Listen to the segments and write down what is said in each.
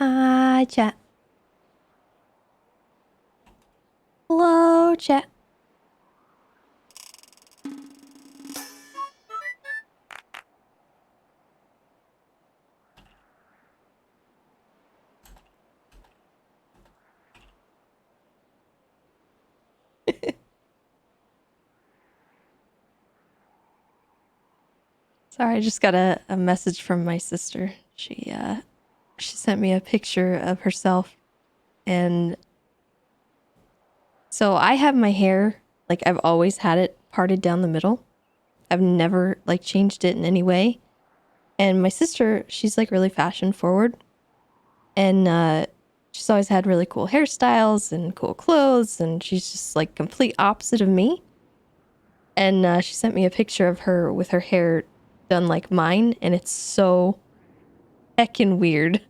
Hi, chat. Hello, chat. Sorry, I just got a message from my sister. She sent me a picture of herself, and so I have my hair, like I've always had it parted down the middle. I've never like changed it in any way. And my sister, she's like really fashion forward, and she's always had really cool hairstyles and cool clothes, and she's just like complete opposite of me. And she sent me a picture of her with her hair done like mine, and it's so heckin' weird.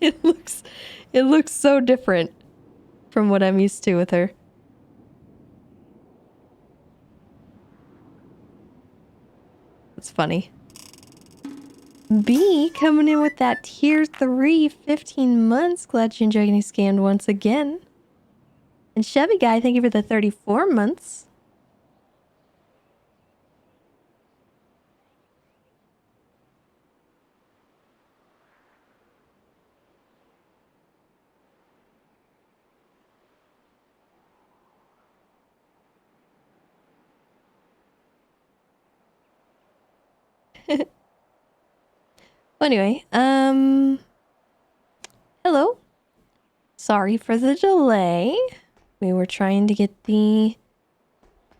It looks so different from what I'm used to with her. It's funny. B coming in with that tier 3, 15 months. Glad you enjoyed getting scanned once again. And Chevy Guy, thank you for the 34 months. Anyway, hello. Sorry for the delay. We were trying to get the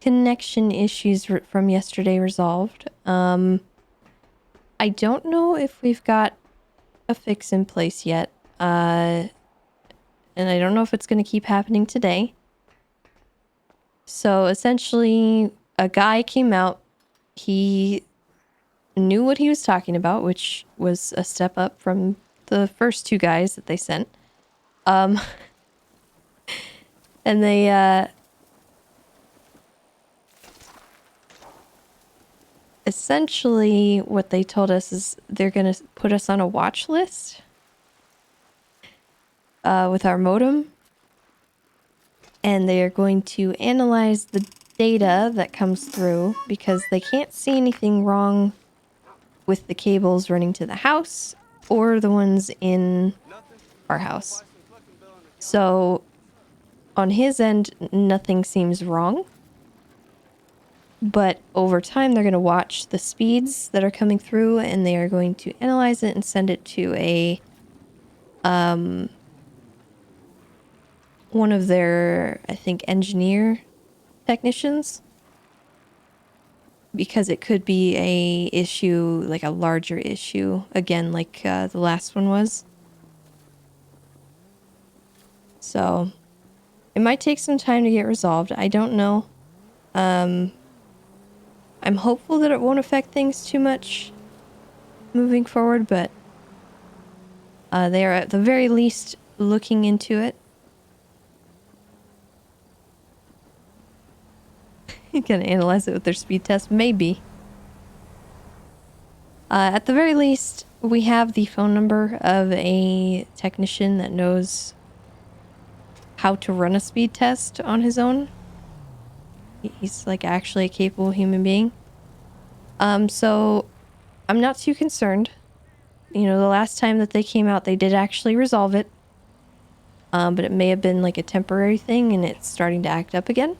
connection issues from yesterday resolved. I don't know if we've got a fix in place yet. And I don't know if it's going to keep happening today. So essentially, a guy came out. He knew what he was talking about, which was a step up from the first two guys that they sent. And they essentially what they told us is they're going to put us on a watch list with our modem, and they are going to analyze the data that comes through because they can't see anything wrong with the cables running to the house or the ones in our house. So on his end, nothing seems wrong. But over time, they're going to watch the speeds that are coming through, and they are going to analyze it and send it to a one of their, I think, engineer technicians, because it could be a issue, like a larger issue, again, like the last one was. So it might take some time to get resolved. I don't know. I'm hopeful that it won't affect things too much moving forward, but they are at the very least looking into it. Gonna analyze it with their speed test, maybe. At the very least, we have the phone number of a technician that knows how to run a speed test on his own. He's like actually a capable human being. So I'm not too concerned. You know, the last time that they came out, they did actually resolve it. But it may have been like a temporary thing and it's starting to act up again.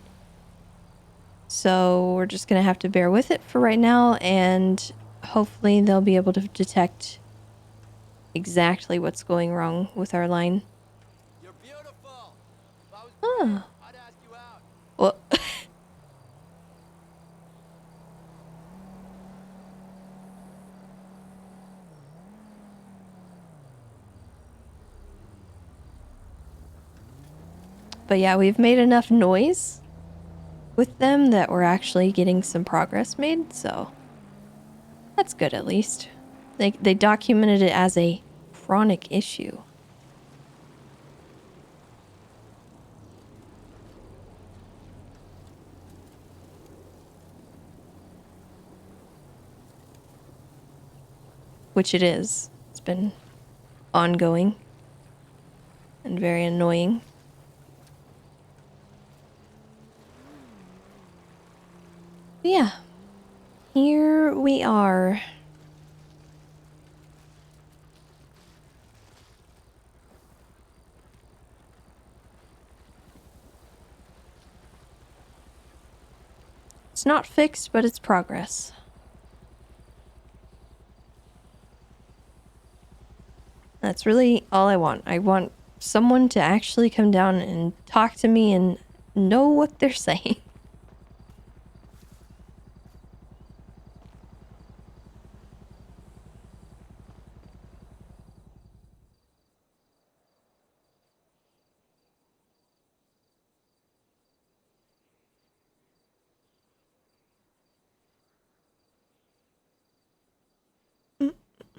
So we're just going to have to bear with it for right now, and hopefully they'll be able to detect exactly what's going wrong with our line. You're beautiful. If I was Oh. I'd ask you out. Well, but yeah, we've made enough noise with them that we're actually getting some progress made, so that's good at least. They documented it as a chronic issue. Which it is. It's been ongoing and very annoying. But yeah, here we are. It's not fixed, but it's progress. That's really all I want. I want someone to actually come down and talk to me and know what they're saying.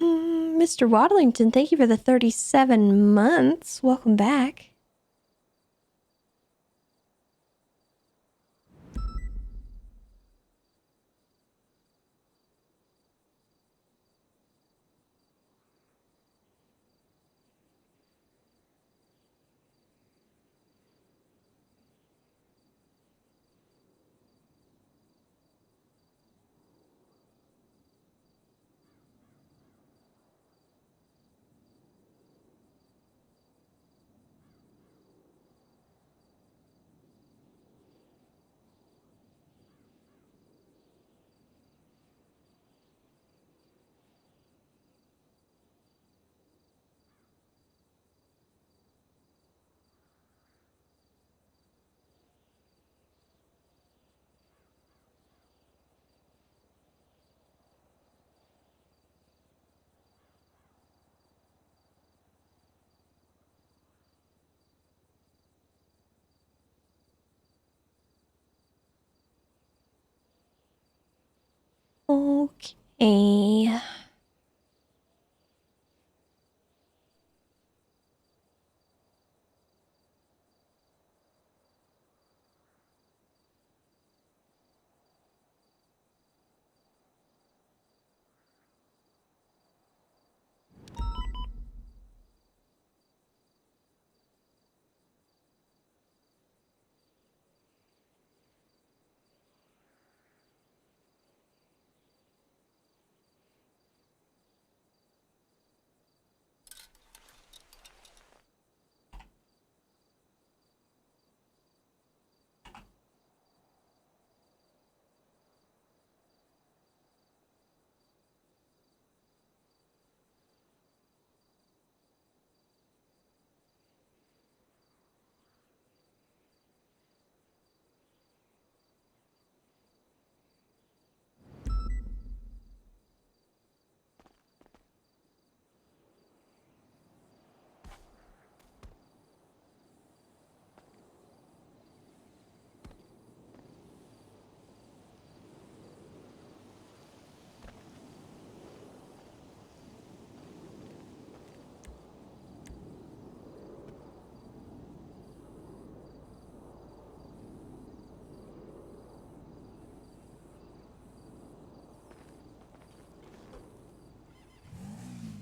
Mr. Waddlington, thank you for the 37 months. Welcome back. Okay.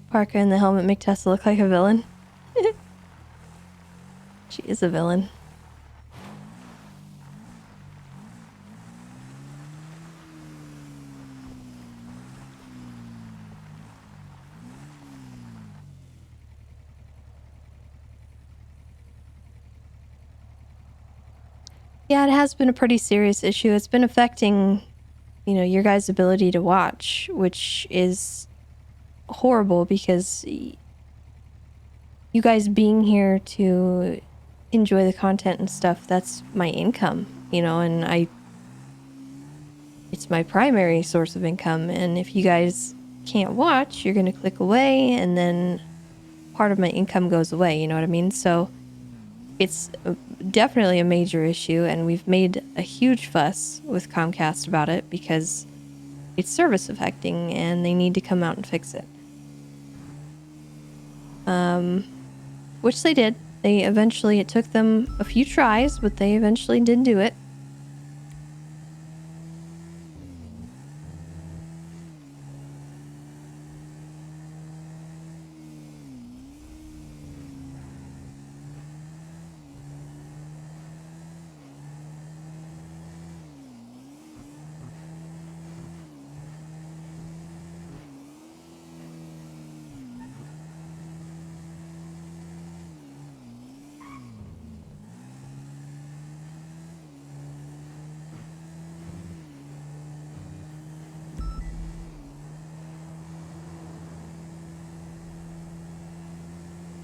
Parker in the helmet make Tessa look like a villain. She is a villain. Yeah, it has been a pretty serious issue. It's been affecting, your guys' ability to watch, which is horrible because you guys being here to enjoy the content and stuff, that's my income, and it's my primary source of income. And if you guys can't watch, you're going to click away and then part of my income goes away, you know what I mean? So it's definitely a major issue, and we've made a huge fuss with Comcast about it because it's service affecting and they need to come out and fix it. Which they did. It took them a few tries, but they eventually did do it.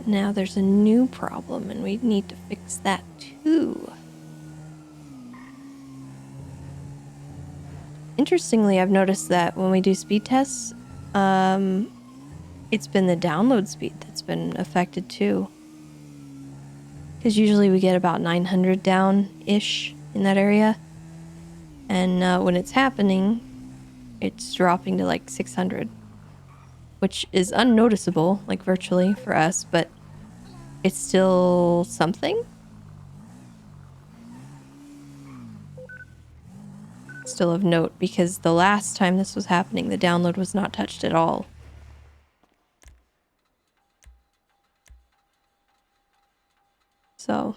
Now there's a new problem and we need to fix that too. Interestingly, I've noticed that when we do speed tests, it's been the download speed that's been affected too. Because usually we get about 900 down-ish in that area. And when it's happening, it's dropping to like 600. Which is unnoticeable, like virtually for us, but it's still something. Still of note, because the last time this was happening, the download was not touched at all. So,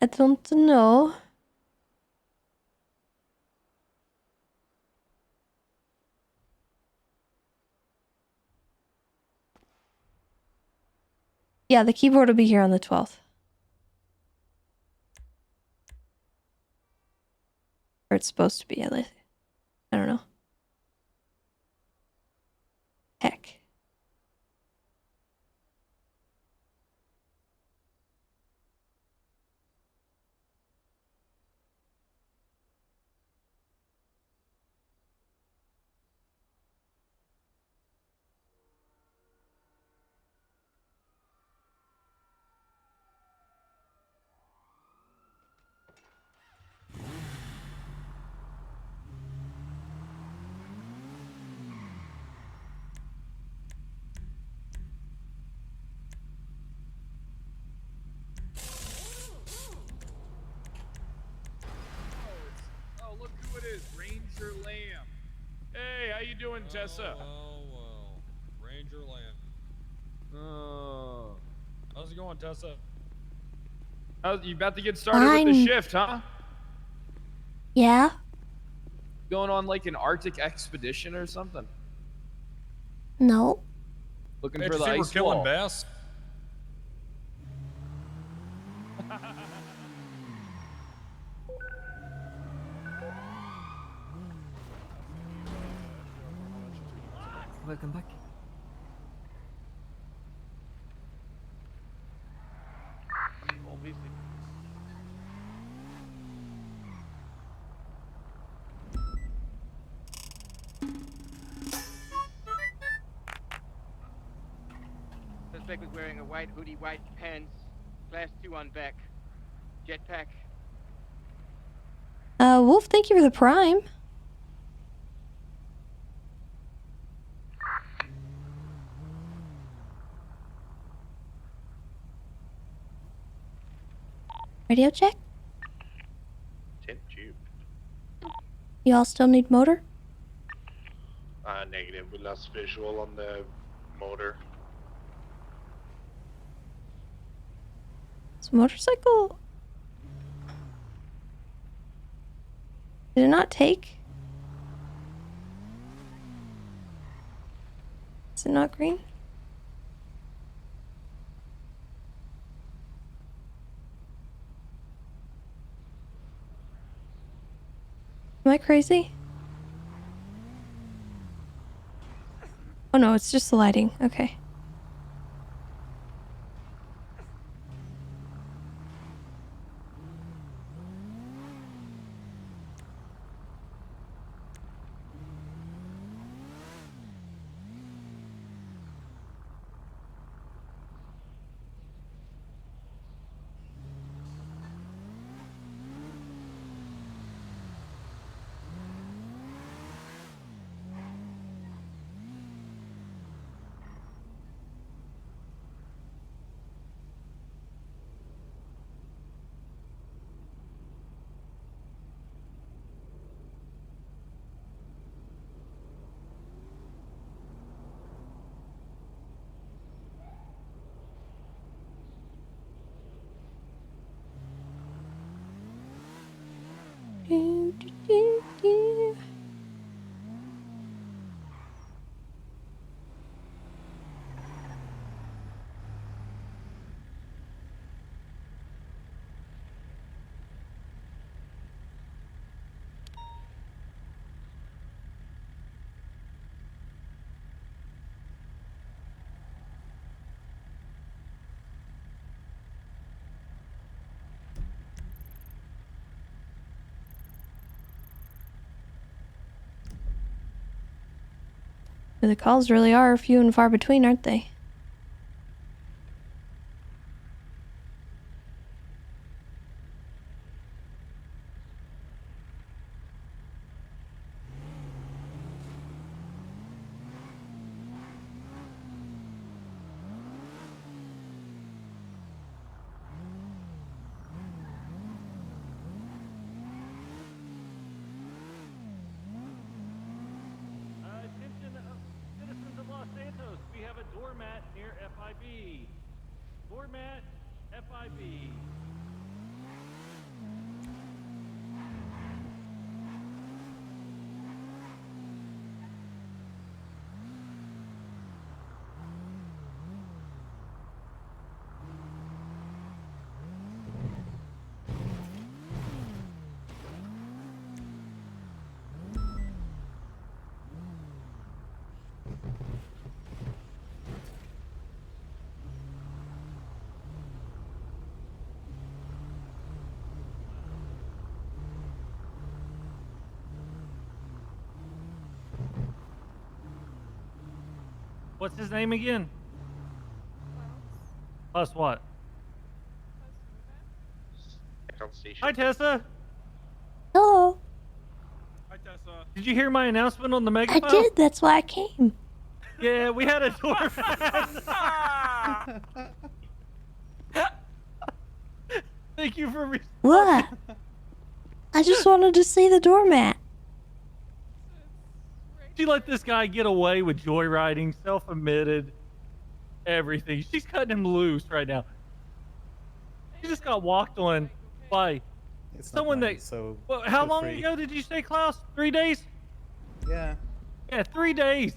I don't know. Yeah, the keyboard will be here on the 12th. Or it's supposed to be, at least. I don't know. Heck. Oh, look who it is, Ranger Lamb. Hey, how you doing, Tessa? Well, Ranger Lamb. Oh. How's it going, Tessa? You about to get started with the Fine. shift, huh? Yeah? Going on like an Arctic expedition or something? No. Looking Hey, for did the you see we're ice killing wall. bass? Welcome back. Obviously. Suspect was wearing a white hoodie, white pants, class 2 on back. Jetpack. Wolf, thank you for the prime. Radio check? 10 tube. You all still need motor? Negative. We lost visual on the motor. Is motorcycle... Did it not take? Is it not green? Am I crazy? Oh no, it's just the lighting. Okay. Well, the calls really are few and far between, aren't they? Attention citizens of Los Santos, we have a doormat near FIB. Doormat, FIB. What's his name again? Plus what? On station. Hi, Tessa. Hello. Hi, Tessa. Did you hear my announcement on the I megaphone? did. That's why I came. Yeah, we had a doormat. Thank you for. What? I just wanted to see the doormat. She let this guy get away with joyriding, self-admitted, everything. She's cutting him loose right now. She just got walked on by It's someone not mine, that. so Well, how feel long free. ago did you say, Klaus? 3 days? Yeah, Yeah, 3 days.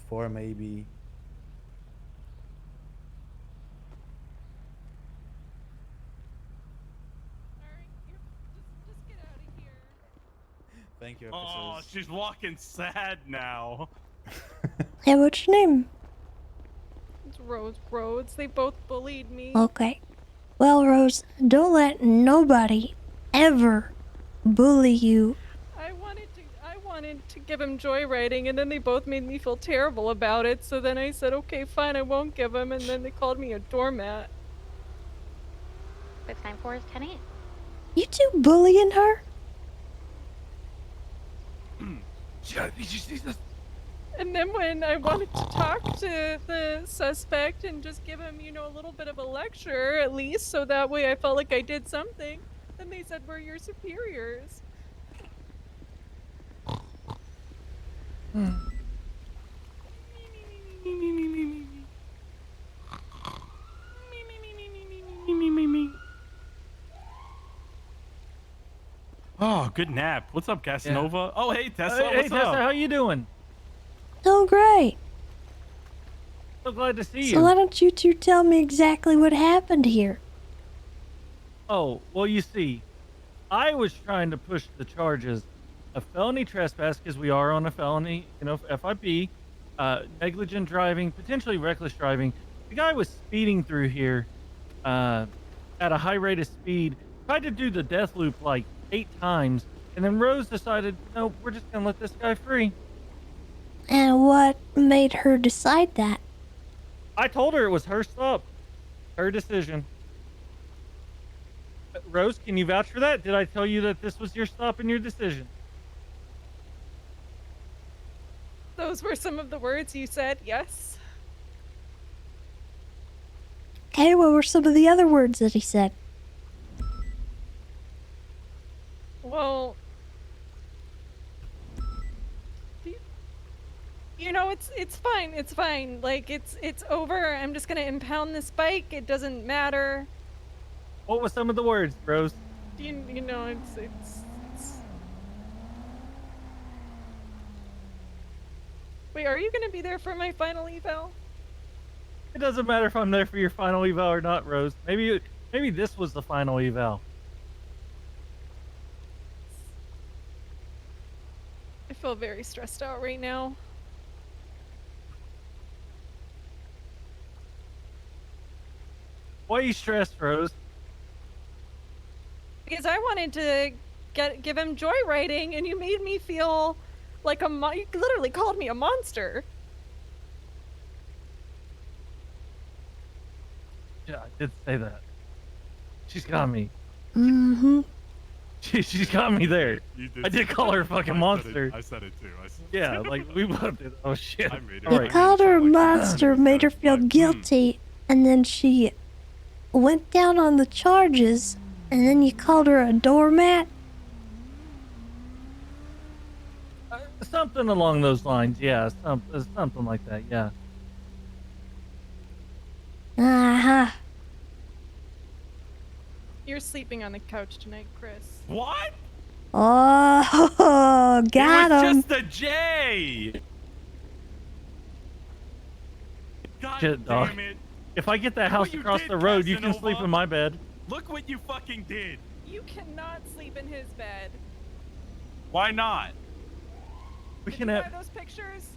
4 maybe. Thank you, Oh, officers. she's walking sad now. Hey, what's your name? It's Rose Rhodes. They both bullied me. Okay. Well, Rose, don't let nobody ever bully you. I wanted to give him joyriding, and then they both made me feel terrible about it. So then I said, okay, fine, I won't give him. And then they called me a doormat. 694 is 10-8. You two bullying her? Did you see this? And then when I wanted to talk to the suspect and just give him, you know, a little bit of a lecture at least, so that way I felt like I did something, then they said, we're your superiors. Oh, good nap. What's up, Casanova? Oh, hey, Tessa. Hey, What's Tessa, up? how you doing? Oh, great. So glad to see So you. why don't you two tell me exactly what happened here? Oh, well, you see, I was trying to push the charges of felony trespass because we are on a felony, you know, FIP, negligent driving, potentially reckless driving. The guy was speeding through here at a high rate of speed, tried to do the death loop like 8 times, and then Rose decided, no, we're just going to let this guy free. And what made her decide that? I told her it was her stop, her decision. Rose, can you vouch for that? Did I tell you that this was your stop and your decision? Those were some of the words you said, yes. Okay, what were some of the other words that he said? Well, you know, it's fine. It's fine. Like it's over. I'm just gonna impound this bike. It doesn't matter. What were some of the words, Rose? You know, it's. Wait, are you gonna be there for my final eval? It doesn't matter if I'm there for your final eval or not, Rose. Maybe this was the final eval. I feel very stressed out right now. Why are you stressed, Rose? Because I wanted to give him joyriding, and you made me feel like you literally called me a monster. Yeah, I did say that. She's got me. Mm-hmm. She's got me there. You I did call her a fucking monster. I said it too. Yeah, like we both did. Oh shit. I made it. All You right. called her a sound like- monster, made her feel guilty, and then she went down on the charges, and then you called her a doormat? Something along those lines. Yeah, something like that. Yeah. Uh-huh. You're sleeping on the couch tonight, Chris. What? Oh, got It was him. just a J. God Shit, dog. damn it! If I get that Look house what you across did, the road, you can Casanova. sleep in my bed. Look what you fucking did. You cannot sleep in his bed. Why not? We Did can you buy have. those pictures?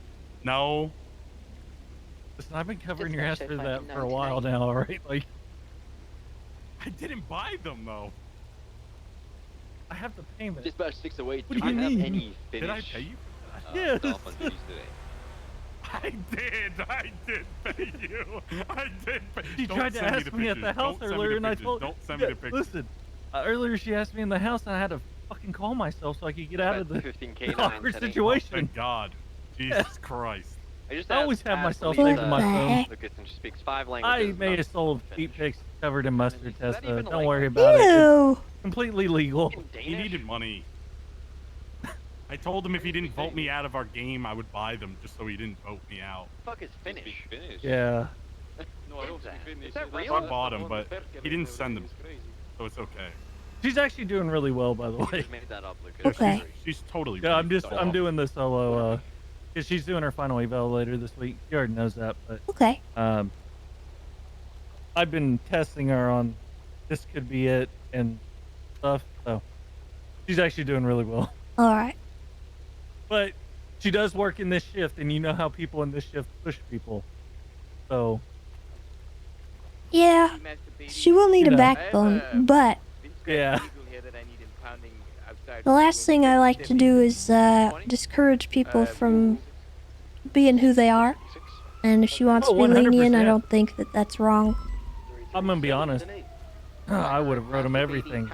No. Listen, I've been covering Just your ass watch for it that fucking for a night while tonight. now, alright? Like, I didn't buy them though. I have the payment. Dispatch 608, What do do you you have mean? any Did I finish pay you? Yes. stuff on duties today? I did pay you. I did pay. She Don't tried to send ask the me at the pictures. house Don't send me earlier, the and I pictures. told. Don't send me the pictures. Listen, earlier she asked me in the house, and I had to fucking call myself so I could get out of the 15K awkward 910. situation. Thank God. Jesus Christ. I just I always asked- have asked myself Lisa, saved in my phone. Lucas, and she speaks 5 I languages. made a not soul of feet Finnish. pics covered in mustard, Is that Tessa. even Don't like- worry about it. It's Ew. completely legal. In He Danish? needed money. I told him if he didn't vote me out of our game, I would buy them just so he didn't vote me out. Fuck is Finnish? Yeah. No, I don't speak Finnish. Is that So real? I bought them, but he didn't send them, so it's okay. She's actually doing really well, by the You way. just made that up, Lucas. Okay. She's totally. Yeah, I'm reasonable. doing the solo. Cause she's doing her final eval later this week. She already knows that, but Okay. I've been testing her on this could be it and stuff. So she's actually doing really well. All right. But she does work in this shift, and you know how people in this shift push people. So Yeah, Master Beatty. she will need You a know. backbone, but Vince got Yeah. an eagle here that I need impounding outside the last thing I like to do is discourage people from being who they are. And if she wants Oh, to be lenient, I 100%. don't think that that's wrong. I'm gonna be honest. I would have wrote him everything.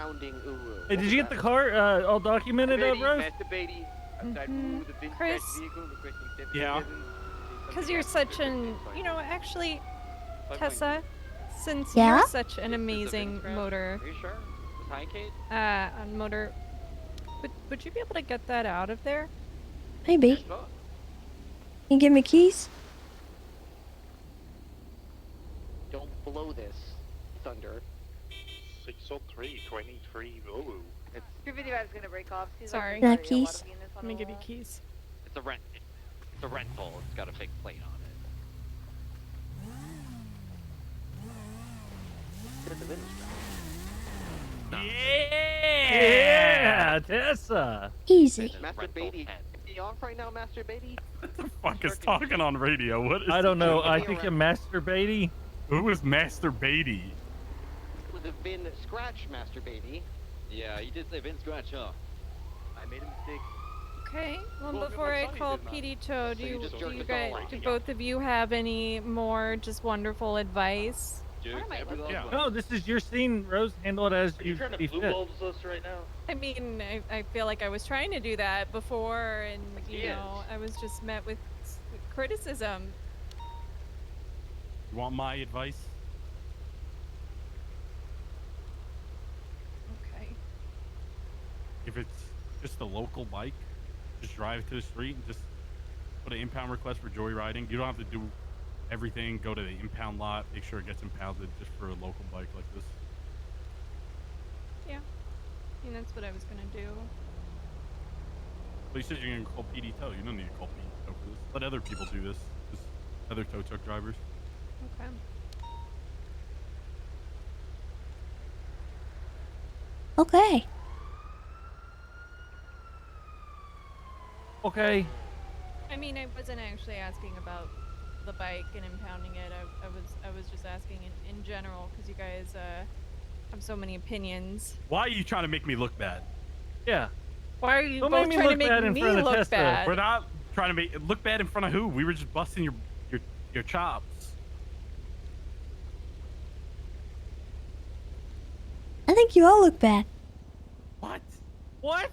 Hey, did you get the car all documented, Rose? Master Beatty, outside Mhm. Ooh, the Vince Chris? Badge vehicle, requesting deputy Yeah. presence. Because you're such an, you know, actually, Tessa, since Yeah? you're such an amazing motor, Are you sure? Was High Kate? on motor, would you be able to get that out of there? Maybe. You give me keys? Don't blow this, Thunder. 60323. Ooh. Graffiti Bad's gonna break off. She's Sorry. Can I have keys? Let me give you keys. It's a rent. It's a rental. It's got a fake plate on Yeah, Tessa. Easy. it. Master Beatty. You off right now, Master Beatty? What the fuck is talking on radio? What is? I don't know. I Give me a think you're masturbating. Who is Master Beatty? Would have been Scratch, Master Beatty. Yeah, you did say Vince Scratch, huh? I made a mistake. Okay. Well, Well, before my I son call did not. PD Toe, So you just do jerked you us guys, all off. do both of you have any more just wonderful advice? Dude, Why am I everyone- Yeah. No, this is your scene, Rose. Handle it as you see fit. us right now? I mean, I feel like I was trying to do that before, and you He know, is. I was just met with criticism. You want my advice? Okay. If it's just a local bike, just drive to the street and just put an impound request for joyriding. You don't have to do everything. Go to the impound lot, make sure it gets impounded just for a local bike like this. Yeah. I mean, that's what I was gonna do. But you said you're gonna call PD Tow. You don't need to call PD Tow for this. Let other people do this. Just other tow truck drivers. Okay. Okay. Okay. I mean, I wasn't actually asking about the bike and impounding it. I was just asking in general because you guys have so many opinions. Why are you trying to make me look bad? Yeah. Why are you Don't both make me trying to look make bad in me front of look Tessa. bad? We're not trying to make look bad in front of who? We were just busting your chops. I think you all look bad. What? What?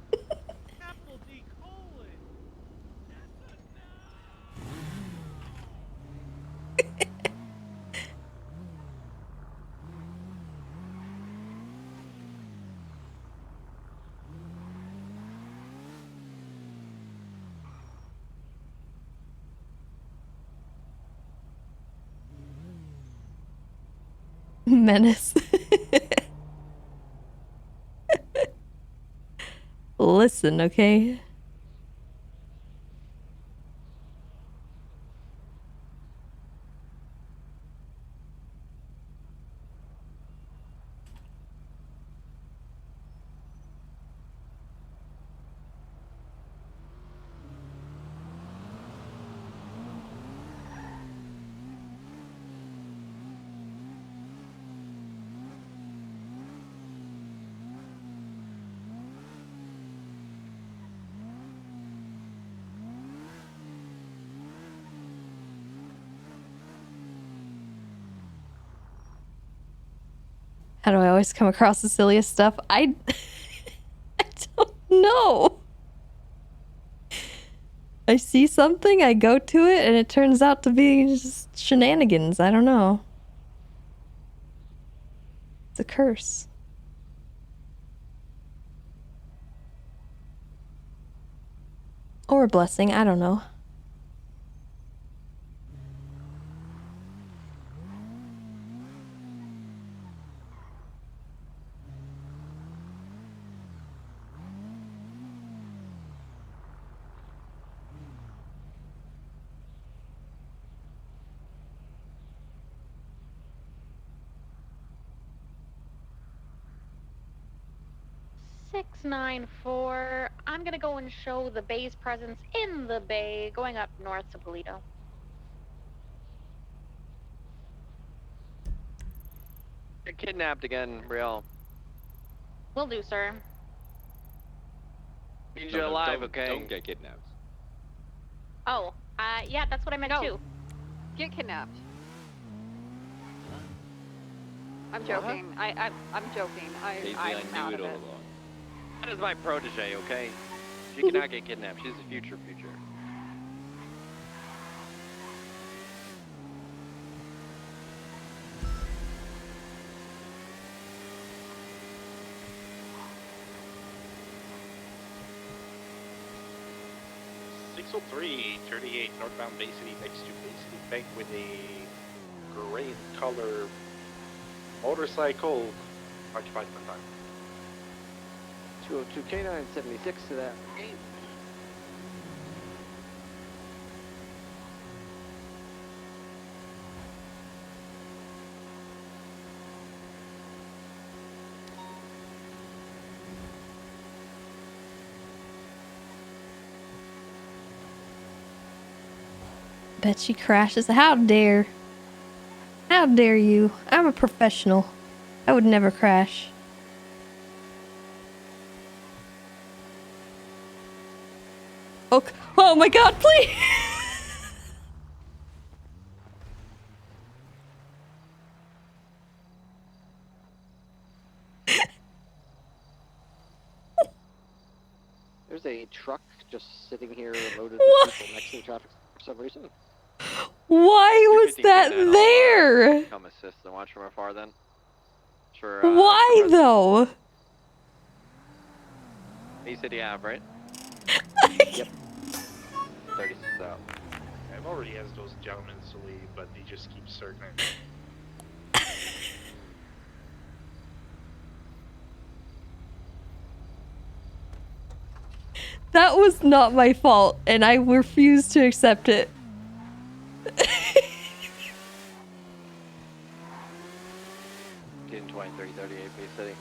That's fair. Capital D colon. Menace. Listen, okay? How do I always come across the silliest stuff? I don't know. I see something, I go to it, and it turns out to be just shenanigans. I don't know. It's a curse. Or a blessing, I don't know. .694. I'm gonna go and show the bay's presence in the bay, going up north to Polito. You're kidnapped again, Brielle. Will do, sir. Need you alive, don't, okay? Don't get kidnapped. Oh, yeah, that's what I meant too. Get kidnapped. I'm joking. I'm joking. Maybe I'm I out knew of it all it. along. That is my protege, okay? She cannot get kidnapped. She's the future. .603, 38 northbound Bay City next to Bay City Bank with a gray color motorcycle occupied my time. 202 K9 76 to that. Bet she crashes. How dare. How dare you? I'm a professional. I would never crash. Oh my god, please! There's a truck just sitting here loaded What? with people next to the traffic for some reason. Why was that there? Come assist and watch from afar then. Sure. Why though? Bay City Ave, right? Yep. 36 out. I've already asked those gentlemen to leave, but they just keep circling. That was not my fault, and I refuse to accept it. Getting 20, 30, 38, Bay City.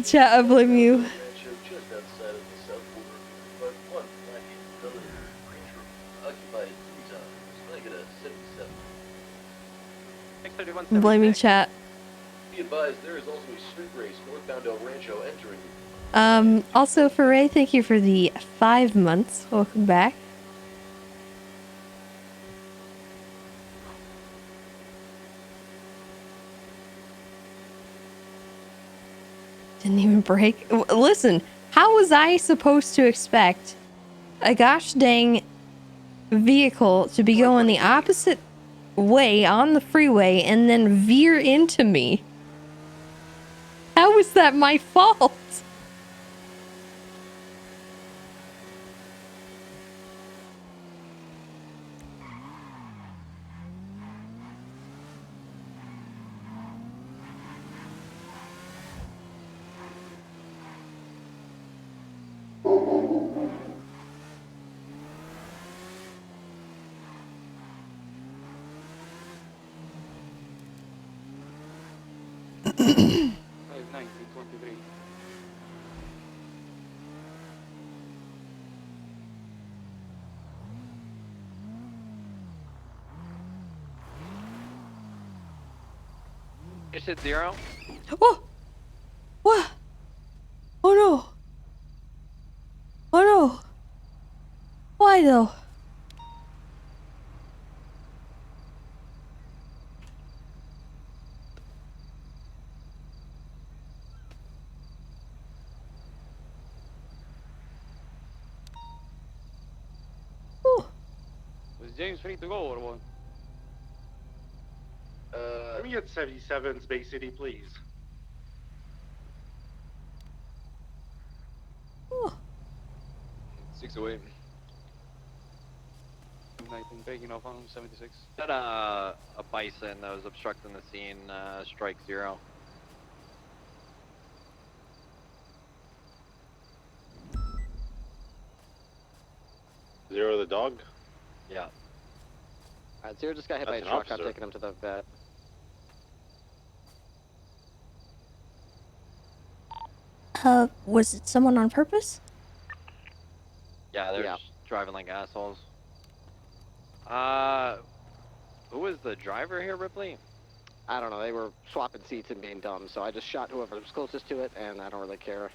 Chat, I blame you. I'm blaming chat. Be advised, there is also a street race northbound El Rancho entering. Also for Ray, thank you for the 5 months. Welcome back. Didn't even break. Listen, how was I supposed to expect a gosh dang vehicle to be going the opposite way on the freeway and then veer into me? How is that my fault? You said 0? Oh! What? Oh no! Oh no! Why though? Was James free to go or what? Let me get 77 Space City, please. Oh. 608. 19, taking off on 76. Had a bison that was obstructing the scene, strike 0. Zero the dog? Yeah. Alright, Zero just got hit by a That's an truck. I'm officer. taking him to the vet. Was it someone on purpose? Yeah, they're just driving like assholes. Who was the driver here, Ripley? I don't know, they were swapping seats and being dumb, so I just shot whoever was closest to it, and I don't really care.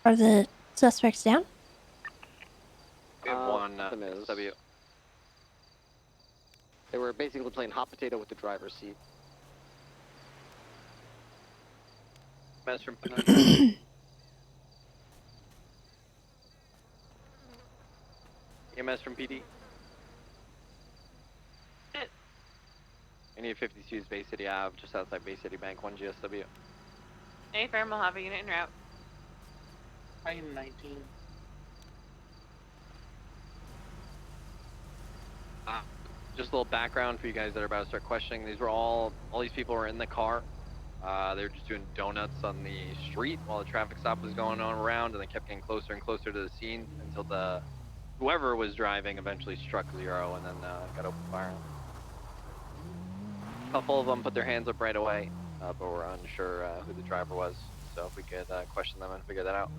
Are the suspects down? We have one them is. SW. They were basically playing hot potato with the driver's seat. Mess from EMS from PD. We need 52's Bay City Ave, just outside Bay City Bank, 1 GSW. A firm will have a unit en route. I am 19. Just a little background for you guys that are about to start questioning. These were all these people were in the car. They were just doing donuts on the street while the traffic stop was going on around, and they kept getting closer and closer to the scene until whoever was driving eventually struck 0 and then got open fire. A couple of them put their hands up right away, but we're unsure who the driver was. So if we could question them and figure that out.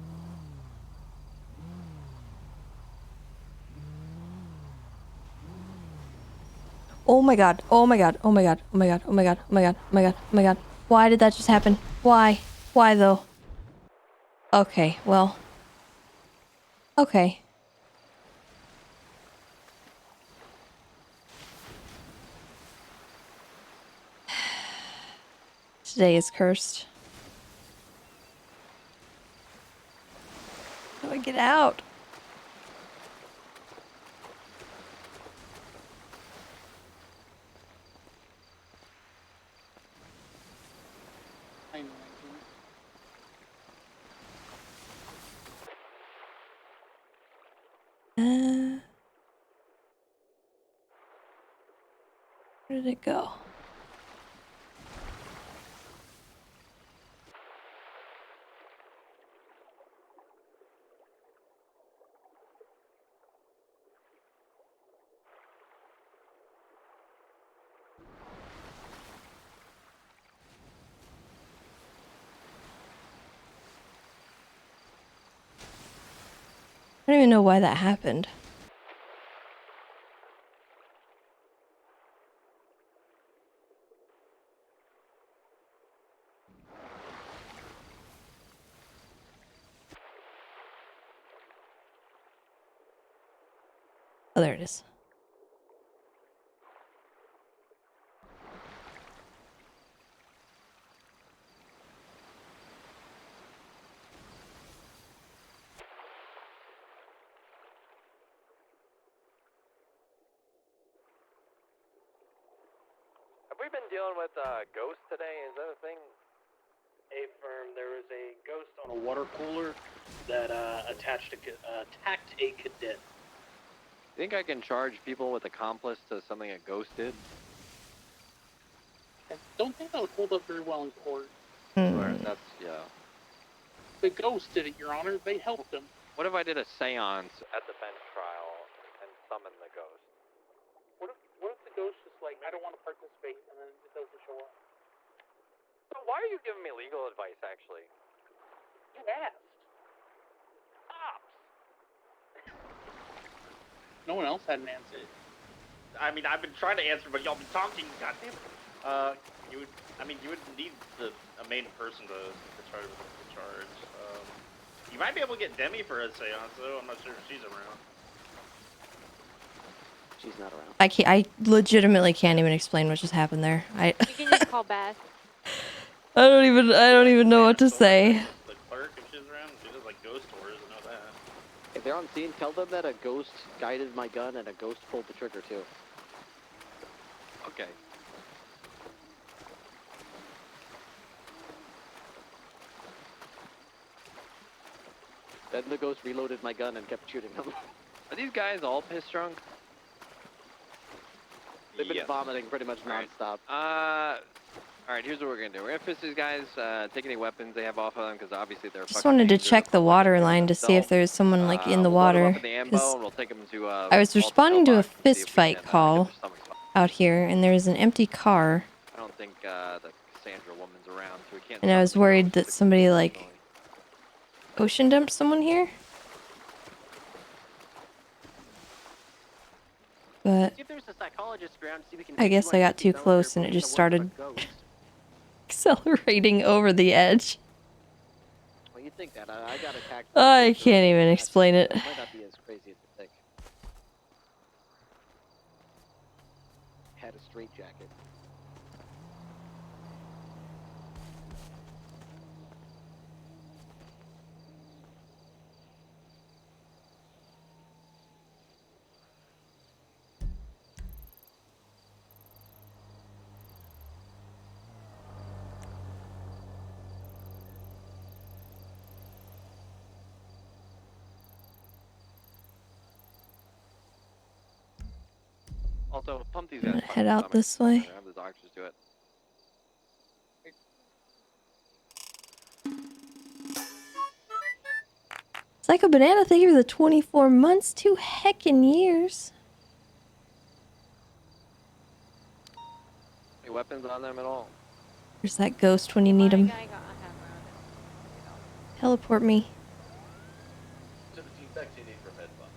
Oh my god, oh my god, oh my god, oh my god, oh my god, oh my god, oh my god, oh my god. Why did that just happen? Why? Why though? Okay, well. Okay. Today is cursed. How do I get out? I am 19. Where did it go? I don't even know why that happened. Oh, there it is. we been dealing with ghosts today? Is that a thing? Affirm, there was a ghost on a water cooler that attacked a cadet. Think I can charge people with accomplice to something a ghost did? I don't think that would hold up very well in court. Right, that's, yeah. The ghost did it, Your Honor. They helped him. What if I did a seance at the bench trial and summoned the ghost? What if the ghost is like, I don't want to participate, and then it doesn't show up? So why are you giving me legal advice, actually? You asked. No one else had an answer. I mean, I've been trying to answer, but y'all been talking. Goddamn. You would need a main person to charge with the charge. You might be able to get Demi for a seance, though. I'm not sure if she's around. She's not around. I legitimately can't even explain what just happened there. You can just call Beth. I don't even know what to say. The clerk, if she's around, she does like ghost tours. I know that. If they're on scene, tell them that a ghost guided my gun and a ghost pulled the trigger too. Okay. Then the ghost reloaded my gun and kept shooting them. Are these guys all piss drunk? They've been vomiting pretty much nonstop. Alright, here's what we're gonna do. We're gonna fist these guys, take any weapons they have off of them, because obviously they're Just wanted to check the water line to see if there's someone like in the water. 'Cause we'll take them to, I was responding to a fist fight call out here, and there was an empty car, I don't think the Cassandra woman's around, so we can't. and I was worried that somebody like ocean dumped someone here. But See if there's a psychologist around, see if we can I guess I got too close and it just started accelerating over the edge. Well, you'd think that. I got attacked. I can't even explain it. It might not be as crazy as you think. Had a straight jacket. Also, pump these I'm guys. gonna head out this way. Have the doctors do it. Psycho Banana, thank you for the 24 months, 2 heckin' years. Any weapons on them at all? There's that ghost when you need him. Teleport me. 17 back to you for med bump.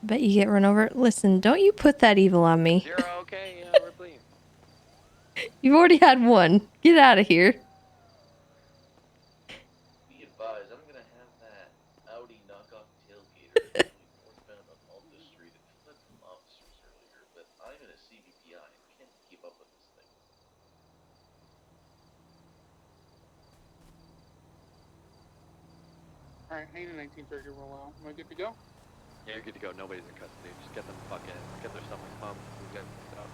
Bet you get run over. Listen, don't you put that evil on me. Zero, okay, we're clean. You've already had one. Get out of here. Be advised, I'm gonna have that Audi knockoff tailgater northbound on Alta Street. It fled from officers earlier, but I'm in a CBPI and can't keep up with this thing. Alright, I need a 1930 rollout. Am I good to go? Yeah, you're good to go. Nobody's in custody. Just get them fucking, get their stomachs pumped. We've got stuff.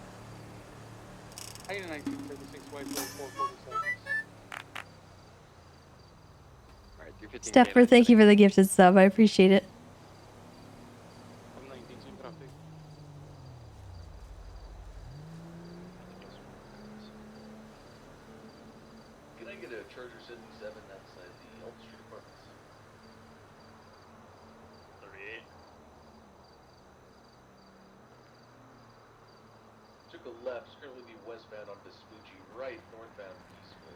I need a 1936 white road 447. Alright, 315. Stepper, thank you for the gifted sub. I appreciate it. I'm 19 sin traffic. Can I get a Charger 77 outside the Alta Street apartments? 38. Took a left, currently be westbound on Vespucci, right, northbound Peaceful.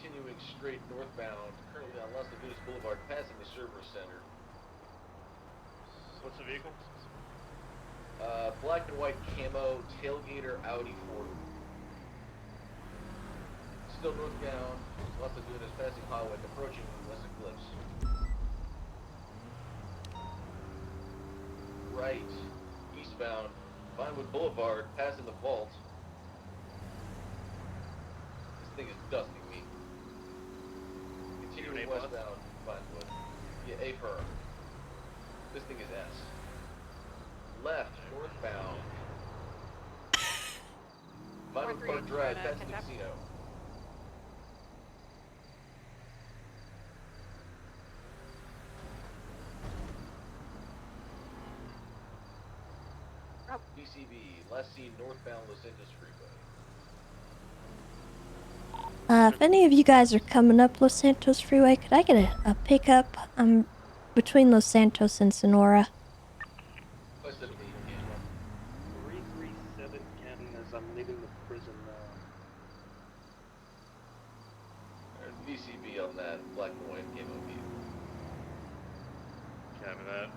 Continuing straight northbound, currently on Las Lagunas Boulevard, passing the Service Center. What's the vehicle? Black and white camo, tailgater Audi 4. Still northbound, Las Lagunas, passing Highway, approaching West Eclipse. Right, eastbound, Vinewood Boulevard, passing the vault. This thing is dusting me. Continuing westbound, Vinewood. A firm. This thing is S. Left, northbound. Vinewood 4-3 Park is Drive, trying to past the catch up. casino. DCB, last seen northbound Los Angeles Freeway. If any of you guys are coming up Los Santos Freeway, could I get a pickup? I'm between Los Santos and Sonora. West of 8 Ken. 337 Ken as I'm leaving the prison DCB on that black and white camo view. Copy that.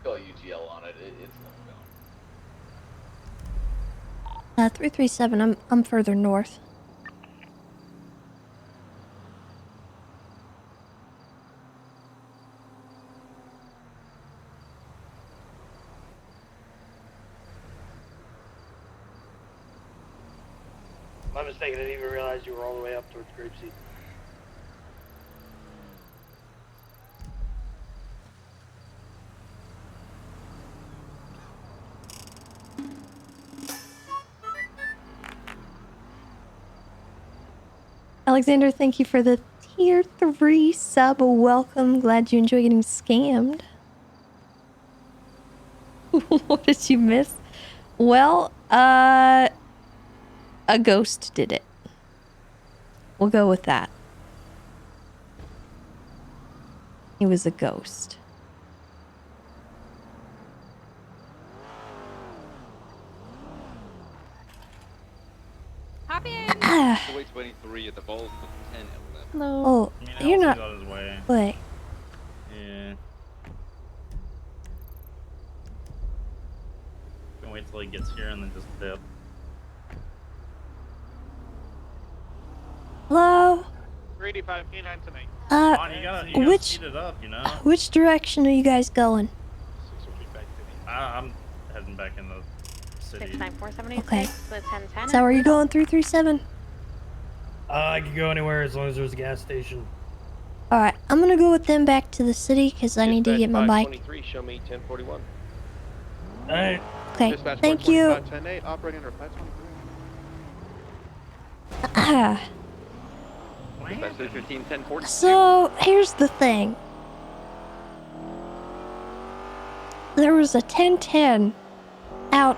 Call UGL on it. It's long gone. 337. I'm further north. My mistake, I didn't even realize you were all the way up towards Grapeseed. Alexander, thank you for the tier 3 sub. Welcome. Glad you enjoy getting scammed. What did you miss? Well, a ghost did it. We'll go with that. He was a ghost. Hop in! Way 23 at the vault with 10 left. No. Oh, Yeah, you're I'll not. see that his way. Wait. Yeah. Can wait till he gets here and then just dip. Hello? 385 K9 tonight. Come on, you gotta which speed it up, you know? which direction are you guys going? I'm heading back in the city. 69476, Okay. the 1010. Is that where you're going? 337. I can go anywhere as long as there's a gas station. All right, I'm gonna go with them back to the city because I need to get my bike. 523, show me 1041. Alright. Okay, thank you. 10-8, operating under 523. Ah. Dispatch 15, 1040. So here's the thing. There was a 1010 out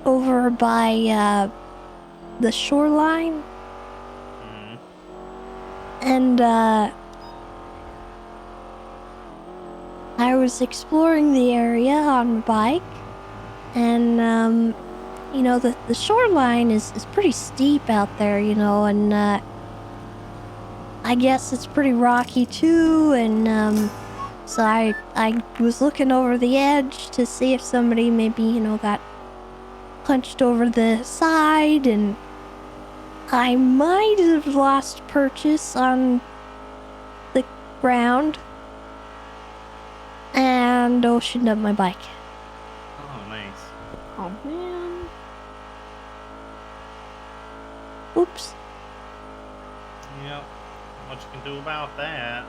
over by the shoreline, and I was exploring the area on my bike, and you know, the shoreline is pretty steep out there, you know, and I guess it's pretty rocky too, and so I was looking over the edge to see if somebody maybe, you know, got punched over the side, and I might have lost purchase on the ground and oceaned up my bike. Oh, nice. Oh man. Oops. Yep. Not much you can do about that.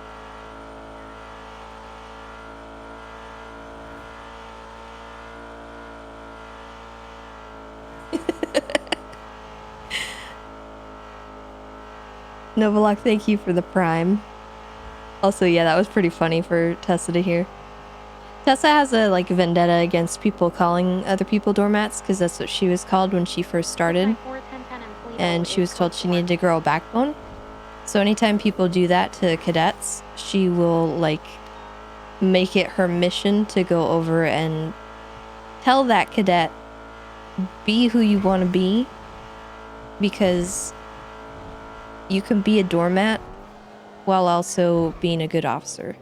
Novolok, thank you for the prime. Also, yeah, that was pretty funny for Tessa to hear. Tessa has a like vendetta against people calling other people doormats because that's what she was called when she first started. And she was told she needed to grow a backbone. So anytime people do that to cadets, she will like make it her mission to go over and tell that cadet, be who you want to be, because you can be a doormat while also being a good officer.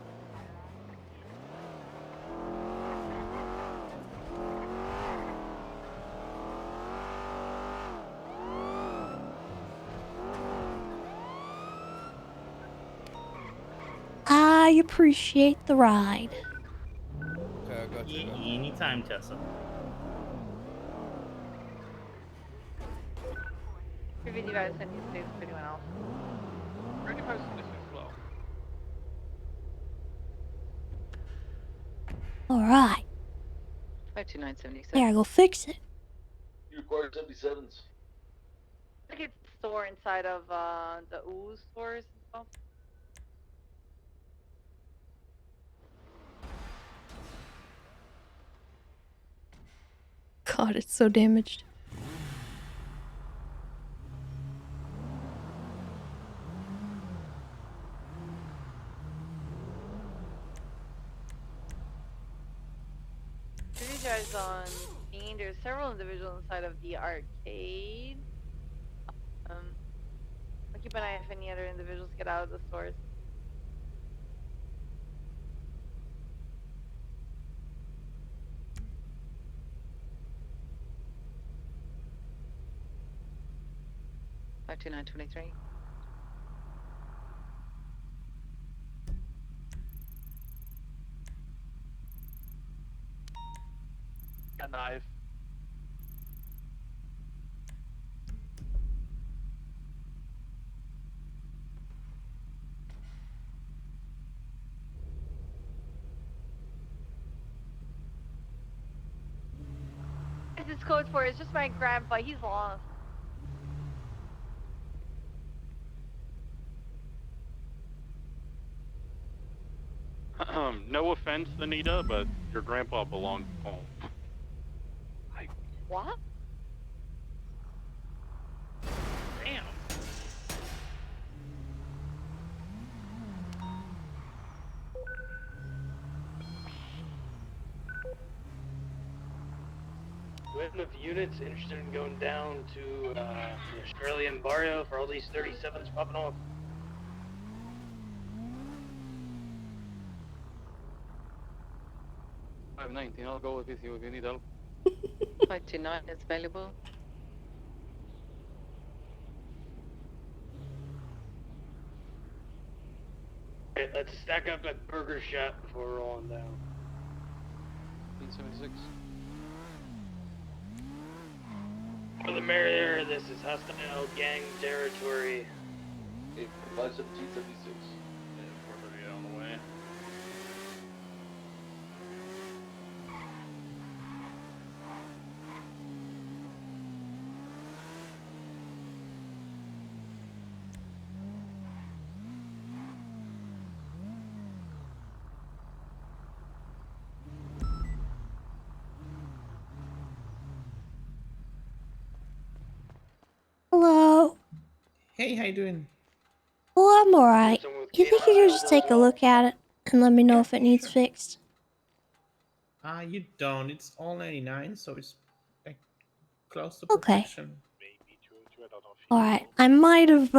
I appreciate the ride. Anytime, Tessa. if you guys can use space for anyone else. Pretty much this is slow. Alright. 52976. I gotta go fix it. You require 77s. I think it's store inside of the ooze stores and stuff. God, it's so damaged. You guys on scene. There's several individuals inside of the arcade. I'll keep an eye if any other individuals get out of the stores. Five two nine 23. A knife. What's this code for? It's just my grandpa. He's lost. No offense, Anita, but your grandpa belonged home. What? Damn. Do we have enough units interested in going down to the Australian barrio for all these 37s popping off? $519, I'll go with you if you need help. 529 is valuable. Okay, let's stack up at Burger Shop before we're rolling down. 1976. For the merrier, this is hostile gang territory. 51776. Yeah, 438 on the way. Hello. Hey, how you doing? Well, I'm alright. You think you could just take a look at it and let me know if it needs fixed? You don't. It's all 99, so it's like close to Okay. perfection. Alright, I might have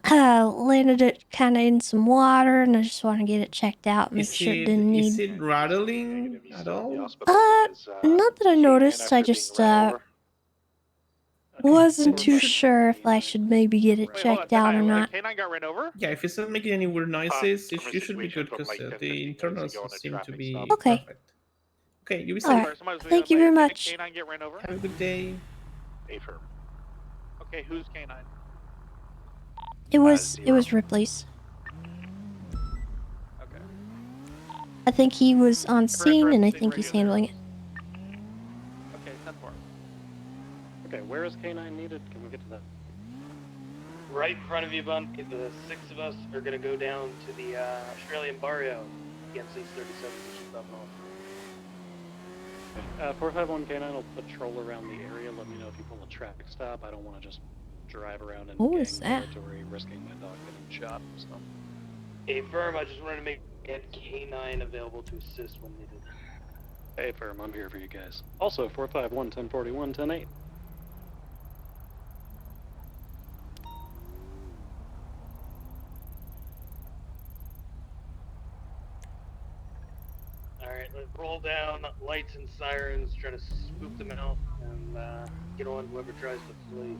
landed it kind of in some water, and I just want to get it checked out, make sure it didn't Is need. it rattling at all? Not that I noticed. I just wasn't too sure if I should maybe get it checked out or not. K9 got ran over? Yeah, if it's not making any weird noises, you should be good because the internals seem to be Okay. perfect. Okay, you be All safe. right. Thank you very much. K9 get ran over? Have a good day. Affirm. Okay, who's K9? It was Ripley's. Okay. I think he was on scene, and I think he's handling it. Okay, 10-4. Okay, where is K9 needed? Can we get to that? Right in front of you, Bun. The 6 of us are gonna go down to the Australian barrio against these 37s that she's popping off. 451 K9 will patrol around the area. Let me know if you pull a traffic stop. I don't want to just drive around in What gang was that? territory, risking my dog getting shot. So. Hey, Firm, I just wanted to get K9 available to assist when needed. Hey, Firm, I'm here for you guys. Also, 451 1041 108. Alright, let's roll down lights and sirens, try to spook them out, and get on whoever tries to flee.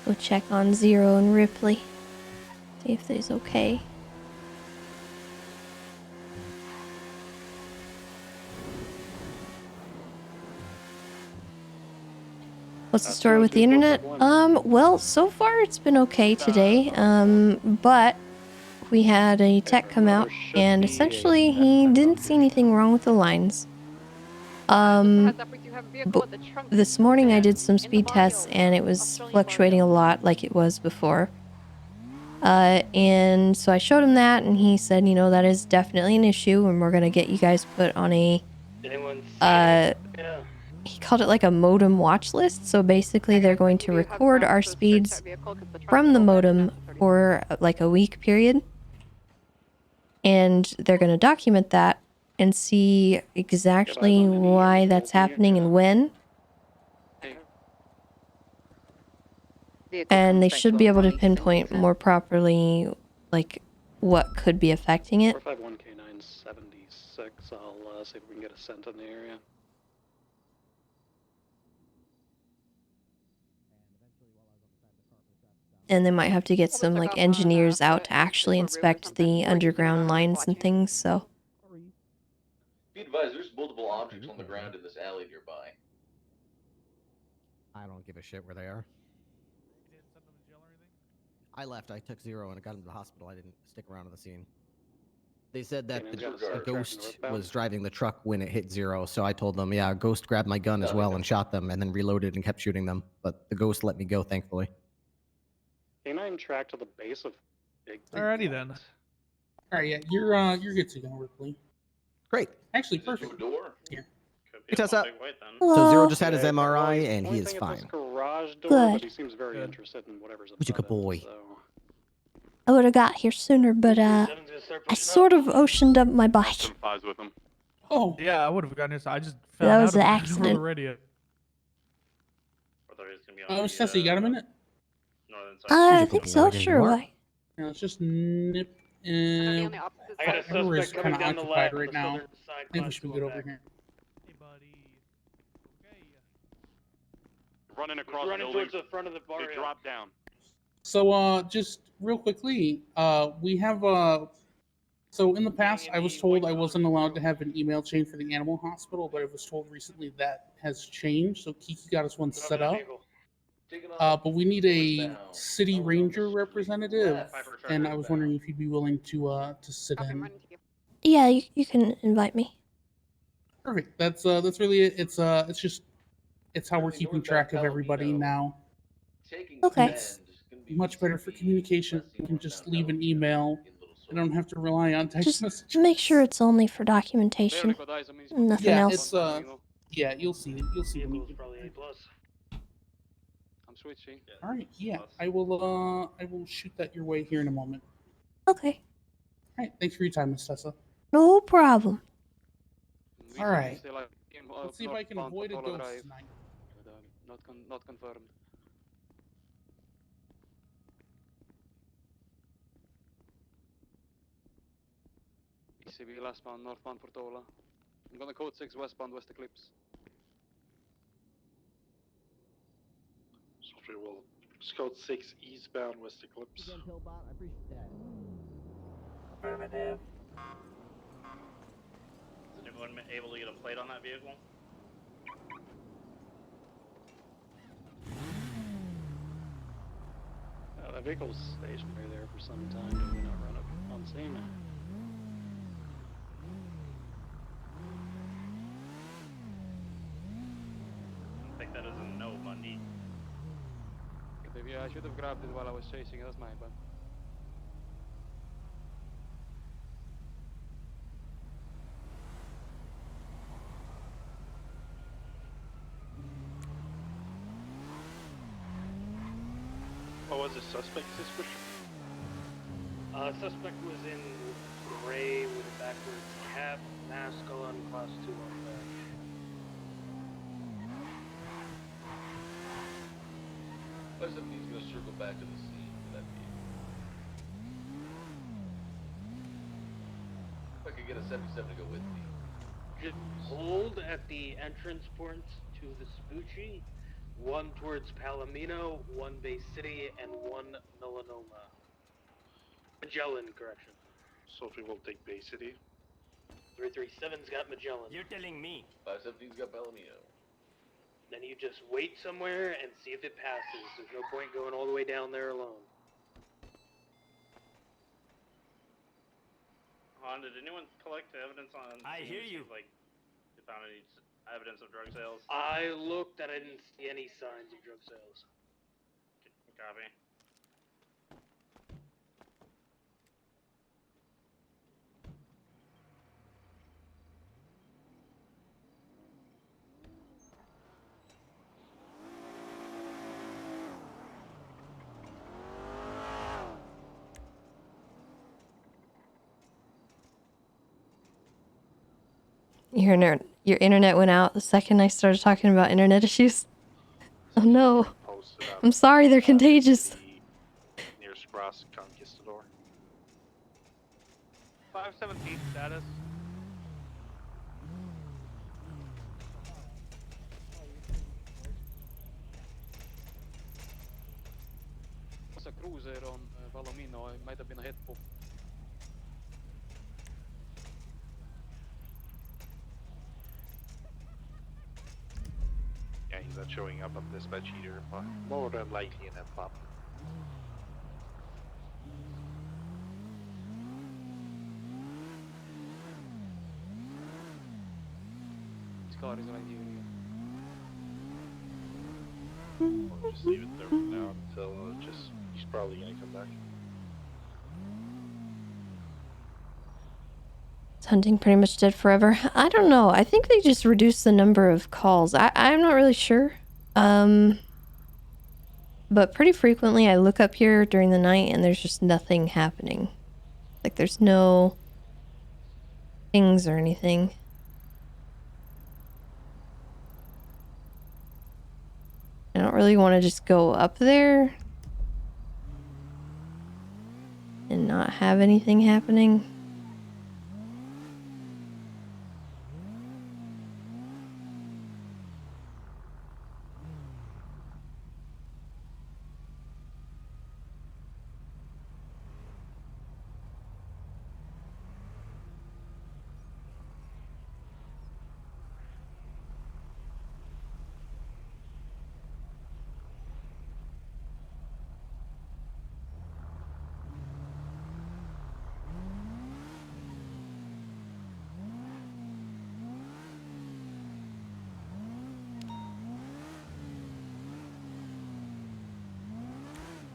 Go check on Zero and Ripley. See if they's okay. What's the story with the internet? Well, so far it's been okay today. But we had a tech come out, and essentially he didn't see anything wrong with the lines. But this morning I did some speed tests, and it was fluctuating a lot like it was before. And so I showed him that, and he said, you know, that is definitely an issue, and we're gonna get you guys put on a, he called it like a modem watch list. So basically they're going to record our speeds from the modem for like a week period, and they're gonna document that and see exactly why that's happening and when. And they should be able to pinpoint more properly, like, what could be affecting it. 451K976. I'll see if we can get a scent in the area. And they might have to get some, like, engineers out to actually inspect the underground lines and things, so. Be advised, there's multiple objects on the ground in this alley nearby. I don't give a shit where they are. I left. I took Zero and I got him to the hospital. I didn't stick around at the scene. They said that the Ghost was driving the truck when it hit Zero, so I told them, yeah, Ghost grabbed my gun as well and shot them and then reloaded and kept shooting them. But the Ghost let me go, thankfully. K9 track to the base of Big. Alrighty then. Alright, yeah, you're good to go, Ripley. Great. Actually, perfect. Here. Hey, Tessa. Hello. So Zero just had his MRI and he is fine. Garage door, Good. but he seems very interested in whatever's Who's a good boy? I would have got here sooner, but, I sort of oceaned up my bike. With him. Oh. Yeah, I would have gotten this. I just That found was out an about it accident. over the radio. Oh, Tessa, you got a minute? I think so, sure, why? Yeah, let's just nip. I got a suspect coming down the lab right now. I think we should be good over here. Running across running the towards building. the front of the bar. They drop down. So, just real quickly, we have, so in the past, I was told I wasn't allowed to have an email chain for the animal hospital, but I was told recently that has changed, so Kiki got us one set up. But we need a city ranger representative, and I was wondering if you'd be willing to sit in. Yeah, you can invite me. Perfect. That's really it. It's how we're keeping track of everybody now. Okay. It's much better for communication. You can just leave an email. I don't have to rely on text messages. Just make sure it's only for documentation. Nothing Yeah, else. it's yeah, you'll see it. You'll see it. Probably A+. I'm switching. All right. Yeah, I will shoot that your way here in a moment. Okay. All right. Thanks for your time, Miss Tessa. No problem. All right. Let's see if I can avoid a ghost tonight. Not confirmed. ECB lastbound, northbound Portola. I'm gonna code 6 westbound West Eclipse. Software will Scout 6 eastbound West Eclipse. Affirmative. Is anyone able to get a plate on that vehicle? That vehicle's stationary there for some time. Did we not run up on scene? I think that is a no, Mundy. Yeah, I should have grabbed it while I was chasing. That's my bad. What was the suspect's description? Suspect was in gray with a backwards cap, mask on, class 2 on back. Plus, if he's gonna circle back to the scene for that vehicle. If I could get a 77 to go with me. Just hold at the entrance points to Vespucci, one towards Palomino, one Bay City, and one Melanoma. Magellan, correction. Sophie will take Bay City. 337's got Magellan. You're telling me. 517's got Palomino. Then you just wait somewhere and see if it passes. There's no point going all the way down there alone. Did anyone collect evidence on? I hear you. Like, they found any evidence of drug sales? I looked and I didn't see any signs of drug sales. Copy. Your internet went out the second I started talking about internet issues. Oh no. I'm sorry, they're contagious. Nearest cross Conquistador. 517 status. There's a cruiser on Palomino. It might have been a hit for. Yeah, he's not showing up on dispatch either, but more than likely an M-pop. This car is right here. We'll just leave it there for now until he's probably gonna come back. Is hunting pretty much dead forever? I don't know. I think they just reduced the number of calls. I'm not really sure. But pretty frequently I look up here during the night and there's just nothing happening. Like there's no pings or anything. I don't really want to just go up there and not have anything happening.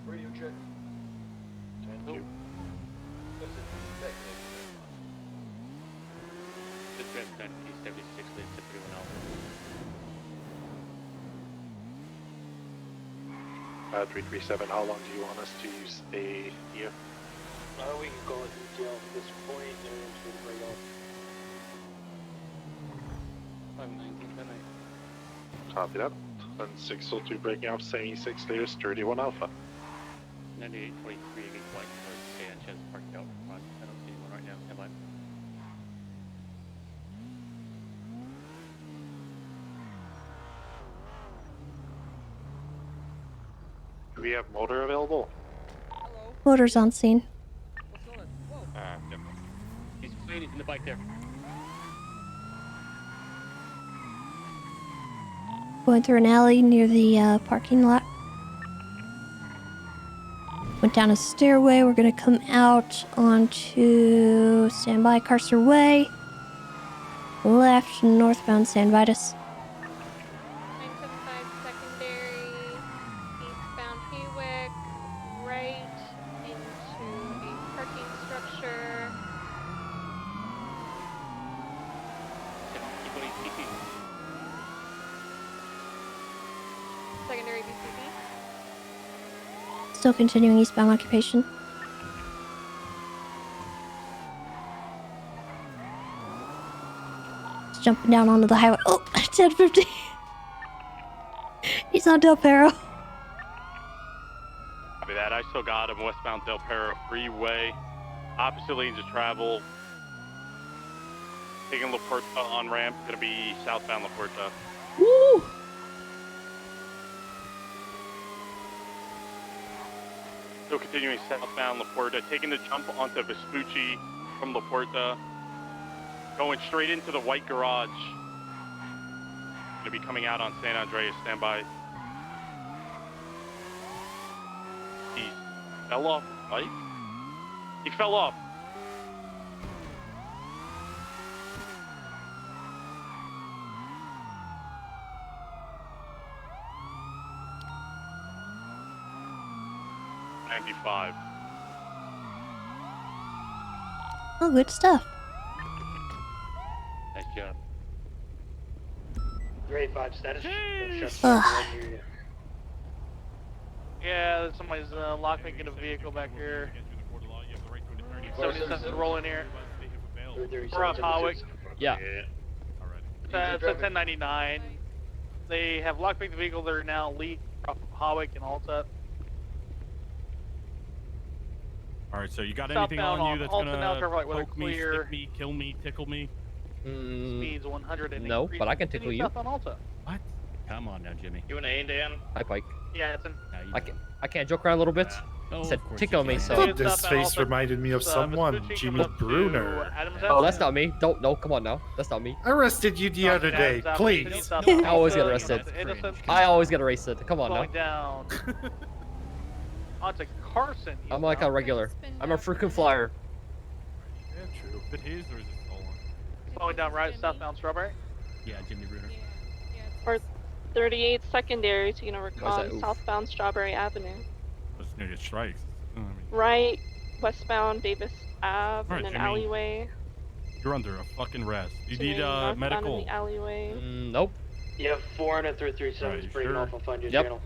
Radio check. Thank you. The transplant is 76 leads to 31 Alpha. 337, how long do you want us to stay here? We can call it detail at this point and we'll bring up. 519 10 Copy that. Then 602 breaking off 76 latest 31 Alpha. 9843 against White North Sanchez parked out front. I don't see anyone right now. Have I? Do we have motor available? Motor's on scene. He's in the bike there. Going through an alley near the parking lot. Went down a stairway. We're gonna come out onto Standby Carcer Way. Left, northbound San Vitus. 975 secondary, eastbound Haywick, right into a parking structure. Secondary BCB. Still continuing eastbound occupation. Just jumping down onto the highway. Oh, 1050. He's on Del Perro. Copy that. I still got him westbound Del Perro Freeway. Opposite lanes of travel. Taking La Puerta on ramp. Gonna be southbound La Puerta. Woo! Still continuing southbound La Puerta. Taking the jump onto Vespucci from La Puerta. Going straight into the white garage. Gonna be coming out on San Andreas. Stand by. He fell off the bike? He fell off. $95. Oh, good stuff. Nice job. Grade 5 status. Shut Ugh. down right near you. Yeah, somebody's lockpicking a vehicle back here. 77 roll in here. We're off Hawick. Yeah. It's a 1099. They have lockpicked the vehicle. They're now lead off Hawick and Alta. All right, so you got anything Southbound on you that's Alta now, gonna cover light weather poke me, clear. stick me, kill me, tickle me? Speeds 100 and No, increase. but I can tickle you. Southbound Alta. What? Come on now, Jimmy. You and A, Dan? Hi, Pike. Yeah, it's an. I can't joke around a little bit. Oh, Said of course tickle you me, can. so. Thought this face reminded me of someone, Jimmy Bruner. Oh, that's not me. Don't. No, come on now. That's not me. Arrested you the other day, please. I always get arrested. I always get arrested. Come on now. Slowing down. Onto Carson. I'm like a regular. I'm a freaking flyer. Yeah, true. Is it his or is it stolen? Slowing down right southbound Strawberry. Yeah, Jimmy Bruner. Or 38 secondary taking over Why is that? con Oof. southbound Strawberry Avenue. Let's get strikes. I mean, Right, westbound Davis Ave Alright, in an Jimmy. alleyway. you're under a fucking rest. You Jimmy, need northbound medical. in the alleyway. Nope. You have 400 337s Right, breaking sure. off. I'll find your Yep. channel.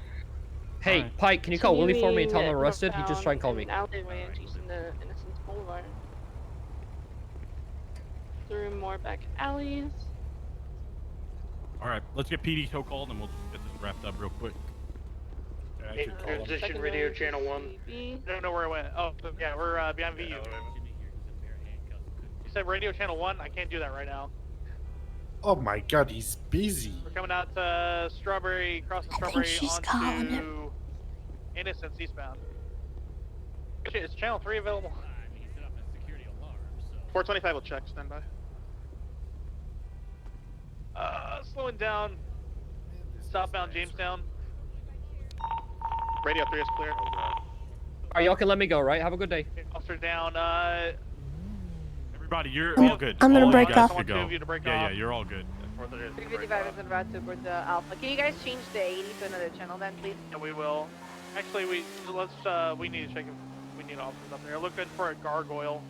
Hey, Alright. Pike, can you call Willie for me and tell him I'm Continuing arrested? He just tried and call me. northbound in an alleyway adjacent to Innocence Boulevard. Through more back alleys. All right, let's get PD tow called and we'll just get this wrapped up real quick. Yeah, I should call him. Transition radio channel 1. I don't know where it went. Oh, yeah, we're behind VU. You said radio channel 1? I can't do that right now. Oh my god, he's busy. We're coming out to Strawberry, crossing Strawberry she's calling him. onto Innocence eastbound. Shit, is channel 3 available? 425 will check, stand by. Slowing down. Southbound Jamestown. Radio 3 is clear. Alright, y'all can let me go, right? Have a good day. Officer down, Everybody, you're Oh, all good. I'm gonna All break you guys off. could go. Two of you to break yeah, off. yeah, you're all good. 355 is about to board the Alpha. Can you guys change the 80 to another channel then, please? Yeah, we will. Actually, we need to check if we need officers up there. Look good for a gargoyle.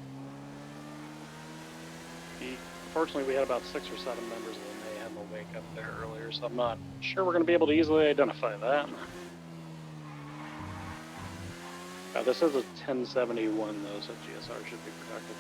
Fortunately, we had about 6 or 7 members of the Mayhem awake up there earlier, so I'm not sure we're going to be able to easily identify that. This is a 1071 though, so GSR should be protected.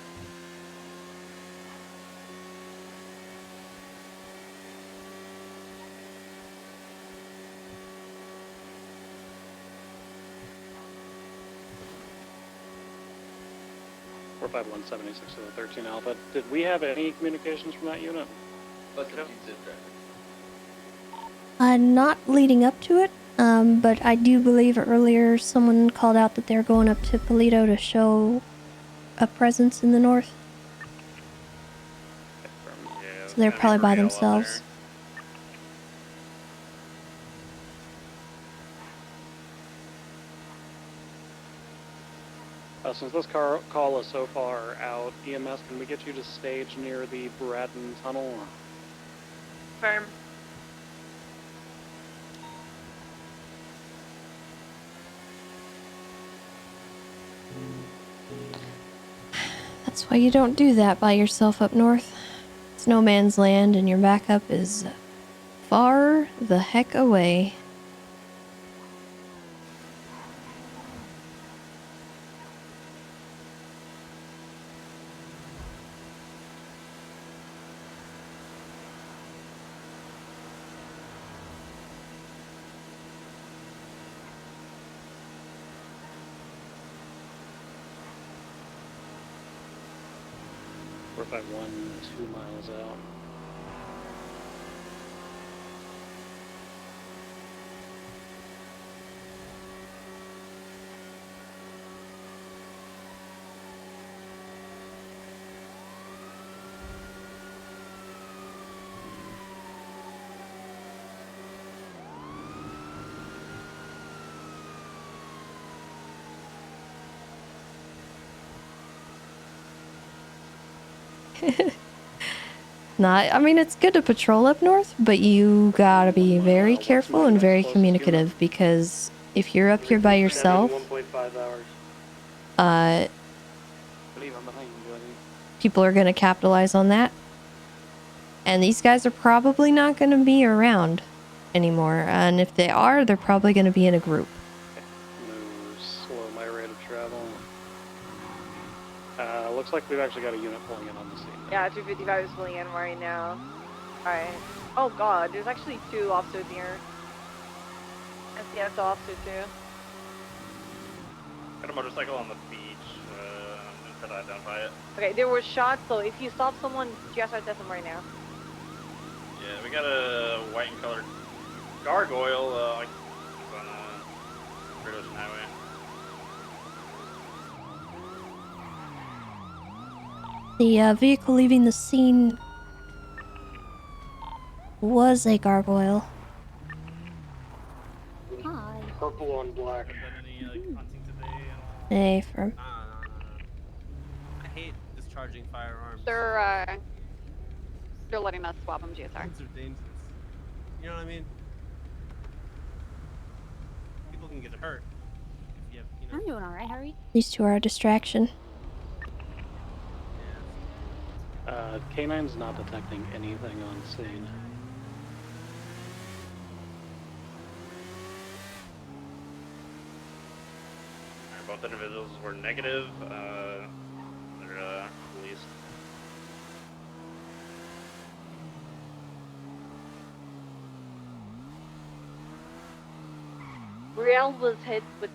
Four 5-176 to the 13 Alpha. Did we have any communications from that unit? Not leading up to it, but I do believe earlier someone called out that they're going up to Polito to show a presence in the north. So they're probably by themselves. Since this call is so far out, EMS, can we get you to stage near the Braddon Tunnel? Firm. That's why you don't do that by yourself up north. It's no man's land and your backup is far the heck away. Four 5-1, 2 miles out. I mean, it's good to patrol up north, but you gotta be very careful and very communicative because if you're up here by yourself, 1.5 hours. uh, believe I'm behind you, I think. people are gonna capitalize on that. And these guys are probably not gonna be around anymore. And if they are, they're probably gonna be in a group. Slow my rate of travel. Looks like we've actually got a unit pulling in on the scene. Yeah, 255 is pulling in right now. Alright. Oh god, there's actually 2 officers here. SCS officer too. Got a motorcycle on the beach. I'm gonna try to identify it. Okay, there were shots, so if you stop someone, GSR test them right now. Yeah, we got a white and colored gargoyle. It's on Great Ocean Highway. The vehicle leaving the scene was a gargoyle. Hi. Purple on black. Hey, from I hate discharging firearms. They're letting us swap them GSR. Guns are dangerous. You know what I mean? People can get hurt. If you have, you know. I'm doing alright, how are you? These two are a distraction. K9's not detecting anything on scene. Both individuals were negative. They're released. Riel was hit with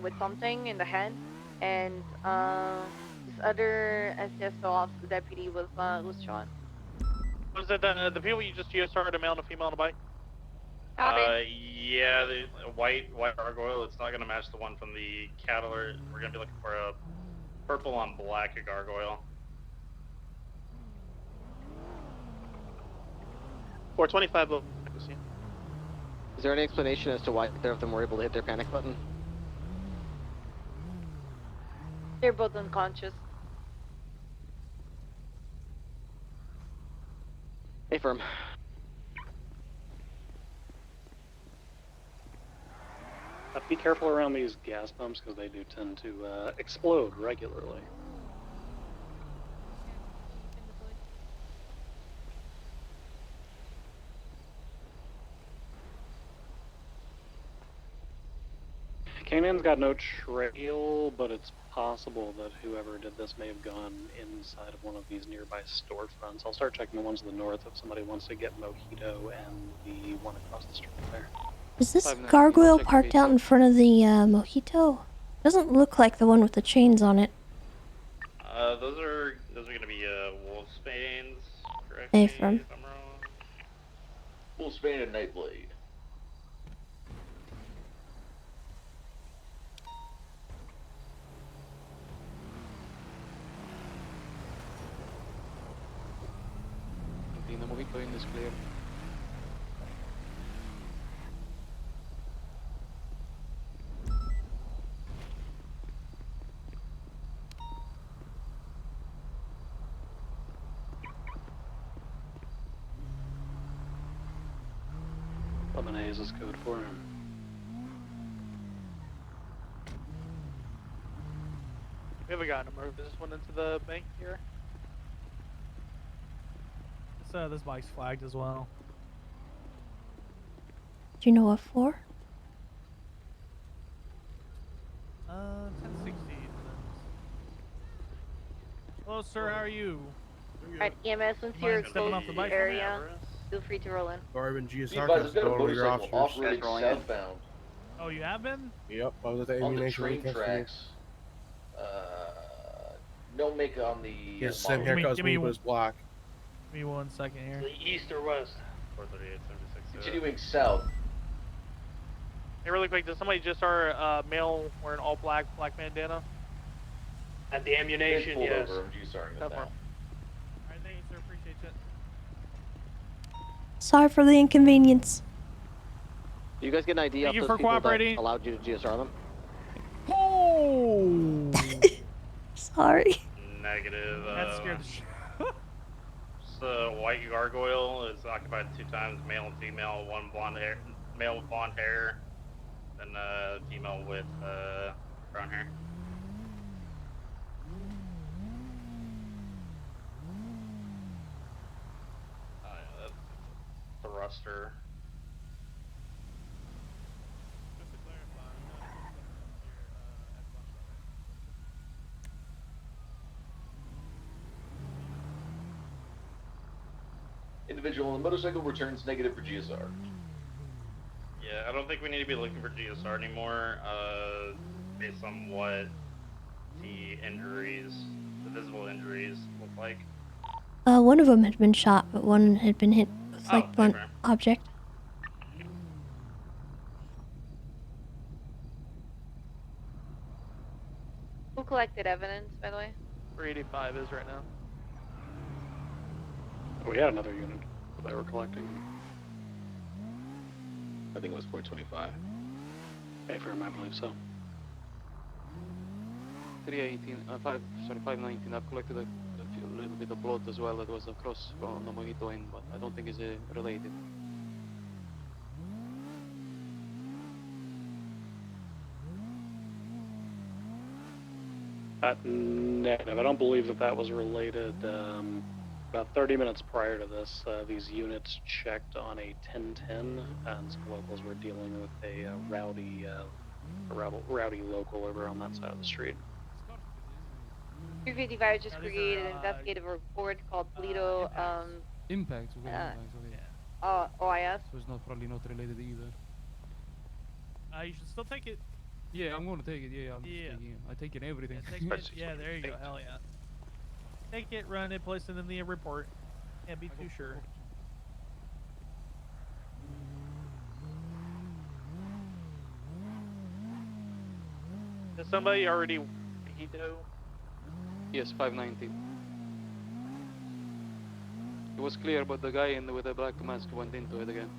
with something in the head, and this other SSO officer deputy was shot. Was it the people you just GSR'd, a male and a female on a bike? Yeah, the white gargoyle. It's not gonna match the one from the cattle. We're gonna be looking for a purple on black gargoyle. 425. Is there any explanation as to why either of them were able to hit their panic button? They're both unconscious. Hey, firm. Be careful around these gas pumps because they do tend to explode regularly. Canaan's got no trail, but it's possible that whoever did this may have gone inside of one of these nearby storefronts. I'll start checking the ones to the north if somebody wants to get Mojito and the one across the street there. Is this gargoyle parked out in front of the Mojito? Doesn't look like the one with the chains on it. Those are gonna be Wolfsbanes. Correct Hey, me from. if I'm wrong. Wolfsbane and Nightblade. The Mojito in is clear. Lemonade is code for him. We haven't gotten him. Is this one into the bank here? This bike's flagged as well. Do you know what for? 1060. Hello, sir. How are you? Alright, EMS, once you're close to the area, feel free to roll in. Garvin Be GSR advised, has there's been a stolen your motorcycle officers. off-roading southbound Oh, you have been? Yep, I was at the on the ammunition train recast. tracks. No make on the. He has the same Give me- haircut as give me, me but it's black. Give me 1 second here. The east or west? 438, 76. Continuing south. Hey, really quick, does somebody just our male wearing all black bandana? At the ammunition, Pulled yes. over. I'm GSRing That them now. far. Alright, thank you, sir. Appreciate it. Sorry for the inconvenience. Do you guys get an idea Thank of you those for people that cooperating. allowed you to GSR them? Oh! Sorry. negative. That scared the shit. The white gargoyle is occupied 2 times, male and female, one blonde hair, male with blonde hair, and female with brown hair. Oh yeah, that's thruster. Just to clarify, I'm not your F1 brother. Individual on the motorcycle returns negative for GSR. Yeah, I don't think we need to be looking for GSR anymore, based on what the injuries, the visible injuries look like. One of them had been shot, but one had been hit with like blunt object. Who collected evidence, by the way? 385 is right now. We had another unit that they were collecting. I think it was 425. Affirm, I believe so. 318, 519. I've collected a little bit of blood as well. That was across from the Mojito end, but I don't think it's related. Negative. I don't believe that was related. About 30 minutes prior to this, these units checked on a 1010, and some locals were dealing with a rowdy local over on that side of the street. 355 just created an investigative report called Toledo Impact. OIS. So it's probably not related either. You should still take it. Yeah, I'm gonna take it. Yeah, I'm just taking it. I take it everything. Yeah, yeah, there you go. Hell yeah. Take it, run it, place it in the report. Can't be too sure. Does somebody already Mojito? Yes, 590. It was clear, but the guy with the black mask went into it again.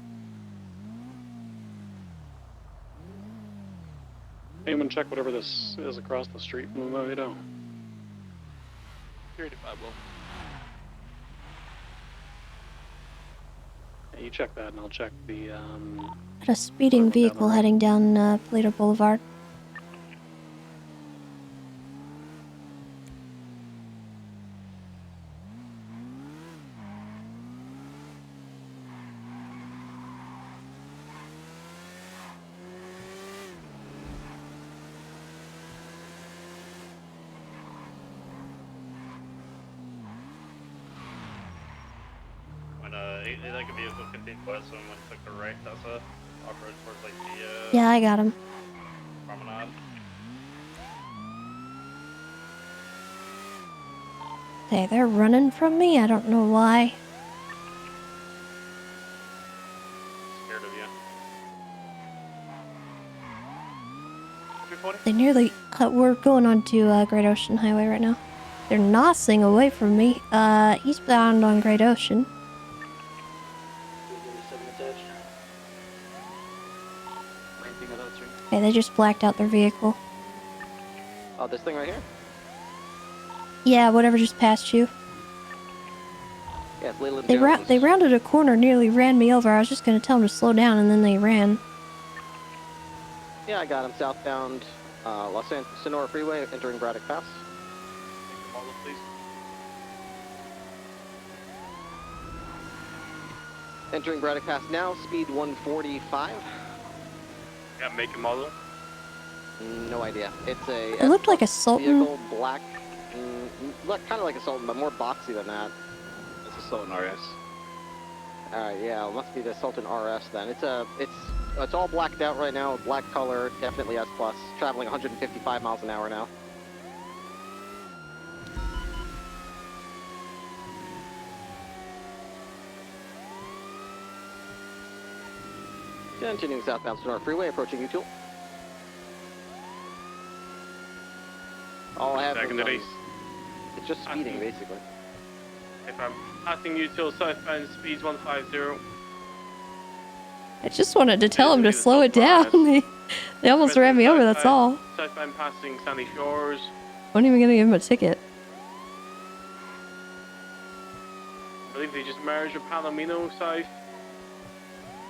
Anyone check whatever this is across the street from the Mojito? 385 will. Yeah, you check that, and I'll check the. At a speeding vehicle heading down Toledo Boulevard. Like a vehicle continued west, so when took the right, Tessa, off-road towards like the Yeah, I got him. promenade. Hey, they're running from me. I don't know why. Scared of you. They nearly. We're going on to Great Ocean Highway right now. They're nosing away from me. Eastbound on Great Ocean. Okay, they just blacked out their vehicle. Oh, this thing right here? Yeah, whatever just passed you. Yeah, it's Leland They Jones. they rounded a corner, nearly ran me over. I was just gonna tell them to slow down, and then they ran. Yeah, I got him southbound Los Angeles Sonora Freeway, entering Braddock Pass. Please. Entering Braddock Pass now, speed 145. Yeah, make and model. No idea. It's a. It looked like a Sultan. Vehicle, black. Kind of like a Sultan, but more boxy than that. It's a Sultan RS. Alright, yeah, it must be the Sultan RS then. It's all blacked out right now, black color, definitely S+, traveling 155 miles an hour now. Continuing southbound Sonora Freeway, approaching U-Tool. All I have is, it's just speeding, basically. If I'm passing you till southbound speeds 150. I just wanted to tell them to slow it down. They almost ran me over, that's all. Southbound passing Sandy Shores. Wasn't even gonna give him a ticket. They just merged with Palomino south.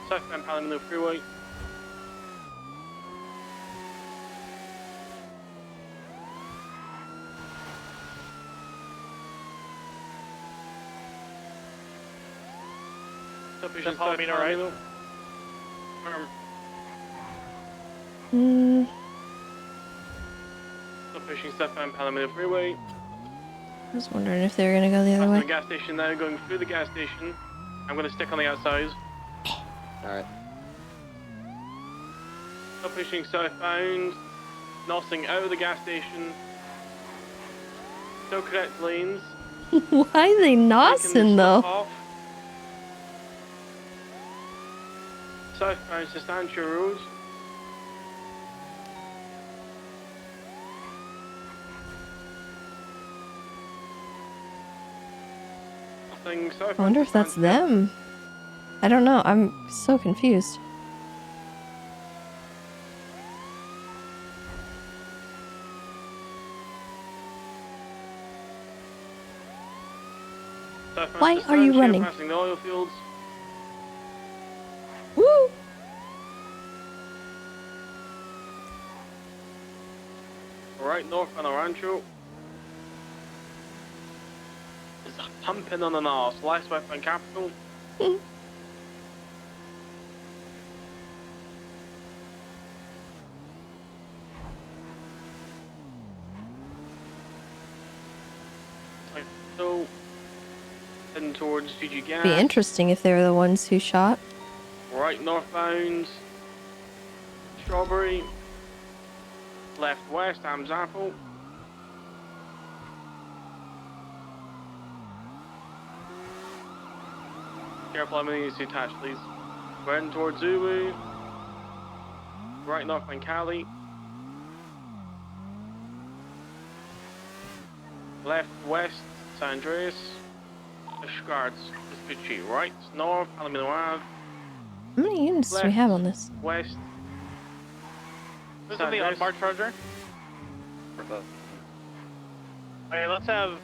Southbound Palomino Freeway. Substation south Palomino, right? Palomino. Firm. Substation southbound Palomino Freeway. I was wondering if they were gonna go the other Passing way. the gas station now, going through the gas station. I'm gonna stick on the outside. Alright. Pushing southbound, nossing out of the gas station. Still correct lanes. Why are they nossing though? Off. Southbound to Sancho Road. Nothing I southbound. wonder if that's them. I don't know. I'm so confused. Southbound Why to are you Sancho, running? Passing the oil fields. Woo! Right north on Rancho. It's pumping on the north. Last southbound capital. So, heading towards GG Gas. Be interesting if they were the ones who shot. Right northbound. Strawberry. Left west, Ham's Apple. Careful, I'm going to see attached, please. We're heading towards Uwu. Right northbound Cali. Left west, San Andreas. Discards, Vespucci. Right north, Palomino Ave. How many units do we have on this? West. This is the unmarked charger. Okay, let's have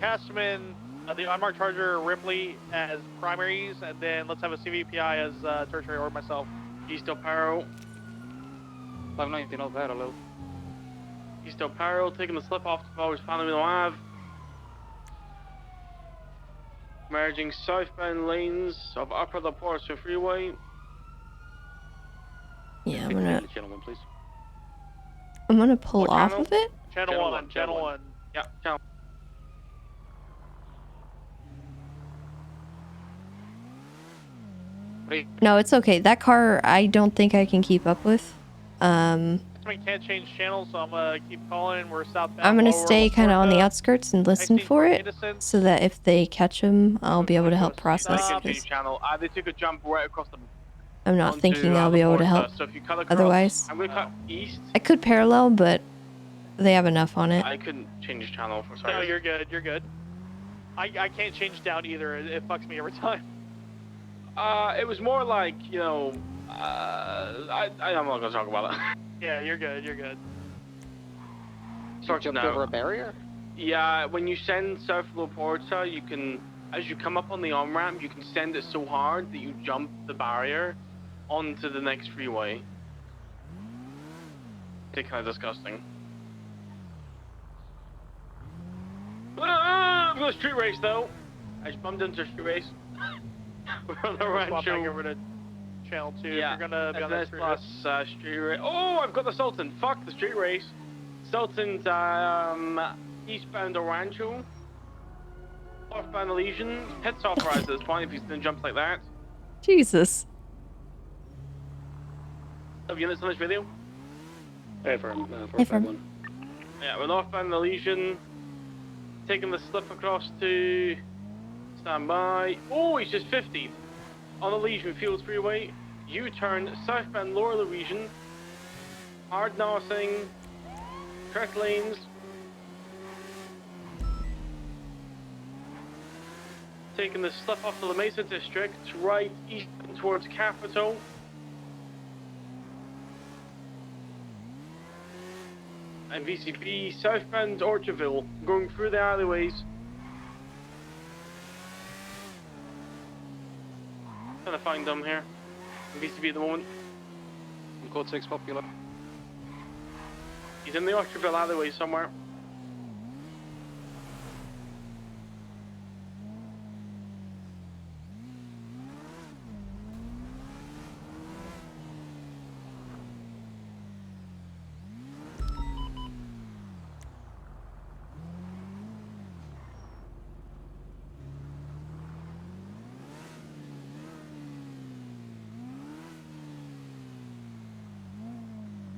Castman, the unmarked charger, Ripley as primaries, and then let's have a CVPI as tertiary, or myself. East El Paro. 590 not parallel. East El Paro, taking the slip off towards Palomino Ave. Merging southbound lanes of Upper La Porta Freeway. Yeah, Channel 1, please. I'm gonna pull What off channel? of it. Channel 1, channel 1. Yeah, channel. No, it's okay. That car, I don't think I can keep up with. I can't change channels, so I'm gonna keep calling. We're southbound. I'm gonna lower stay kind of on the Laporta. outskirts and listen for it, so that if they catch him, I'll be able to help process. Because Channel. They took a jump right across the. I'm not onto, thinking I'll be able to help. So if you cut across, Otherwise, I'm gonna cut east. I could parallel, but they have enough on it. I couldn't change channel for sorry. No, you're good. You're good. I can't change down either. It fucks me every time. It was more like, you know, I'm not gonna talk about it. Yeah, you're good. You're good. You jumped over a barrier? Yeah, when you send South La Porta, you can, as you come up on the on-ramp, you can send it so hard that you jump the barrier onto the next freeway. It's kind of disgusting. I've got a street race though. I just bumped into a street race. We're on the Swap back Rancho. over to channel 2 Yeah, if you're gonna be on that street race. plus street race. Oh, I've got the Sultan. Fuck the street race. Sultan's eastbound Rancho. Northbound Elysian. Pits authorized at this point if he's gonna jump like that. Jesus. Have units on this video? Hey, firm. Hey, firm. 451. Yeah, we're northbound Elysian. Taking the slip across to stand by. Oh, he's just 50 on Elysian Fields Freeway. U-turn southbound Lower Elysian. Hard nossing. Correct lanes. Taking the slip off the La Mesa District, right east towards Capitol. And VCP southbound Orchardville, going through the alleyways. find him here. VCB at the moment. Code 6 popular. He's in the Orchardville alleyway somewhere.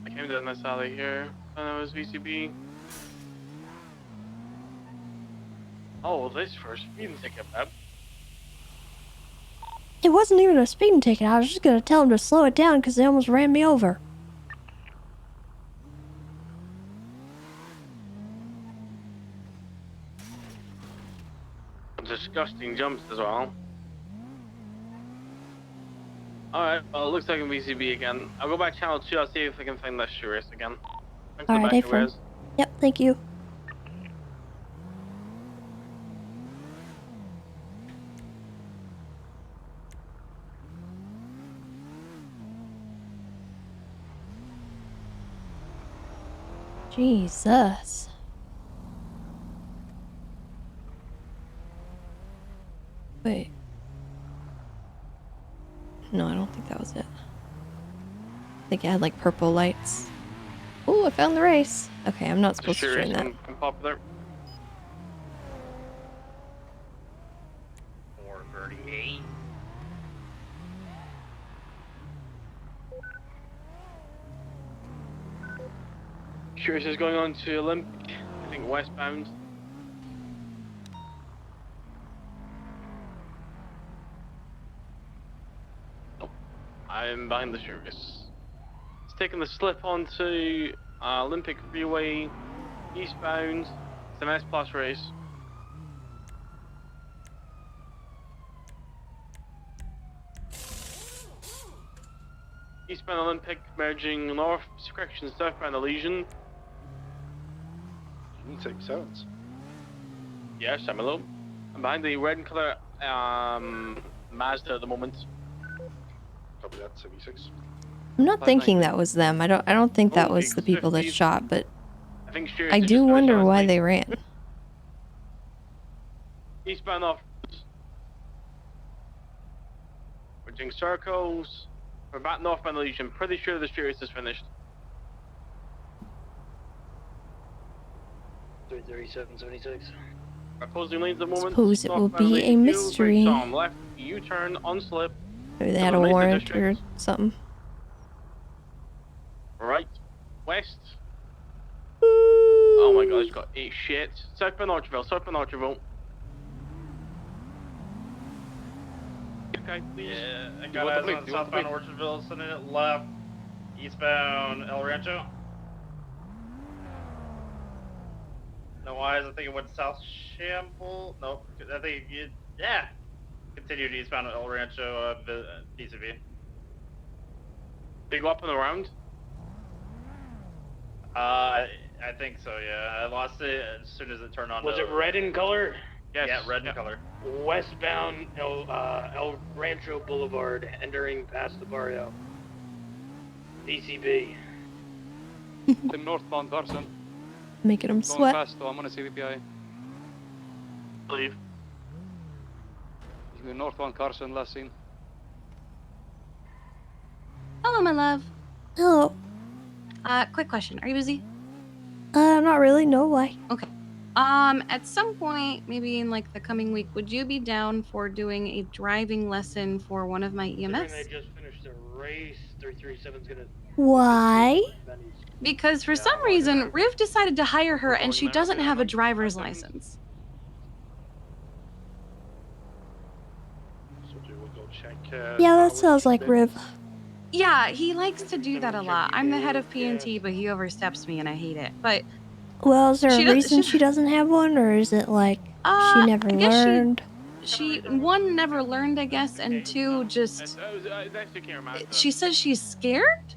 I came down this alley here, and it was VCB. Oh, this for a speeding ticket, man. It wasn't even a speeding ticket. I was just gonna tell them to slow it down because they almost ran me over. Disgusting jumps as well. Alright, well, it looks like a VCB again. I'll go back channel 2, I'll see if I can find that race again. Thanks for the Alright, back April. arrays. Yep, thank you. Jesus. Wait. No, I don't think that was it. I think it had like purple lights. Ooh, I found the race. Okay, I'm not supposed to join that. And popular. 438. Curious is going on to Olympic, I think westbound. Nope. I'm behind the Curious. It's taking the slip onto Olympic Freeway, eastbound. It's an S Plus race. Eastbound Olympic merging north, correction, southbound Elysian. You need 77s. Yes, I'm alone. I'm behind the red and colour Mazda at the moment. Copy that, 76. I'm not thinking that was them. I don't think that was the people that shot, but I think I do wonder why they ran. Eastbound off. We're doing circles. We're back northbound Elysian. Pretty sure the Furious is finished. 337, 76. Opposing lanes at the moment. Suppose it will Northbound be a Elysian fuels, mystery. right, Tom, left, U-turn, on slip. Maybe they had a warrant or something. Right, west. Oh my god, it's got 8 shit. Southbound Orchardville, southbound Orchardville. Okay, please. Yeah, I got eyes on southbound Orchardville, sending it left, eastbound El Rancho. No eyes, I think it went south Shamble. Nope, I think it, yeah. Continued eastbound El Rancho, DCV. Big up and around? I think so, yeah. I lost it as soon as it turned on. Was it red in color? Yes. Yeah, red in color. Westbound El Rancho Boulevard, entering past the barrio. DCB. The northbound Carson. Making them Going sweat. fast though, I'm on a CVPI. Leave. He's going northbound Carson, last seen. Hello, my love. Hello. Quick question. Are you busy? Not really. No, why? Okay. At some point, maybe in like the coming week, would you be down for doing a driving lesson for one of my EMS? They just finished the race. 337's gonna. Why? Because for some reason, Riv decided to hire her and she doesn't have a driver's license. So we'll go check. Yeah, that sounds like Riv. Yeah, he likes to do that a lot. I'm the head of PNT, but he oversteps me and I hate it. But Well, is there She a does- reason she- she doesn't have one, or is it like she never I guess learned? she one never learned, I guess, and two just she says she's scared.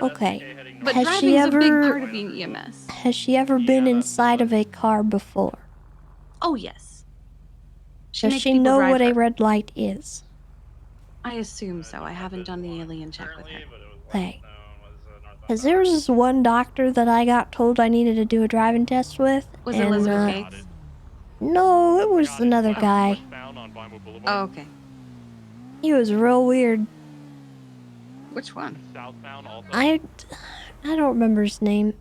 Okay. But Has driving's she a big ever part of being EMS. has she ever been inside of a car before? Oh yes. Does makes she people know drive what a her. red light is? I assume so. I haven't done the alien check with her. Okay. Because there was this one doctor that I got told I needed to do a driving test with. Was it and, Elizabeth Gates? No, it was another guy. Oh, okay. He was real weird. Which one? Southbound also. I don't remember his name.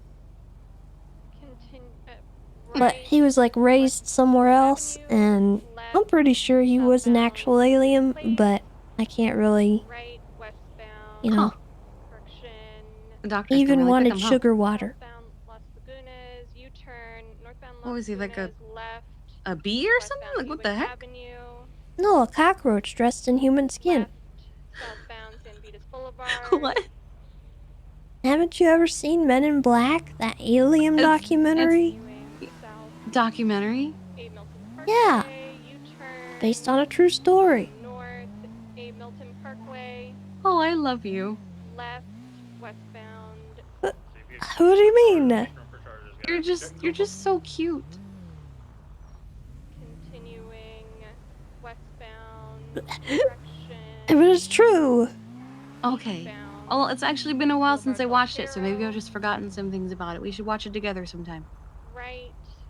But he was like raised somewhere else, and I'm pretty sure he was an actual alien, but I can't really, you know. The doctors He can even really pick wanted him, huh? sugar water. What was he, like a bee or something? Like, what the heck? No, a cockroach dressed in human skin. What? Haven't you ever seen Men in Black, that alien documentary? Documentary? Yeah. Based on a true story. Oh, I love you. What do you mean? You're just so cute. But it's true. Okay. Well, it's actually been a while since I watched it, so maybe I've just forgotten some things about it. We should watch it together sometime.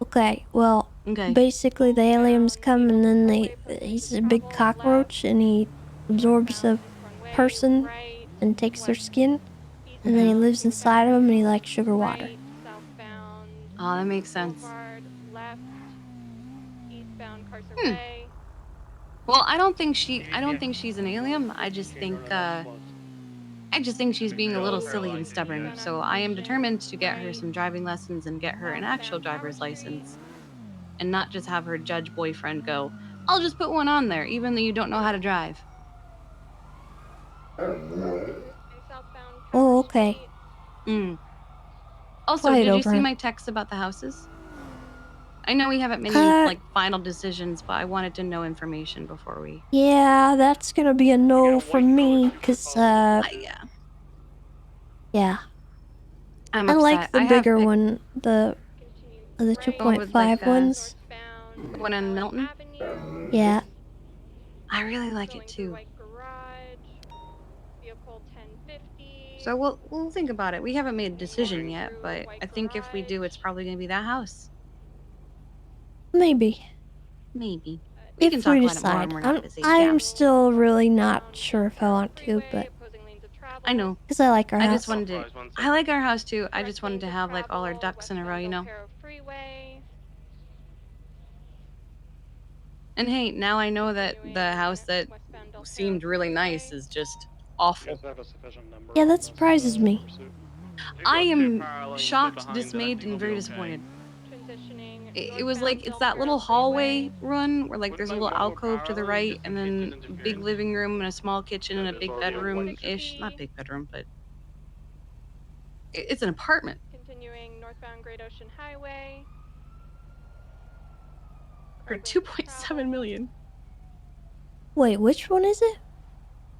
Okay, well, basically the aliens come and then he's a big cockroach and he absorbs a person and takes their skin and then he lives inside of them and he likes sugar water. Oh, that makes sense. Well, I don't think she's an alien. I just think she's being a little silly and stubborn. So I am determined to get her some driving lessons and get her an actual driver's license. And not just have her judge boyfriend go, I'll just put one on there, even though you don't know how to drive. Oh, okay. Also, Quiet did you over see him. my text about the houses? I know we haven't made any final decisions, but I wanted to know information before we... Yeah, that's gonna be a no from me, cause yeah. I'm I like upset. the I have bigger pic- one, the 2.5 ones. The one in Milton? Yeah. I really like it too. So we'll think about it. We haven't made a decision yet, but I think if we do, it's probably gonna be that house. Maybe. Maybe. We can If talk we about it more decide. when we're not busy. I'm still really not sure if I want to, but I know. because I like our I house. just wanted to. I like our house too. I just wanted to have like all our ducks in a row, you know. And hey, now I know that the house that seemed really nice is just awful. Yeah, that surprises me. I am shocked, dismayed, and very disappointed. It was like, it's that little hallway run where like there's a little alcove to the right and then a big living room and a small kitchen and a big bedroom-ish. Not big bedroom, but it's an apartment. Continuing northbound Great Ocean Highway. For 2.7 million. Wait, which one is it?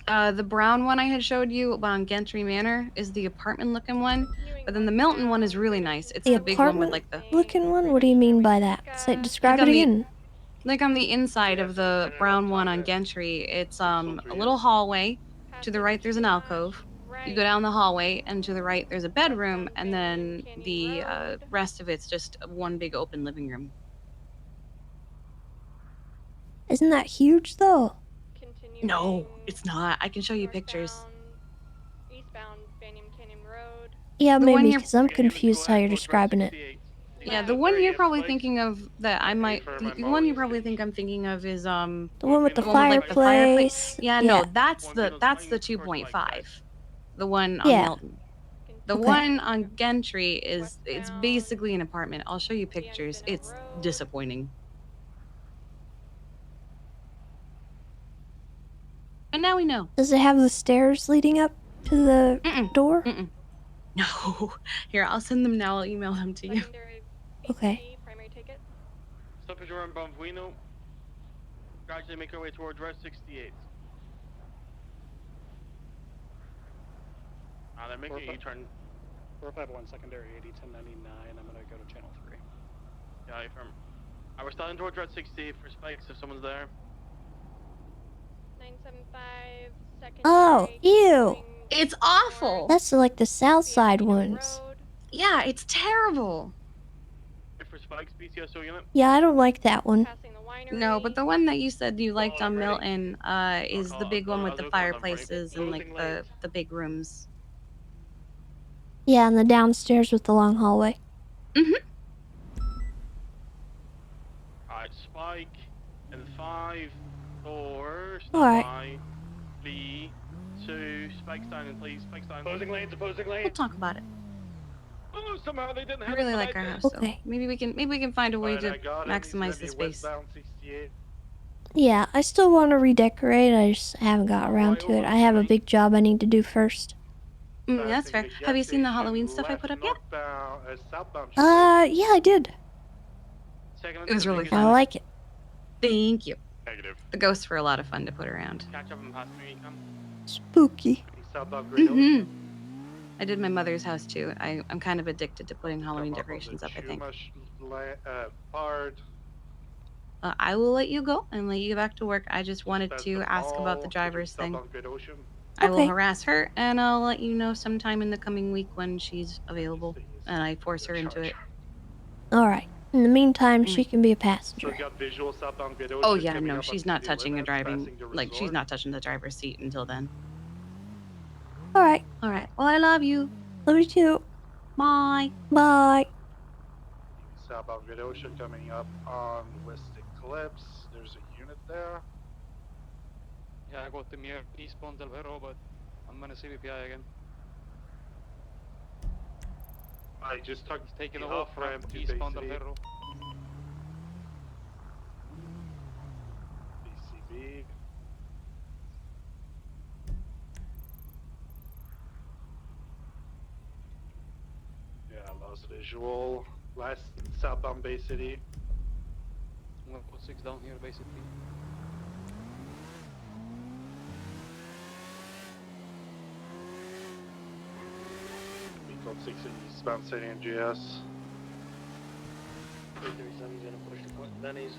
The brown one I had showed you on Gentry Manor is the apartment-looking one, but then the Milton one is really nice. It's the big one with like the looking one? What do you mean by that? Say, describe it again. Like on the inside of the brown one on Gentry, it's a little hallway. To the right, there's an alcove. You go down the hallway, and to the right, there's a bedroom, and then the rest of it's just one big open living room. Isn't that huge though? No, it's not. I can show you pictures. Yeah, maybe, because I'm confused how you're describing it. Yeah, the one you're probably thinking of that I might... The one you probably think I'm thinking of is, The one with the like, fireplace. Yeah, no, that's the 2.5. The one on Milton. The one on Gentry it's basically an apartment. I'll show you pictures. It's disappointing. And now we know. Does it have the stairs leading up to the door? No. Here, I'll send them now. I'll email them to you. Okay. Stoppage around Bonvino. Gradually make our way towards Route 68. They're making a U-turn. 451 secondary 80 1099. I'm gonna go to channel 3. Yeah, affirm. We're starting towards Route 68 for spikes if someone's there. 975 Oh, ew. It's awful. That's like the south side ones. Yeah, it's terrible. For spikes, BCSO unit. Yeah, I don't like that one. No, but the one that you said you liked on Milton is the big one with the fireplaces and like the big rooms. Yeah, and the downstairs with the long hallway. Alright, spike and 5, 4, stand Alright. by. 3, 2, spikes down and please, spikes down. Opposing lanes, We'll talk about it. Oh, somehow they didn't I have really it, like but our I house, did. so maybe we can find a way Alright, to I got him. He's gonna maximize the be space. westbound 68. Yeah, I still want to redecorate. I just haven't got around to it. I have a big job I need to do first. Yeah, that's fair. Have you seen the Halloween stuff I put up yet? Yeah, I did. It was really I fun. like it. Thank you. Negative. The ghosts were a lot of fun to put around. Catch up and pass me, come. Spooky. Southbound Great Ocean. Mm-hmm. I did my mother's house too. I'm kind of addicted to putting Halloween decorations up, I think. Part. I will let you go and let you get back to work. I just wanted to ask about the driver's thing. Southbound Great Ocean. I will Okay. harass her and I'll let you know sometime in the coming week when she's available and I force her into it. Alright. In the meantime, Mm. she can be a So passenger. we got visual southbound Great Ocean. Oh yeah, coming no, up she's on not city touching a limits, driving, passing the like she's resort. not touching the driver's seat until then. Alright. All right. Well, I love you. Love you too. Bye. Bye. Southbound Great Ocean coming up on West Eclipse. There's a unit there. Yeah, I got him here eastbound Del Vero, but I'm gonna CVPI again. I just took He's taking the a walk off from ramp to eastbound Del BCB. Vero. BCB. Yeah, lost visual. Last southbound Bay City. I'm gonna put 6 down here basically. Code 6 in eastbound City MGS. 337's gonna push the point Benny's.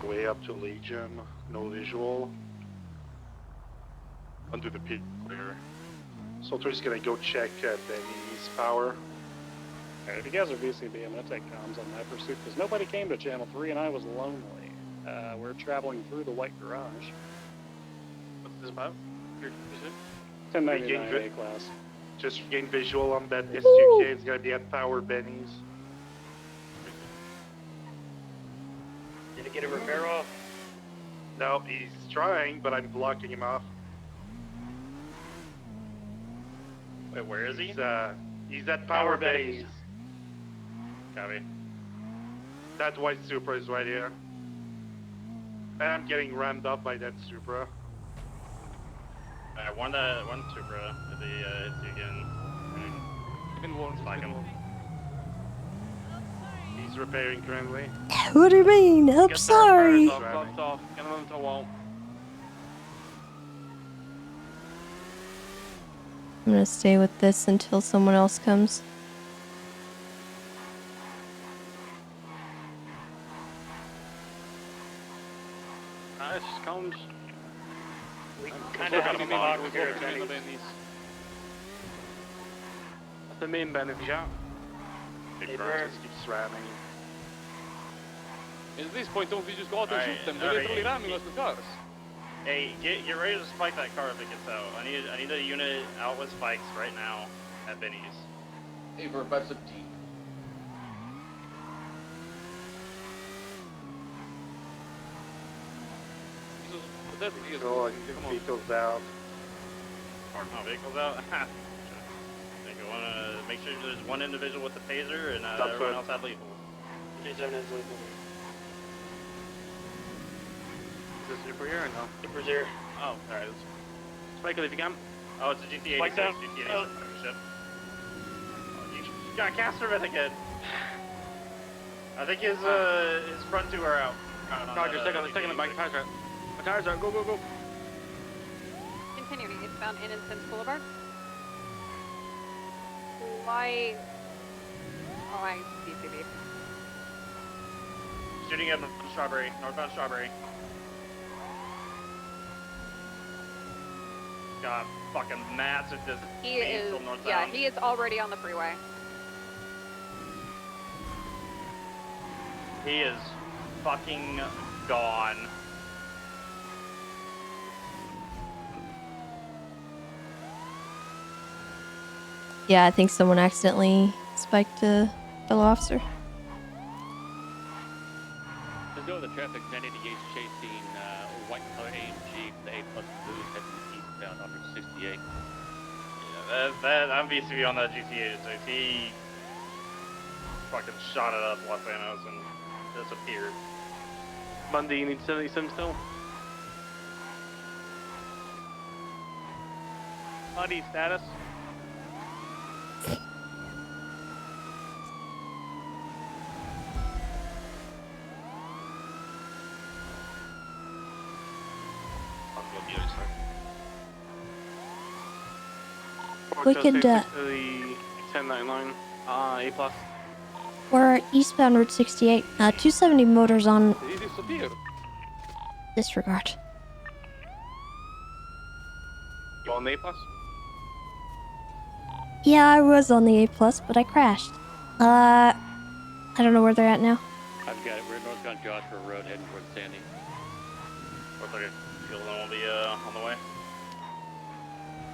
Way up to Legion, no visual. Under the pit clear. Solter's gonna go check Benny's power. Alright, if you guys are VCB, I'm gonna take comms on my pursuit because nobody came to Channel 3 and I was lonely. We're traveling through the White Garage. What's this about? 1099 A class. Just gain visual on that S2K. It's gonna be at Power Benny's. Did it get a repair off? No, he's trying, but I'm blocking him off. Wait, where is he? He's at Power Benny's. Copy. That white Supra is right here. And I'm getting rammed up by that Supra. Alright, one Supra. If he hits you again. Been warned. He's repairing currently. What do you mean? I'm Get sorry. that fire off. Get him to wall. I'm gonna stay with this until someone else comes. Nice, comes. We kind of have a mod with here at Benny's. That's the main benefit, yeah. Big burn. Just keeps ramming. At this point, don't we just go out and Alright, shoot them? They're alright, literally ramming us with cars. Hey, get ready to spike that car if it gets out. I need a unit out with spikes right now at Benny's. Hey, we're about to D. Oh, vehicles out. Oh, vehicles out? Think you wanna make sure there's one individual with the taser and everyone else had lethal. J7 is lethal. Is this Super here or no? Super's here. Oh, alright. Spike it if you can. Oh, it's a GTA Spike 86 down. GTA Oh. membership. Oh, you got Casterman again. I think his front two are out. Roger, second the bike. The cars out. Go, go, go. Continuing eastbound in Sims Boulevard. Light. Oh, I see. Shooting at Strawberry, northbound Strawberry. Got fucking massive distance. He is. Yeah, he is already on the freeway. He is fucking gone. Yeah, I think someone accidentally spiked a fellow officer. Let's go with the traffic. 988 chasing white color AMG from the A plus boost heading eastbound on Route 68. Yeah, I'm VCV on that GTA. So he fucking shot it up Los Angeles and disappeared. Monday, you need 77 still? Monday status. We could, the 1099, A plus. We're eastbound Route 68. 270 motors on He disappeared. disregard. You on the A plus? Yeah, I was on the A+, but I crashed. I don't know where they're at now. I've got it. We're northbound Joshua Road heading towards Sandy. Looks like fuel will be on the way.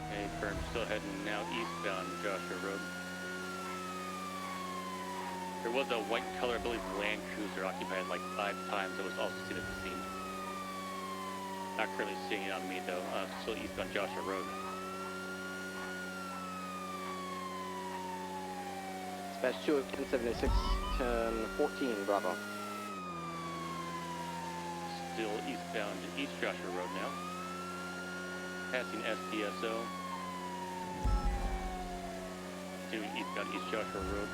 A firm still heading now eastbound Joshua Road. There was a white color, I believe, Land Cruiser occupied like 5 times that was also seen at the scene. Not currently seeing it on me though. Still eastbound Joshua Road. Dispatch 2 of 1076, 1014, Bravo. Still eastbound East Joshua Road now. Passing SDSO. Continuing eastbound East Joshua Road.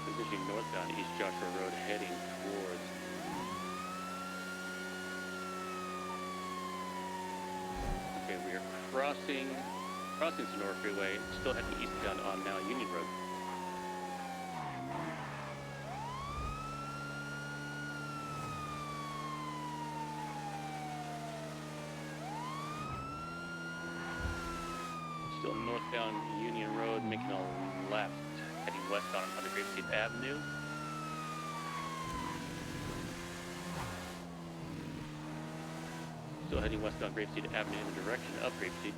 Positioning northbound East Joshua Road heading towards we are crossing Sonora Freeway, still heading eastbound on now Union Road. Still northbound Union Road, making a left, heading westbound on Grapeseed Avenue. Still heading westbound Grapeseed Avenue in the direction of Grapeseed.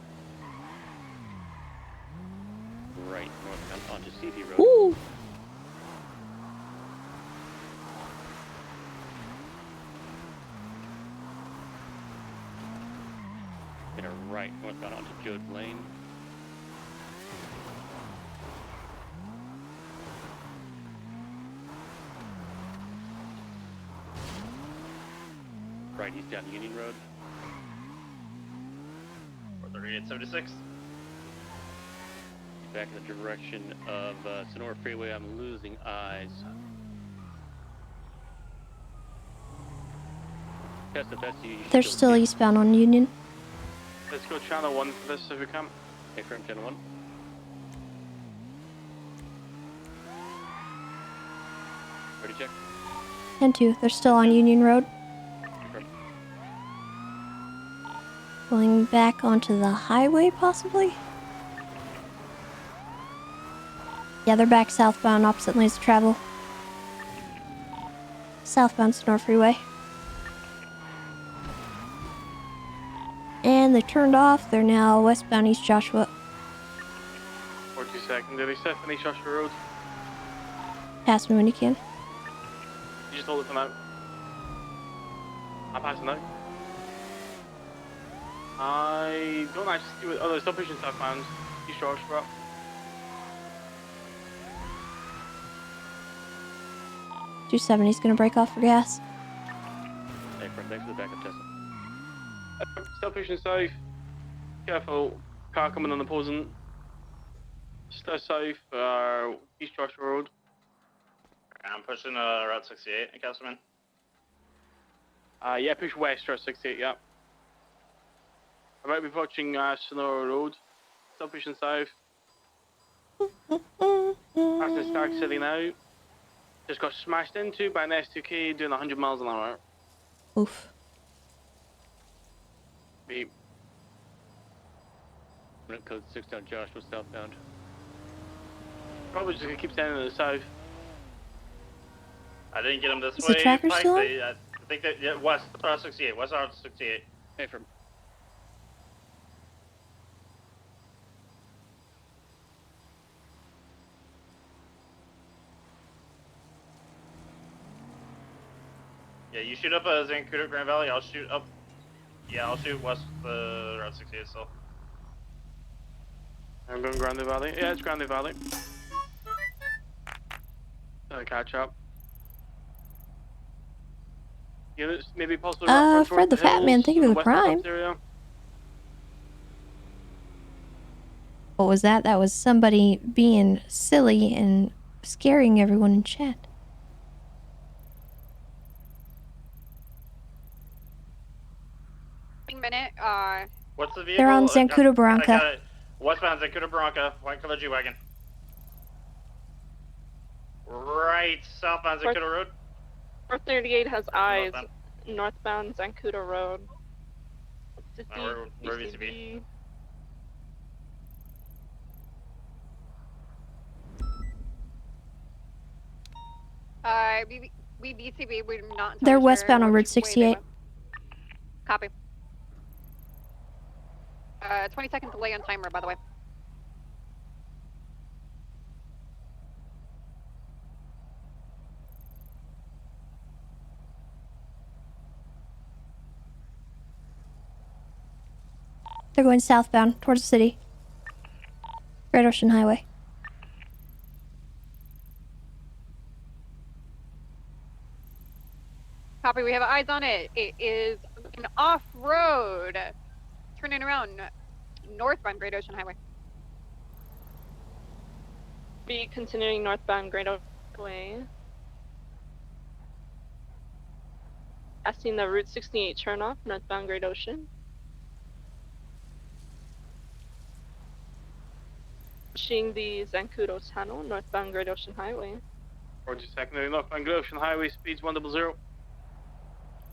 Right, northbound onto CV Road. Ooh. In a right, northbound onto Jode Lane. Right, east down Union Road. 43876. Back in the direction of Sonora Freeway, I'm losing eyes. Tessa, They're still eastbound on Union. Let's go channel 1 for this if we can. Hey, firm channel 1. Ready, check. 10-2, they're still on Union Road. Going back onto the highway, possibly? Yeah, they're back southbound, opposite lanes of travel. Southbound Sonora Freeway. And they turned off. They're now westbound East Joshua. 42nd, did he set on East Joshua Road? Pass me when you can. You just hold it for now. I'm passing now. I don't actually see what other still pushing southbound. East Joshua up. .270's gonna break off for gas. Hey, friend, thanks for the backup, Tessa. Still pushing south. Careful, car coming on opposing. Still south, East Joshua Road. I'm pushing Route 68, Castleman. Yeah, push west, Route 68, yeah. I might be watching Sonora Road. Still pushing south. Passing Stark City now. Just got smashed into by an S2K doing 100 miles an hour. Oof. Beep. Code 6 down Josh was southbound. Probably just gonna keep standing to the south. I didn't get him this Is the way. tracker Pike. still on? I think that, yeah, west, Route 68, west Route 68. Hey, from. Yeah, you shoot up Zancudo, Grand Valley, I'll shoot up. Yeah, I'll shoot west Route 68 still. I'm going Grande Valley. Yeah, it's Grande Valley. Catch up. Units maybe possibly run Fred the Fat Man, thank you for the prime. What was that? That was somebody being silly and scaring everyone in chat. Minute. What's the vehicle? They're on Zancudo I Barranca. got it. Westbound Zancudo Barranca, white color G-Wagon. Right, southbound Zancudo Road. 438 has eyes. Northbound Zancudo Road. 50 Where VCB? We BTB. We're not. They're entirely westbound sure on Route which way they 68. went. Copy. 20-second delay on timer, by the way. They're going southbound towards the city. Great Ocean Highway. Copy. We have eyes on it. It is an off-road. Turning around northbound Great Ocean Highway. Be continuing northbound Great Ocean Highway. Passing the Route 68 turnoff, northbound Great Ocean. Pushing the Zancudo Tunnel, northbound Great Ocean Highway. Roger, secondary northbound Great Ocean Highway, speeds 100.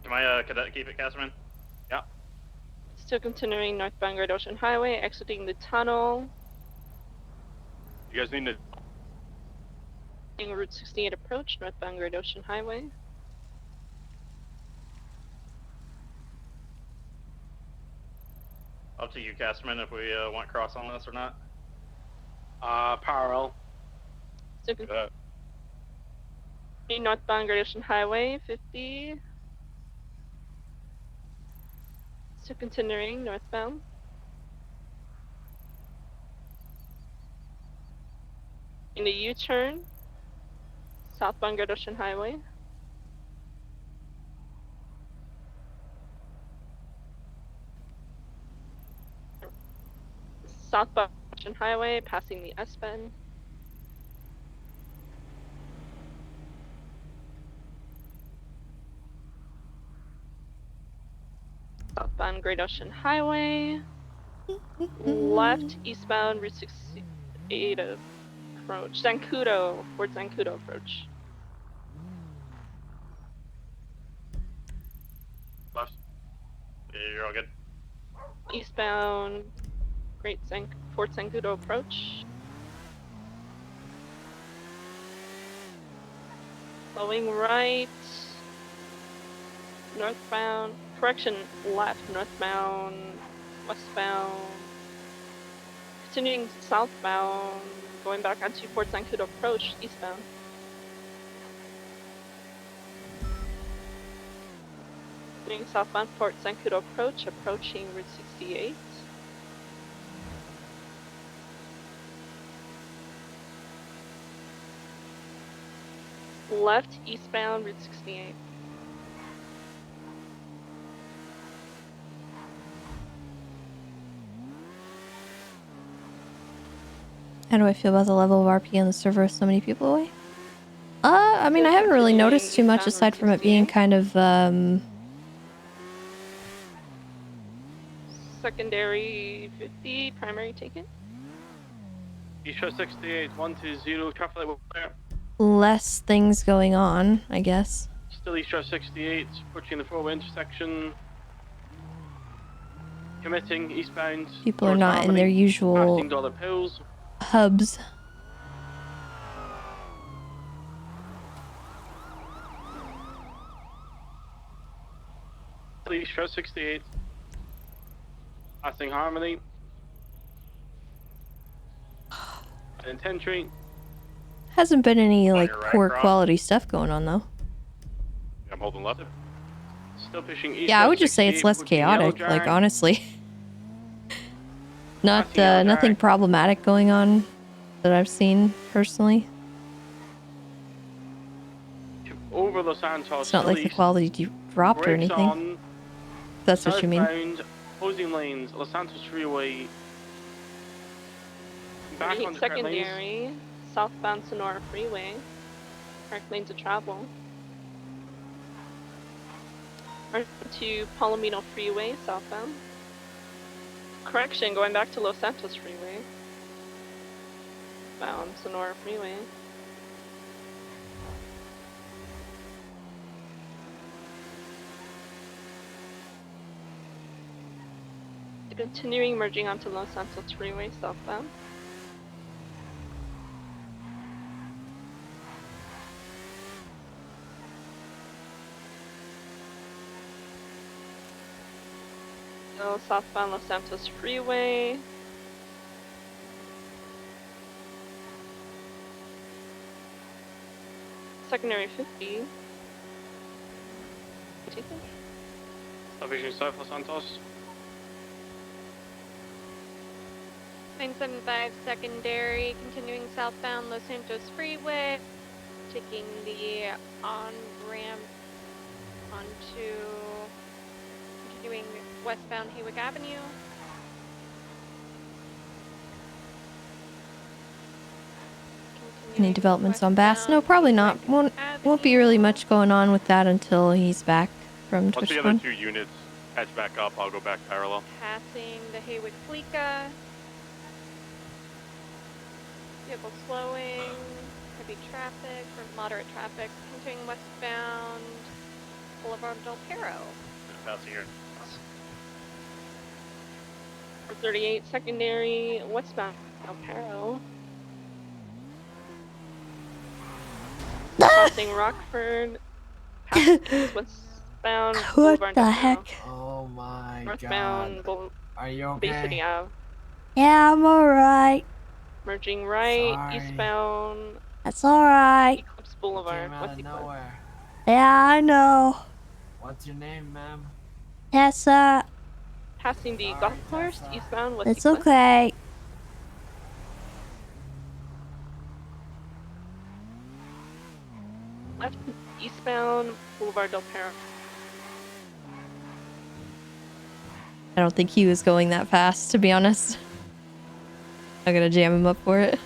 Can I cadet keep it, Castleman? Yeah. Still continuing northbound Great Ocean Highway, exiting the tunnel. You guys need to. Route 68 approach, northbound Great Ocean Highway. Up to you, Castleman, if we want cross on this or not. Parallel. Still continuing northbound Great Ocean Highway, 50. Still continuing northbound. In the U-turn, southbound Great Ocean Highway. Southbound Ocean Highway, passing the S-Bend. Southbound Great Ocean Highway. Left, eastbound Route 68 approach. Zancudo, Fort Zancudo approach. Left. Yeah, you're all good. Eastbound Fort Zancudo approach. Flowing right. Northbound. Correction, left. Northbound. Westbound. Continuing southbound. Going back onto Fort Zancudo approach. Eastbound. Continuing southbound Fort Zancudo approach. Approaching Route 68. Left, eastbound, Route 68. How do I feel about the level of RP on the server with so many people away? I mean, I haven't really noticed too much aside from it being kind of, Secondary 50, primary taken. East Road 68, 120, traffic light will clear. less things going on, I guess. Still East Road 68, approaching the four-way intersection. Committing eastbound. People are North not in their Harmony, usual passing Dollar Pills. hubs. Still East Road 68, passing Harmony. And 10 train. Hasn't been any, like, your right, poor Rob. quality stuff going on, though. Yeah, I'm holding left. Still pushing east. Yeah, I Road would just say it's 68, less approaching Yellow chaotic, like, Jack. honestly. Not, Passing Yellow nothing Jack. problematic going on that I've seen, personally. Over Los Santos. It's not like the east. quality dropped or Brakes anything. on. If that's what you mean. Southbound, opposing lanes, Los Santos Freeway. Back on the correct lanes. Secondary, southbound Sonora Freeway. Correct lanes of travel. To Palomino Freeway, southbound. Correction, going back to Los Santos Freeway. Bound Sonora Freeway. Continuing merging onto Los Santos Freeway, southbound. Still southbound Los Santos Freeway. Secondary 50. Salvation South Los Santos. 975 secondary, continuing southbound Los Santos Freeway, taking the on-ramp onto, continuing westbound Haywick Avenue. Any developments on Bass? No, probably not. Won't be really much going on with that until he's back from Once the other TwitchCon. two units catch back up, I'll go back parallel. Passing the Haywick Fleeca. Vehicle slowing, heavy traffic, or moderate traffic, continuing westbound Boulevard Del Perro. Passing here. 38 secondary, westbound El Perro. Passing Rockford. Passing westbound Boulevard What Del the Perro. heck? Oh my Northbound god. Are you Bay City okay? Ave. Yeah, I'm alright. Merging right, Sorry. eastbound That's alright. Eclipse Boulevard, Came out West of Eclipse. nowhere. Yeah, I know. What's your name, ma'am? Tessa. Passing the golf course, eastbound West It's Eclipse. okay. Left, eastbound Boulevard Del Perro. I don't think he was going that fast, to be honest. I'm gonna jam him up for it.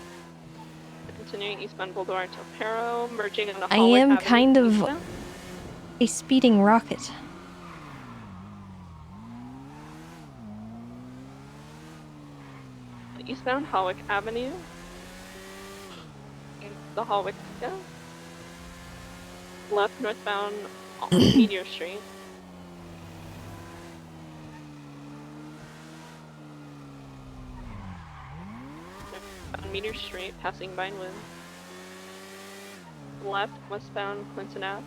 Continuing eastbound Boulevard Del Perro, merging in the I Hallway am Avenue kind of eastbound. a speeding rocket. Eastbound Hawick Avenue. The Hawick Fleeca. Left northbound Meteor Street. On Meteor Street, passing Vinewood. Left westbound Clinton Ave.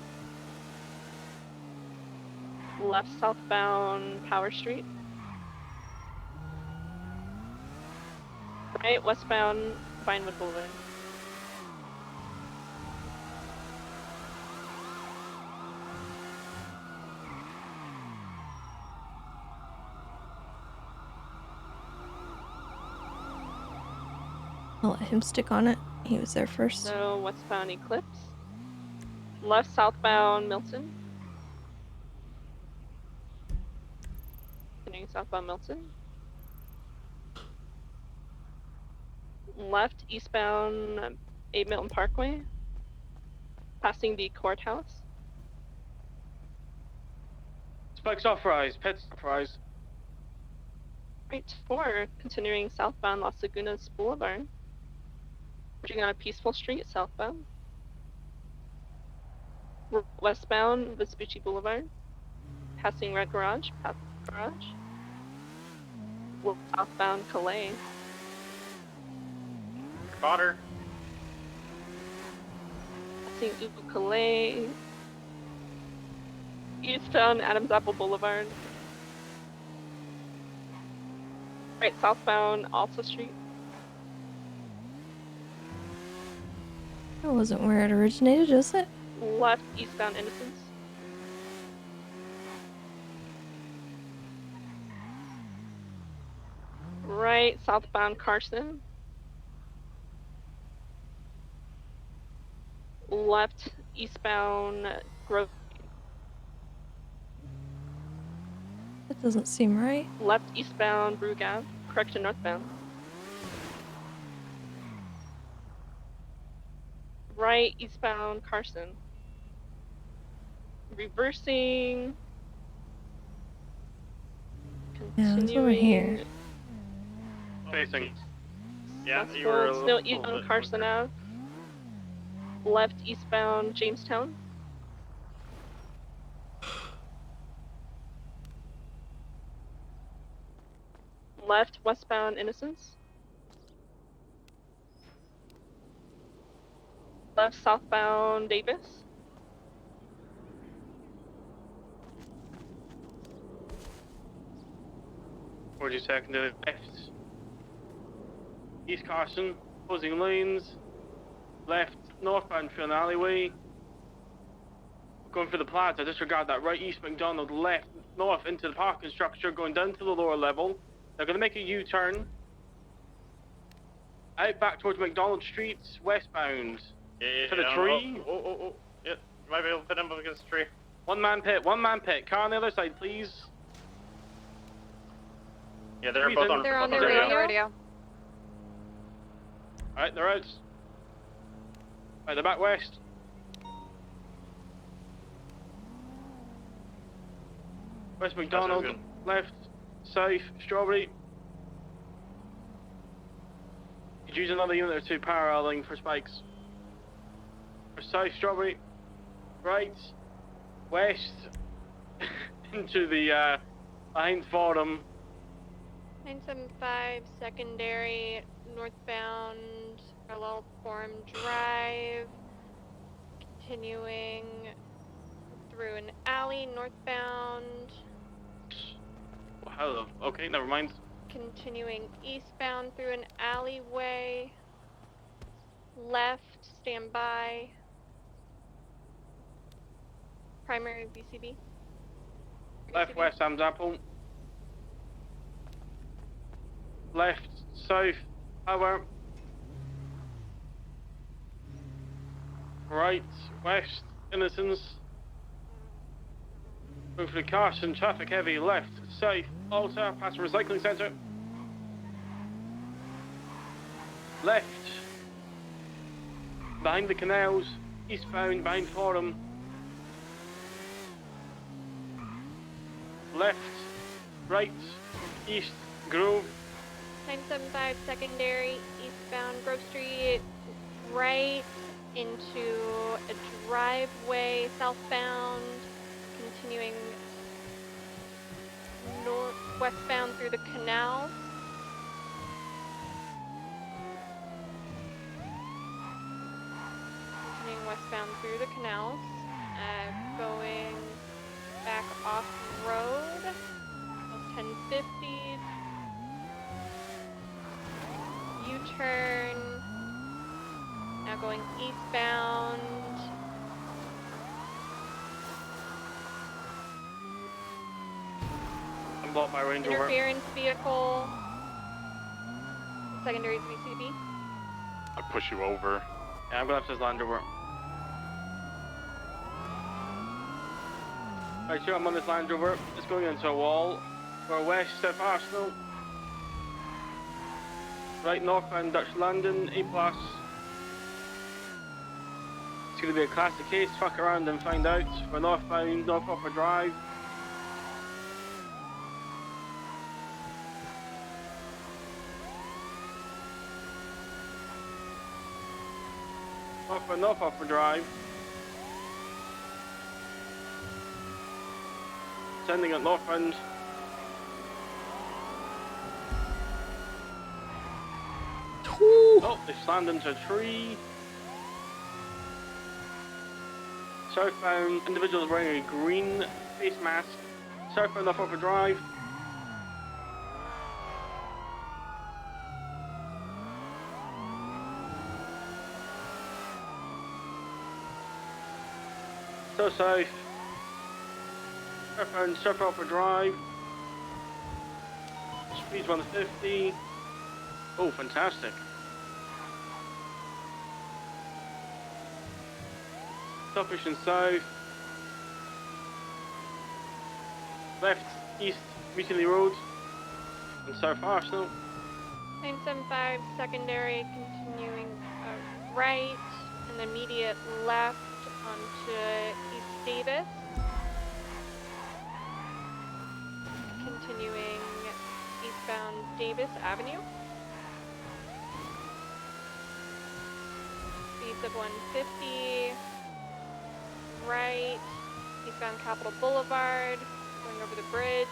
Left southbound Power Street. Right westbound Vinewood Boulevard. I'll let him stick on it. He was there first. So westbound Eclipse. Left southbound Milton. Continuing southbound Milton. Left eastbound 8 Milton Parkway. Passing the courthouse. Spikes off rise, pits off rise. Right, 4, continuing southbound Las Lagunas Boulevard. Merging on a peaceful street southbound. Westbound Vespucci Boulevard. Passing Red Garage, past Garage. Southbound Calais. Got her. Passing Ubu Calais. Eastbound Adams Apple Boulevard. Right, southbound Alta Street. That wasn't where it originated, is it? Left, eastbound Innocence. Right, southbound Carson. Left, eastbound Grove. That doesn't seem right. Left, eastbound Brugge Ave. Correction, northbound. Right, eastbound Carson. Reversing. Yeah, it's over here. Facing. Yeah, you were a Still little eastbound bit Carson Ave. Left, eastbound Jamestown. Left, westbound Innocence. Left, southbound Davis. Second to the left. East Carson, closing lanes. Left, northbound through an alleyway. Going for the plaza, disregard that. Right, East McDonald, left, north into the parking structure, going down to the lower level. They're going to make a U-turn. Out back towards McDonald Street, westbound. Yeah, To the tree. Oh. Yeah, you might be able to put him up against the tree. One man pit. Car on the other side, please. Yeah, they're both on. They're on their radio. Alright, they're out. Right, they're back west. West McDonald, left, south, Strawberry. Could use another unit or two paralleling for spikes. For south, Strawberry. Right, west, into the behind Fordham. 975 secondary northbound parallel form drive, continuing through an alley northbound, Hello. Okay, never mind. continuing eastbound through an alleyway, left, stand by, primary BCB. Left, west, Sam's Apple. Left, south, power. Right, west, Innocence. Move for the Carson, traffic heavy, left, south, Alta, past the recycling centre. Left, behind the canals, eastbound, behind Forum. Left, right, east, Grove. 975 secondary eastbound Grove Street, right into a driveway southbound, continuing westbound through the canal. Continuing westbound through the canals, going back off road, 1050s. U-turn, now going eastbound. I'm blocked by Range Rover. Interference vehicle. Secondary VCB. I push you over. Yeah, I'm gonna have to Land Rover. Right, sure, I'm on this Land Rover. It's going into a wall. We're west, South Arsenal. Right, northbound Dutch London, A+. It's going to be a classic case. Fuck around and find out. We're northbound, North Upper Drive. North Upper Drive. Sending at northbound. Oh, they slammed into a tree. Southbound, individuals wearing a green face mask. Southbound North Upper Drive. So south. Southbound South Upper Drive. Speed's 150. Oh, fantastic. Selfish and south. Left, east, Mutiny Road. And South Arsenal. 975 secondary, continuing right, and immediate left onto East Davis. Continuing eastbound Davis Avenue. Speeds of 150. Right, eastbound Capitol Boulevard, going over the bridge.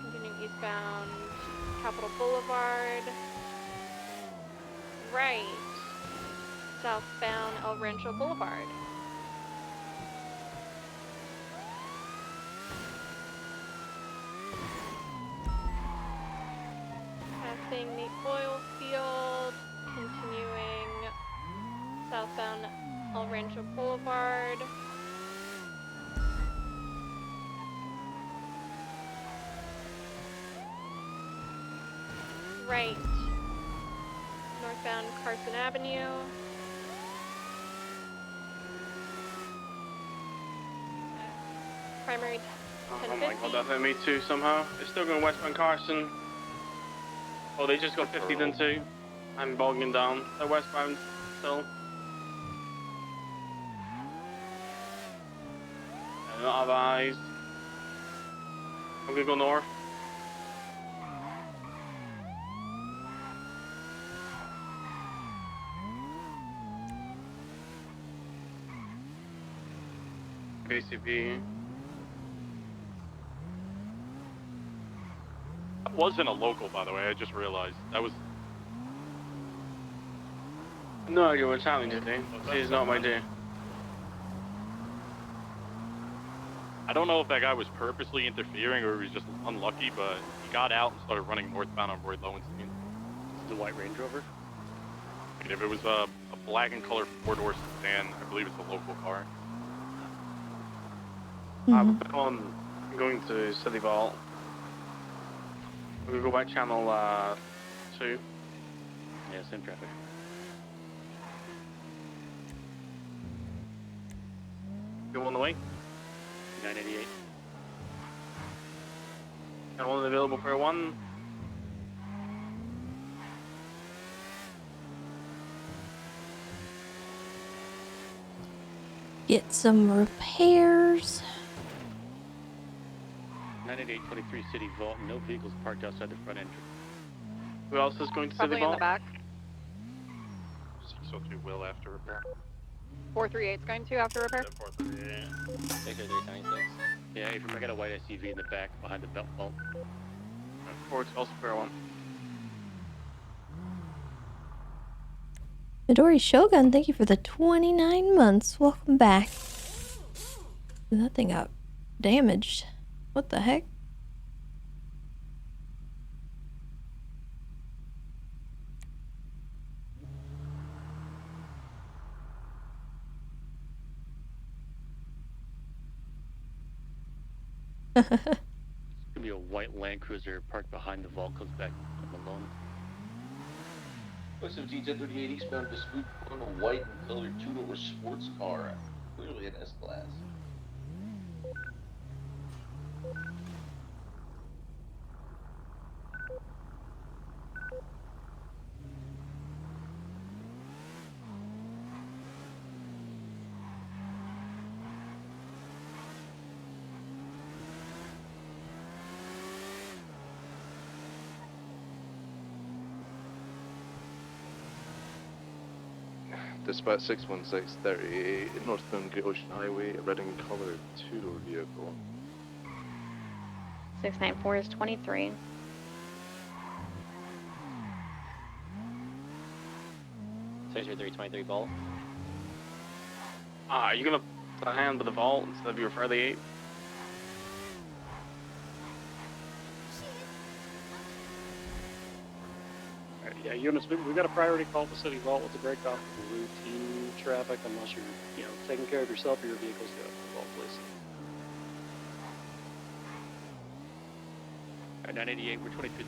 Continuing eastbound Capitol Boulevard. Right, southbound El Rancho Boulevard. Passing the oil field, continuing southbound El Rancho Boulevard. Right, northbound Carson Avenue. Primary Oh my 1050. god, that hit me too somehow. It's still going westbound Carson. Oh, they just got 50'd into. I'm bogging down. They're westbound still. I do not have eyes. I'm gonna go north. BCB. That wasn't a local, by the way. I just realized that was. No idea what's happening today. Today is not my day. I don't know if that guy was purposely interfering or he was just unlucky, but he got out and started running northbound on Roy Lowenstein. This is the white Range Rover. And if it was a black and colored four-door sedan, I believe it's a local car. I'm going to City Vault. We're gonna go by channel 2. Yeah, same traffic. Go on the way. 988. Got one available for 1. Get some repairs. 98823 City Vault. No vehicles parked outside the front entrance. Who else is going to Probably City in Vault? the back. 602 will after repair. 438's going to after repair. 60376. Yeah, Abram, I got a white SUV in the back behind the belt vault. 412 spare 1. Midori Shogun, thank you for the 29 months. Welcome back. That thing got damaged. What the heck? It's gonna be a white Land Cruiser parked behind the vault, comes back alone. OSMT 1038 eastbound Dispute on a white and colored two-door sports car, clearly an S-Class. Dispatch 61638, northbound Great Ocean Highway, red and colored two-door vehicle. 694 is 23. Section 323 Vault. Are you gonna put a hand with the vault instead of your Friday 8? Yeah, units, we got a priority call to City Vault with the break off of routine traffic unless you're, taking care of yourself or your vehicle's good. Vault, please. Alright, 988, we're 23.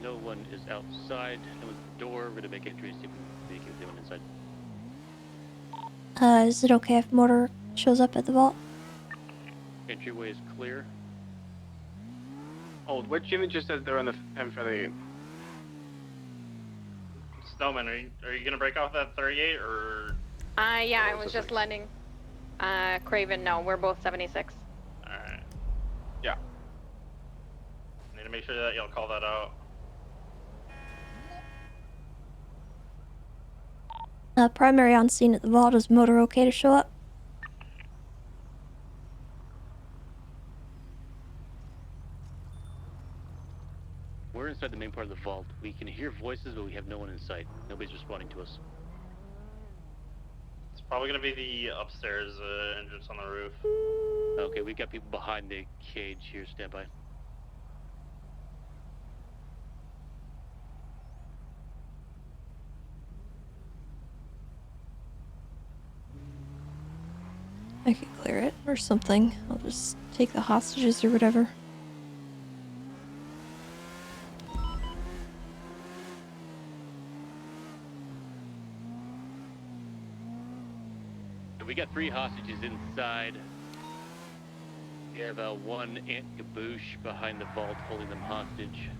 No one is outside. No one's at the door. We're gonna make entries, see if we can communicate with anyone inside. Is it okay if mortar shows up at the vault? Entryway is clear. Oh, which unit just says they're on the 1038? Snowman, are you gonna break off that 38 or? Yeah, I was just letting Craven know. We're both 76. Alright. Yeah. Need to make sure that y'all call that out. Primary on scene at the vault. Is motor okay to show up? We're inside the main part of the vault. We can hear voices, but we have no one in sight. Nobody's responding to us. It's probably gonna be the upstairs entrance on the roof. Okay, we got people behind the cage here. Stand by. I could clear it or something. I'll just take the hostages or whatever. We got 3 hostages inside. We have one Ant Caboose behind the vault holding them hostage.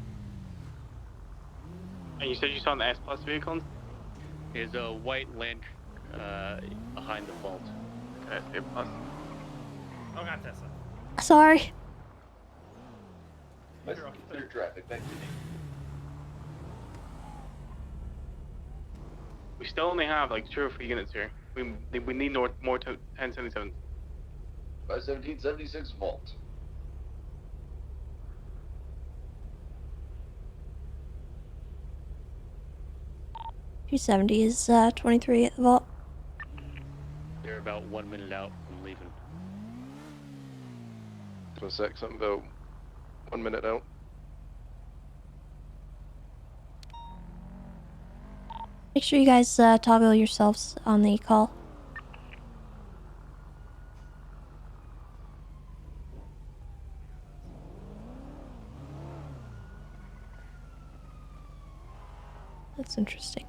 And you said you saw the S Plus vehicle? There's a white Land behind the vault. Okay, S Plus. Oh god, Tessa. Sorry. Clear traffic, back to me. We still only have like 2 or 3 units here. We need more 1077. By 1776 Vault. $270 is 23 at the vault. They're about 1 minute out from leaving. 6, I'm about 1 minute out. Make sure you guys toggle yourselves on the call. That's interesting.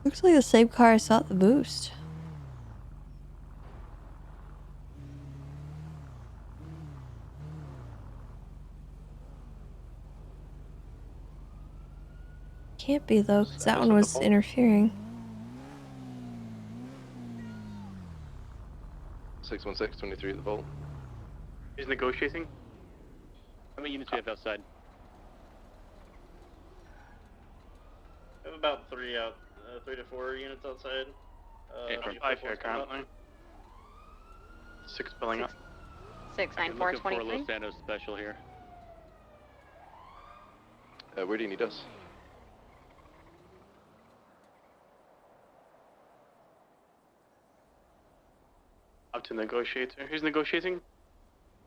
Looks like the same car I saw at the boost. Can't be though, because that one was interfering. 616, 23 at the vault. Is negotiating? How many units do we have outside? We have about 3 out, 3 to 4 units outside. 5 here currently. 6 filling up. 694 looking for a 23. Los Santos special here. Where do you need us? Up to negotiator. Who's negotiating?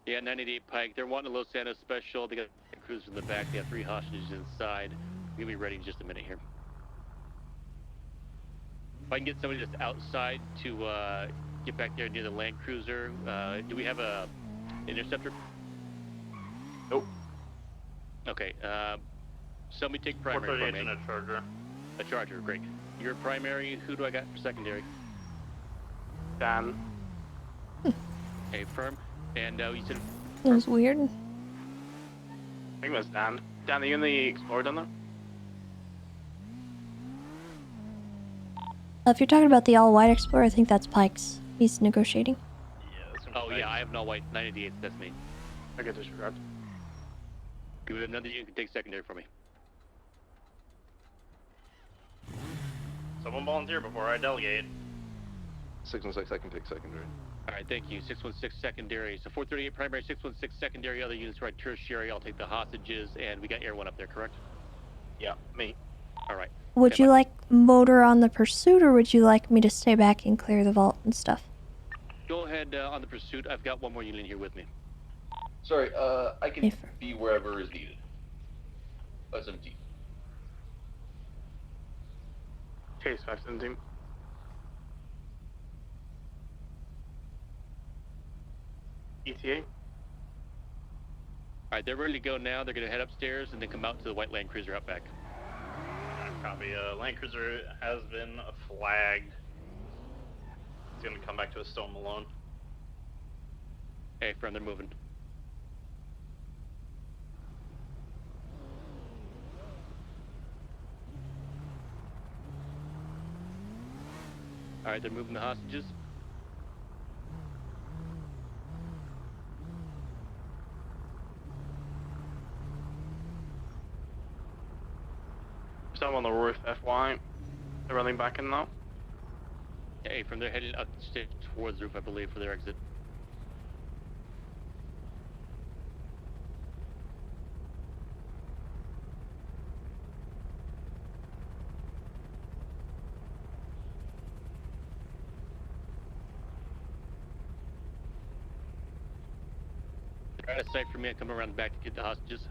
Yeah, 988 Pike. They're wanting a Los Santos special. They got a cruiser in the back. They have 3 hostages inside. We'll be ready in just a minute here. If I can get somebody that's outside to get back there near the Land Cruiser. Do we have a interceptor? Nope. Okay. Somebody take primary for me. And a charger. A charger, great. You're primary. Who do I got for secondary? Dan. Okay, firm. And you said That was weird. I think it was Dan. Dan, are you in the Explorer down there? If you're talking about the all-white Explorer, I think that's Pike's. He's negotiating. Oh yeah, I have no white 98. That's me. I get disregard. Give it another. You can take secondary for me. Someone volunteer before I delegate. 616, I can take secondary. All right, thank you. 616 secondary. So 438 primary, 616 secondary. Other units right tertiary. I'll take the hostages, and we got Air 1 up there, correct? Yeah, me. All right. Would you like motor on the pursuit, or would you like me to stay back and clear the vault and stuff? Go ahead on the pursuit. I've got one more unit here with me. Sorry, I can be wherever is needed. SMT. Chase 517. ETA. All right, they're ready to go now. They're going to head upstairs and then come out to the white Land Cruiser out back. Copy. Land Cruiser has been flagged. It's going to come back to a Stone Malone. Hey, friend, they're moving. All right, they're moving the hostages. Some on the roof, FY. They're running back in now. Hey, from there heading up the stairs towards the roof, I believe, for their exit. They're out of sight for me. I come around back to get the hostages.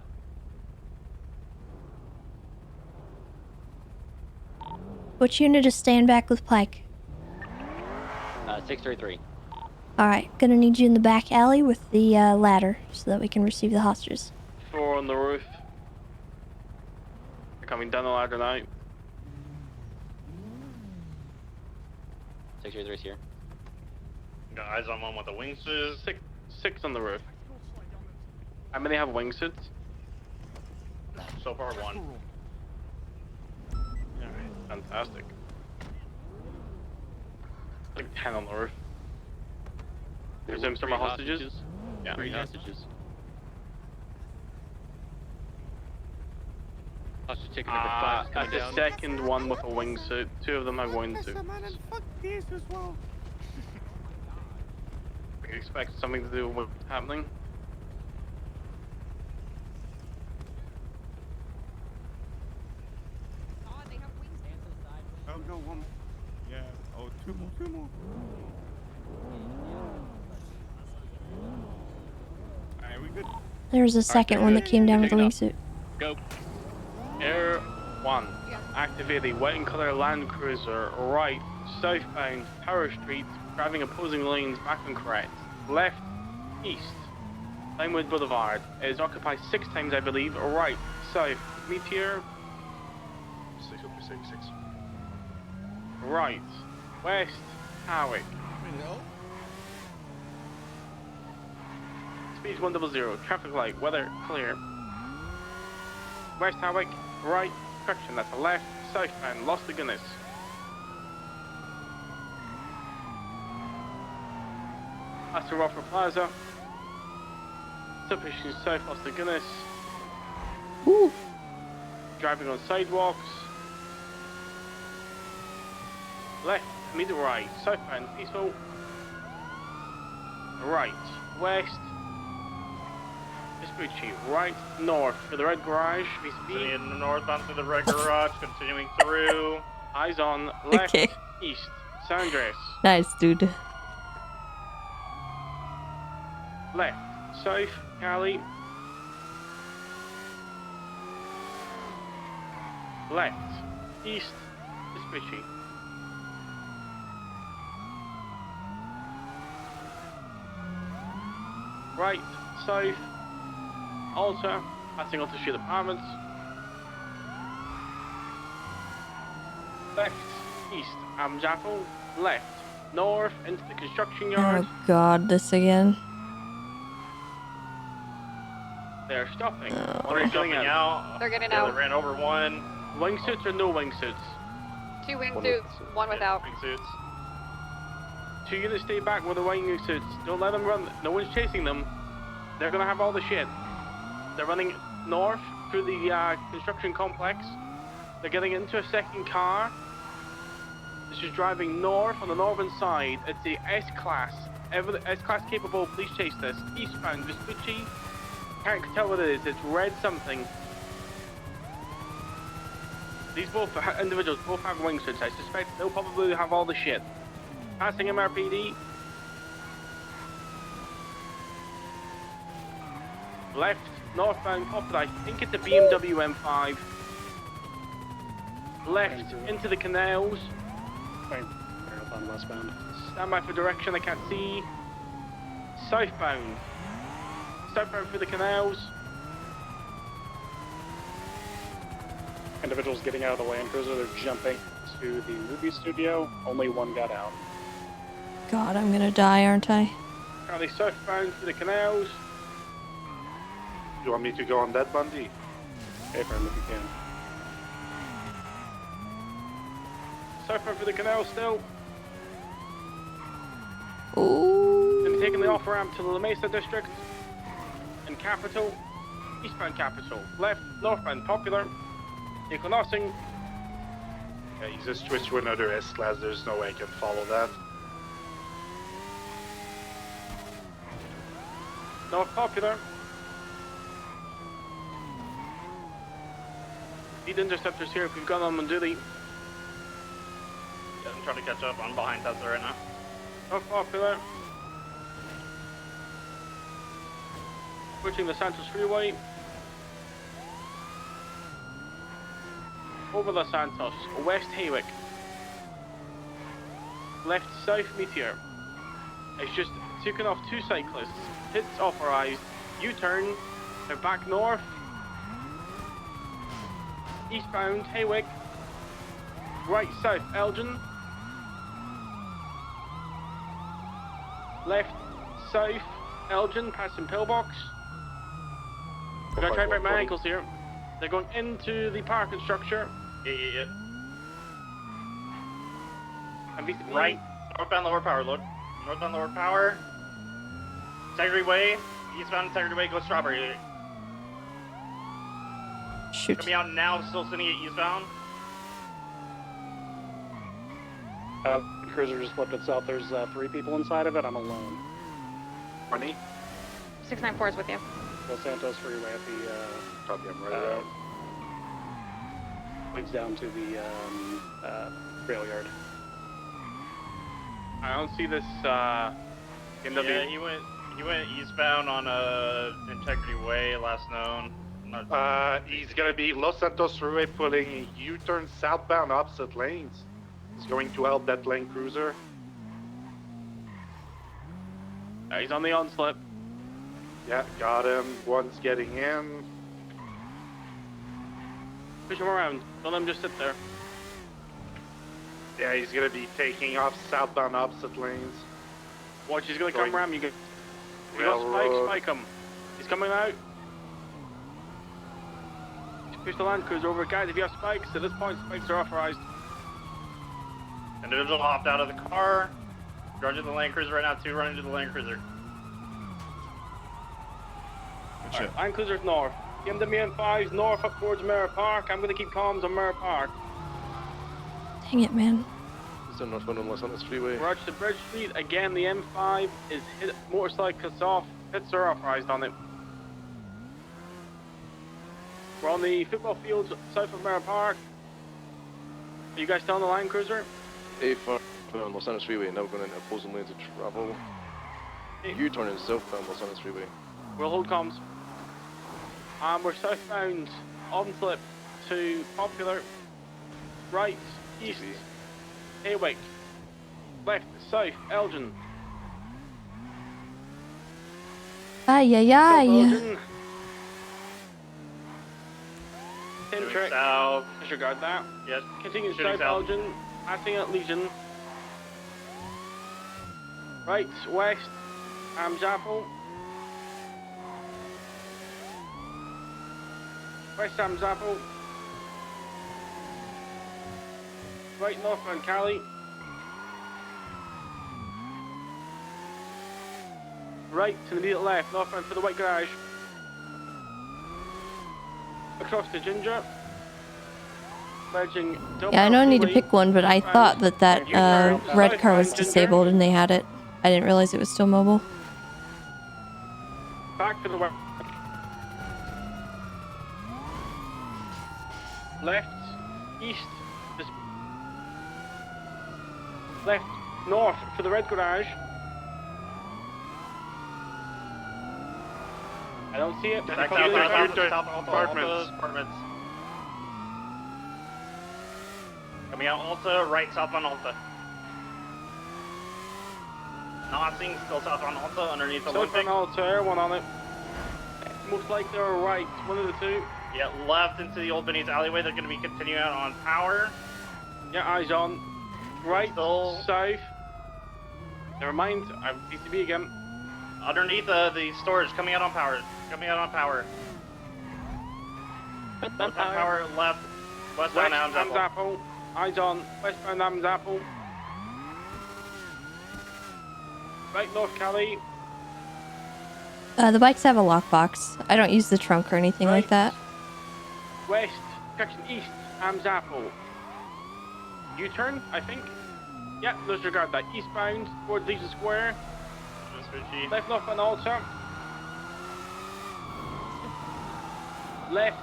Which unit is staying back with Pike? 633. Alright, gonna need you in the back alley with the ladder so that we can receive the hostages. 4 on the roof. They're coming down the ladder now. 633's here. Got eyes on one with the wingsuit. Six on the roof. How many have wingsuits? So far, one. Fantastic. Like 10 on the roof. There's some Three hostages? Yeah. 3 hostages. Hostage taker number 5 is coming That's down. the second one with a wingsuit. 2 of them have wingsuits. Fuck this as well. I expect something to do with what's happening. Oh, no, one. Yeah. Oh, two more. Alright, we good? There was a second one that came down with a wingsuit. Go. Air 1. Activate the white and color Land Cruiser. Right. Southbound. Tower Street. Driving opposing lanes back on correct. Left. East. Limewood Boulevard. It is occupied 6 times, I believe. Right. South. Meteor. 666. Right. West. Howick. Speed 100. Traffic light. Weather clear. West Howick. Right. Correction. That's a left. Southbound. Lost to Guinness. That's to Rockford Plaza. Submission south. Lost to Guinness. Ooh. Driving on sidewalks. Left, middle right, southbound, peaceful. Right, west. Vespucci, right, north for the red garage. Continuing northbound through the red garage, continuing through. Eyes on, left, Okay. east, Sandres. Nice, dude. Left, south, Cali. Left, east, Vespucci. Right, south, Alta, passing on to Street Apartments. Left, east, Amjaffel. Left, north, into the construction yard. Oh god, this again. They They're stopping. One is jumping out. They're getting the out. other ran over one. Wingsuits or no wingsuits? 2 wingsuits, 1 without. Wingsuits. 2 units stay back with the wingsuits. Don't let them run. No one's chasing them. They're gonna have all the shit. They're running north through the construction complex. They're getting into a second car. This is driving north on the northern side. It's the S-Class. S-Class capable, please chase this. Eastbound, Vespucci. Can't tell what it is. It's red something. These both individuals both have wingsuits. I suspect they'll probably have all the shit. Passing MRPD. Left, northbound, popular. I think it's a BMW M5. Left into the canals. Marathon westbound. Stand by for direction, I can't see. Southbound. Southbound through the canals. Individuals getting out of the Land Cruiser, they're jumping to the movie studio. Only one got out. God, I'm gonna die, aren't I? Currently southbound through the canals. You want me to go on that, Bundy? Hey, friend, if you can. Southbound through the canals still. Ooh. Then taking the off ramp to the La Mesa district. And Capital. Eastbound Capital. Left, northbound Popular. Vehicle nothing. Yeah, he's just switched to another S-Class. There's no way I can follow that. North Popular. Need interceptors here if we've got them on duty. Yeah, I'm trying to catch up. I'm behind Tessa right now. North Popular. Switching the Santos Freeway. Over the Santos, West Haywick. Left South Meteor. It's just taken off 2 cyclists. Hits authorized. U-turn. They're back north. Eastbound Haywick. Right south Elgin. Left south Elgin, passing Pillbox. I'm gonna try to break my ankles here. They're going into the parking structure. Yeah. And Right. Northbound lower power, load. Northbound lower power. Integrity Way. Eastbound Integrity Way, go Strawberry. Shoot. Coming out now, still sitting at eastbound. Cruiser just flipped itself. There's 3 people inside of it. I'm alone. 20? 694 is with you. Los Santos Freeway at the Copy, I'm right out. leads down to the rail yard. I don't see this NW. Yeah, he went eastbound on Integrity Way, last known. He's gonna be Los Santos Freeway pulling a U-turn southbound opposite lanes. He's going to help that Land Cruiser. He's on the onslip. Yeah, got him. One's getting in. Push him around. Don't let him just sit there. Yeah, he's gonna be taking off southbound opposite lanes. Watch, he's gonna come around you. You got Railroad. spike him. He's coming out. Push the Land Cruiser over. Guys, if you have spikes, at this point, spikes are authorized. Individual hopped out of the car. Running to the Land Cruiser right now, 2 running to the Land Cruiser. Alright, Land Cruiser's north. BMW M5's north up towards Mirror Park. I'm gonna keep comms on Mirror Park. Dang it, man. He's on northbound on Los Santos Freeway. Roger to Bridge Street. Again, the M5 is hit. Motorcycles off. Hits are authorized on it. We're on the football fields south of Mirror Park. Are you guys still on the Land Cruiser? A5 on Los Santos Freeway, now going into opposing lanes of travel. U-turning southbound Los Santos Freeway. We'll hold comms. We're southbound on flip to Popular. Right, east, Haywick. Left, south, Elgin. Ay, ay, ay. Elgin. Shooting Trick. south. Disregard that. Yes. Continue Shooting south, south. Elgin. Passing at Legion. Right, west, Amjapple. West Sam's Apple. Right northbound Cali. Right to the immediate left, northbound for the white garage. Across to Ginger. Merging Yeah, I don't need to freeway, pick one, but I thought that red car was disabled and they had it. I didn't realize it was still mobile. Back to the west. Left, east, left, north for the red garage. I don't see it. Back south, apartments. Coming out Alta, right south on Alta. Nothing, still south on Alta, underneath the Olympic. South on Alta, one on it. Most like they're right, one of the two. Yeah, left into the Old Benny's alleyway, they're going to be continuing out on Power. Yeah, eyes on. Right, still south. Never mind, I'm PCB again. Underneath the storage, coming out on Power. Northbound Power, left, westbound West Adams Apple. Eyes on, westbound Adams Apple. Right, North Cali. The bikes have a lockbox. I don't use the trunk or anything like that. West, section east, Adams Apple. U-turn, I think. Yeah, disregard that. Eastbound towards Legion Square. Left northbound Alta. Left,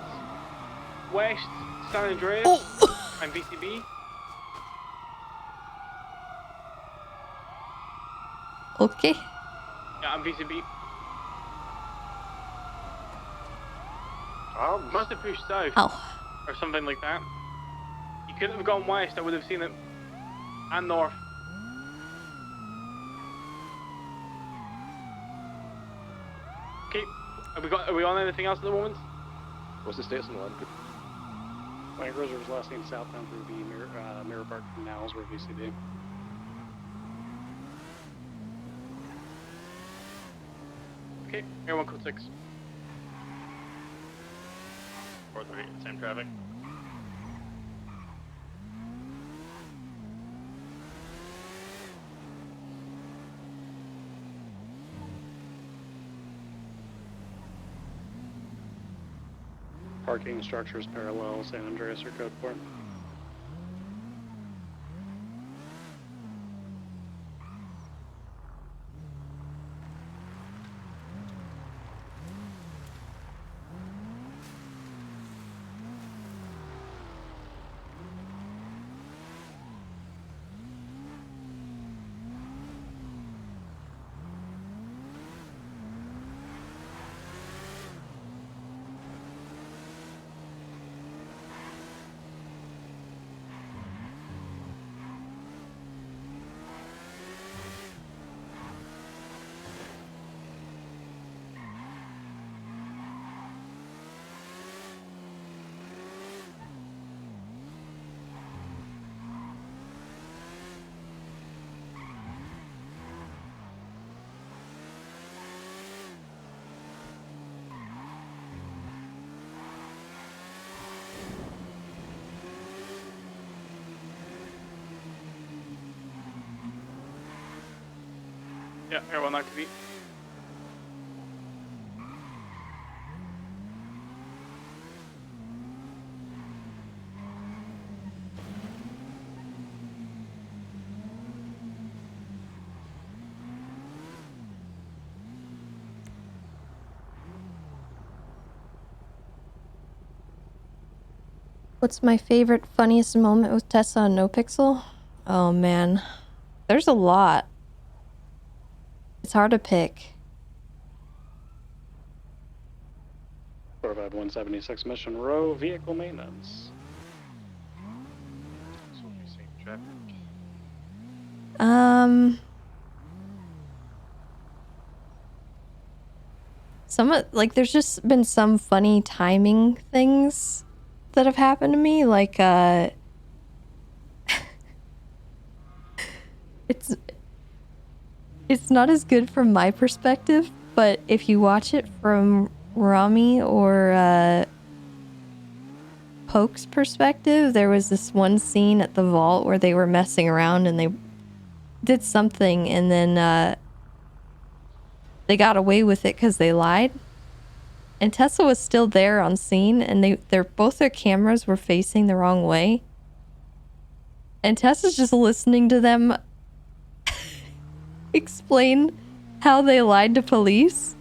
west, San Andreas. I'm VCB. Okay. Yeah, I'm VCB. Must have pushed south. Or something like that. You couldn't have gone west, I would have seen it. And north. Okay, are we on anything else at the moment? What's the status on the line? Land Cruiser was last seen southbound through the Mirror Park canals were VCD. Okay, Air 1 code 6. 438, same traffic. Parking structures parallel San Andreas or code 4. Yeah, Air 1 activate. What's my favorite, funniest moment with Tessa on NoPixel? Oh man, there's a lot. It's hard to pick. 176 Mission Row, vehicle maintenance. So we've seen traffic. There's just been some funny timing things that have happened to me, like it's not as good from my perspective, but if you watch it from Rami or Poke's perspective, there was this one scene at the vault where they were messing around and they did something, and then they got away with it because they lied. And Tessa was still there on scene, and both their cameras were facing the wrong way. And Tessa's just listening to them explain how they lied to police.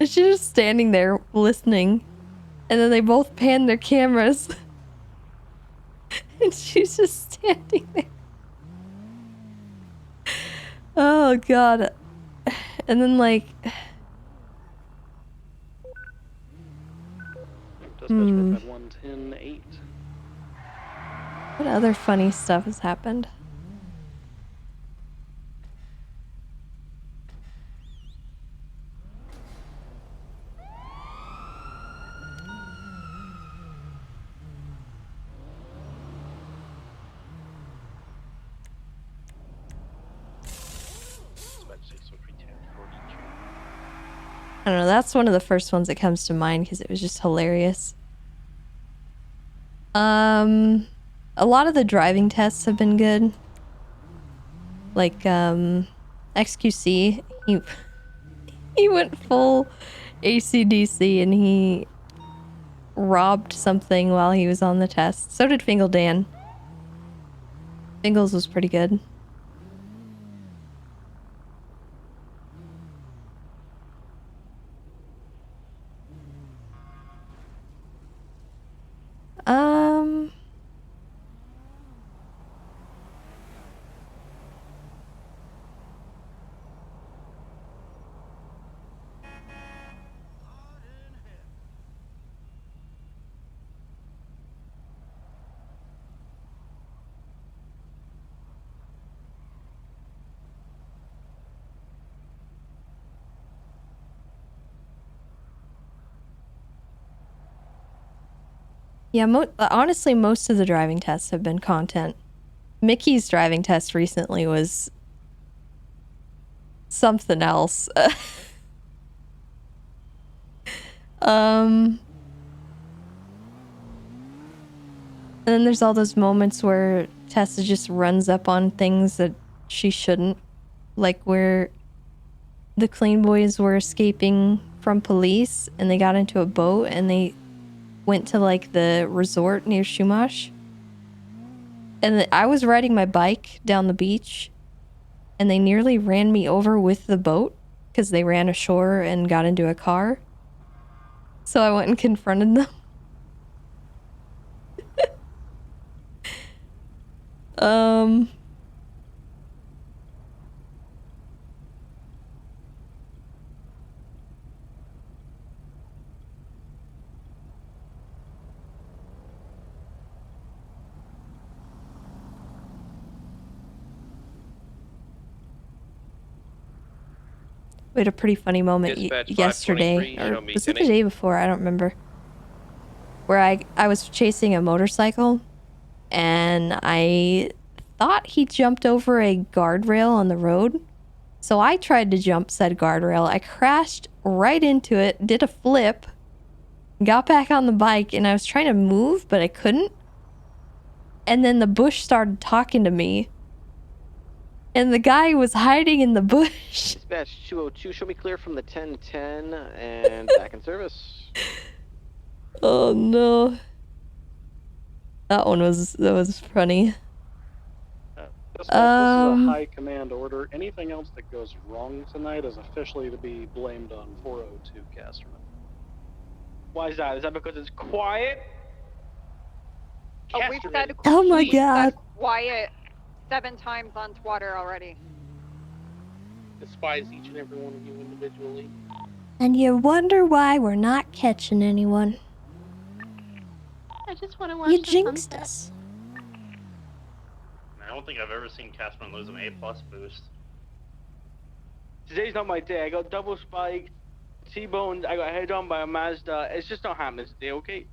And she's just standing there listening. And then they both pan their cameras. And she's just standing there. Oh, God. And then, like... Dispatch 110-8. What other funny stuff has happened? I don't know, that's one of the first ones that comes to mind because it was just hilarious. A lot of the driving tests have been good. Like, XQC, he went full AC/DC and he robbed something while he was on the test. So did Fingal Dan. Fingals was pretty good. Yeah, honestly, most of the driving tests have been content. Mickey's driving test recently was something else. And then there's all those moments where Tessa just runs up on things that she shouldn't. Like where the Clean Boys were escaping from police and they got into a boat and they went to like the resort near Shumash. And I was riding my bike down the beach and they nearly ran me over with the boat because they ran ashore and got into a car. So I went and confronted them. We had a pretty funny moment yesterday, or was it the day before? I don't remember. Where I was chasing a motorcycle, and I thought he jumped over a guardrail on the road. So I tried to jump said guardrail. I crashed right into it, did a flip, got back on the bike, and I was trying to move, but I couldn't. And then the bush started talking to me. And the guy was hiding in the bush. Dispatch 202, show me clear from the 1010 and back in service. Oh no. That was funny. This is a high command order. Anything else that goes wrong tonight is officially to be blamed on 402 Casterman. Why is that? Is that because it's quiet? Oh, we've said Oh my god. quiet 7 times on Twitter already. Despise each and every one of you individually. And you wonder why we're not catching anyone. I just want to watch You the jinxed sunset. us. I don't think I've ever seen Castman lose an A+ boost. Today's not my day. I got double spiked, T-boned, I got head on by a Mazda. It's just not happening today, okay?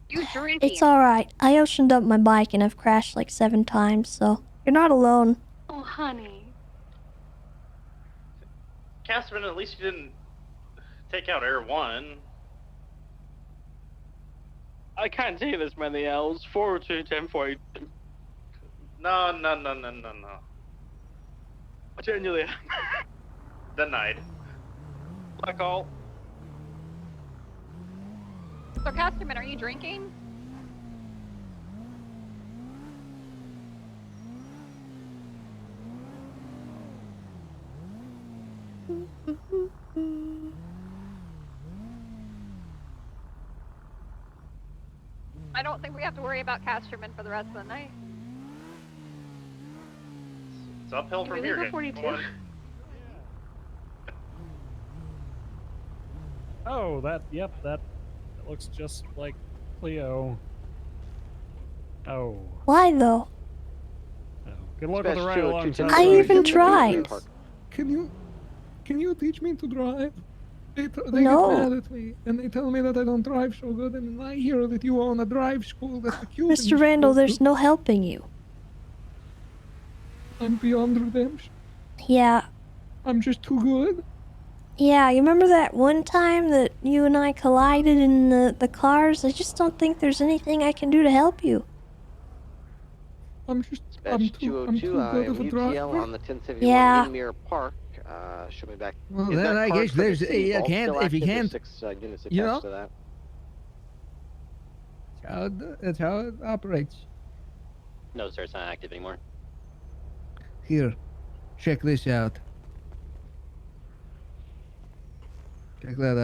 You drinking? It's alright. I oceaned up my bike and I've crashed like 7 times, so you're not alone. Oh, honey. Castman, at least you didn't take out Air 1. I can't say this many L's. 402 1040. No. I genuinely am. Denied. Like all. So, Casterman, are you drinking? I don't think we have to worry about Casterman for the rest of the night. It's uphill Can from we here. leave gang. at 42? Come on. Oh, that looks just like Cleo. Oh. Why though? Good luck with the ride along. I even tried. Can you teach me to drive? They No. get mad at me, and they tell me that I don't drive so good, and then I hear that you own a drive school that the Cubans Mr. Randall, go there's to. no helping you. I'm beyond redemption. Yeah. I'm just too good. Yeah, you remember that one time that you and I collided in the cars? I just don't think there's anything I can do to help you. I'm Dispatch too 202, good I am of a UTL driver. on the 1071 Yeah. in Mirror Park. Show me back. Well, Is then that I card guess for the there's city you vault can't still if you active? There's can't. 6 units attached You know? to that. That's how it operates. No, sir, it's not active anymore. Here, check this out. Check that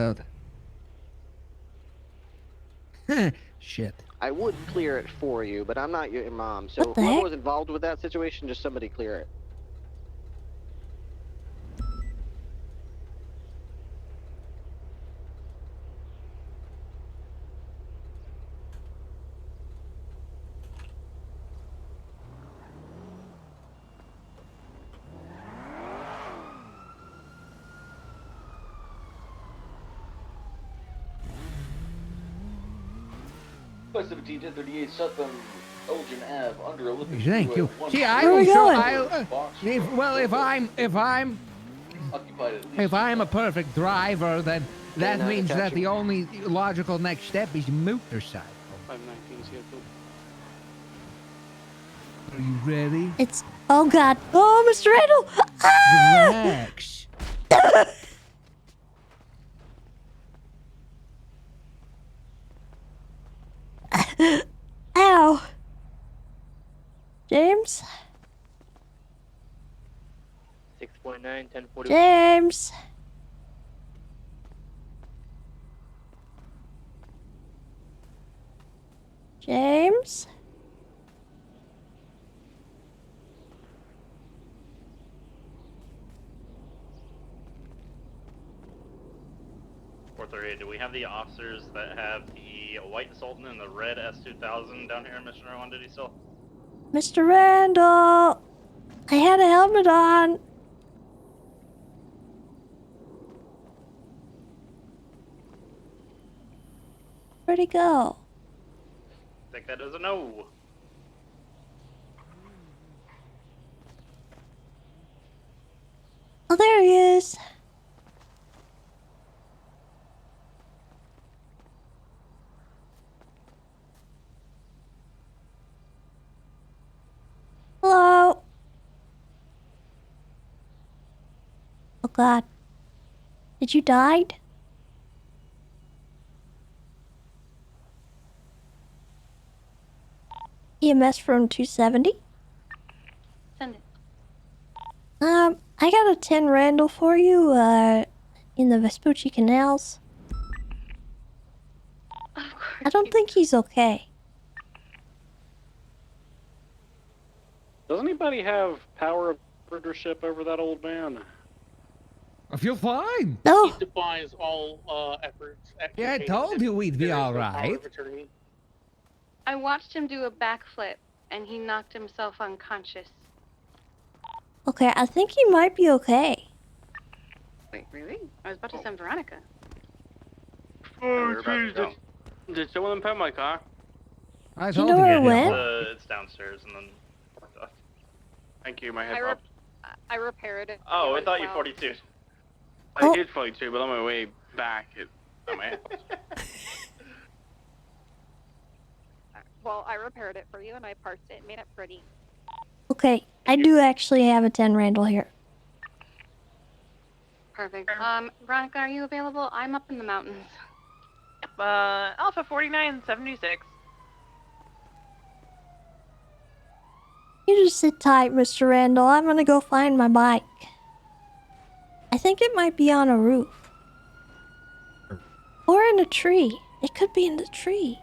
out. Shit. I would clear it for you, but I'm not your mom. So What the whoever heck? was involved with that situation, just somebody clear it. Plus 17 1038 Sutton, Elgin Ave, under Olympic. Thank you. See, I Where are will we show. going? If I'm a perfect driver, then that now means that detaching. the only logical next step is motorcycle. 519 CO2. Are you ready? It's... Oh, God. Oh, Mr. Randall! Ah! Relax. Ow. James? 649 1040. James? James? 438. Do we have the officers that have the white Sultan and the red S2000 down here, Mr. One? Did he still? Mr. Randall! I had a helmet on. Where'd he go? Think that is a no. Oh, there he is. Hello? Oh, God. Did you die? EMS from 270? Send it. I got a 10 Randall for you, in the Vespucci Canals. I don't think he's okay. Does anybody have power of leadership over that old man? I feel fine. No. He defies all efforts. Yeah, I told you we'd be There is all no power right. of attorney. I watched him do a backflip, and he knocked himself unconscious. Okay, I think he might be okay. Wait, really? I was about to send Veronica. Oh, jeez. Did someone impound my car? I Do you know where it went? It's downstairs and then parked off. Thank you, my head I, popped. I repaired it. Oh, I as thought you well. 42. I did 42, but on my way back, it got my head popped. Well, I repaired it for you and I parsed it and made it pretty. Okay, I do actually have a 10 Randall here. Perfect. Veronica, are you available? I'm up in the mountains. Alpha 4976. You just sit tight, Mr. Randall. I'm gonna go find my bike. I think it might be on a roof. Or in a tree. It could be in the tree.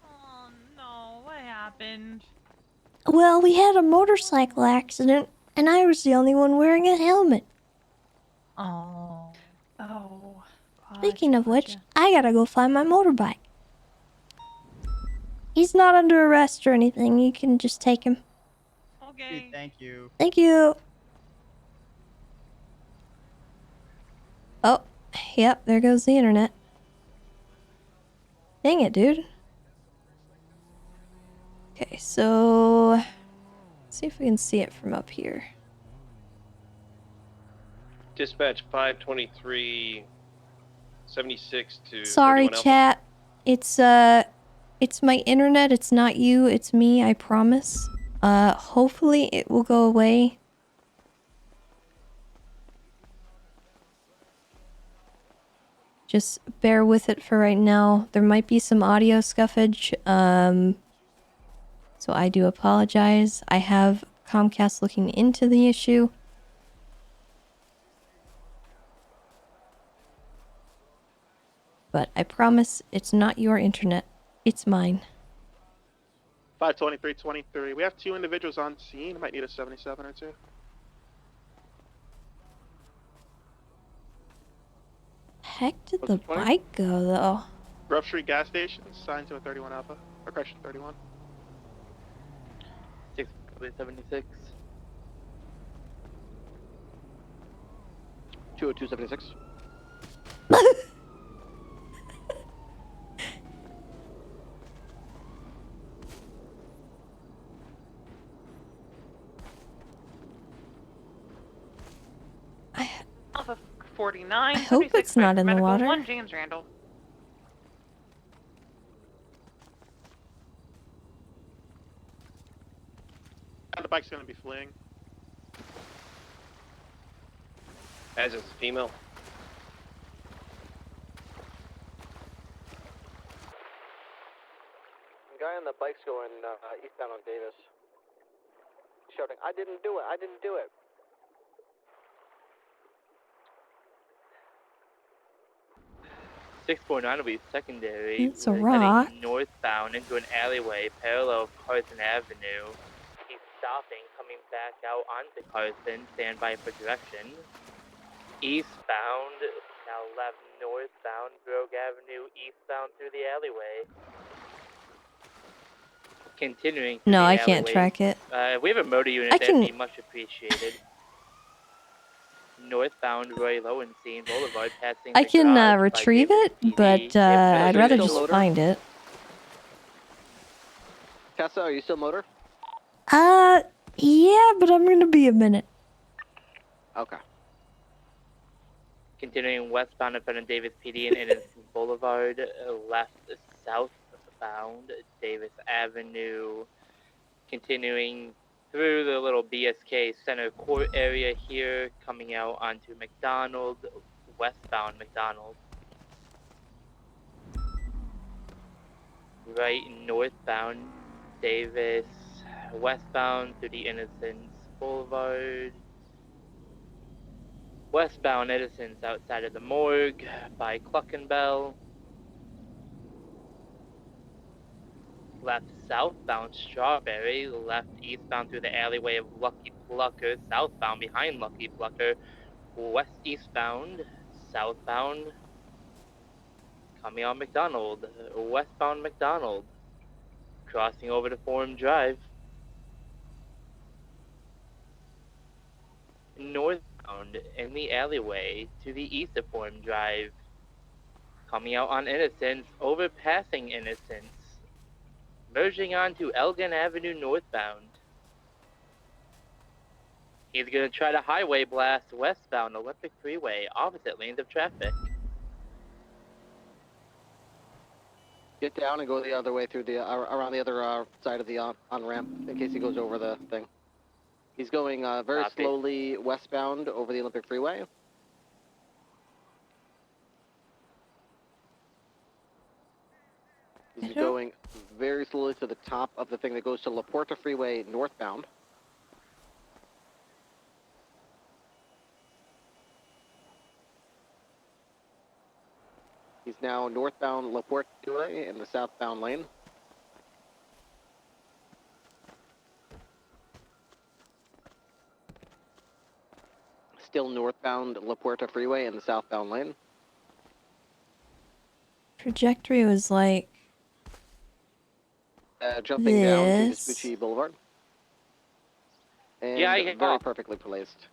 Oh no, what happened? Well, we had a motorcycle accident, and I was the only one wearing a helmet. Oh. Oh. Speaking of which, I gotta go find my motorbike. He's not under arrest or anything. You can just take him. Okay. Thank you. Thank you. Oh, yep, there goes the internet. Dang it, dude. Okay, so let's see if we can see it from up here. Dispatch 523 76 to Sorry, 31 Alpha. chat. It's my internet. It's not you. It's me. I promise. Hopefully it will go away. Just bear with it for right now. There might be some audio scuffage. So I do apologize. I have Comcast looking into the issue. But I promise it's not your internet. It's mine. 52323. We have 2 individuals on scene. Might need a 77 or 2. Heck did the bike go, though? Grove Street gas station, signed to a 31 Alpha. Or correction, 31. 676. 20276. Alpha 49. I hope it's not in the water. 1 James Randall. And the bike's gonna be fleeing. As is female. Guy on the bike's going eastbound on Davis. Shouting, I didn't do it, I didn't do it. .9 will be secondary. It's a We're rock. heading northbound into an alleyway parallel of Carson Avenue. He's stopping, coming back out onto Carson. Stand by for direction. Eastbound, now left northbound, Brogue Avenue, eastbound through the alleyway. Continuing through No, the I can't alleyway. track it. If we have a motor unit, that'd be much appreciated. Northbound Roy Lowenstein Boulevard, passing I the can garage by retrieve Davis it, PD. but I'd rather still just motor? find it. Tessa, are you still motor? Yeah, but I'm gonna be a minute. Okay. Continuing westbound in front of Davis PD and Innocence Boulevard, left southbound Davis Avenue. Continuing through the little BSK Center Court area here, coming out onto McDonald, westbound McDonald. Right northbound Davis, westbound through the Innocence Boulevard. Westbound Innocence outside of the morgue by Cluckenbell. Left southbound Strawberry, left eastbound through the alleyway of Lucky Plucker, southbound behind Lucky Plucker, west eastbound, southbound, coming on McDonald, westbound McDonald. crossing over to Forum Drive. Northbound in the alleyway to the east of Forum Drive. Coming out on Innocence, overpassing Innocence. Merging onto Elgin Avenue northbound. He's going to try to highway blast westbound Olympic Freeway, opposite lanes of traffic. Get down and go the other way through the around the other side of the on ramp in case he goes over the thing. He's going very Copy. slowly westbound over the Olympic Freeway. He's going very slowly to the top of the thing that goes to La Porta Freeway northbound. He's now northbound La Porta Freeway in the southbound lane. Still northbound La Puerta Freeway in the southbound lane. Trajectory was like Jumping down to this. Vespucci Boulevard. And Yeah, I very perfectly placed.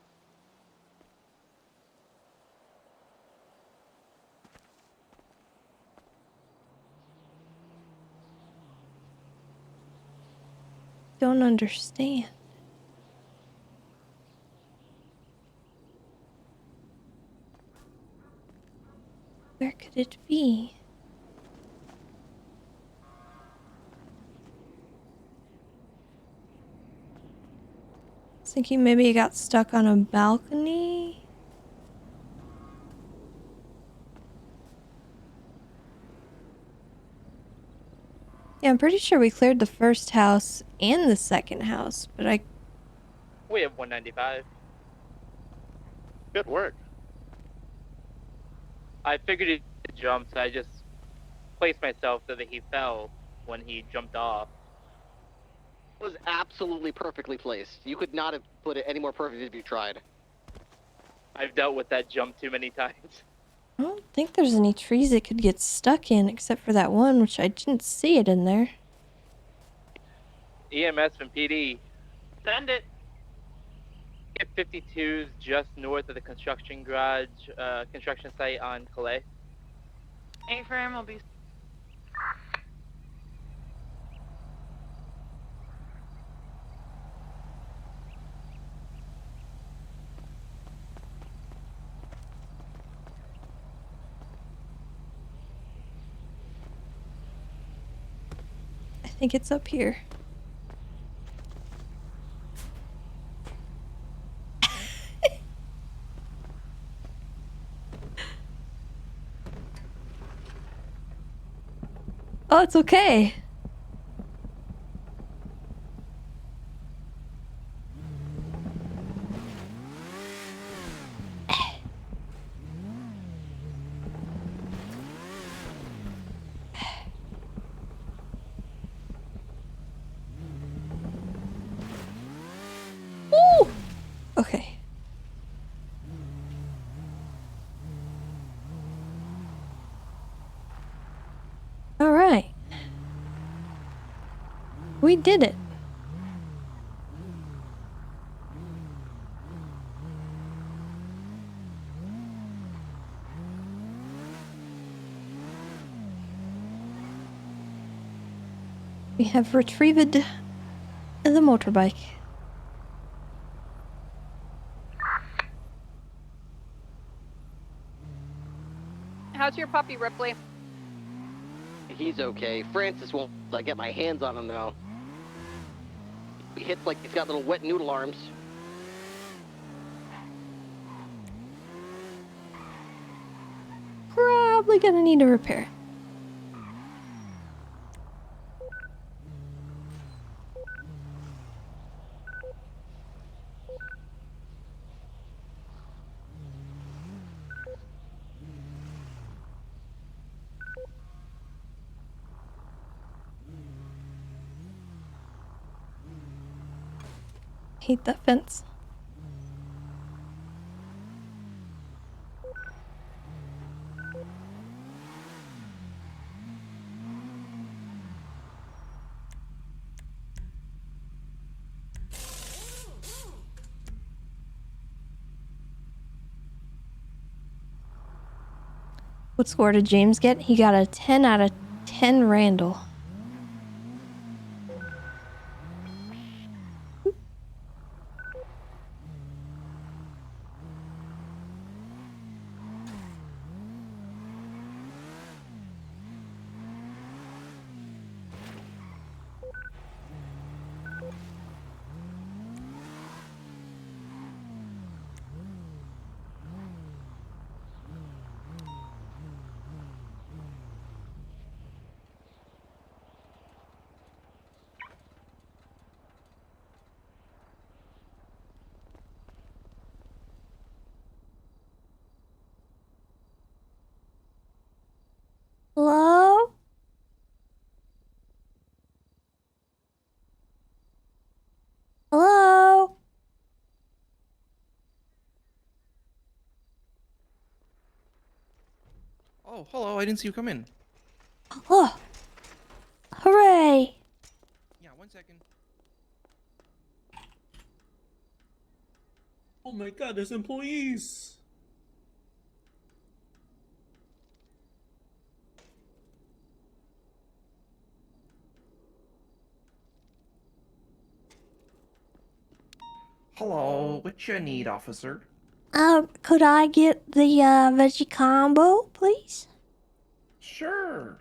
Don't understand. Where could it be? I was thinking maybe it got stuck on a balcony. Yeah, I'm pretty sure we cleared the first house and the second house, but We have 195. Good work. I figured he'd jump, so I just placed myself so that he fell when he jumped off. It was absolutely perfectly placed. You could not have put it any more perfect if you tried. I've dealt with that jump too many times. I don't think there's any trees it could get stuck in except for that one, which I didn't see it in there. EMS from PD. Send it. Get 52s just north of the construction garage, construction site on Calais. 8 frame will be. I think it's up here. Oh, it's okay. Woo! Okay. All right. We did it. We have retrieved the motorbike. How's your puppy, Ripley? He's okay. Francis won't get my hands on him though. He hits like he's got little wet noodle arms. Probably gonna need a repair. Hate that fence. What score did James get? He got a 10 out of 10 Randall. Hello? Hello? Oh, hello, I didn't see you come in. Oh, hooray! Yeah, 1 second. Oh my god, there's employees! Hello, what you need, officer? Could I get the veggie combo, please? Sure.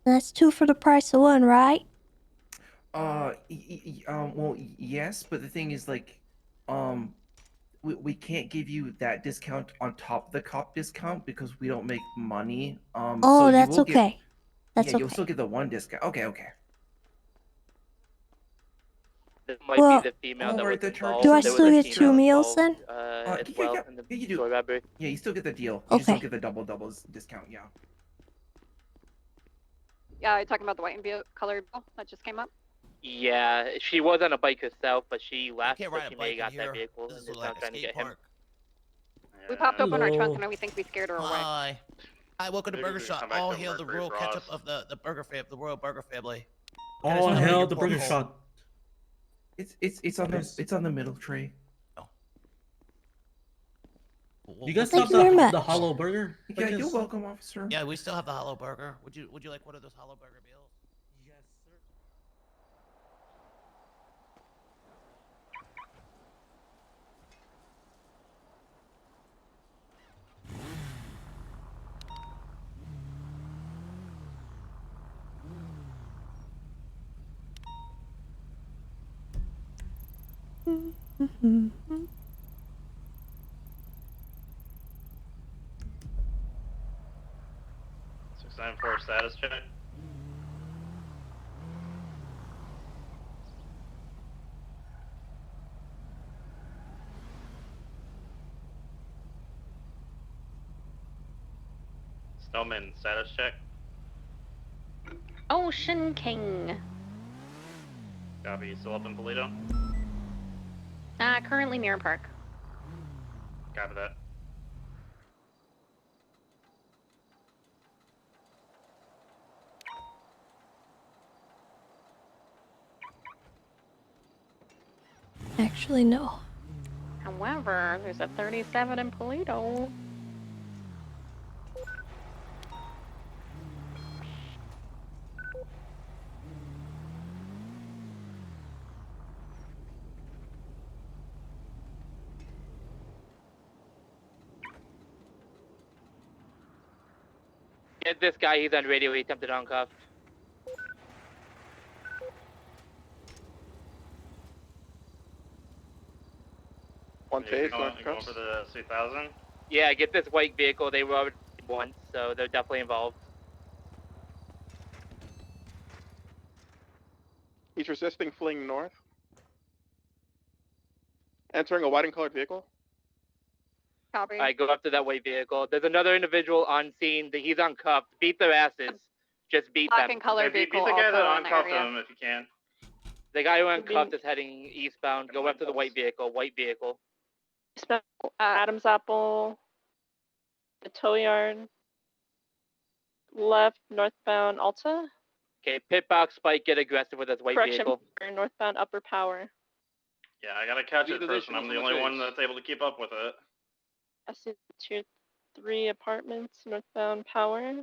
That's 2 for the price of 1, right? Well, yes, but the thing is, like, we can't give you that discount on top of the cop discount because we don't make money. So Oh, you that's will get, okay. That's yeah, you'll okay. still get the 1 discount. Okay, okay. This might Well, be the female that alright, was the charge involved. do I There still was a get 2 female meals involved, then? as well in the you do. store robbery. Yeah, you still get the deal. You just don't Okay. get the doubles discount, yeah. Yeah, you're talking about the white and colored bill that just came up? Yeah, she was on a bike herself, but she left, can't so ride a she may have bike got in that here. vehicle This and is is like now a trying to skate get him. park. We popped open our trunk Hello. and then we think we scared her away. Hi. Hi, welcome to Maybe Burger we can Shop. come back All to hail the Mercury royal Frost. ketchup of the royal burger family. We got a All smell in hail your the Burger porthole. Shot. It's on the middle tray. You guys Thank still you have very the much. hollow burger? Yeah, you're Because- welcome, officer. Yeah, we still have the hollow burger. Would you like one of those hollow burger meals? Yes, sir. Mm-hmm. 694 status check. Snowman status check. Ocean King. Copy. You still up in Polito? Currently Mirror Park. Copy that. Actually, no. However, there's a 37 in Polito. Get this guy, he's on radio, he attempted uncuff. One You're chase, going, north you're going coast. for the 3000? Yeah, get this white vehicle, they were already once, so they're definitely involved. He's resisting, fleeing north. Entering a white and colored vehicle. Copy. Alright, go up to that white vehicle. There's another individual on scene, he's uncuffed. Beat their asses. Just beat Black them. and colored Beat vehicle the guy also that in the uncuffed area. him if you can. The guy who uncuffed is heading eastbound. Go up to the white vehicle, Adam's Apple, the tow yard, left northbound Alta. Okay, pit box spike, get aggressive with this white Correction, vehicle. northbound Upper Power. Yeah, I gotta catch it Lead first, and I'm additions the on the only one chase. that's able to keep up with it. I see two 3 apartments, northbound power.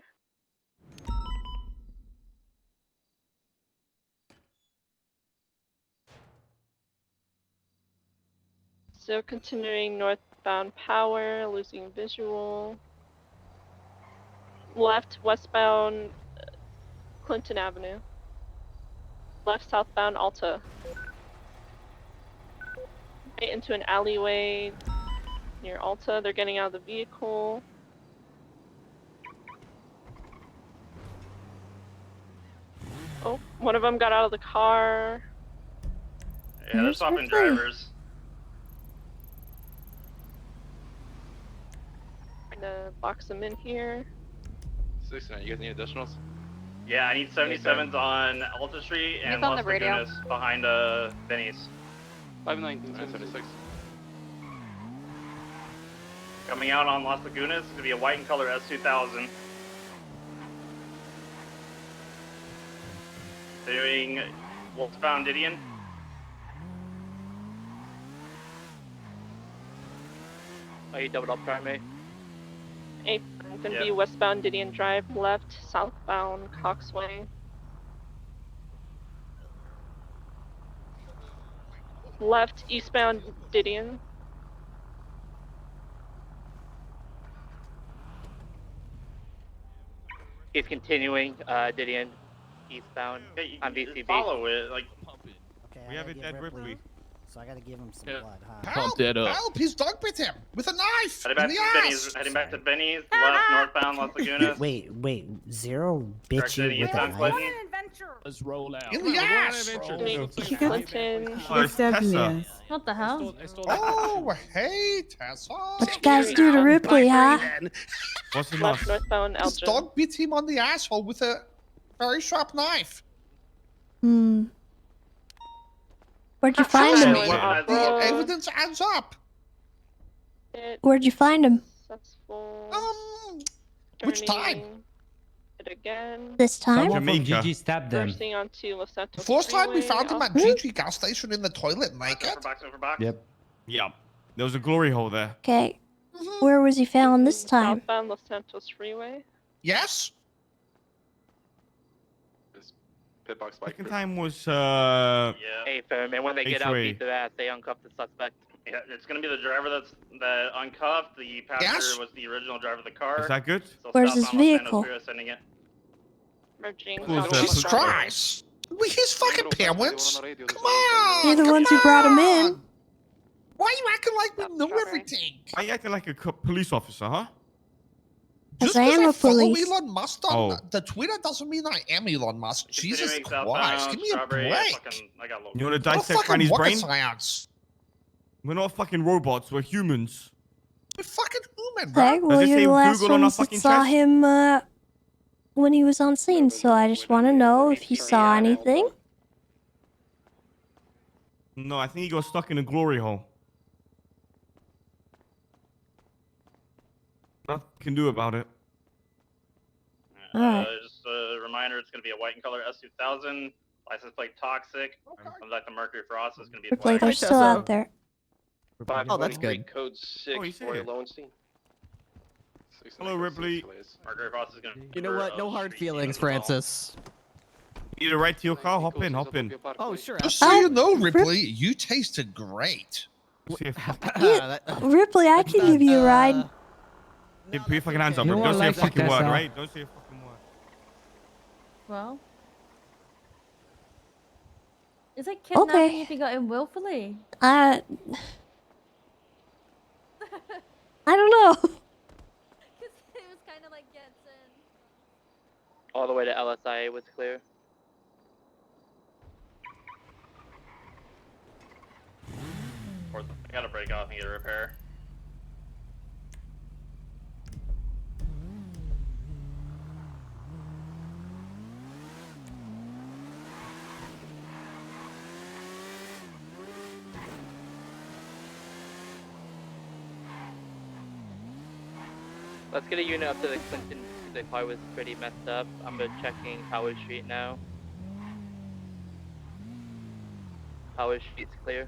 Still continuing northbound power, losing visual. Left westbound Clinton Avenue. Left southbound Alta. Right into an alleyway near Alta. They're getting out of the vehicle. Oh, one of them got out of the car. Yeah, they're swapping drivers. Trying to box them in here. 69, you guys need additionals? Yeah, I need 77s on Alta Street and He's on Las the radio. Lagunas behind Benny's. 519, 76. Coming out on Las Lagunas is gonna be a white and color S2000. Doing westbound Didion. Are you doubled up primary? 8 gonna Yeah. be westbound Didion Drive, left southbound Coxway. Left eastbound Didion. He's continuing Didion eastbound on VCB. Follow it, like. Okay, We have a dead Ripley. So I gotta give him some blood, huh? Help! Help! His dog bit him with a knife Heading in back the to ass. Benny's. Heading back to Benny's. Left northbound Las Lagunas. Wait, Zero bit Direction you with a eastbound knife? Clinton. Let's roll out. In the ass. Clinton. Oh, it's Tessa. What the hell? Oh, hey, Tessa. What you guys do to Ripley, huh? What's the Left loss? northbound His Elgin. dog bit him on the asshole with a very sharp knife. Hmm. Where'd you find him? The evidence adds up. Where'd you find him? Which time? It again. This time? Someone from Gigi stabbed them. Reversing onto Los Santos The first time we Freeway, found him at also- GG gas station in the toilet naked. Yep. Yeah. There was a glory hole there. Okay. Where was he found this time? Southbound Los Santos Freeway. Yes. Pitbox Second time was Yeah. Hey, Fairman, when they get out, H3. beat their ass. They uncuff the suspect. Yeah, it's gonna be the driver that uncuffed. The passenger Yes. was the original driver of the car. Is that good? So Where's his southbound Los Santos vehicle? Freeway sending it. Merging. Cool, south- sir. Jesus Christ. His fucking parents. Come on. You're the come ones who brought him in. on. Why are you acting like we know everything? Why you acting like a police officer, huh? Because Just I am a follow police. Elon Musk on Oh. the Twitter doesn't mean I am Elon Musk. Jesus Continuing Christ, southbound, give me a Strawberry, break. I got local. You want to What a dissect fucking Franny's rocket brain? science. We're not fucking robots. We're humans. We're fucking human, bro. Okay, well, Does it you're say the last Google on our ones that fucking saw chest? him when he was on scene, so I just want to know if you saw anything. No, I think he got stuck in a glory hole. Nothing can do about it. Alright. Just a reminder, it's gonna be a white and color S2000. License plate toxic. Comes back to Mercury Frost. It's gonna be a Ripley, black. they're still out there. Oh, that's good. Code 6 Oh, he's for here. Lowenstein. Hello, Ripley. Mercury Frost is gonna. You know what? No hard feelings, Francis. You need a ride to your car? Hop in, hop in. Oh, sure. Just so you know, Ripley, you tasted great. Yeah, Ripley, I can give you a ride. Put your fucking hands up, You bro. won't Don't say a like it, fucking word, Tessa. right? Don't say a fucking word. Well, is it kidnapping Okay. if you got him willfully? I don't know. It was kind of like gets in. All the way to LSIA was clear. I gotta break off and get a repair. Let's get a unit up to the Clinton. The car was pretty messed up. I'm checking Howard Street now. Howard Street's clear.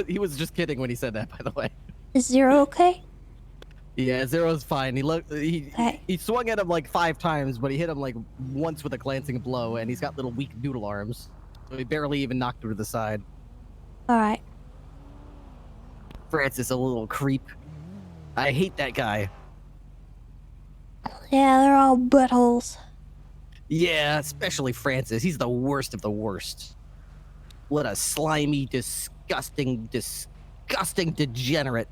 He was just kidding when he said that, by the way. Is Zero okay? Yeah, Zero's fine. He swung at him like 5 times, but he hit him like once with a glancing blow, and he's got little weak noodle arms. So he barely even knocked her to the side. Alright. Francis, a little creep. I hate that guy. Yeah, they're all buttholes. Yeah, especially Francis. He's the worst of the worst. What a slimy, disgusting degenerate.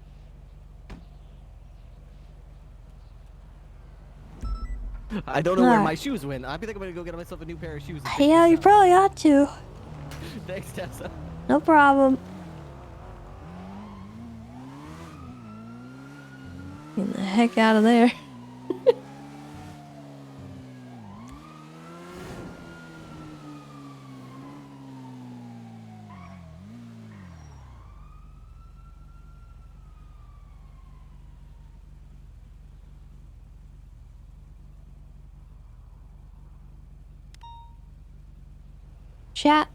I don't know where my shoes went. I think I'm gonna go get myself a new pair of shoes. Yeah, you probably ought to. Thanks, Tessa. No problem. Get the heck out of there. Chat,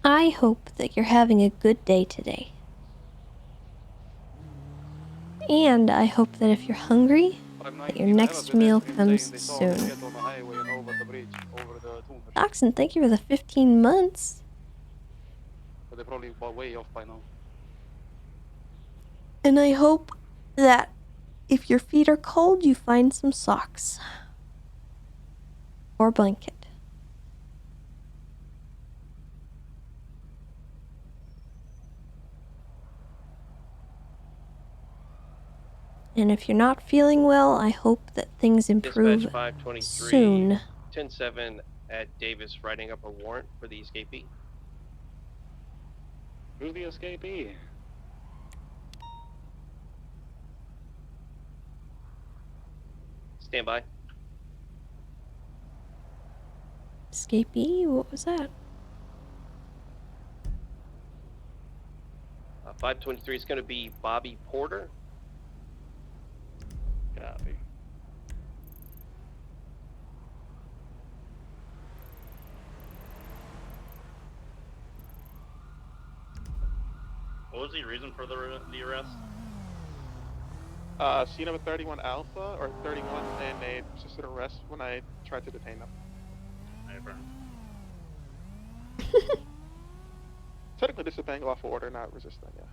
I hope that you're having a good day today. And I hope that if you're hungry, that your next meal comes soon. Oxen, thank you for the 15 months. But they're probably way off by now. And I hope that if your feet are cold, you find some socks. Or blanket. And if you're not feeling well, I hope that things improve Dispatch 523, soon. 10-7 at Davis writing up a warrant for the escapee. Who's the escapee? Stand by. Escapee? What was that? 523 is going to be Bobby Porter. Copy. What was the reason for the arrest? C number 31 Alpha or 31, and they resisted arrest when I tried to detain them. Technically, this is a lawful order, not resisting. Yeah.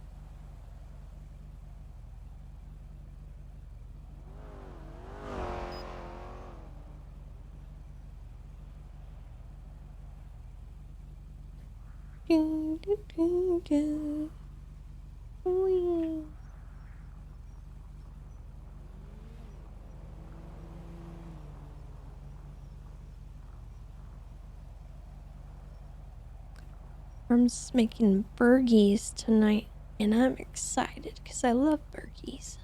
I'm just making burgies tonight, and I'm excited because I love burgies.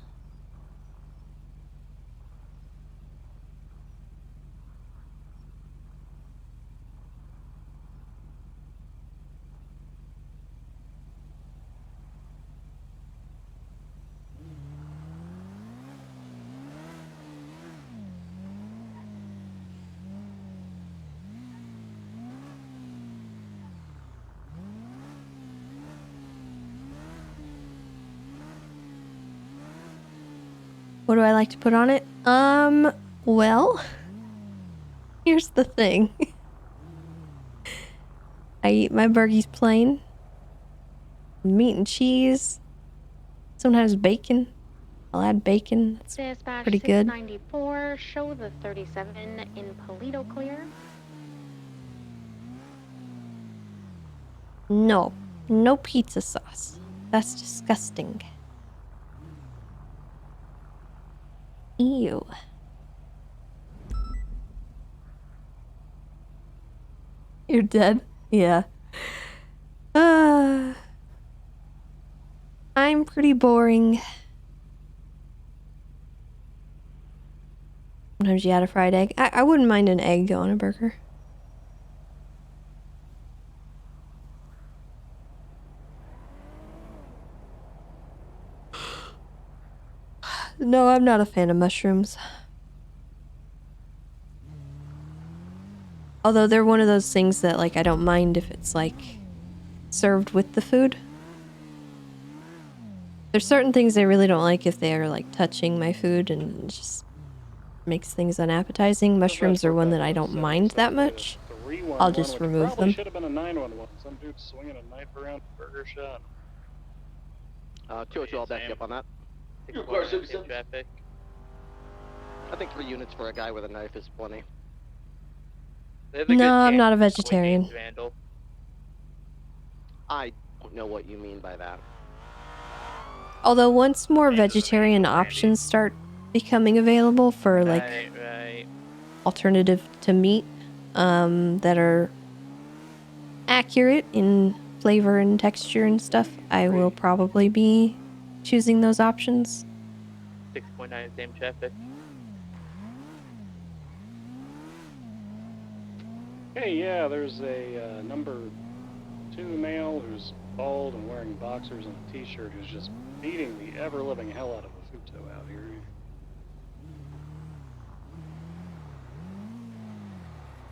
What do I like to put on it? Well, here's the thing. I eat my burgies plain. Meat and cheese. Sometimes bacon. I'll add bacon. It's Dispatch pretty good. 694, show the 37 in Polito clear. No. No pizza sauce. That's disgusting. Ew. You're dead? Yeah. I'm pretty boring. Sometimes you add a fried egg. I wouldn't mind an egg on a burger. No, I'm not a fan of mushrooms. Although they're one of those things that, like, I don't mind if it's, like, served with the food. There's certain things I really don't like if they are like touching my food and it just makes things unappetizing. Mushrooms are one that I don't mind that much. I'll just remove Probably them. should have been a 911. Some dude swinging a knife around Burger Shot. 202, I'll back you up on that. Traffic. I think 3 units for a guy with a knife is plenty. No, I'm not a vegetarian. I don't know what you mean by that. Although once more vegetarian options start becoming available for like Right. alternative to meat, that are accurate in flavor and texture and stuff, I will probably be choosing those options. 6.9 same traffic. Hey, yeah, there's a number 2 male who's bald and wearing boxers and a t-shirt who's just beating the ever-living hell out of a Futo out here.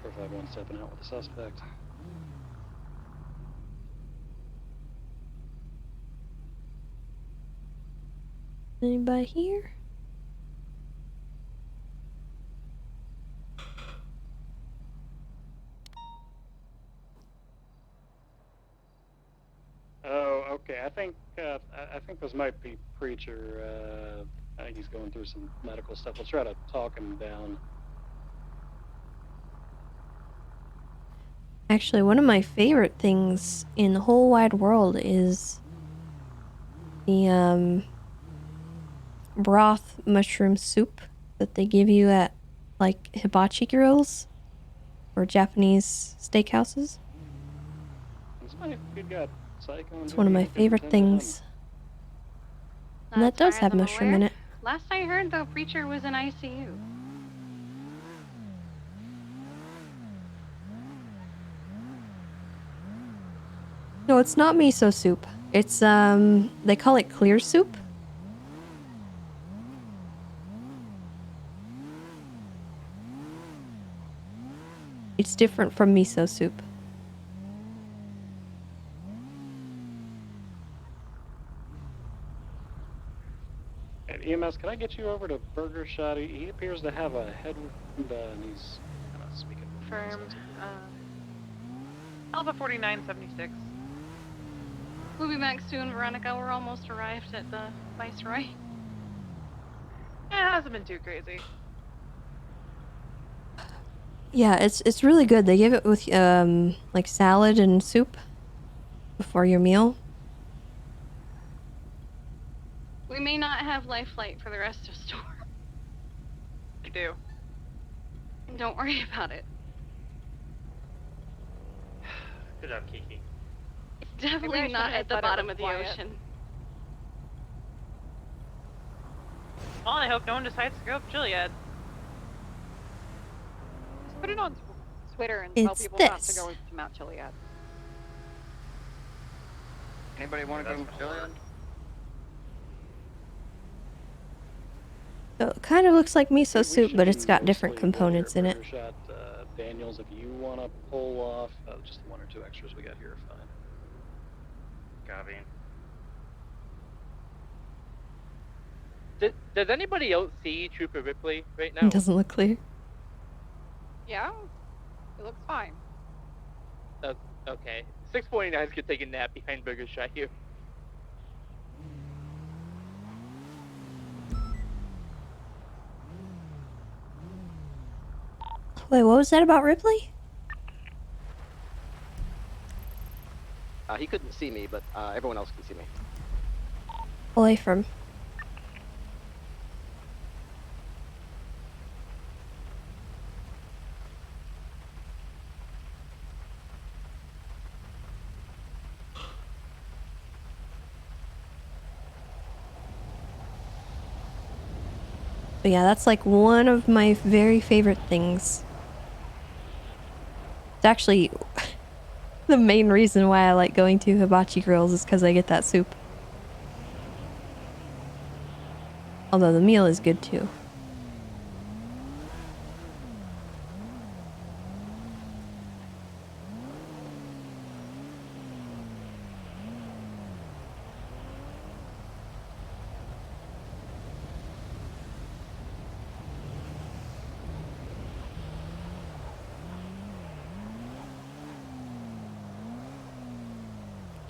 451 stepping out with the suspect. Anybody here? Oh, okay. I think this might be Preacher. I think he's going through some medical stuff. We'll try to talk him down. Actually, one of my favorite things in the whole wide world is the broth mushroom soup that they give you at like hibachi grills or Japanese steakhouses. This might be good. Psycho. It's one of my favorite things. And that does have mushroom in it. Last I heard, though, Preacher was in ICU. No, it's not miso soup. It's they call it clear soup. It's different from miso soup. Hey, EMS, can I get you over to Burger Shot? He appears to have a head wound, and he's kind of speaking. Firm. Alpha 4976. Movie Max 2 and Veronica were almost arrived at the Viceroy. It hasn't been too crazy. Yeah, it's really good. They give it with like salad and soup before your meal. We may not have life flight for the rest of store. I do. Don't worry about it. Good job, Kiki. It's definitely not at the bottom of the ocean. Well, I hope no one decides to go up Gilead. Just put it on Twitter and tell It's people not to this. go to Mount Gilead. Anybody want to go to Gilead? So it kind of looks like miso soup, but it's got different components in it. Burger Shot, Daniels, if you want to pull off, just the 1 or 2 extras we got here are fine. Copy. Does anybody else see Trooper Ripley right now? It doesn't look clear. Yeah, it looks fine. Okay. 649s could take a nap behind Burger Shot here. Wait, what was that about Ripley? He couldn't see me, but everyone else can see me. Away from. But yeah, that's like one of my very favorite things. It's actually the main reason why I like going to hibachi grills is because I get that soup. Although the meal is good too.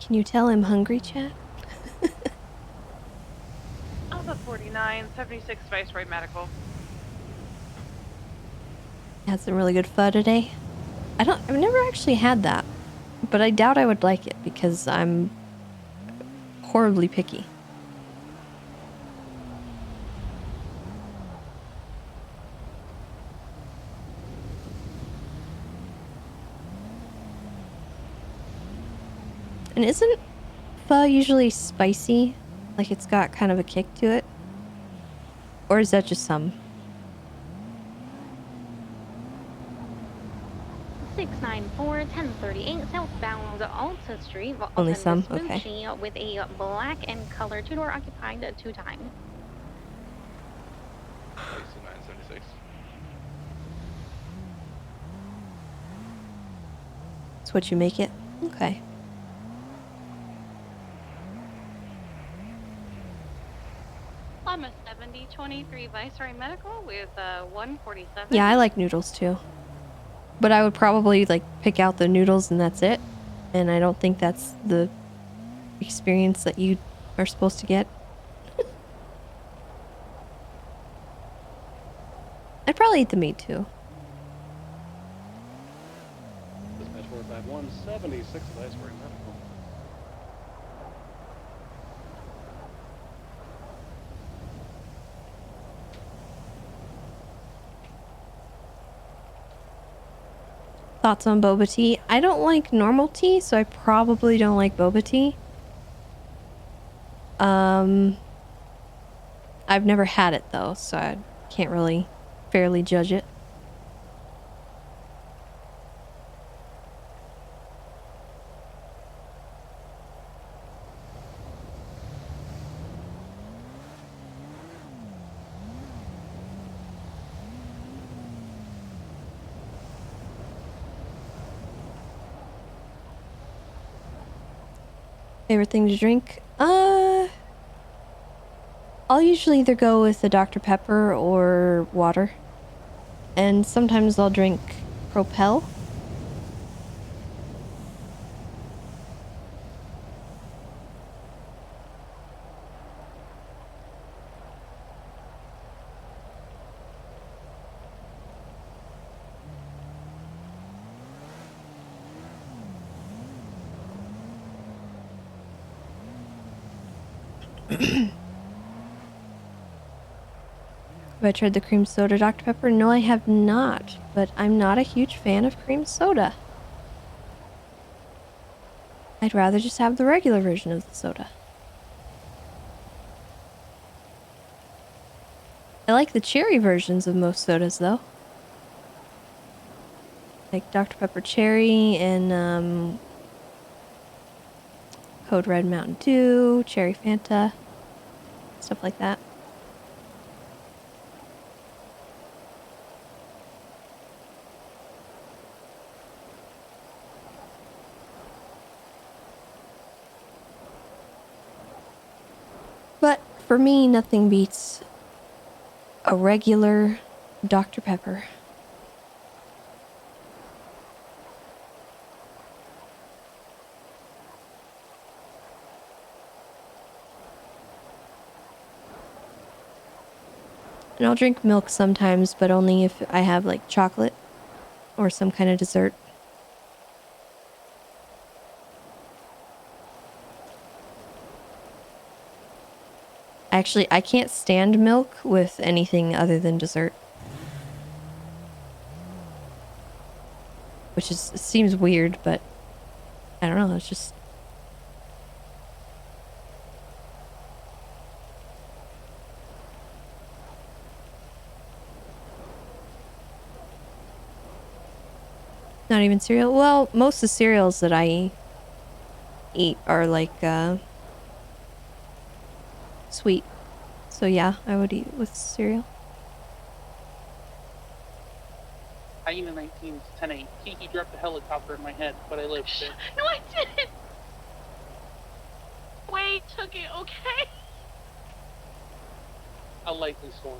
Can you tell I'm hungry, chat? Alpha 49, 76 Viceroy Medical. Had some really good pho today. I've never actually had that, but I doubt I would like it because I'm horribly picky. And isn't pho usually spicy? Like it's got kind of a kick to it? Or is that just some? 694 1038 southbound Alta Street. Only some? Vespucci with a black and color two-door occupied 2 times. 976. That's what you make it? Okay. I'm a 7023 Viceroy Medical with 147. Yeah, I like noodles too. But I would probably like pick out the noodles and that's it. And I don't think that's the experience that you are supposed to get. I'd probably eat the meat too. Dispatch 451, 76 Viceroy Medical. Thoughts on boba tea? I don't like normal tea, so I probably don't like boba tea. I've never had it though, so I can't really fairly judge it. Favorite thing to drink? I'll usually either go with the Dr. Pepper or water. And sometimes I'll drink Propel. Have I tried the cream soda Dr. Pepper? No, I have not, but I'm not a huge fan of cream soda. I'd rather just have the regular version of the soda. I like the cherry versions of most sodas, though. Like Dr. Pepper Cherry and Code Red Mountain Dew, Cherry Fanta, stuff like that. But for me, nothing beats a regular Dr. Pepper. And I'll drink milk sometimes, but only if I have like chocolate or some kind of dessert. Actually, I can't stand milk with anything other than dessert. Which is seems weird, but I don't know, it's just not even cereal. Well, most of the cereals that I eat are like sweet. So yeah, I would eat it with cereal. Hyena 19's 10-8. Kiki dropped a helicopter in my head, but I lived it. No, I didn't! Wade took it, okay? A likely story.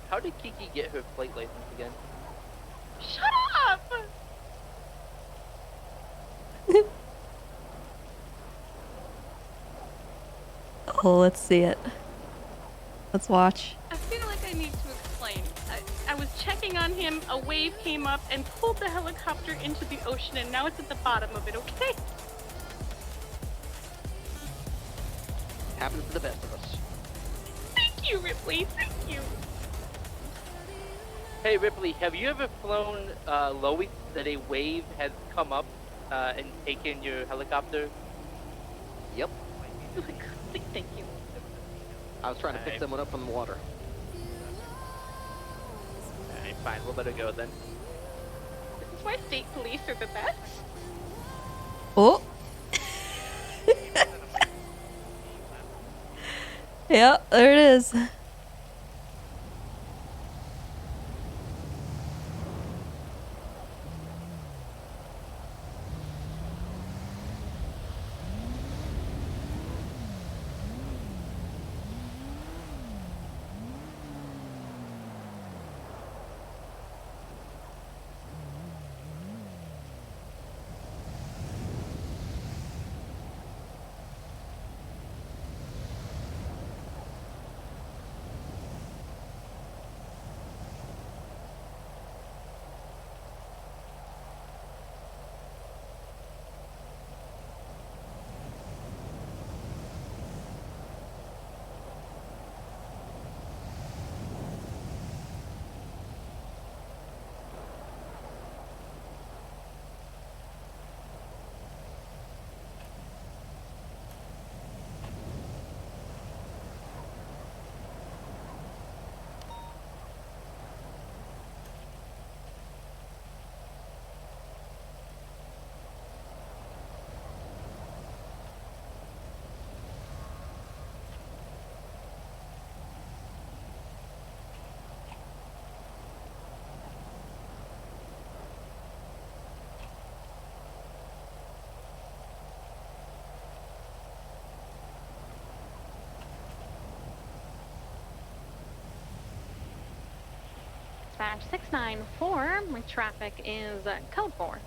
How did Kiki get her flight license again? Shut up! Oh, let's see it. Let's watch. I feel like I need to explain. I was checking on him, a wave came up and pulled the helicopter into the ocean, and now it's at the bottom of it, okay? Happens to the best of us. Thank you, Ripley, thank you. Hey Ripley, have you ever flown low that a wave has come up and taken your helicopter? Yep. Thank you. I was trying to pick someone up from the water. Alright, fine, we'll let her go then. This is why state police are the best. Oh. Yeah, there it is. Dispatch 694, my traffic is code 4.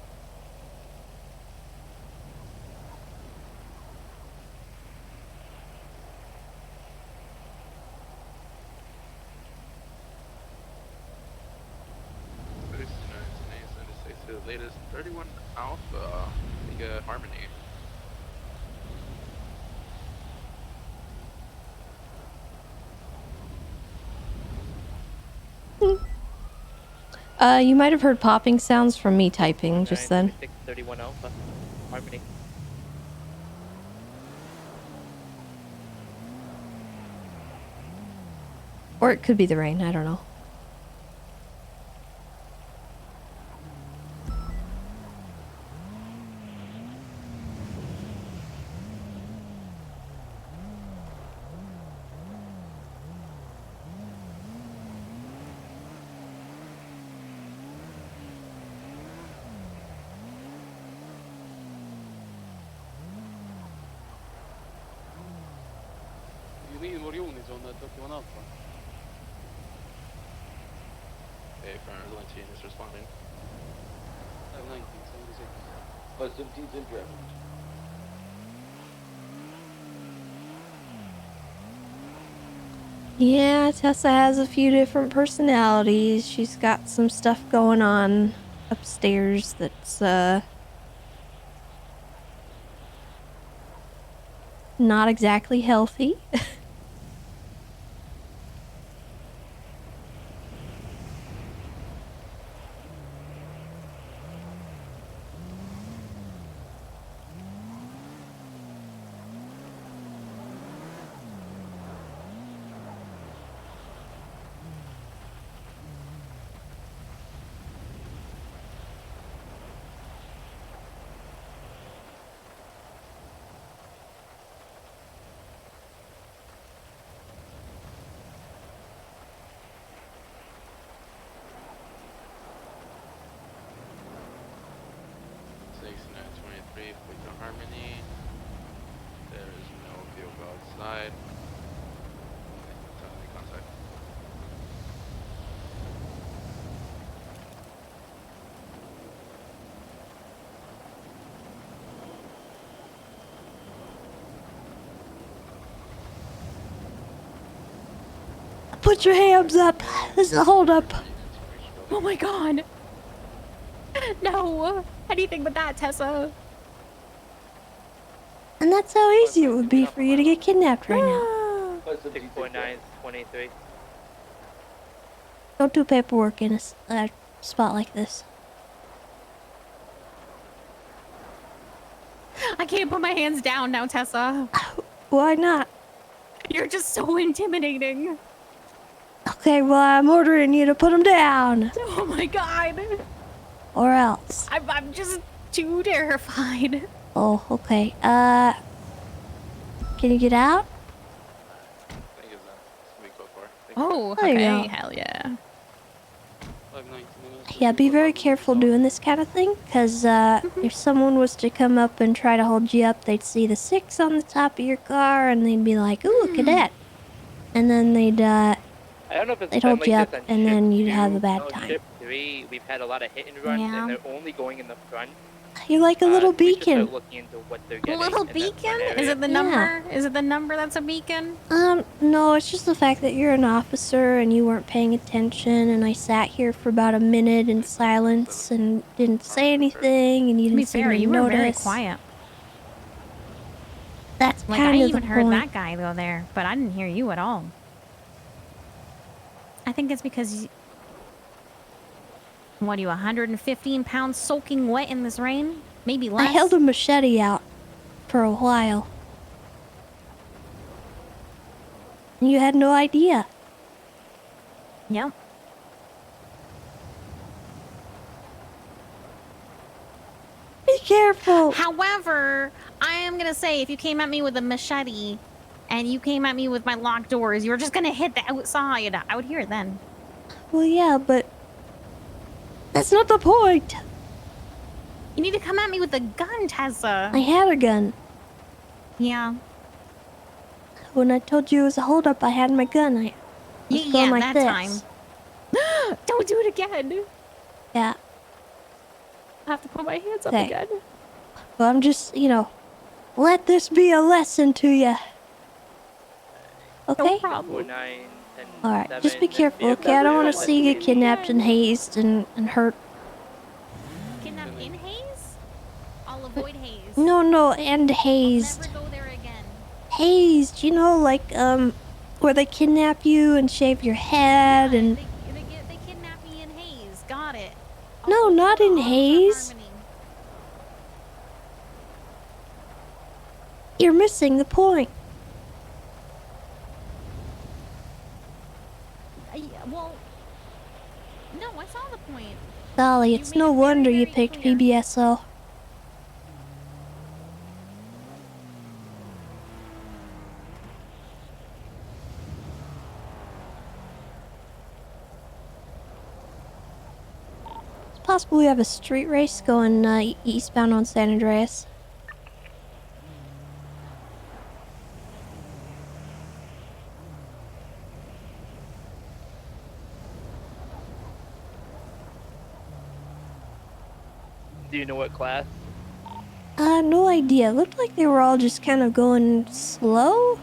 The latest 31 Alpha, Mega Harmony. You might have heard popping sounds from me typing just then. 31 Alpha, Harmony. Or it could be the rain, I don't know. You need more units on that 31 Alpha. Okay, Farmer Valentine is responding. 1976. SMT's in traffic. Yeah, Tessa has a few different personalities. She's got some stuff going on upstairs that's, not exactly healthy. Harmony. There is no vehicle outside. Contact. Put your hands up. This is a holdup. Oh my god. No. Anything but that, Tessa. And that's how easy it would be for you to get kidnapped right now. 649 is 23. Don't do paperwork in a spot like this. I can't put my hands down now, Tessa. Why not? You're just so intimidating. Okay, well, I'm ordering you to put them down. Oh my god. Or else. I'm just too terrified. Oh, okay. Can you get out? Oh, There you okay. go. Hell yeah. Yeah, be very careful doing this kind of thing, because if someone was to come up and try to hold you up, they'd see the 6 on the top of your car, and they'd be like, ooh, a cadet. And then they'd I don't know if it's they'd been hold like you this up, on and ship then you'd 2. have a bad On time. Ship 3, we've had a lot of hit and runs, Yeah. and they're only going in the front. You're like a little We should start beacon. looking into what they're A getting little in that front beacon? Is area. it the number? Is it the number that's a beacon? No, it's just the fact that you're an officer and you weren't paying attention, and I sat here for about a minute in silence and didn't say anything, and you To be didn't seem fair, to you were very notice. quiet. That's Like, I kind of even the heard point. that guy go there, but I didn't hear you at all. I think it's because what are you, 115 pounds soaking wet in this rain? Maybe I less? held a machete out for a while. And you had no idea. Yep. Be careful. However, I am gonna say if you came at me with a machete and you came at me with my locked doors, you were just gonna hit the outside. I would hear it then. Well, yeah, but that's not the point. You need to come at me with a gun, Tessa. I had a gun. Yeah. When I told you it was a holdup, I had my gun. I was going like that this. time. Don't do it again. Yeah. I have to put my hands up Okay. again. Well, I'm just, let this be a lesson to you. Okay? No problem. 9, 10, Alright, 7, just be careful, vehicle okay? I don't want to vehicle see you get vehicle. kidnapped and hazed and hurt. Kidnapped in haze? I'll avoid haze. No, and hazed. Never go there again. Hazed, like, where they kidnap you and shave your head and... They kidnap me in haze. Got it. No, not in haze. You're missing the point. Well, no, I saw the point. Golly, it's no wonder you picked PBSO. It's possible we have a street race going eastbound on San Andreas. Do you know what class? No idea. Looked like they were all just kind of going slow.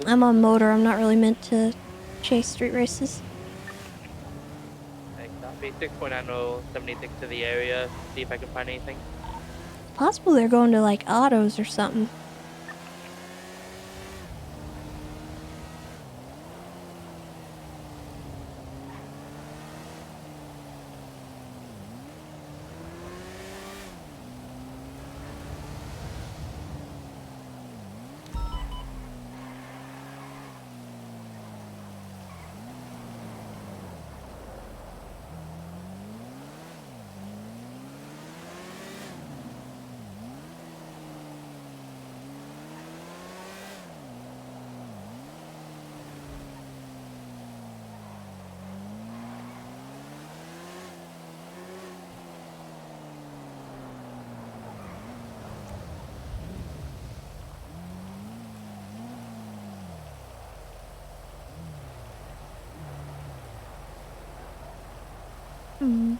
I'm on motor. I'm not really meant to chase street races. I copy 6.90, 76 to the area. See if I can find anything. Possible they're going to like autos or something. Hmm.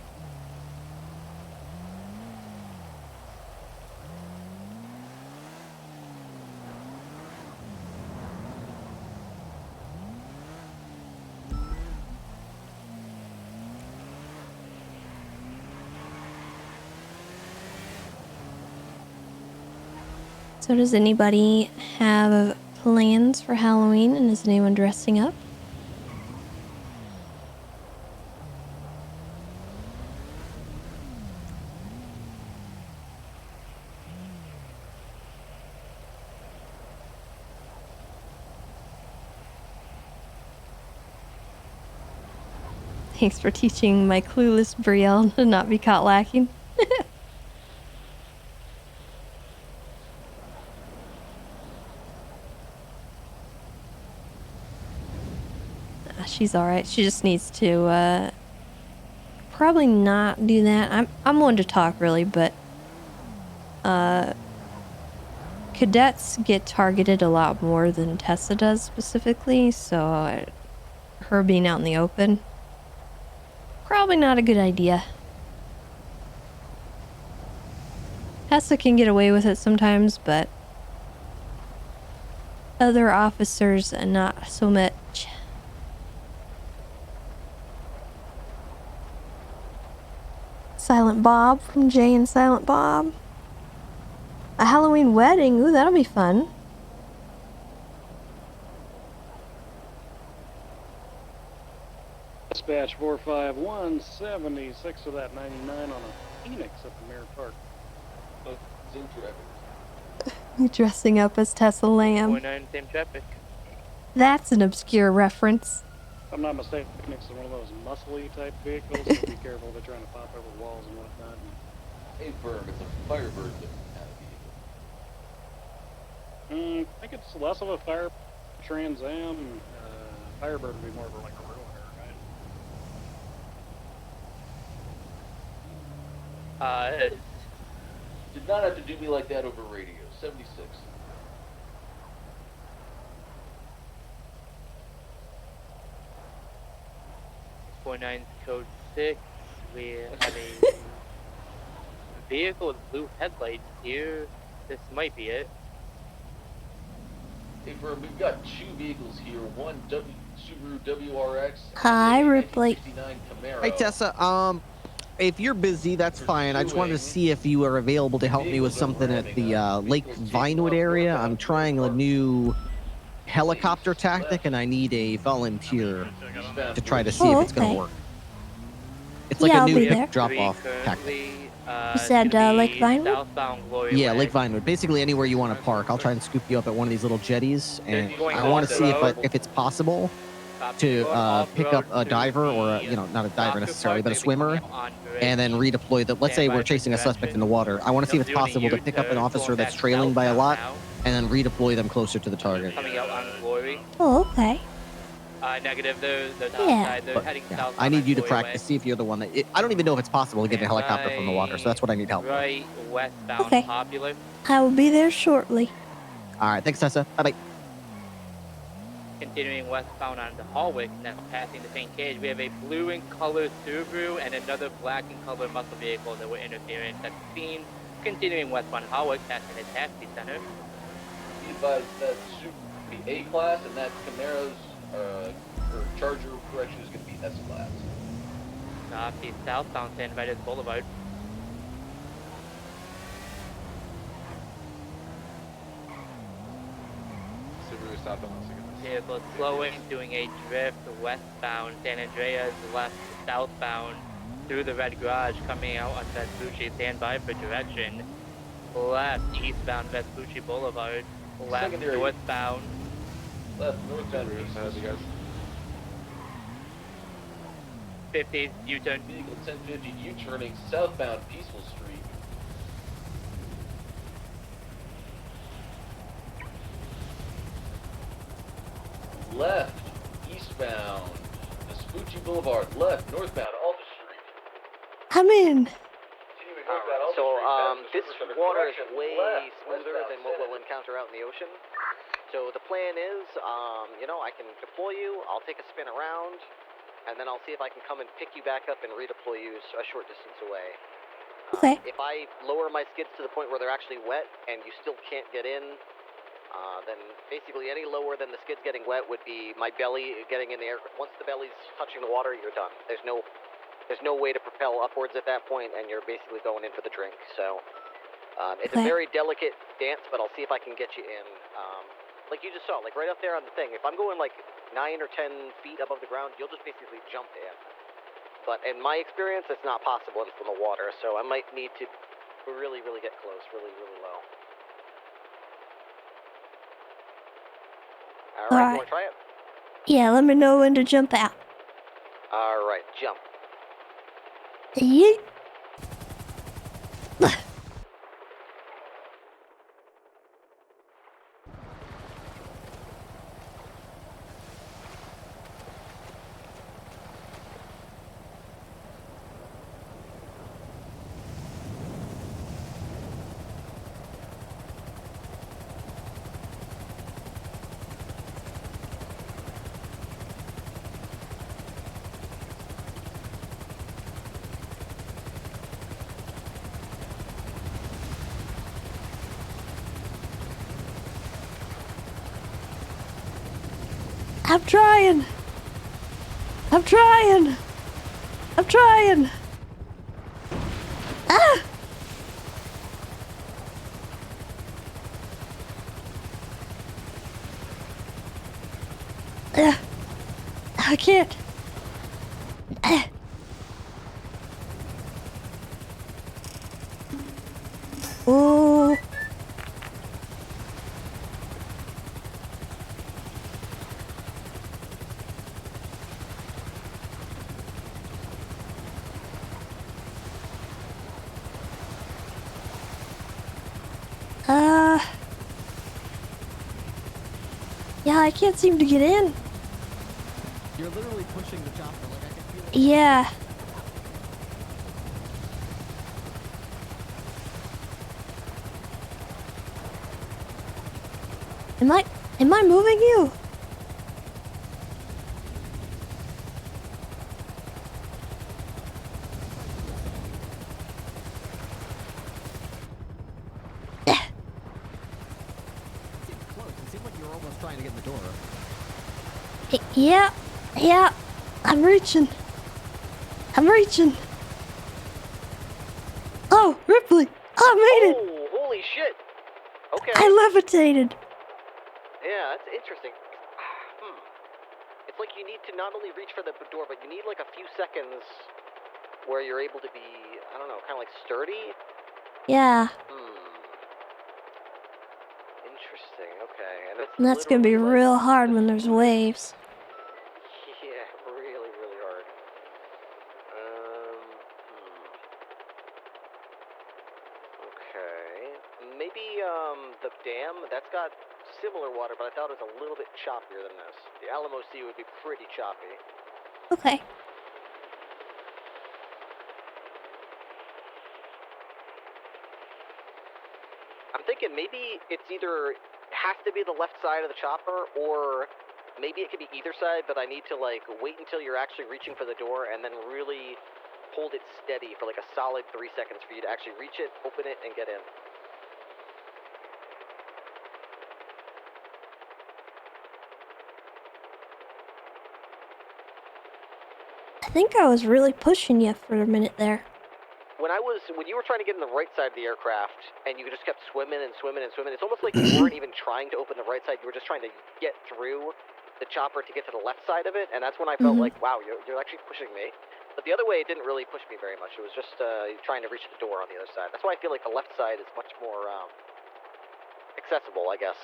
So does anybody have plans for Halloween, and is anyone dressing up? Thanks for teaching my clueless Brielle to not be caught lacking. She's alright. She just needs to, probably not do that. I'm one to talk, really, but, cadets get targeted a lot more than Tessa does specifically, so her being out in the open, probably not a good idea. Tessa can get away with it sometimes, but other officers, not so much. Silent Bob from Jay and Silent Bob. A Halloween wedding. Ooh, that'll be fun. Dispatch 451, 76 of that 99 on a Phoenix at the Mirror Park. Dressing up as Tessa Lamb. 49, same traffic. That's an obscure reference. If I'm not mistaken, Phoenix is one of those muscly type vehicles, so be careful, they're trying to pop over walls and whatnot. Hey, Berg, it's a Firebird that I think it's less of a fire Trans Am. Firebird would be more of a, like a ruiner, right? did not have to do me like that over radio. 76. .49 code 6. We have a vehicle with blue headlights here. This might be it. Hey, Berg, we've got two vehicles here. One Subaru WRX. Hi, Ripley. Hey, Tessa. If you're busy, that's fine. I just wanted to see if you are available to help me with something at the Lake Vinewood area. I'm trying a new helicopter tactic, and I need a volunteer to try to see if it's going to work. It's like a new drop-off tactic. You said Lake Vinewood? Yeah, Lake Vinewood. Basically anywhere you want to park. I'll try and scoop you up at one of these little jetties, and I want to see if it's possible to pick up a diver or not a diver necessarily, but a swimmer, and then redeploy the. Let's say we're chasing a suspect in the water. I want to see if it's possible to pick up an officer that's trailing by a lot, and then redeploy them closer to the target. Coming out on Glory. Oh, okay. Negative, they're Yeah. they're heading south. I need you to practice, see if you're the one that. I don't even know if it's possible to get a helicopter from the water, so that's what I need help with. Right, westbound, Okay. Popular. I will be there shortly. All right, thanks, Tessa. Bye-bye. Continuing westbound on the hallway, that's passing the same cage. We have a blue in color Subaru and another black in color muscle vehicle that were interfering at the scene. Continuing westbound hallway, passing the taxi center. Be advised that Subaru be A-Class, and that Camaro's or Charger correction is going to be S-Class. The southbound San Vitus Boulevard. Subaru southbound once again. Vehicle slowing, doing a drift westbound. San Andreas left southbound through the red garage, coming out on Vespucci. Stand by for direction. Left eastbound Vespucci Boulevard. Left Secondary. northbound. Left northbound. You guys. 50 U-turn. Vehicle 1050 U-turning southbound Peaceful Street. Left eastbound Vespucci Boulevard. Left northbound Alta Street. I'm in. This water is way smoother than what we'll encounter out in the ocean. So the plan is, I can deploy you, I'll take a spin around, and then I'll see if I can come and pick you back up and redeploy you a short distance away. Okay. If I lower my skids to the point where they're actually wet and you still can't get in, then basically any lower than the skids getting wet would be my belly getting in the air. Once the belly's touching the water, you're done. There's no way to propel upwards at that point, and you're basically going in for the drink. So It's a Okay. very delicate dance, but I'll see if I can get you in. Like you just saw, like right up there on the thing. If I'm going like 9 or 10 feet above the ground, you'll just basically jump in. But in my experience, it's not possible in from the water, so I might need to really, really get close, really, really low. All right, you want to try it? Yeah, let me know when to jump out. All right, jump. Yeet. I'm trying. I'm trying. I'm trying. Ah! I can't. Oh. Yeah, I can't seem to get in. You're literally pushing the chopper. Like I can feel it. Yeah. Am I moving you? Close. It seemed like you were almost trying to get in the door. Yeah. Yeah. I'm reaching. I'm reaching. Oh, Ripley. I made it. Oh, holy shit. Okay. I levitated. Yeah, that's interesting. It's like you need to not only reach for the door, but you need like a few seconds where you're able to be, I don't know, kind of like sturdy. Yeah. Interesting. Okay, and it's And that's gonna be literally, like, real hard when there's waves. yeah, really, really hard. Okay. Maybe the dam, that's got similar water, but I thought it was a little bit choppier than this. The Alamo Sea would be pretty choppy. Okay. I'm thinking maybe it's either has to be the left side of the chopper, or maybe it could be either side, but I need to like wait until you're actually reaching for the door and then really hold it steady for like a solid 3 seconds for you to actually reach it, open it, and get in. I think I was really pushing you for a minute there. When you were trying to get in the right side of the aircraft and you just kept swimming and swimming and swimming, it's almost like you weren't even trying to open the right side. You were just trying to get through the chopper to get to the left side of it, and that's when I felt like, wow, you're actually pushing me. But the other way, it didn't really push me very much. It was just trying to reach the door on the other side. That's why I feel like the left side is much more accessible, I guess.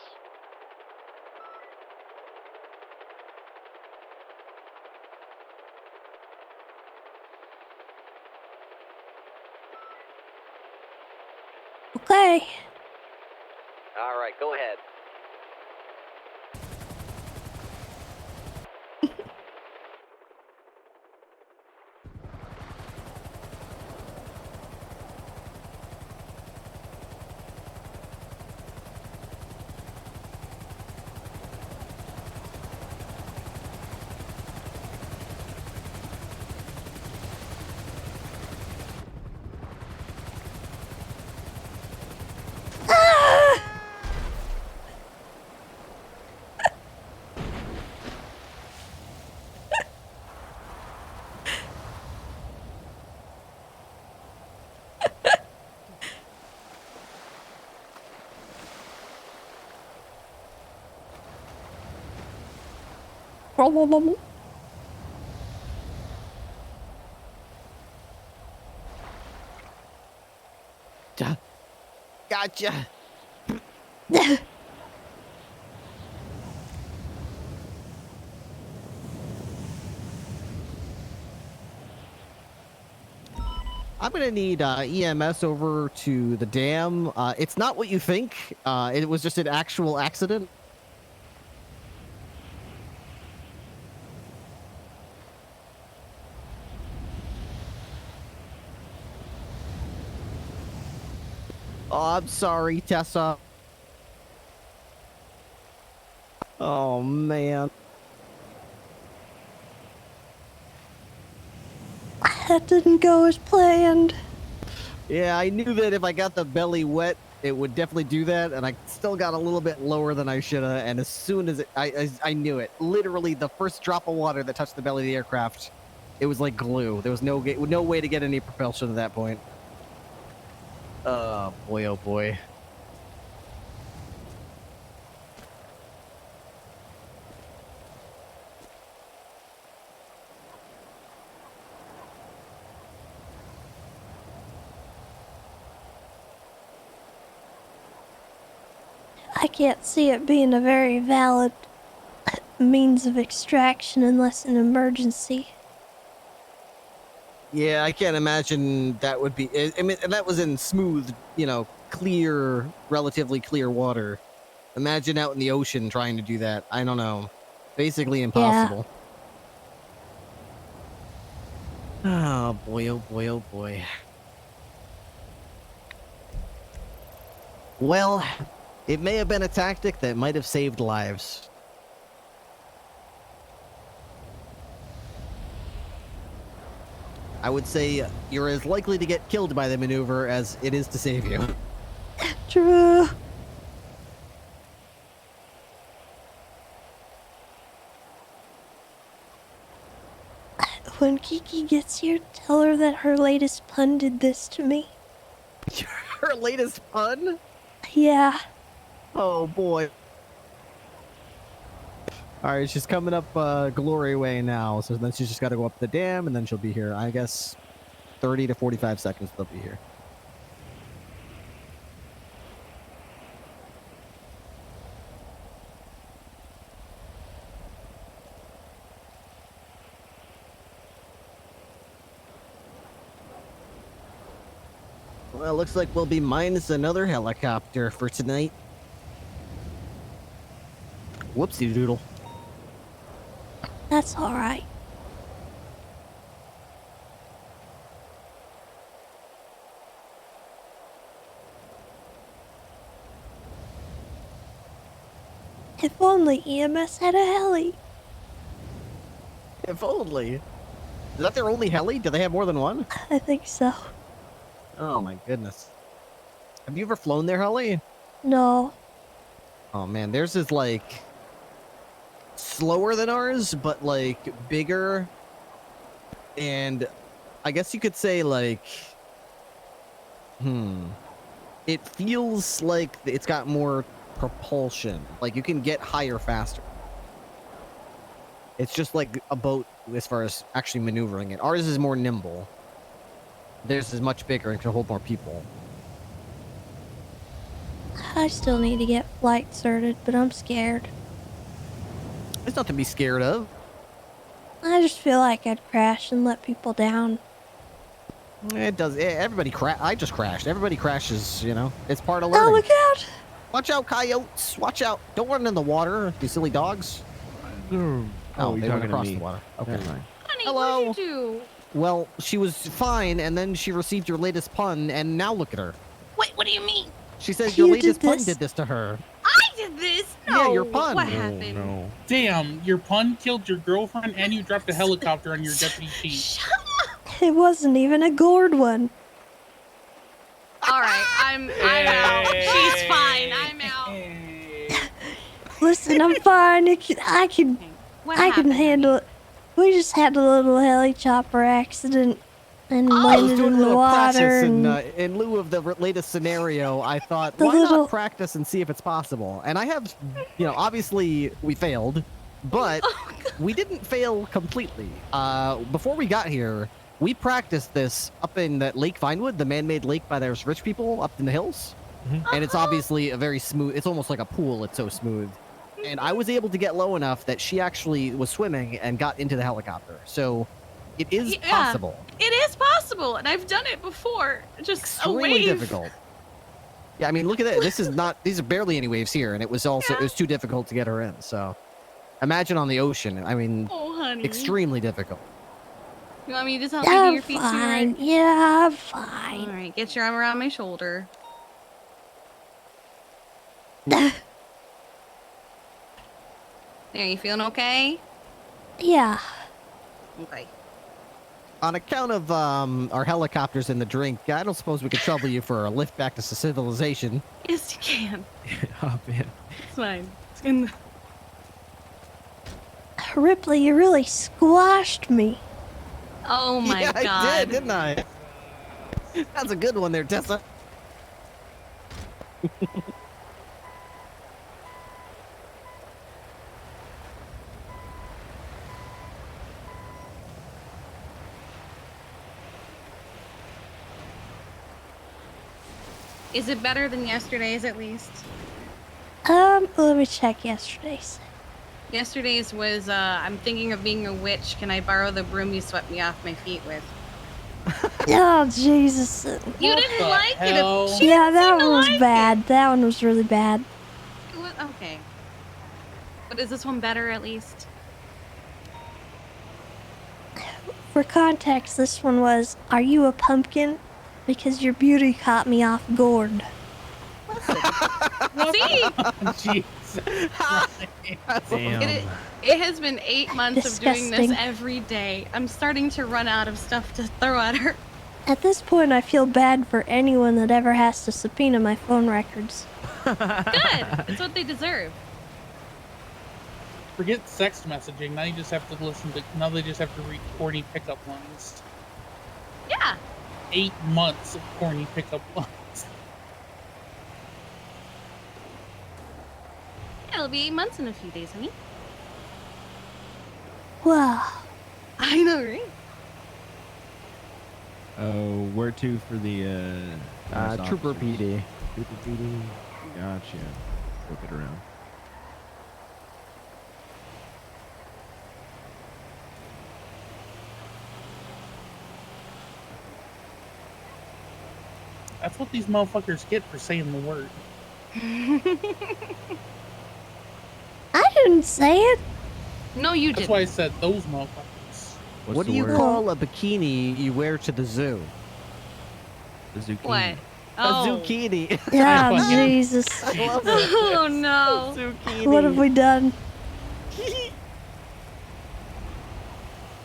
Okay. All right, go ahead. Gotcha. I'm gonna need EMS over to the dam. It's not what you think. It was just an actual accident. Oh, I'm sorry, Tessa. Oh, man. That didn't go as planned. Yeah, I knew that if I got the belly wet, it would definitely do that, and I still got a little bit lower than I should have, and as soon as I knew it, literally the first drop of water that touched the belly of the aircraft, it was like glue. There was no way to get any propulsion at that point. Oh, boy, oh, boy. I can't see it being a very valid means of extraction unless an emergency. Yeah, I can't imagine that would be... I mean, and that was in smooth, clear, relatively clear water. Imagine out in the ocean trying to do that. I don't know. Basically impossible. Yeah. Oh, boy, oh, boy, oh, boy. Well, it may have been a tactic that might have saved lives. I would say you're as likely to get killed by the maneuver as it is to save you. True. When Kiki gets here, tell her that her latest pun did this to me. Her latest pun? Yeah. Oh, boy. Alright, she's coming up Glory Way now, so then she's just got to go up the dam, and then she'll be here. I guess 30 to 45 seconds they'll be here. Well, looks like we'll be minus another helicopter for tonight. Whoopsie doodle. That's alright. If only EMS had a heli. If only. Is that their only heli? Do they have more than one? I think so. Oh my goodness. Have you ever flown their heli? No. Oh man, theirs is like slower than ours, but like bigger. And I guess you could say like, it feels like it's got more propulsion. Like you can get higher faster. It's just like a boat as far as actually maneuvering it. Ours is more nimble. Theirs is much bigger and can hold more people. I still need to get flight certed, but I'm scared. There's nothing to be scared of. I just feel like I'd crash and let people down. It does. Everybody I just crashed. Everybody crashes, you know. It's part of Oh, learning. look out! Watch out, coyotes! Watch out! Don't run in the water, you silly dogs. Oh, they you're went talking to across me. the water. Okay. Never mind. Honey, Hello. what did you do? Well, she was fine, and then she received your latest pun, and now look at her. Wait, what do you mean? She says You your did latest pun this. did this to her. I did this? No. Yeah, your pun. What Oh, happened? No. Damn, your pun killed your girlfriend and you dropped a helicopter on your deputy chief. It wasn't even a gourd one. All right, I'm out. She's fine. I'm out. Listen, I'm fine. I can What I can happened? handle it. We just had a little heli chopper accident and I was landed doing in a the little water. practice, And and in lieu of the latest scenario, I thought, The why little- not practice and see if it's possible? And I have, obviously we failed, But we didn't fail completely. Before we got here, we practiced this up in that Lake Vinewood, the man-made lake by those rich people up in the hills. And it's obviously a very smooth, it's almost like a pool, it's so smooth. And I was able to get low enough that she actually was swimming and got into the helicopter. So it is possible. It is possible, and I've done it before. Just Extremely difficult. Yeah, I mean, look at that. This is not, these are barely any waves here, and it was also, it was too difficult to get her in. So imagine on the ocean. I mean, honey. extremely difficult. You want me to tell you your feet, sweetheart? Yeah, I'm fine. All right, get your arm around my shoulder. There, you feeling okay? Yeah. Okay. On account of our helicopters in the drink, I don't suppose we could trouble you for a lift back to civilization. Yes, you can. Oh, man. It's fine. It's in the... Ripley, you really squashed me. Oh my god. I did, didn't I? That's a good one there, Tessa. Is it better than yesterday's at least? Let me check yesterday's. Yesterday's was, I'm thinking of being a witch. Can I borrow the broom you swept me off my feet with? Oh, Jesus. You didn't like it. Yeah, that one was bad. That one was really bad. It was, okay. But is this one better at least? For context, this one was, are you a pumpkin? Because your beauty caught me off guard. See? Jeez. Damn. It has been 8 months of doing this Disgusting. every day. I'm starting to run out of stuff to throw at her. At this point, I feel bad for anyone that ever has to subpoena my phone records. Good. That's what they deserve. Forget text messaging. Now you just have to listen to. Now they just have to read corny pickup lines. Yeah. 8 months of corny pickup lines. It'll be 8 months in a few days, honey. Wow. I know, right? Oh, where to for the Trooper officers? PD. Trooper PD. Gotcha. Flip it around. That's what these motherfuckers get for saying the word. I didn't say it. No, you That's didn't. why I said those motherfuckers. What do you call a bikini you wear to the zoo? The zucchini. What? A Oh. zucchini. Yeah, Jesus. I love it. Oh no. Zucchini. What have we done?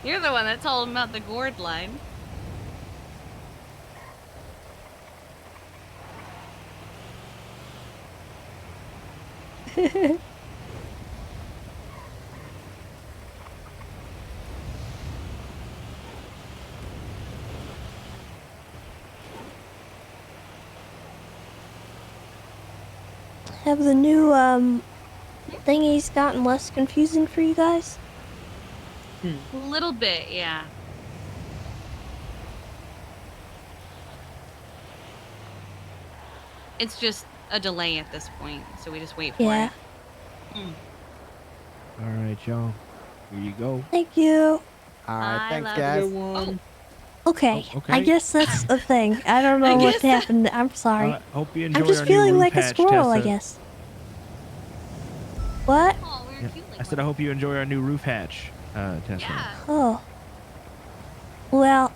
You're the one that told him about the gourd line. Have the new thingies gotten less confusing for you guys? A little bit, yeah. It's just a delay at this point, so we just wait for Yeah. it. All right, y'all. Here you go. Thank you. All right, I thanks, love guys. you. Okay, Oh, okay. I guess that's the thing. I don't know what happened. I'm sorry. Hope you enjoy I'm just our feeling new like roof a hatch, squirrel, I Tessa. guess. What? Oh, we're Yeah. cute like I said I hope you enjoy our new roof hatch, Tessa. Yeah. Oh. Well,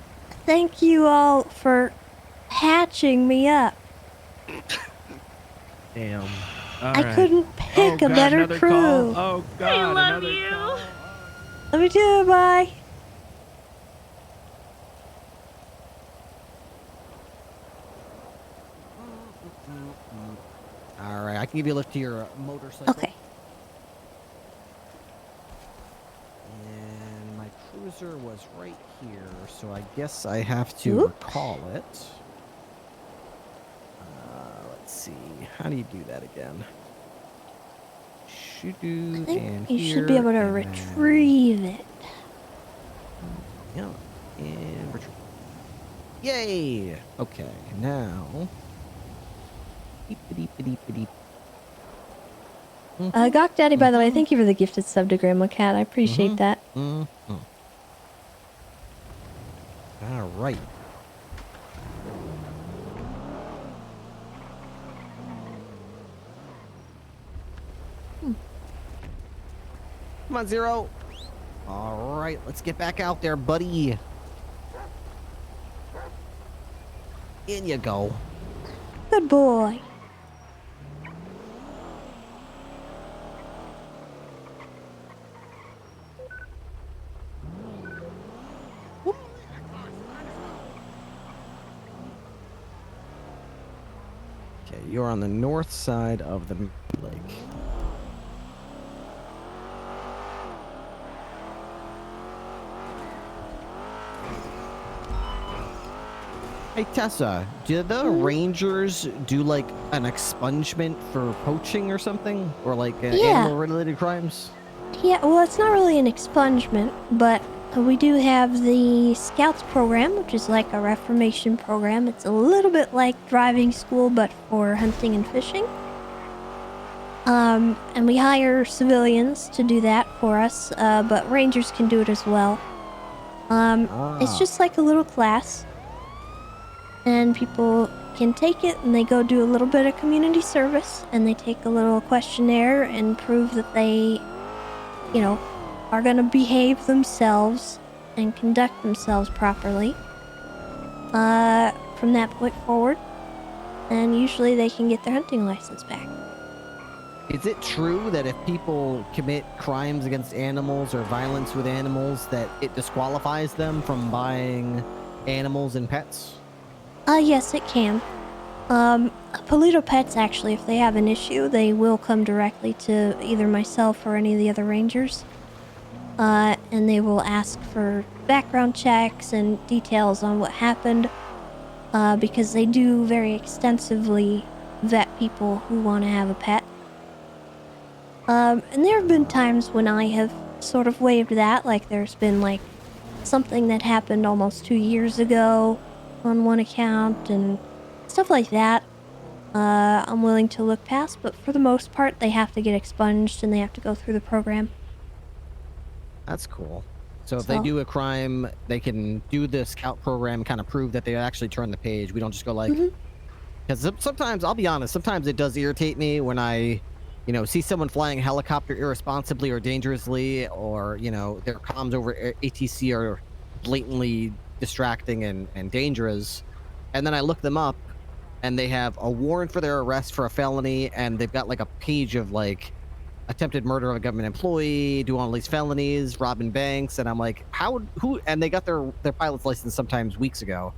thank you all for hatching me up. Damn. All I right. couldn't pick a God, better another crew. Call. Oh God, I love another you. call. Love you too, bye. All right, I can give you a lift to your motorcycle. Okay. And my cruiser was right here, so I guess I have to Oop. recall it. Let's see. How do you do that again? and You here, should be able to and retrieve it. Yeah, and retrieve. Yay! Okay, now. Gawk Daddy, by the way, thank you for the gifted sub to Grandma Cat. I appreciate that. All right. Come on, Zero. All right, let's get back out there, buddy. In you go. Good boy. Okay, you're on the north side of the lake. Hey, Tessa, do the Rangers do, like, an expungement for poaching or something? Or, like, animal-related crimes? Yeah, well, it's not really an expungement, but we do have the Scouts program, which is like a reformation program. It's a little bit like driving school, but for hunting and fishing. And we hire civilians to do that for us, but Rangers can do it as well. It's just like a little class. And people can take it and they go do a little bit of community service and they take a little questionnaire and prove that they, you know, are going to behave themselves and conduct themselves properly from that point forward. And usually they can get their hunting license back. Is it true that if people commit crimes against animals or violence with animals that it disqualifies them from buying animals and pets? Yes, it can. Polito Pets, actually, if they have an issue, they will come directly to either myself or any of the other rangers. And they will ask for background checks and details on what happened, because they do very extensively vet people who want to have a pet. And there have been times when I have sort of waived that, like there's been, like, something that happened almost 2 years ago on one account and stuff like that. I'm willing to look past, but for the most part, they have to get expunged and they have to go through the program. That's cool. So if they do a crime, they can do the scout program, kind of prove that they actually turn the page. We don't just go like, because sometimes, I'll be honest, sometimes it does irritate me when I, you know, see someone flying a helicopter irresponsibly or dangerously, or, you know, their comms over ATC are blatantly distracting and dangerous. And then I look them up and they have a warrant for their arrest for a felony. And they've got like a page of like attempted murder of a government employee, doing all these felonies, robbing banks. And I'm like, who, and they got their pilot's license sometimes weeks ago.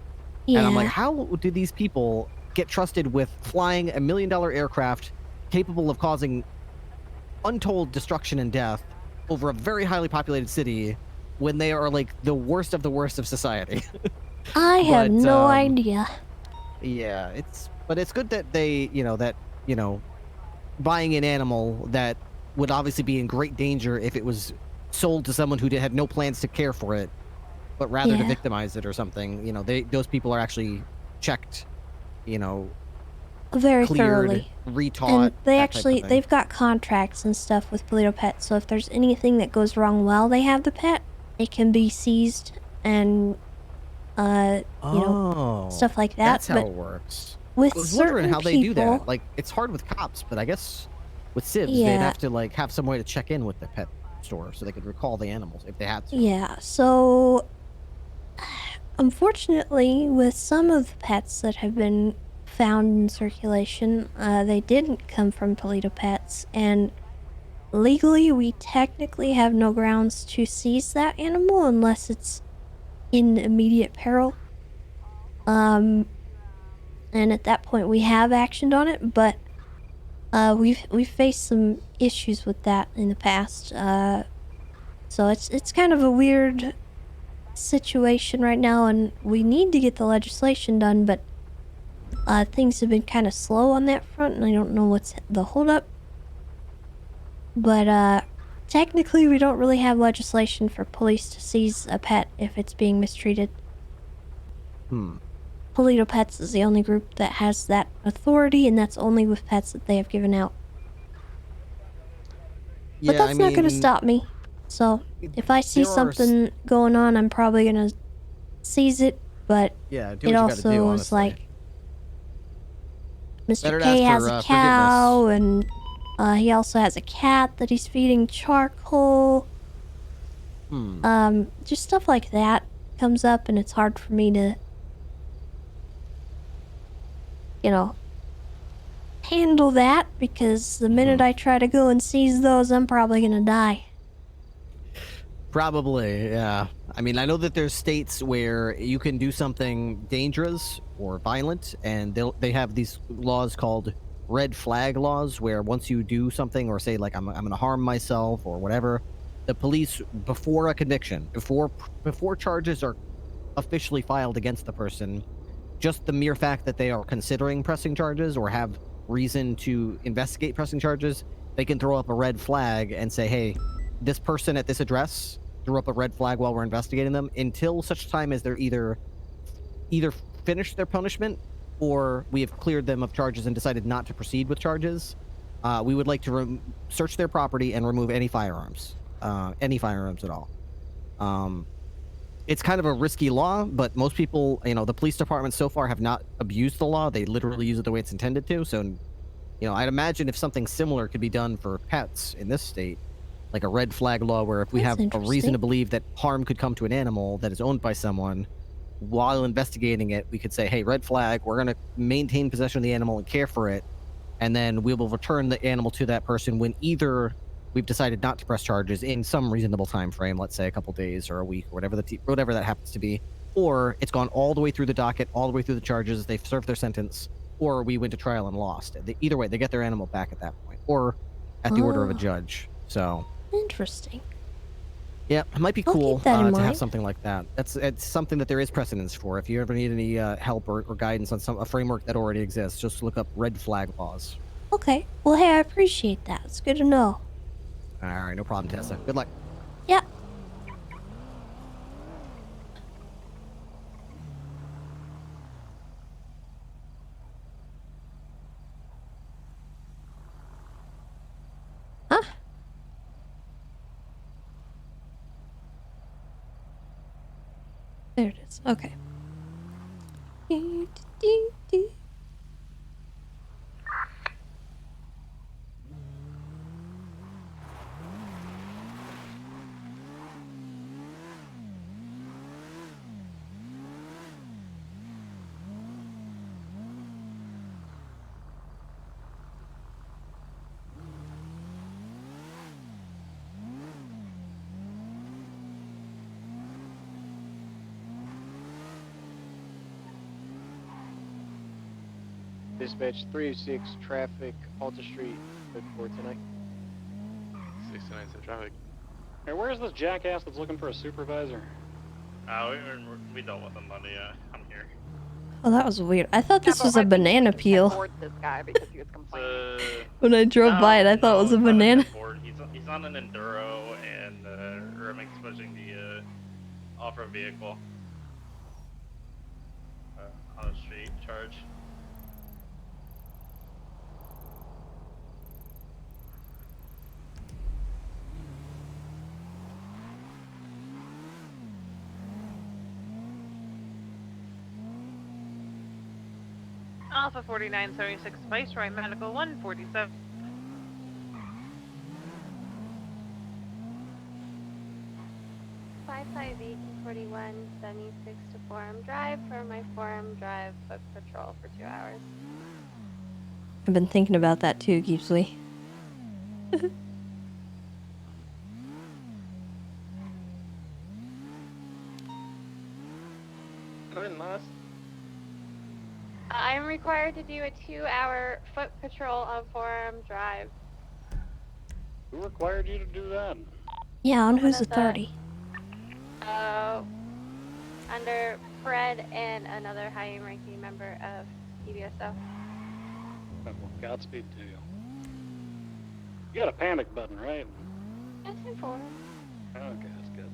Yeah. And I'm like, how do these people get trusted with flying $1 million aircraft capable of causing untold destruction and death over a very highly populated city when they are like the worst of society? I have no idea. Yeah, but it's good that they, buying an animal that would obviously be in great danger if it was sold to someone who had no plans to care for it, but rather to victimize it or something, those people are actually checked, very cleared, thoroughly, retaught. And they've got contracts and stuff with Polito Pets, so if there's anything that goes wrong while they have the pet, it can be seized and stuff like that. That's how it works. With I was wondering how they do that. people, Like, it's hard with cops, but I guess with civs, they'd have to like have some way to check in with the pet store so they could recall the animals if they had to. Yeah, so unfortunately, with some of the pets that have been found in circulation, they didn't come from Polito Pets, and legally we technically have no grounds to seize that animal unless it's in immediate peril. And at that point we have actioned on it, but we've faced some issues with that in the past. So it's kind of a weird situation right now, and we need to get the legislation done, but things have been kind of slow on that front, and I don't know what's the holdup. But technically we don't really have legislation for police to seize a pet if it's being mistreated. Polito Pets is the only group that has that authority, and that's only with pets that they have given out. Yeah, But that's not gonna stop me. So, if I see there are something going on, I'm probably gonna seize it, but Yeah, do it what you gotta do, also is honestly. like Mr. Better to K ask has for, a forgiveness. cow, and he also has a cat that he's feeding charcoal. Just stuff like that comes up, and it's hard for me to, you know, handle that, because the minute I try to go and seize those, I'm probably gonna die. Probably, yeah. I mean, I know that there's states where you can do something dangerous or violent, and they have these laws called red flag laws, where once you do something or say like I'm going to harm myself or whatever, the police, before a conviction, before charges are officially filed against the person, just the mere fact that they are considering pressing charges or have reason to investigate pressing charges, they can throw up a red flag and say, hey, this person at this address threw up a red flag while we're investigating them, until such time as they're either finished their punishment or we have cleared them of charges and decided not to proceed with charges. We would like to search their property and remove any firearms at all. It's kind of a risky law, but most people, the police departments so far have not abused the law. They literally use it the way it's intended to. So, I'd imagine if something similar could be done for pets in this state, like a red flag law where if we have a reason to believe that harm could come to an animal that is owned by someone, while investigating it, we could say, hey, red flag, we're going to maintain possession of the animal and care for it, and then we will return the animal to that person when either we've decided not to press charges in some reasonable time frame, let's say a couple days or a week or whatever that happens to be, or it's gone all the way through the docket, all the way through the charges, they've served their sentence, or we went to trial and lost. Either way, they get their animal back at that point, or at the order of a judge. So interesting. Yeah, it might be cool keep that in to have mind. something like that. It's something that there is precedence for. If you ever need any help or guidance on a framework that already exists, just look up red flag laws. Okay. Well, hey, I appreciate that. It's good to know. All right, no problem, Tessa. Good luck. Yeah. Huh? There it is. Okay. Dispatch 306 traffic, Alta Street, for tonight. 69's in traffic. Hey, where's this jackass that's looking for a supervisor? We dealt with him, buddy. I'm here. Oh, that was weird. I thought this was a banana peel. This guy because he was complaining. When I drove by it, I thought it was a banana. He's on an enduro, and Reming's pushing the off-road vehicle on a street charge. Alpha 4976 Viceroy Medical 147. $558 41 76 to Forum Drive for my Forum Drive foot patrol for 2 hours. I've been thinking about that too, Geepsley. I'm required to do a 2-hour foot patrol of Forum Drive. Who required you to do that? Yeah, on whose authority? Under Fred and another high-ranking member of PBSO. Well, Godspeed to you. You got a panic button, right? Yes, I'm for. Okay, that's good.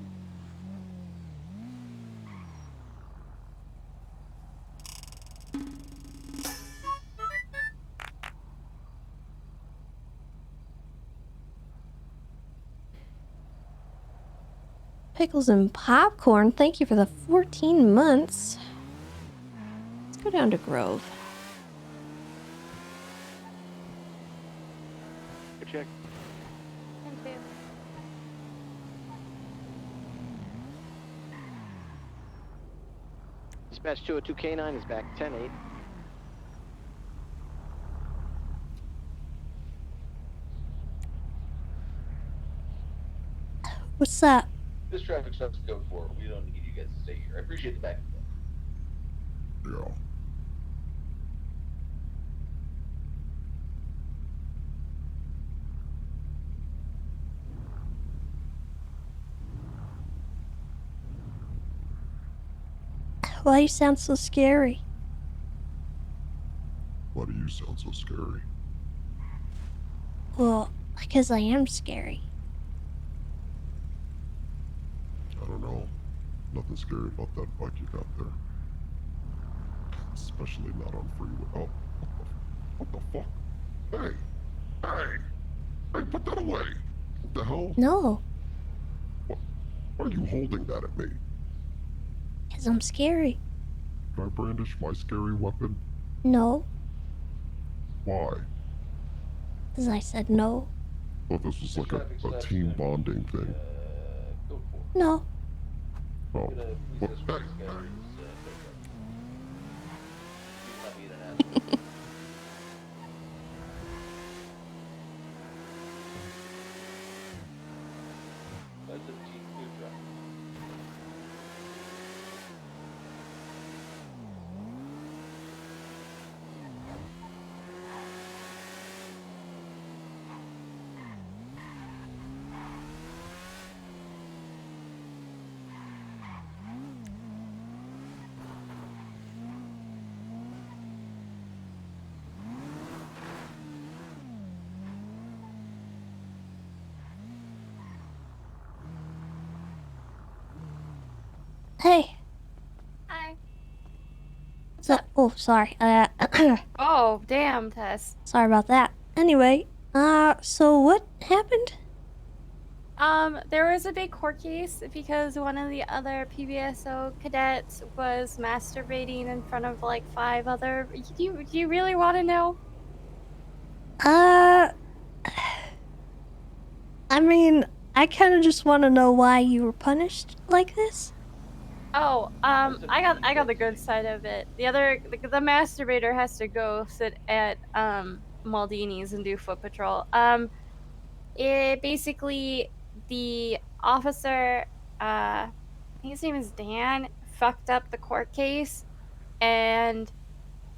Pickles and popcorn. Thank you for the 14 months. Let's go down to Grove. Good check. Thank you. Dispatch 202K9 is back 10-8. What's up? This traffic stop's code 4. We don't need you guys to stay here. I appreciate the backup. Yeah. Why you sound so scary? Why do you sound so scary? Well, because I am scary. I don't know. Nothing scary about that bike you got there. Especially not on freeway. Oh, what the fuck? Hey! Hey! Hey, put that away! What the hell? No. Why are you holding that at me? Because I'm scary. Can I brandish my scary weapon? No. Why? Because I said no. I thought this was like a team bonding thing. No. Oh. What? Hey! That's a cheap food truck. Hey. Hi. So, oh, sorry. Oh, damn, Tess. Sorry about that. Anyway, so what happened? There was a big court case because one of the other PBSO cadets was masturbating in front of like 5 other. Do you really want to know? I mean, I kind of just want to know why you were punished like this. Oh, I got the good side of it. The masturbator has to go sit at Maldini's and do foot patrol. It basically the officer, I think his name is Dan, fucked up the court case, and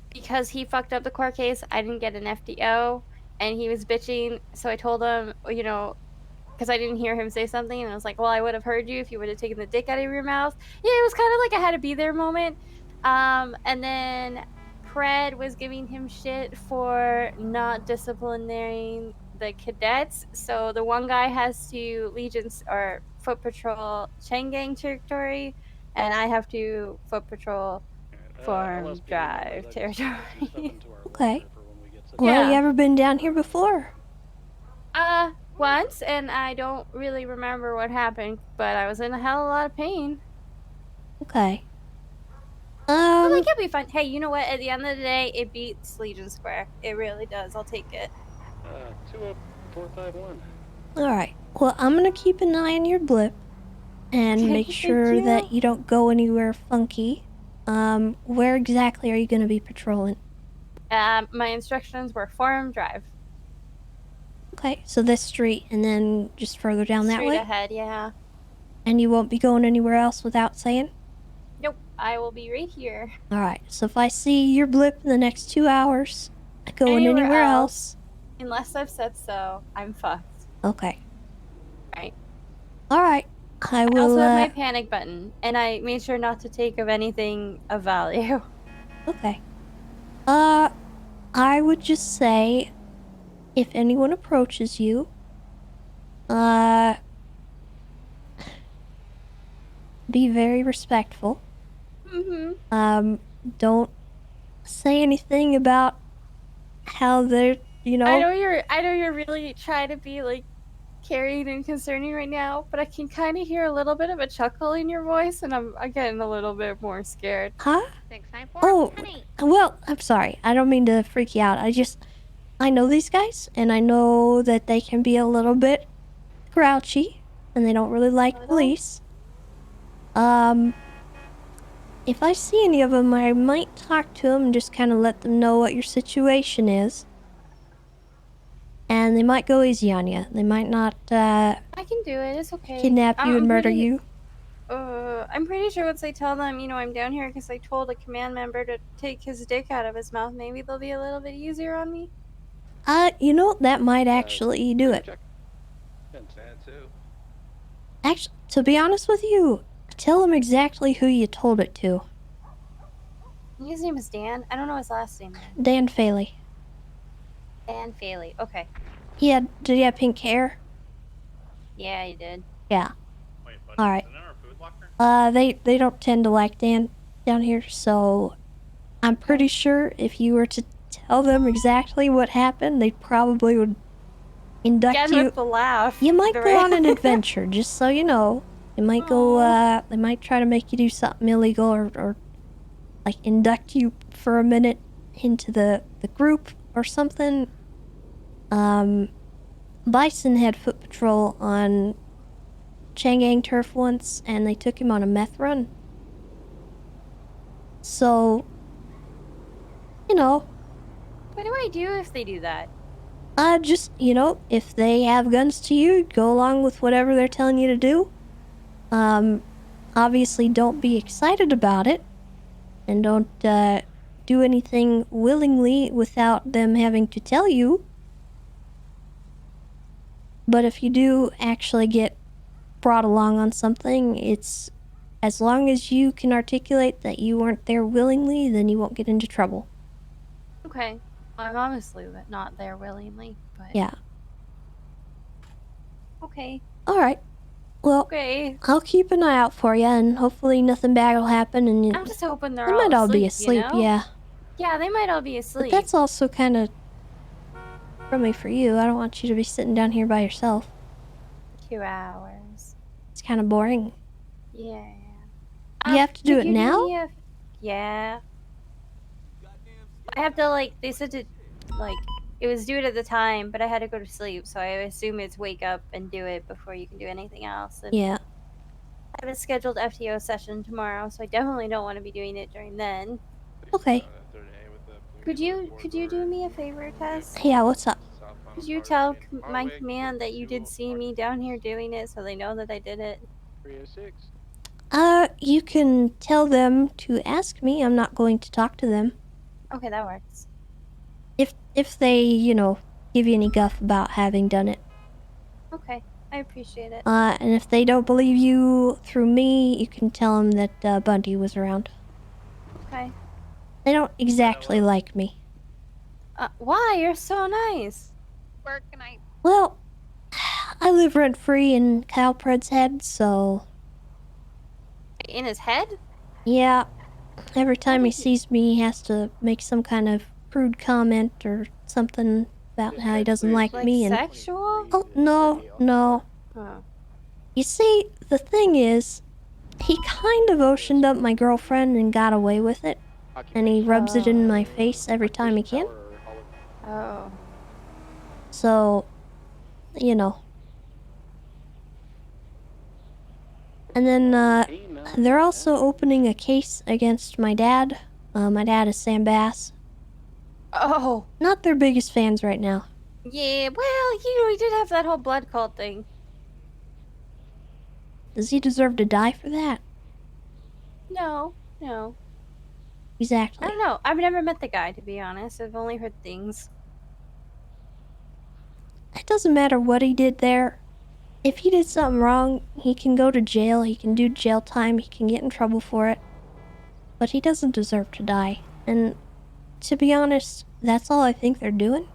because he fucked up the court case, I didn't get an FDO, and he was bitching. So I told him, because I didn't hear him say something, and I was like, well, I would have heard you if you would have taken the dick out of your mouth. Yeah, it was kind of like I had to be there moment. And then Pred was giving him shit for not disciplining the cadets. So the one guy has to Legions or foot patrol Changgang territory, and I have to foot patrol Farm Drive territory. Okay. Well, you ever been down here before? Once, and I don't really remember what happened, but I was in a hell of a lot of pain. Okay. But like, it'll be fun. Hey, you know what? At the end of the day, it beats Legion Square. It really does. I'll take it. 20451. All right. Well, I'm gonna keep an eye on your blip and make sure that you don't go anywhere funky. Where exactly are you gonna be patrolling? My instructions were Farm Drive. Okay, so this street and then just further down that way? Straight ahead, yeah. And you won't be going anywhere else without saying? Nope, I will be right here. Alright, so if I see your blip in the next 2 hours, going anywhere else. Unless I've said so, I'm fucked. Okay. Right. Alright, I will. I also have my panic button, and I made sure not to take of anything of value. Okay. I would just say if anyone approaches you, be very respectful. Don't say anything about how they're, you know. I know you're really trying to be like caring and concerning right now, but I can kind of hear a little bit of a chuckle in your voice, and I'm getting a little bit more scared. Huh? 694. Oh, well, I'm sorry. I don't mean to freak you out. I know these guys, and I know that they can be a little bit grouchy, and they don't really like police. If I see any of them, I might talk to them and just kind of let them know what your situation is. And they might go easy on you. They might not, I can do it. It's okay. kidnap you and murder you. I'm pretty sure once I tell them, you know, I'm down here because I told a command member to take his dick out of his mouth, maybe they'll be a little bit easier on me. You know, that might actually do it. Actually, to be honest with you, tell them exactly who you told it to. His name is Dan. I don't know his last name. Dan Faley. Dan Faley. Okay. Did he have pink hair? Yeah, he did. Yeah. Alright. They don't tend to like Dan down here, so I'm pretty sure if you were to tell them exactly what happened, they probably would induct Again you. with the laugh. You might go on an adventure, just so you know. They might they might try to make you do something illegal or like induct you for a minute into the group or something. Bison had foot patrol on Changang turf once, and they took him on a meth run. So, you know. What do I do if they do that? Just, you know, if they have guns to you, go along with whatever they're telling you to do. Obviously don't be excited about it, and don't, do anything willingly without them having to tell you. But if you do actually get brought along on something, it's as long as you can articulate that you weren't there willingly, then you won't get into trouble. Okay. I'm honestly not there willingly, but... Yeah. Okay. Alright. Well, okay. I'll keep an eye out for you, and hopefully nothing bad will happen, and I'm just hoping they might all be asleep, you know? yeah. Yeah, they might all be asleep. But that's also kind of crummy for you. I don't want you to be sitting down here by yourself. 2 hours. It's kind of boring. Yeah. You have to do it now? Yeah. I have to, like, they said to, like, it was due at the time, but I had to go to sleep, so I assume it's wake up and do it before you can do anything else. And yeah. I have a scheduled FTO session tomorrow, so I definitely don't want to be doing it during then. Okay. Could you do me a favor, Tess? Yeah, what's up? Could you tell my command that you did see me down here doing it, so they know that I did it? 306. You can tell them to ask me. I'm not going to talk to them. Okay, that works. If they, you know, give you any guff about having done it. Okay, I appreciate it. And if they don't believe you through me, you can tell them that Bundy was around. Okay. They don't exactly like me. Why? You're so nice. Where can I? Well, I live rent-free in Calpred's head, so... In his head? Yeah. Every time he sees me, he has to make some kind of crude comment or something about how he doesn't like me. And sexual? Oh, no. Oh. You see, the thing is, he kind of oceaned up my girlfriend and got away with it. And he rubs it in my face every time he can. Oh. So, you know. And then, they're also opening a case against my dad. My dad is Sam Bass. Oh. Not their biggest fans right now. Yeah, well, you know, he did have that whole blood cult thing. Does he deserve to die for that? No. Exactly. I don't know. I've never met the guy, to be honest. I've only heard things. It doesn't matter what he did there. If he did something wrong, he can go to jail, he can do jail time, he can get in trouble for it. But he doesn't deserve to die. And to be honest, that's all I think they're doing.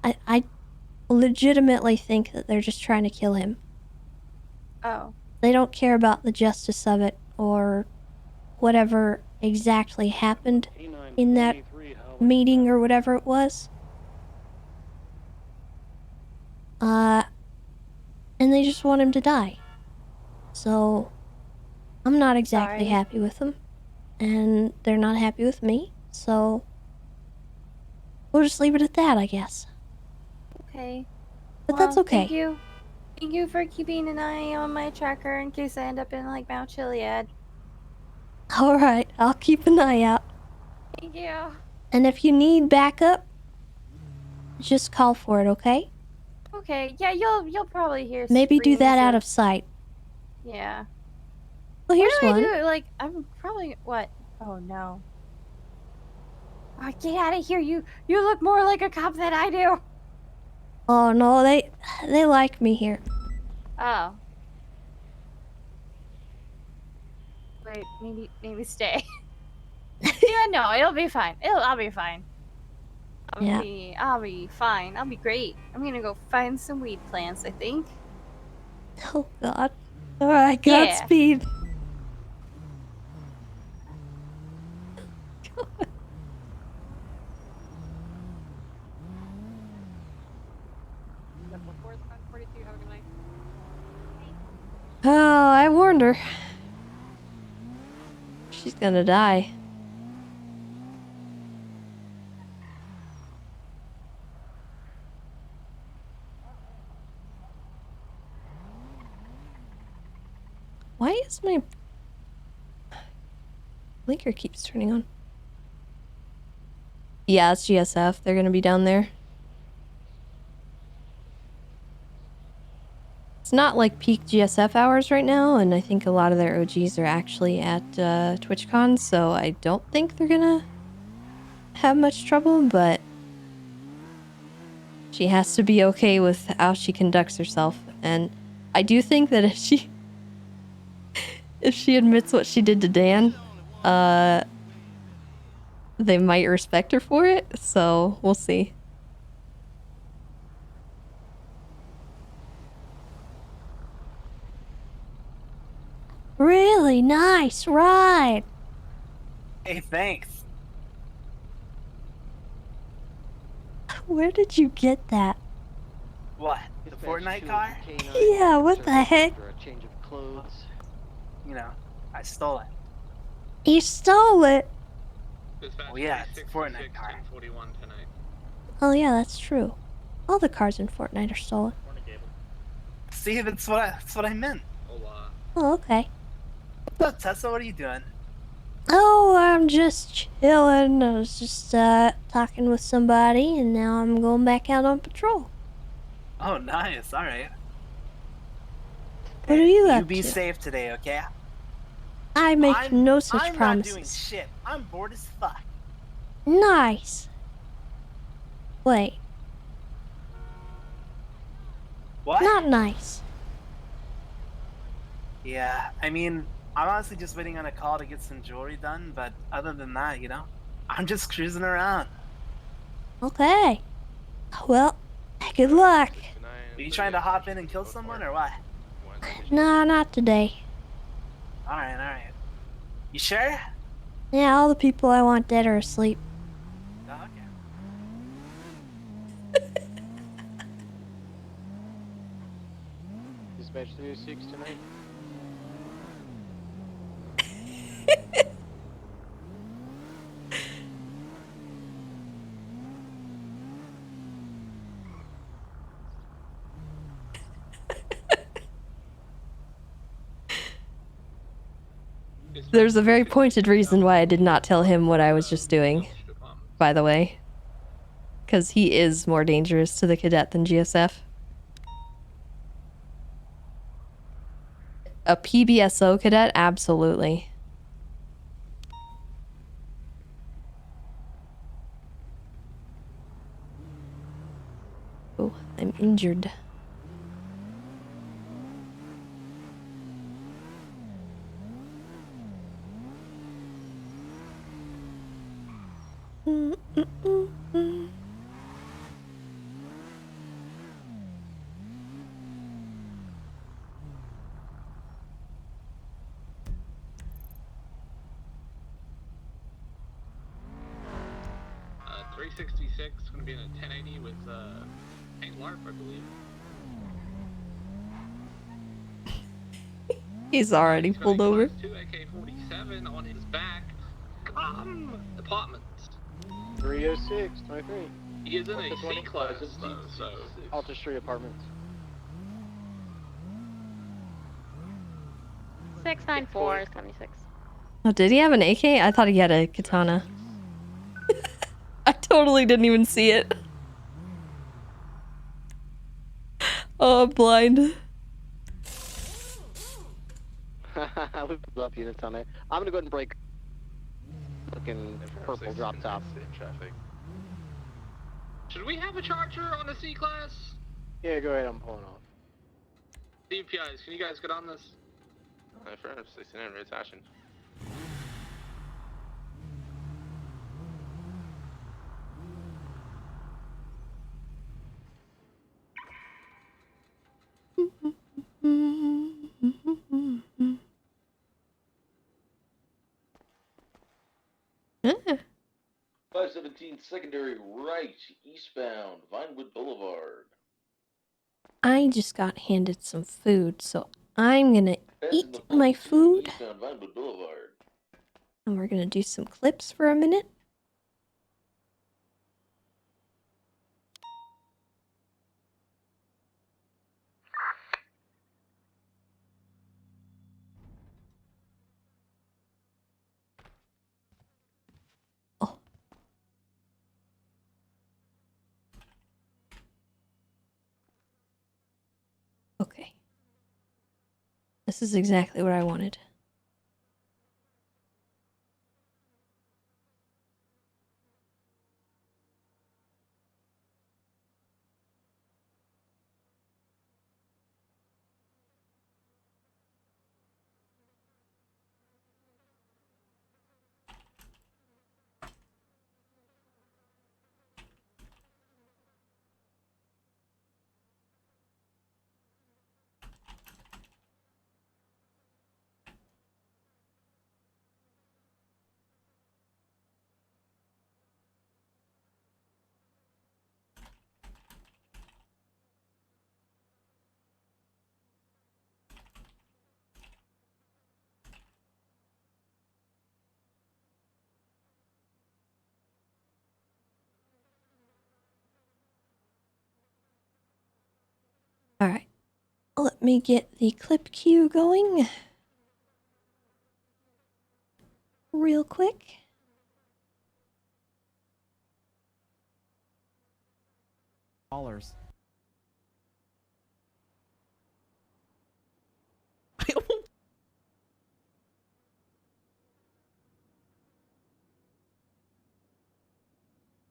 I legitimately think that they're just trying to kill him. Oh. They don't care about the justice of it or whatever exactly happened in that meeting or whatever it was. And they just want him to die. So, I'm not exactly happy with them. And they're not happy with me, so we'll just leave it at that, I guess. Okay. But that's okay. Thank you. Thank you for keeping an eye on my tracker in case I end up in like Mount Chiliad. Alright, I'll keep an eye out. Thank you. And if you need backup, just call for it, okay? Okay. Yeah, you'll probably hear. Maybe do that screams out of sight. Yeah. Well, here's what do one. I do? Like, I'm probably what? Oh no. Oh, get out of here! You look more like a cop than I do. Oh no, they like me here. Oh. Wait, maybe stay. Yeah, no, it'll be fine. I'll be fine. I'll be fine. I'll be great. I'm gonna go find some weed plants, I think. Oh god. Alright, Yeah. Godspeed. Oh, I warned her. She's gonna die. Why is my blinker keeps turning on? Yeah, it's GSF. They're gonna be down there. It's not like peak GSF hours right now, and I think a lot of their OGs are actually at TwitchCon, so I don't think they're gonna have much trouble, but she has to be okay with how she conducts herself. And I do think that if she admits what she did to Dan, they might respect her for it, so we'll see. Really nice ride. Hey, thanks. Where did you get that? What? The Fortnite car? Yeah, what the heck? For a change of clothes. You know, I stole it. You stole it? Oh yeah, it's a Fortnite car. Oh yeah, that's true. All the cars in Fortnite are stolen. See, that's what I meant. Oh, okay. What's up, Tessa? What are you doing? Oh, I'm just chilling. I was just talking with somebody, and now I'm going back out on patrol. Oh, nice. All right. What are you up You be to? safe today, okay? I make no such I'm promises. not doing shit. I'm bored as fuck. Nice. Wait. What? Not nice. Yeah, I mean, I'm honestly just waiting on a call to get some jewelry done, but other than that, you know, I'm just cruising around. Okay. Well, good luck. Are you trying to hop in and kill someone or what? Nah, not today. Alright, alright. You sure? Yeah, all the people I want dead are asleep. Oh, okay. Dispatch 306 tonight. There's a very pointed reason why I did not tell him what I was just doing, by the way. Because he is more dangerous to the cadet than GSF. A PBSO cadet? Absolutely. Oh, I'm injured. 366, going to be in a 1080 with Hank Larp, I believe. He's already pulled over. Class 2 AK-47 on his back. Apartments. 306, 23. He is in a C class, though, so... Alta Street Apartments. 694 76. Oh, did he have an AK? I thought he had a katana. I totally didn't even see it. Oh, I'm blind. I would love units on it. I'm gonna go ahead and break looking purple drop top. Traffic. Should we have a charger on the C class? Yeah, go ahead, I'm pulling off. DPIs, can you guys get on this? For 69 rotation. Yeah. 517 secondary right, eastbound, Vinewood Boulevard. I just got handed some food, so I'm gonna eat my food. Eastbound, Vinewood Boulevard. And we're gonna do some clips for a minute. Okay. This is exactly what I wanted. All right. Let me get the clip queue going real quick. Dollars.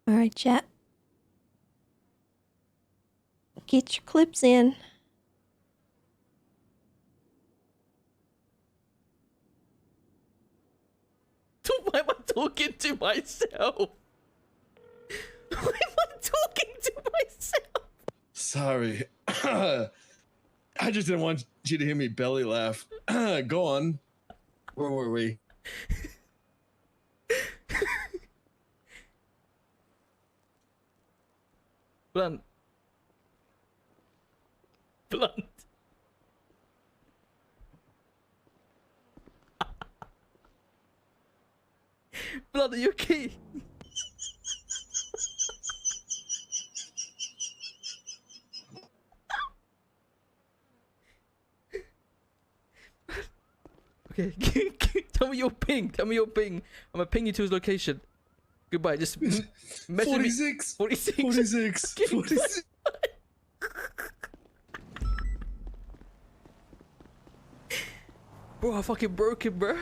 All right, chat. Get your clips in. Why am I talking to myself? Why am I talking to myself? Sorry. I just didn't want you to hear me belly laugh. Go on. Where were we? Blunt. Blunt. Blunt, are you okay? Okay, tell me your ping. Tell me your ping. I'm gonna ping you to his location. Goodbye. Just message 46. me. 46. 46. 46. Bro, I fucking broke him, bro.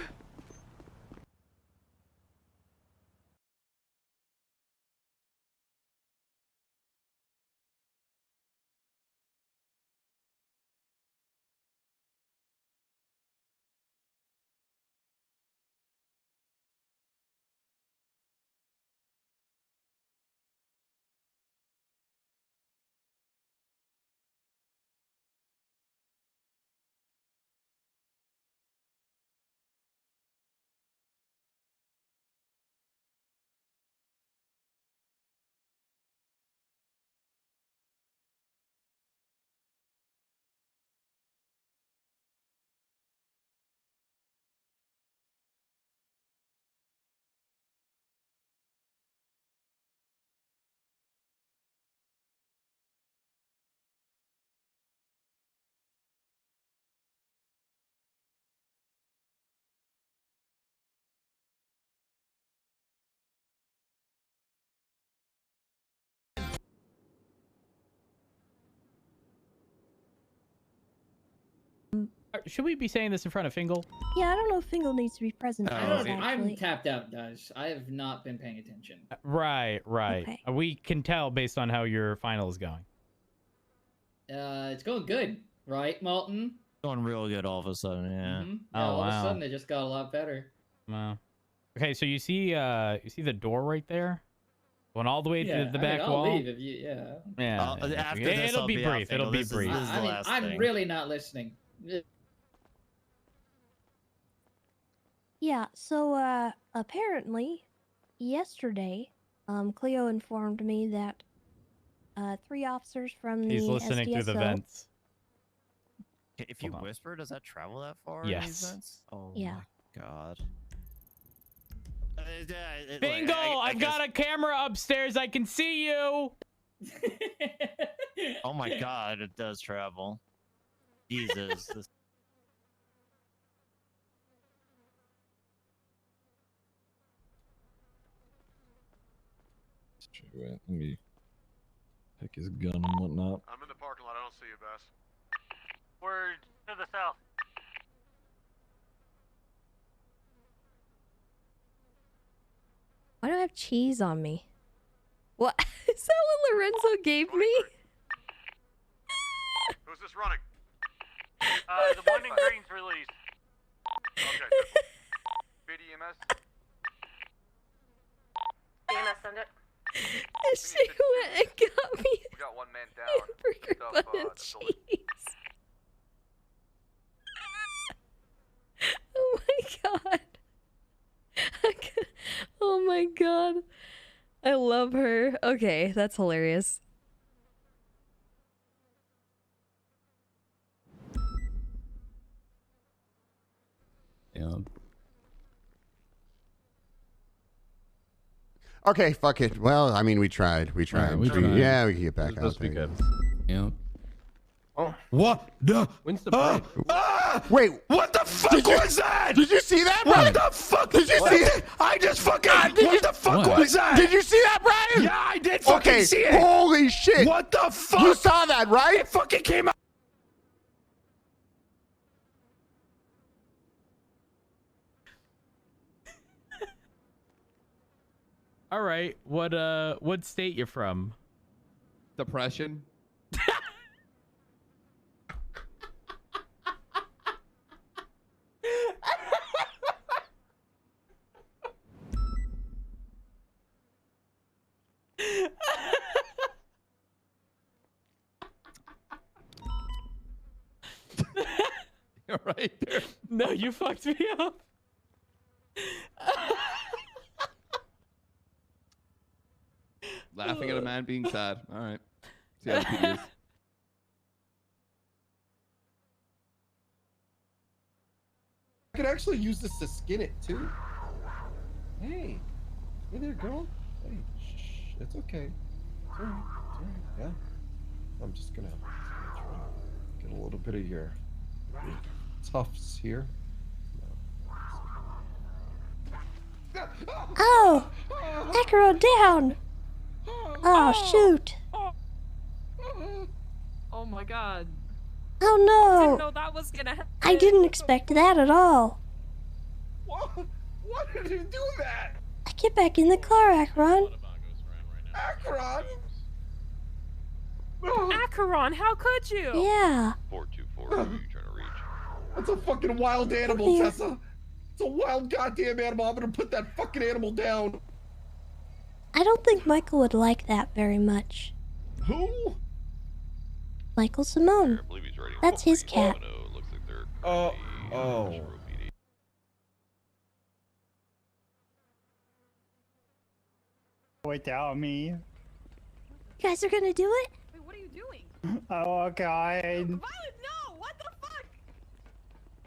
Should we be saying this in front of Fingal? Yeah, I don't know if Fingal needs to be present. I for don't this, know. I'm actually. tapped out, guys. I have not been paying attention. Right. Okay. We can tell based on how your final is going. It's going good, right, Malton? Going real good all of a sudden, yeah. Yeah, all of a sudden it just got a lot better. Wow. Okay, so you see the door right there, going all the way to the back I'll wall. leave if you, yeah. Yeah. After this, it'll I'll be out, brief. Fingal. It'll be This is- brief. this is the I mean, last I'm thing. really not listening. Yeah, so apparently yesterday, Cleo informed me that 3 officers from the He's listening through the SDSO vents. If you whisper, does that travel that far? Yes. In these vents? Oh Yeah. my god. Bingo! I've got a camera upstairs. I can see you. Oh my god, it does travel. Jesus. Wait, let me pick his gun and whatnot. I'm in the parking lot. I don't see you, Bass. We're to the south. Why do I have cheese on me? What? Is that what Lorenzo gave me? Who's this running? The one in green's released. Okay. BDMS. EMS, send it. She went and got me We got one man down. burger bun and cheese. Oh my god. Oh my god. I love her. Okay, that's hilarious. Yeah. Okay, fuck it. Well, I mean, we tried. We tried. we tried. Yeah, we can get back out there. Yeah. Oh. What the? When's the Wait. What the fuck was that? Did you see that, What Brian? the fuck? Did you see it? I just fucking. Did What you- the fuck What? was that? Did you see that, Brian? Yeah, I did fucking Okay, see it. holy shit. What the fuck? You saw that, right? It fucking came out. All right. What state you from? Depression. You're right there. No, you fucked me up. Laughing at a man being sad. All right. See how the PD is. I could actually use this to skin it too. Hey, hey there, girl. Hey, shh, it's okay. It's alright. It's alright. Yeah. I'm just gonna try to get a little bit of your tufts here. Oh! Acro down! Oh, shoot! Oh my god. Oh I no! didn't know that was gonna happen. I didn't expect that at all. What? Why did you do that? Get back in the car, Akron. Akron? Acheron, how could you? Yeah. 424, who are you trying to reach? That's a fucking wild animal, Come here. Tessa. It's a wild goddamn animal. I'm gonna put that fucking animal down. I don't think Michael would like that very much. Who? Michael Simone. That's his cat. Oh. Without me. You guys are gonna do it? Wait, what are you doing? Oh god. Violet, no! What the fuck?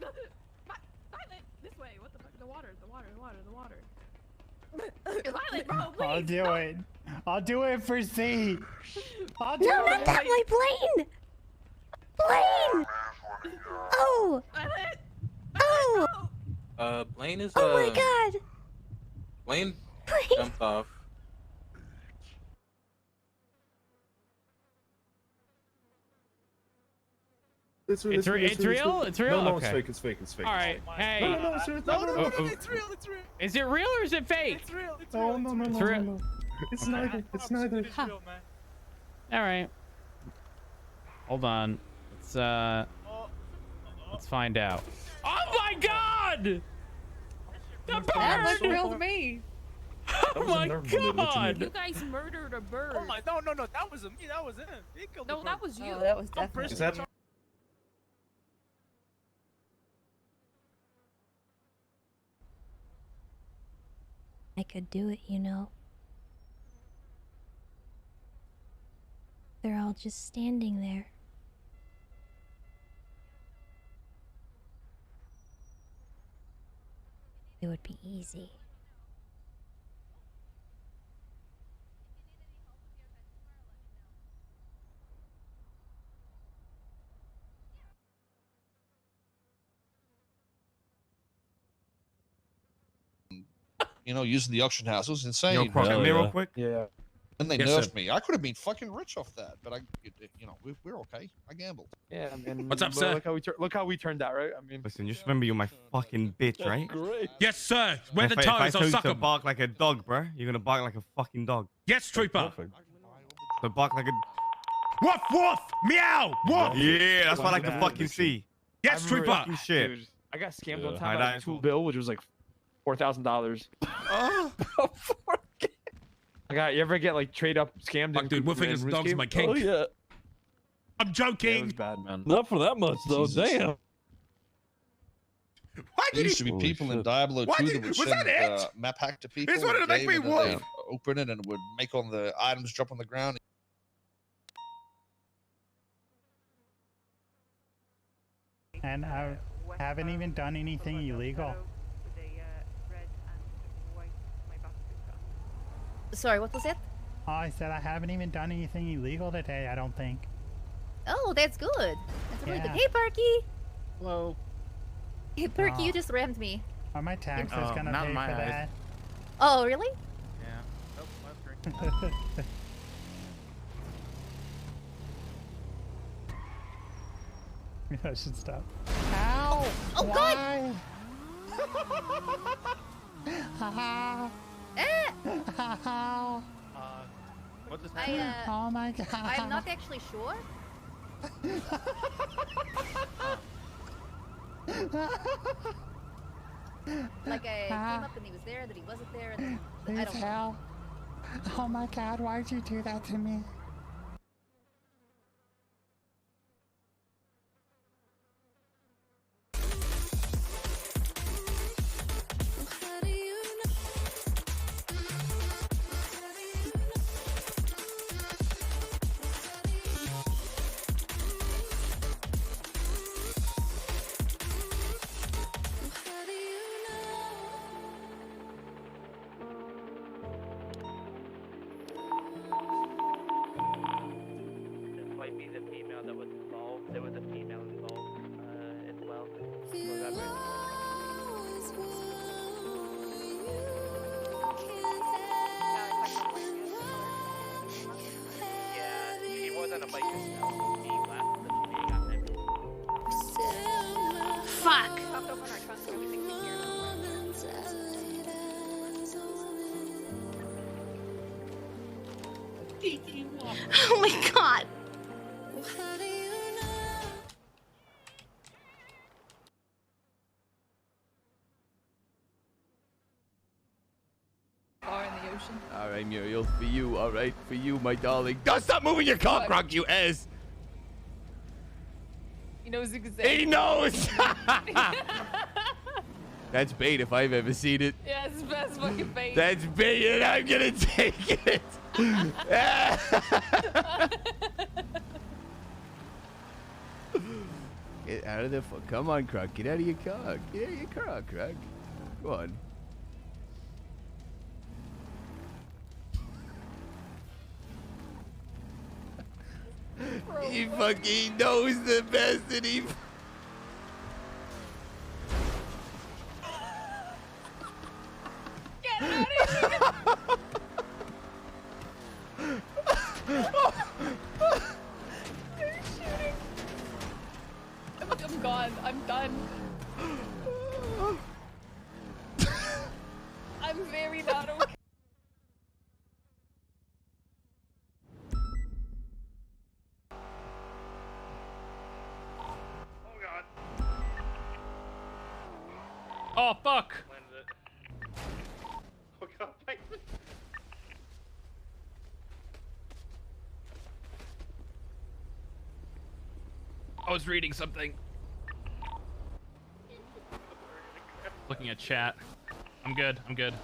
Violet, this way. What the fuck? The water. Violet, bro, please. I'll do it. I'll do it for C. I'll do No, it. not that way, Blaine! Blaine! Oh! Violet! Oh! Blaine is, Oh my god! Blaine Blaine! jumped off. It's real. It's real? It's real? No, Okay. it's fake. It's fake. It's fake. All right. Hey. No, it's real. No, It's real. Is it real or is it fake? It's real. It's real. No. It's real. No. It's neither. It's neither. All right. Hold on. Let's find out. Oh my God! The bird! That looks real to me. Oh my God! You guys murdered a bird. Oh my, no, that wasn't me, that was him. He killed the No, bird. that was you. Oh, that was I'm definitely. Christian. Is that? I could do it, you know. They're all just standing there. It would be easy. You know, using the auction house. It was insane. Yo, Croc, come here real quick. Yeah. And they Yes, nerfed sir. me. I could have been fucking rich off that, but we're okay. I gambled. Yeah, man. What's up, sir? Look how we turned out, right? I mean, Listen, just remember you're my fucking bitch, right? great. Yes, sir. Where the toes? I'll suck 'em. Bark like a dog, bro. You're gonna bark like a fucking dog. Yes, trooper. So bark like a. Woof woof. Meow. Woof. Yeah, that's what I like to fucking see. Yes, trooper. Fucking shit. Dude, I got scammed one Yeah. time Hi, on a tool bill, which was like $4,000. You ever get like trade up scammed? Fuck, dude, woofing his dog's my kink. Oh yeah. I'm joking. It was bad, man. Not for that much, though. Jesus. Damn. Why There did used to be people in Diablo 2 that would was send that it? map hack to people. It's one in of the the make game, me and then they'd wolf. open it and it would make all the items drop on the ground. And I haven't even done anything illegal. Sorry, what was it? Oh, I said I haven't even done anything illegal today, I don't think. Oh, that's good. That's really good. Yeah. Hey, Parky. Hello. Hey, Parky, Oh. you just rammed me. Are my taxes Oh, gonna not pay for my eyes. that? Oh, really? Yeah. Oh, I should stop. Ow! Oh, God! What just Oh my God. I'm not actually sure. Like I came up and he was there, then he wasn't there, and then I don't know. Hell. Oh my God, why'd you do that to me? This might be the female that was involved. There was a female involved as well. Was that Yeah, she wasn't a biker. She left the shooting on him. Fuck! Oh my God! Are in the ocean. All right, Muriel, for you. All right, for you, my darling. Don't stop moving your cock, Rock, you ass. He knows exactly. He knows. That's bait if I've ever seen it. Yeah, it's the best fucking bait. That's bait, and I'm gonna take it. Get out of the fuck. Come on, Croc. Get out of your cock. Get out of your cock, Croc. Go on. He fucking knows the best, and he. Get out of here! They're shooting. Oh, fuck. I was reading something. Looking at chat. I'm good. I'm good.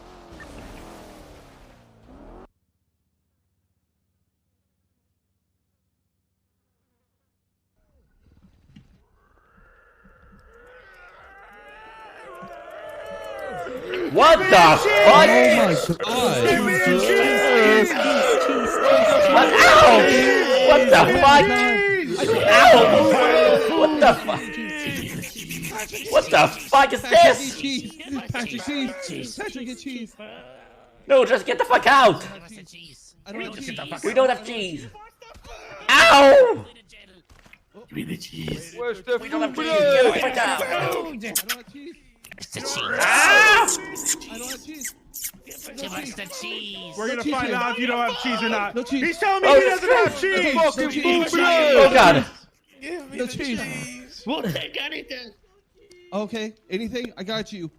What the fuck? Oh my What? Ow! What the fuck? Ow! What the fuck? What the fuck is this? Patrick, cheese. Patrick, get cheese. No, just get the fuck out! I don't have cheese. We don't have cheese. Ow! Give me the cheese. Where's the we don't have cheese. Get the fuck out! I don't have cheese. It's the cheese. Ah! I don't have cheese. Give us the cheese. We're gonna find out if you don't have cheese or not. No cheese. He's telling me he doesn't have cheese. No cheese. Oh god. Give me the cheese. We'll take anything. Okay, anything? I got you.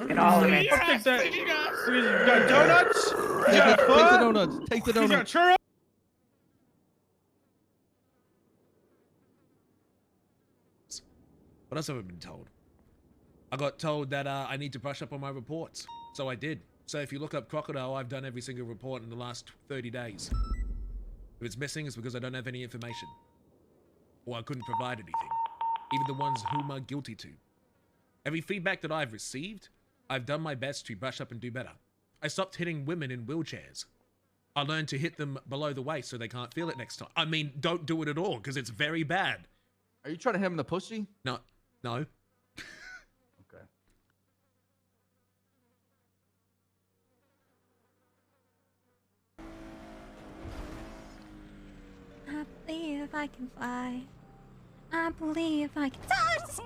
Get all of it. Take that. You got donuts? Take the donuts. Take the donuts. You got churros? What else have I been told? I got told that I need to brush up on my reports. So I did. So if you look up Crocodile, I've done every single report in the last 30 days. If it's missing, it's because I don't have any information. Or I couldn't provide anything. Even the ones whom I'm guilty to. Every feedback that I've received, I've done my best to brush up and do better. I stopped hitting women in wheelchairs. I learned to hit them below the waist so they can't feel it next time. I mean, don't do it at all, because it's very bad. Are you trying to hit him in the pussy? No. No. Okay. I believe I can fly. I believe I can touch the sky.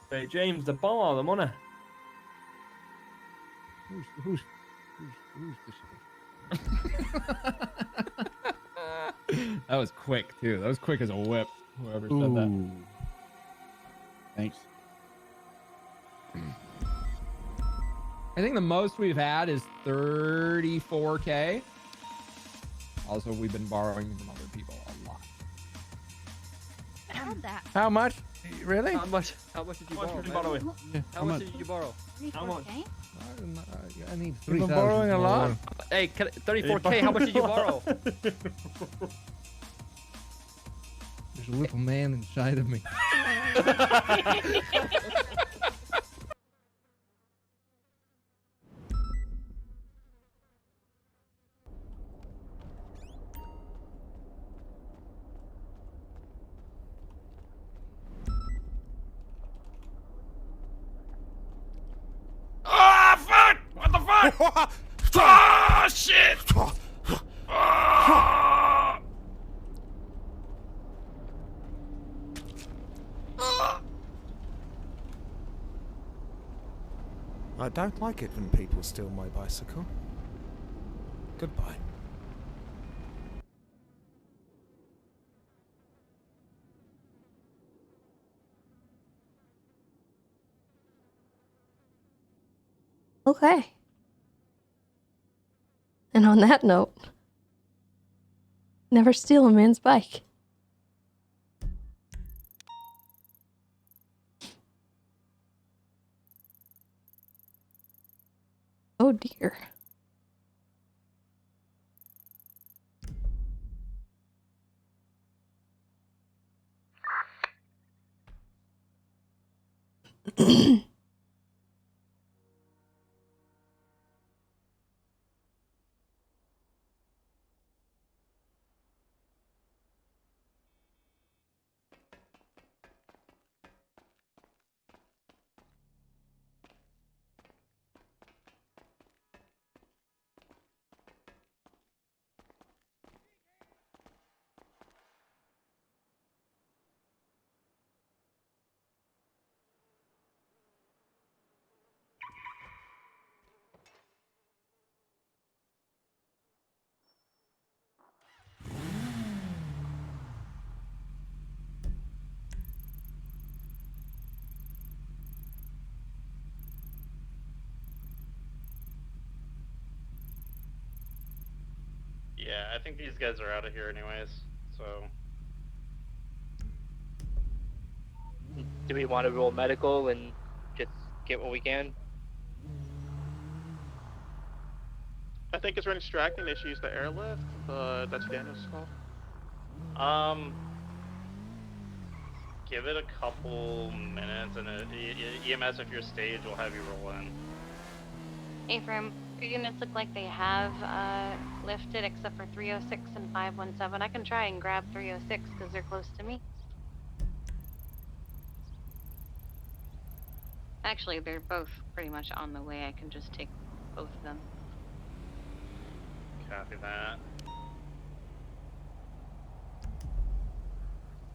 Hey James, the bar, the money. Who's That was quick too. That was quick as a whip. Whoever said that. Thanks. I think the most we've had is 34K. Also, we've been borrowing from other people a lot. How'd that? How much? Really? How much did you borrow? How much did you borrow? How much? I need You've been 3,000 borrowing a lot? more. Hey, 34K, how much did you borrow? There's a little man inside of me. Ah, fuck! What the fuck? Ah, shit! Ah! I don't like it when people steal my bicycle. Goodbye. Okay. And on that note, never steal a man's bike. Oh dear. Yeah, I think these guys are out of here anyways, so... Do we want to roll medical and just get what we can? I think it's running extracting. They should use the airlift, but that's Daniel's call. Give it a couple minutes, and EMS, if you're staged, will have you roll in. Ephraim, your units look like they have lifted except for 306 and 517. I can try and grab 306 because they're close to me. Actually, they're both pretty much on the way. I can just take both of them. Copy that.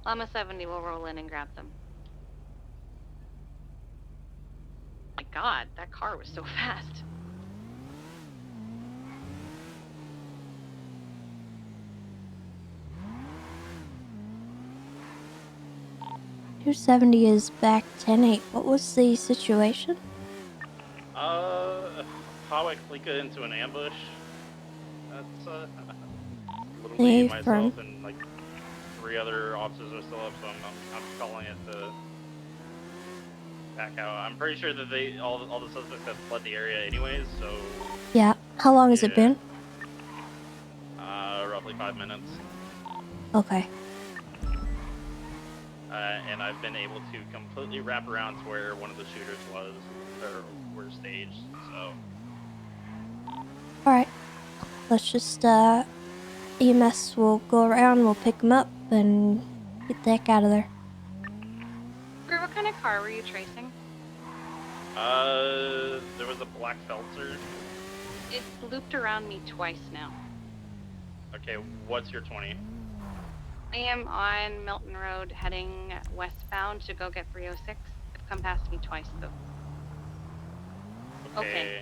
Llama 70 will roll in and grab them. My god, that car was so fast. $270 is back 10-8. What was the situation? How I click it into an ambush. That's literally myself and like 3 other officers are still up, so I'm calling it to back out. I'm pretty sure that all the suspects have fled the area anyways, so. Yeah. How long has it been? Roughly 5 minutes. Okay. And I've been able to completely wrap around to where one of the shooters was, or were staged, so. Alright. Let's just, EMS will go around, we'll pick them up, and get the heck out of there. What kind of car were you tracing? There was a black Feltzer. It's looped around me twice now. Okay, what's your 20? I am on Milton Road heading westbound to go get 306. They've come past me twice though. Okay.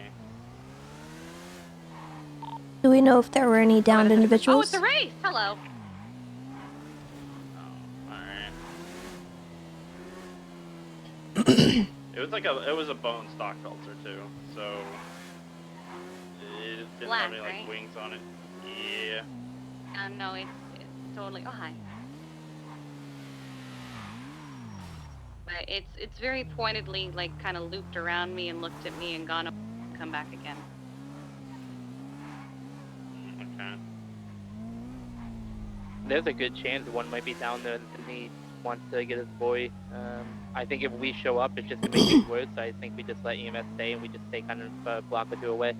Do we know if there were any downed individuals? Oh, it's a race! Hello! It was a bone stock Feltzer too, so it didn't have any like wings on it. Yeah. No, it's totally. Oh hi. But it's very pointedly like kind of looped around me and looked at me and gone up, and come back again. Okay. There's a good chance one might be down there and he wants to get his boy. I think if we show up, it's just to make things worse. I think we just let EMS stay and we just stay kind of a block or two away.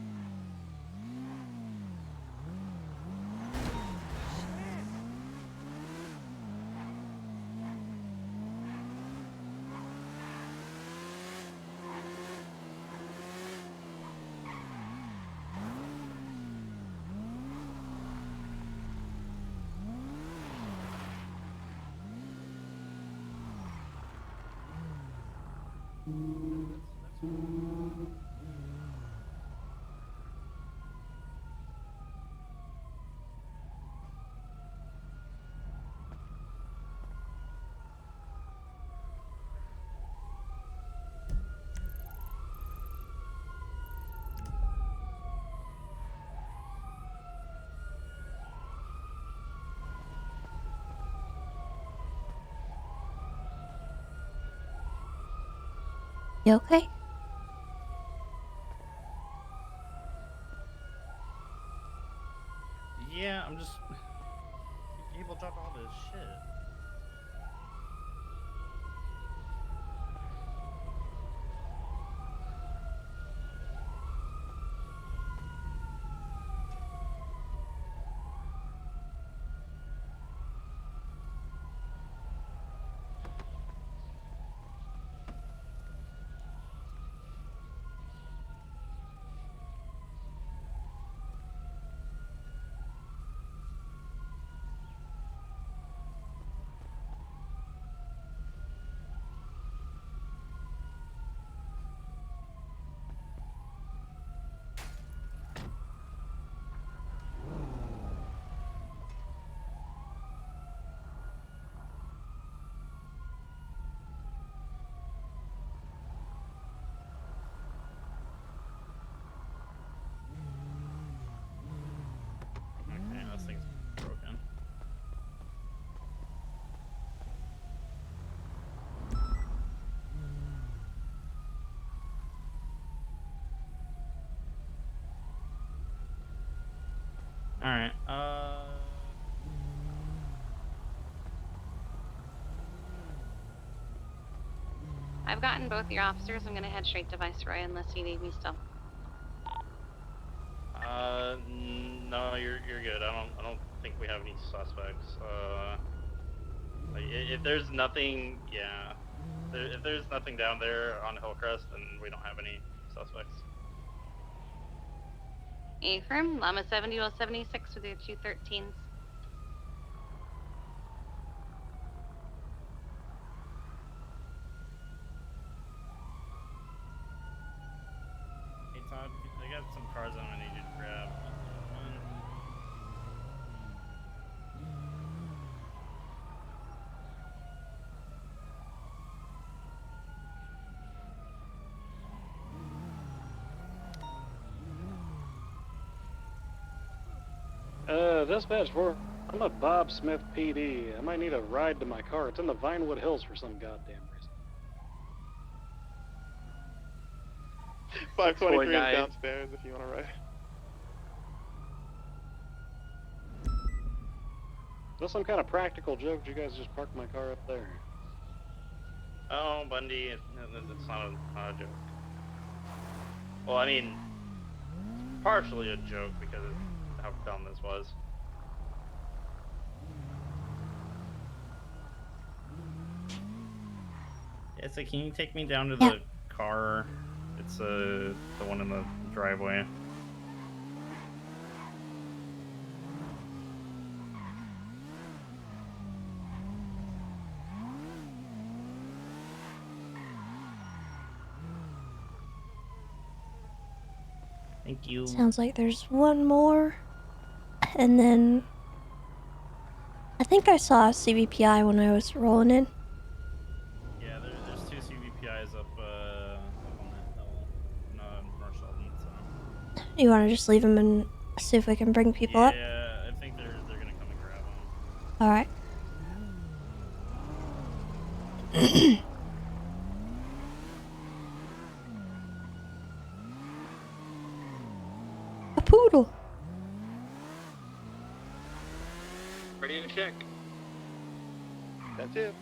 You okay? Yeah, I'm just... People drop all this shit. Alright, I've gotten both your officers. I'm gonna head straight to Viceroy unless you need me still. no, you're good. I don't think we have any suspects. Like, if there's nothing, yeah. If there's nothing down there on Hillcrest, then we don't have any suspects. Ephraim, Llama 70 will 76 with your 213s. Hey Todd, I got some cars I'm gonna need you to grab. Dispatch 4. I'm at Bob Smith PD. I might need a ride to my car. It's in the Vinewood Hills for some goddamn reason. 523 is 49. downstairs if you want to ride. Is this some kind of practical joke? Did you guys just park my car up there? Oh, Bundy, it's not a joke. Well, I mean, partially a joke because of how dumb this was. Yeah, so can you take me down to the car? It's the one in the driveway. Thank you. Sounds like there's one more. And then I think I saw a CVPI when I was rolling in. Yeah, there's two CVPIs up on that level. No, Marshall needs some. You want to just leave them and see if we can bring people up? Yeah, I think they're gonna come and grab them. All right. A poodle. Ready to check. That's it.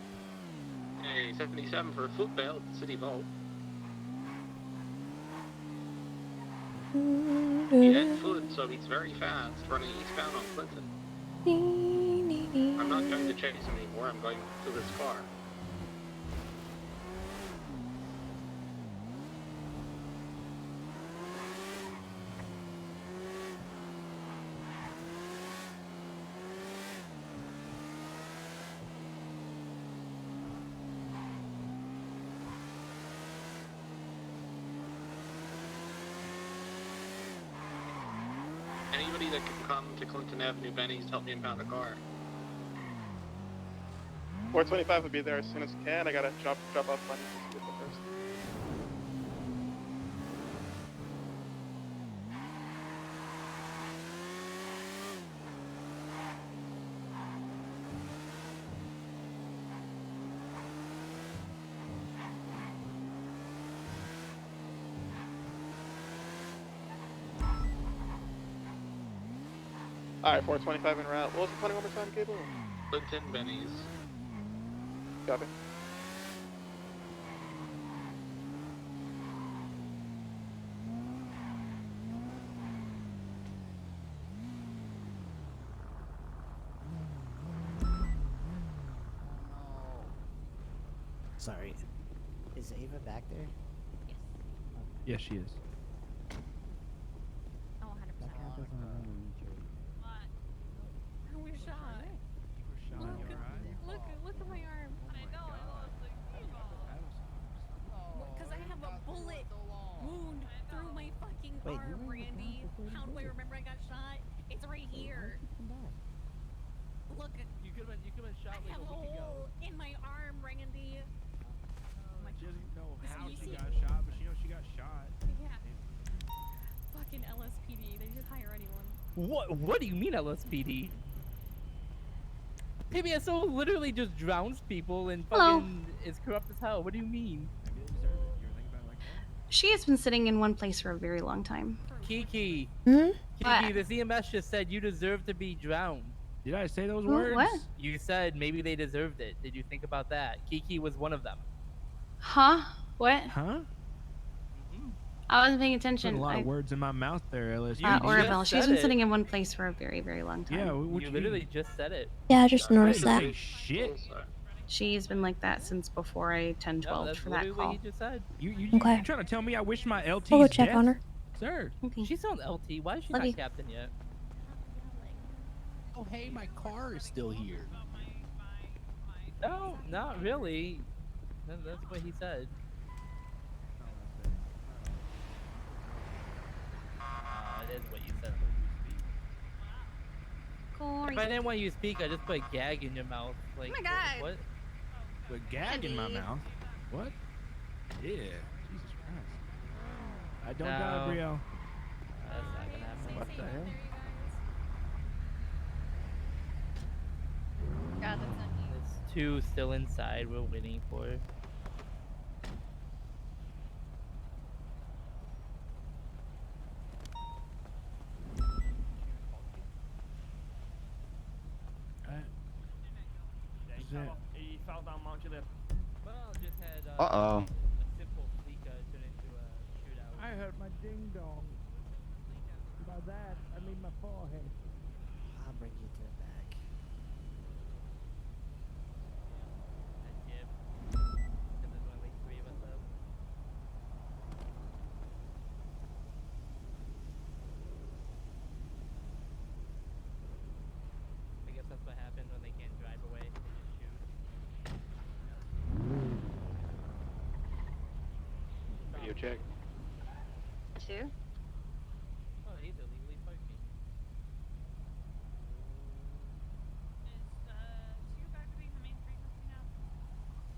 Hey, 77 for a foot bail at City Vault. He had foot, so he's very fast, running eastbound on Clinton. I'm not going to chase him anymore, I'm going to this car. Anybody that can come to Clinton Avenue, Benny's, help me impound a car. 425 will be there as soon as can. I gotta drop off money to get the first. Alright, 425 en route. What was the funny one more time, Cable? Clinton, Benny's. Copy. Sorry. Is Ava back there? Yes, she is. Oh, 100%. I was shot. Look at my arm. I know, I lost the because I have a bullet wound through my fucking arm, Randy. How do I remember I got shot? It's right here. Look, you could have been shot like a week ago. In my arm, Randy. She doesn't know how you she see- got shot, but she knows she got shot. Yeah. Fucking LSPD. They just hire anyone. What do you mean LSPD? PBSO literally just drowns people and Hello. fucking is corrupt as hell. What do you mean? She has been sitting in one place for a very long time. Kiki. Kiki, this EMS just said you deserve to be drowned. Did I say those Who- words? what? You said maybe they deserved it. Did you think about that? Kiki was one of them. Huh? What? Huh? I wasn't paying Putting attention. a lot of words in my mouth there, Ellis. Orville. She's been sitting in one place for a very, very long time. Yeah, what You literally just said it. Yeah, I just noticed that. Shit. She's been like that since before I 10-12 that's for that literally what call. he just said. You Okay. trying to tell me I wish my LT's We'll go check death? on her. Sir. Okay. She's on LT. Why is she Love not you. captain yet? Oh, hey, my car is still here. No, not really. That's what he said. It is what you said. Corey. If I didn't want you to speak, I just put a gag in your mouth. Like, Oh my God. What? With gag in my mouth. What? Yeah. Jesus Christ. I don't No. die, Brielle. That's not gonna happen. What the hell? God, that's not me. There's two still inside. We're waiting for. He fell down Mount Juliet. Well, just had Uh-oh. a simple fleek turn into a shootout. I hurt my ding dong. By that, I mean my forehead. I'll bring you to the back. And there's only 3 of us left. I guess that's what happens when they can't drive away. They just shoot. Radio check. 2. Oh, he's illegally parking.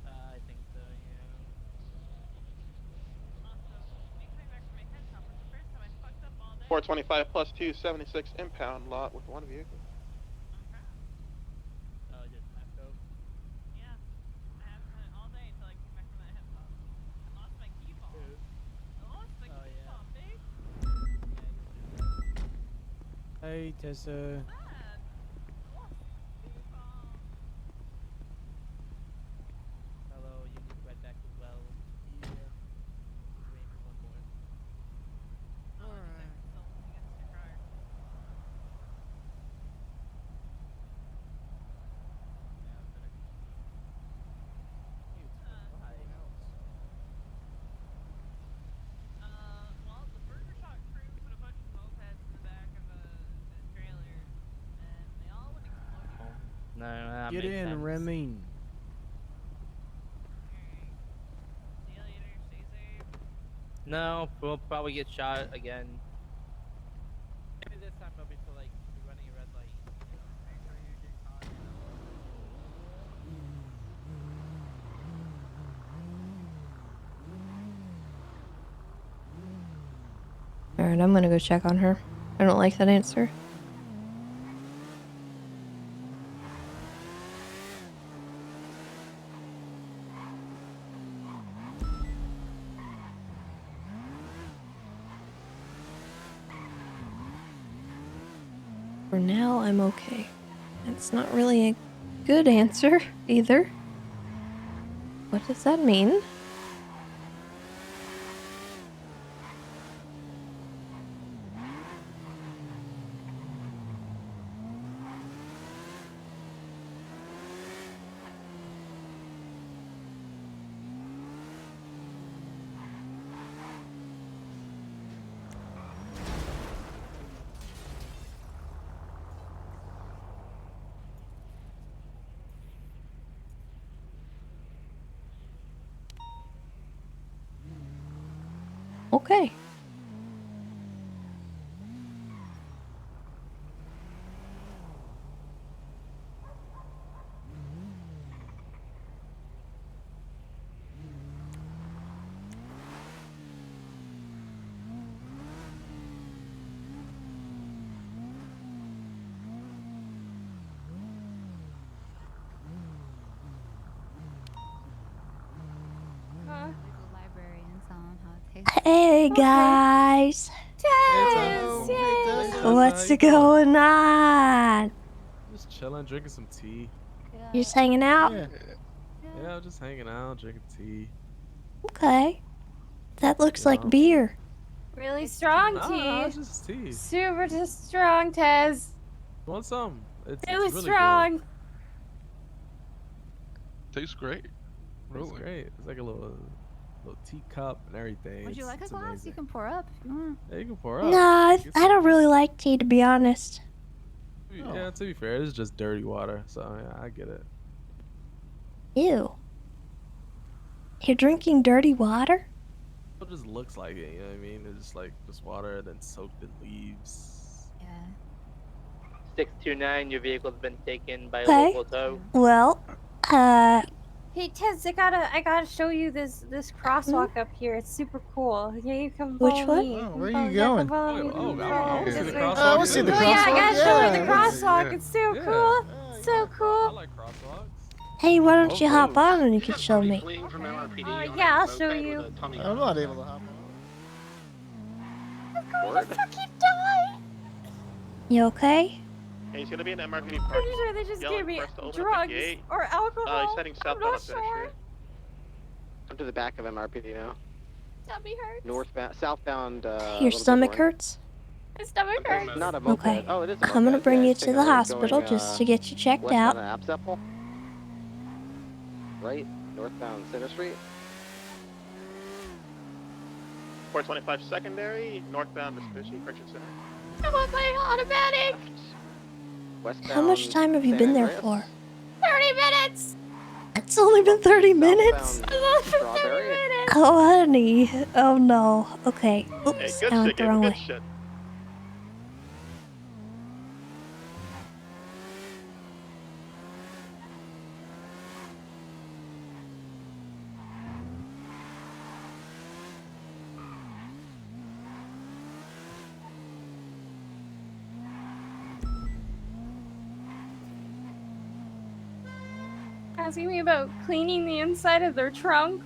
I think so, yeah. 425 plus 276 impound lot with 1 vehicle. Oh, just Mapco. Yeah. I have done it all day until I came back from that hip hop. I lost my key fob. I lost my key fob, babe. Hey, Tessa. Hello, you need to ride back as well. Yeah. Just waiting for one more. Alright. Well, the burger shop crew put a bunch of mopeds in the back of the trailer, and they all went exploding. No, that Get makes in, sense. Remy. See you later, stay safe. No, we'll probably get shot again. Maybe this time they'll be for like running a red light. Make sure you get caught. Alright, I'm gonna go check on her. I don't like that answer. For now, I'm okay. That's not really a good answer either. What does that mean? Okay. Hey guys. Tess, What's going on? Just chilling, drinking some tea. You just hanging out? Yeah, I'm just hanging out, drinking tea. Okay. That looks like beer. Really strong Nah, tea. it's just tea. Super just strong, Tez. Want some? It's Really really strong. Good. Tastes great. It's great. It's like a little teacup and everything. Would you like a it's glass? amazing. You can pour up if you want. Yeah, you can pour up. Nah, I don't really like tea, to be honest. Yeah, to be fair, it's just dirty water, so yeah, I get it. Ew. You're drinking dirty water? It just looks like it, you know what I mean? It's just like just water, then soaked in leaves. Yeah. 629, your vehicle's been taken by a Okay. local tow. Well, Hey Tez, I gotta show you this crosswalk up here. It's super cool. Yeah, you come Which follow one? me. Oh, Come where follow- you yeah, come going? follow me. I want to see the This way. crosswalk. I wanna see the Oh yeah, I gotta show you the Yeah. crosswalk. It's so cool. So cool. I like crosswalks. hey, why don't you hop on and you can show me? Yeah, I'll show you. I'm not able to hop I'm going to fucking die. You okay? Hey, he's gonna be in the MRPD Pretty parking. sure they just Yelling gave me for us to open up the drugs gate. or alcohol. He's heading I'm southbound not up there, sure. sure. Come to the back of MRPD now. Tummy hurts. Northbound, southbound. Your stomach hurts? My stomach hurts. Not a moped. Okay. Oh, it is a moped. I'm gonna bring Yeah, you I to think the I was hospital going, just to get you checked westbound out. of Apsepple. Right, northbound Center Street. 425 secondary, northbound Vespucci, Pritchard Center. I want my automatic. Westbound. How much time have you San been there Andreas. for? 30 minutes. It's only been 30 minutes? Southbound I love for 30 Strawberry. minutes. Oh, honey. Oh, no. Okay. Hey, Oops, good I shit, went the wrong good way. shit. Asking me about cleaning the inside of their trunk.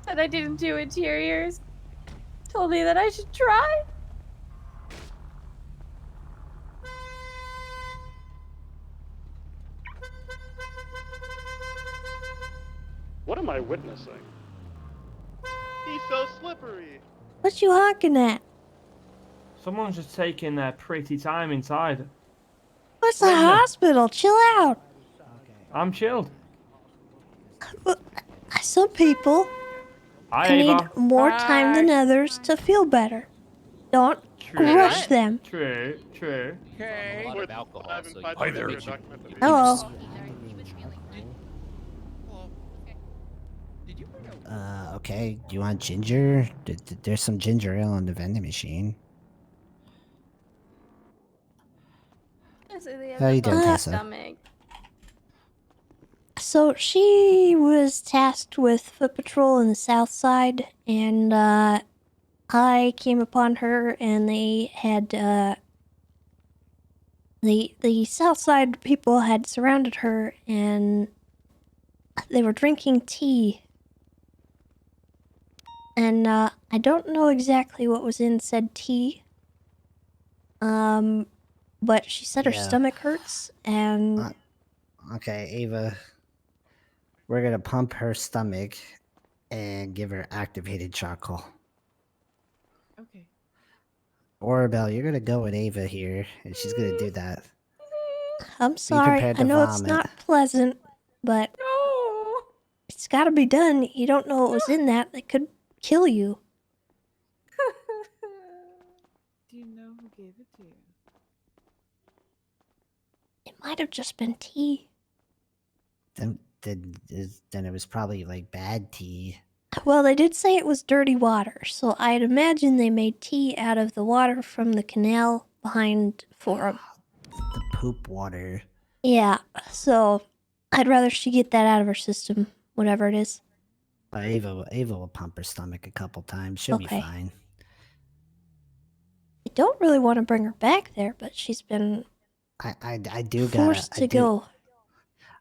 Said I didn't do interiors. Told me that I should try. What am I witnessing? He's so slippery. What you honking at? Someone's just taking their pretty time inside. What's the hospital? Chill out. I'm chilled. Some people Hi, need Ava. more time than others to feel better. Don't rush them. True, true. A lot of alcohol, so Hi there. Hello. Okay. Do you want ginger? There's some ginger ale on the vending machine. How you doing, Tessa? Stomach. So she was tasked with foot patrol in the south side, and I came upon her, and they had the south side people had surrounded her, and they were drinking tea. And I don't know exactly what was in said tea. But she said her Yeah. stomach hurts, and Okay, Ava. We're gonna pump her stomach and give her activated charcoal. Okay. Orabelle, you're gonna go with Ava here, and she's gonna do that. I'm sorry. prepared I to know it's vomit. not pleasant, but it's got to be done. You don't know what was in that. That could kill you. Do you know who gave it to you? It might have just been tea. Then it was probably like bad tea. Well, they did say it was dirty water, so I'd imagine they made tea out of the water from the canal behind Forum. The poop water. Yeah, so I'd rather she get that out of her system, whatever it is. Ava will pump her stomach a couple times. She'll be Okay. fine. I don't really want to bring her back there, but she's been I do forced to go.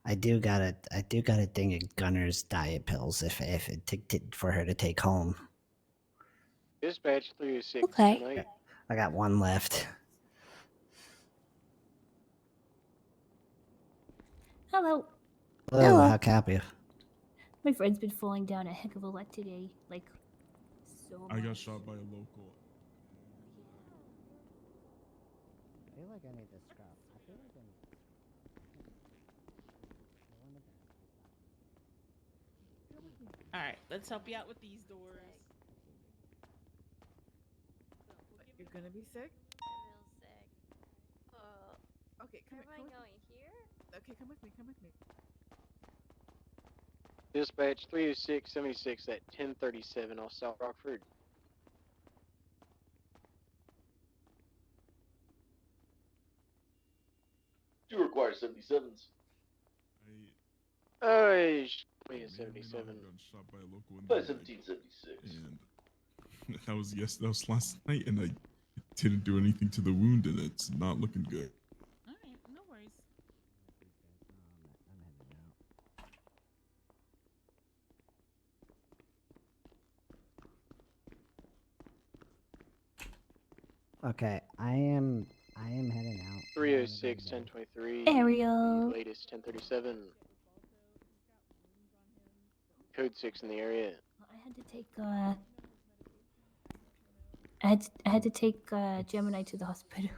I do got a thing of Gunner's diet pills if for her to take home. Dispatch 36 Okay. tonight. I got one left. Hello. Hello, how can I help you? My friend's been falling down a heck of a lot today. Like, so much. I got shot by a local. I feel like I need to scrap. I feel like I need to All right, let's help you out with these doors. You're gonna be sick? I feel sick. Okay, come Where am I going? Here? Okay, come with me. Come with me. Dispatch 30676 at 1037 off South Rockford. Do require 77s. Oh, 77. Got shot by a local in By the leg. 1776. And that was last night, and I didn't do anything to the wound, and it's not looking good. All right, no worries. Okay, I am heading out. 306 1023. Ariel. The latest 1037. Code 6 in the area. I had to take Gemini to the hospital.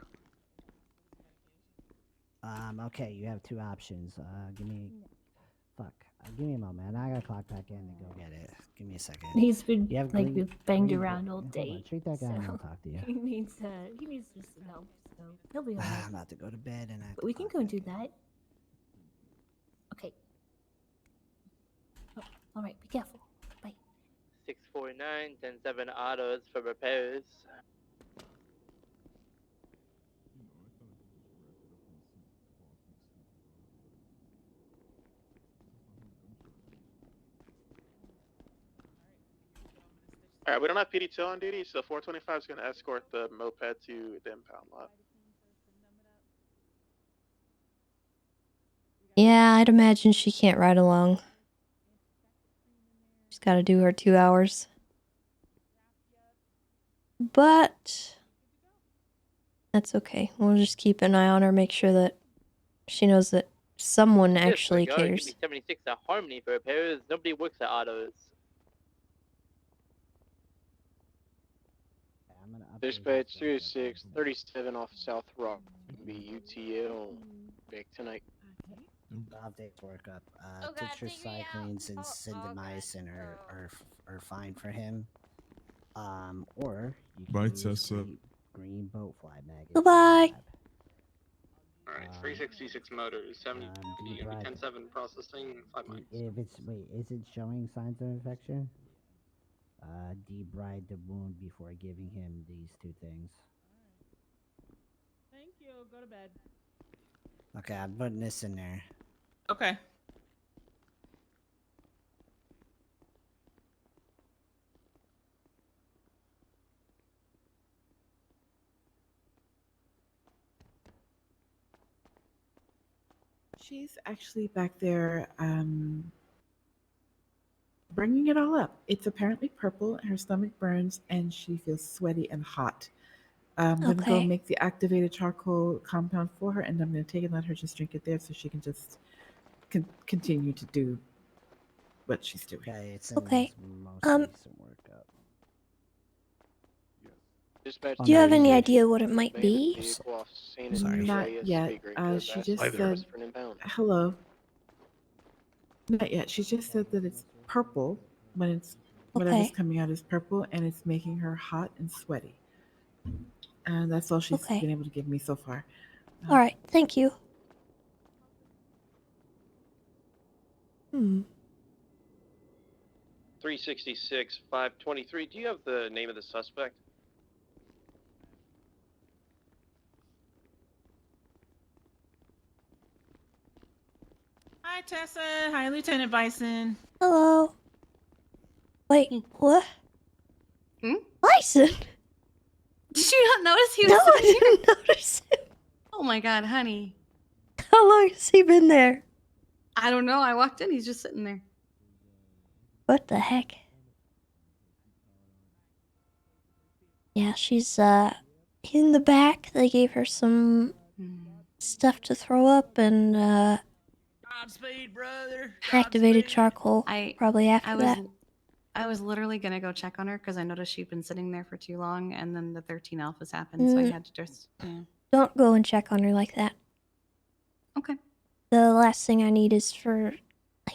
Okay, you have two options. Give me a moment. I gotta clock back in and go get it. Give me a second. He's been You have like green- banged green- around all hold day. on, treat that guy and I'll so talk to you. He needs just some help. So he'll be alright. I'm about to go to bed and But we can go and do that. Okay. Oh, all right. Be careful. Bye. 649, 107 autos for repairs. Alright, we don't have PD2 on duty, so 425 is going to escort the moped to the impound lot. Yeah, I'd imagine she can't ride along. She's got to do her 2 hours. But that's okay. We'll just keep an eye on her, make sure that she knows that someone actually Disregard, cares. Give me 76 at Harmony for repairs. Nobody works at autos. Dispatch 306 37 off South Rock. Be UTL. Back tonight. Updates work up. Tetracyclines and syndamycin are fine for him. Or you can Bye, use Tessa. green boat fly maggot. Goodbye. Alright, 366 motors, 70, you're gonna be 10-7 processing, 5 miles. If it's is it showing signs of infection? Debride the wound before giving him these two things. Thank you. Go to bed. Okay, I'm putting this in there. Okay. She's actually back there bringing it all up. It's apparently purple, her stomach burns, and she feels sweaty and hot. I'm going to go Okay. make the activated charcoal compound for her, and I'm going to take it and let her just drink it there so she can just continue to do what she's doing. Okay, it's in Okay. his most recent workup. Dispatch Do you have any 306, idea what it might abandoned be? vehicle off San Andreas Not Area, yet. speed grade code She back just by the said, rest for an impound. hello. Not yet. She just said that it's purple when it's whatever's Okay. coming out is purple, and it's making her hot and sweaty. And that's all she's Okay. been able to give me so far. All right. Thank you. 366 523. Do you have the name of the suspect? Hi, Tessa. Hi, Lieutenant Bison. Hello. Wait, what? Bison? Did you not notice he was No, I sitting here? didn't notice him. Oh my god, honey. How long has he been there? I don't know. I walked in, he's just sitting there. What the heck? Yeah, she's in the back. They gave her some stuff to throw up and Godspeed, brother. activated charcoal. Probably after that. I was literally gonna go check on her because I noticed she'd been sitting there for too long, and then the 13 alphas happened, so I had to just. Yeah. Don't go and check on her like that. Okay. The last thing I need is for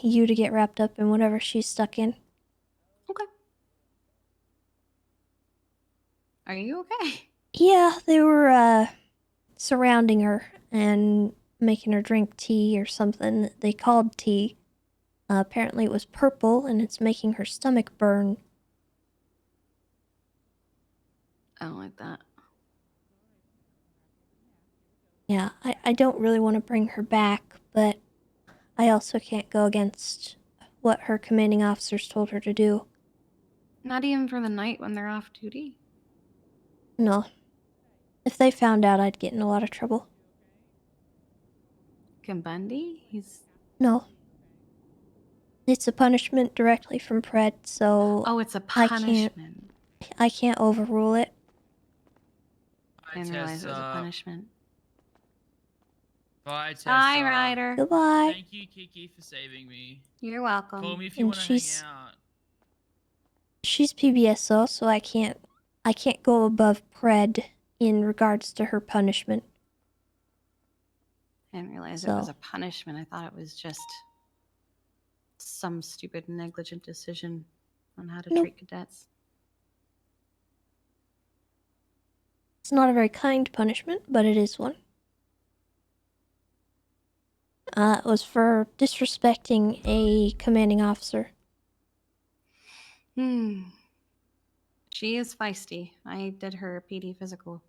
you to get wrapped up in whatever she's stuck in. Okay. Are you okay? Yeah, they were surrounding her and making her drink tea or something that they called tea. Apparently it was purple and it's making her stomach burn. I don't like that. Yeah, I don't really want to bring her back, but I also can't go against what her commanding officers told her to do. Not even for the night when they're off duty. No. If they found out, I'd get in a lot of trouble. Bundy? He's. No. It's a punishment directly from Pred, so Oh, it's a punishment. I can't overrule it. I didn't realize it was a punishment. Bye, Tessa. Bye, Ryder. Goodbye. Thank you, Kiki, for saving me. You're welcome. Call me if you And want to hang she's- out. She's PBSO, so I can't go above Pred in regards to her punishment. I didn't realize it was a punishment. I thought it was just some stupid negligent decision on how to Nope. treat cadets. It's not a very kind punishment, but it is one. It was for disrespecting a commanding officer. She is feisty. I did her PD physical.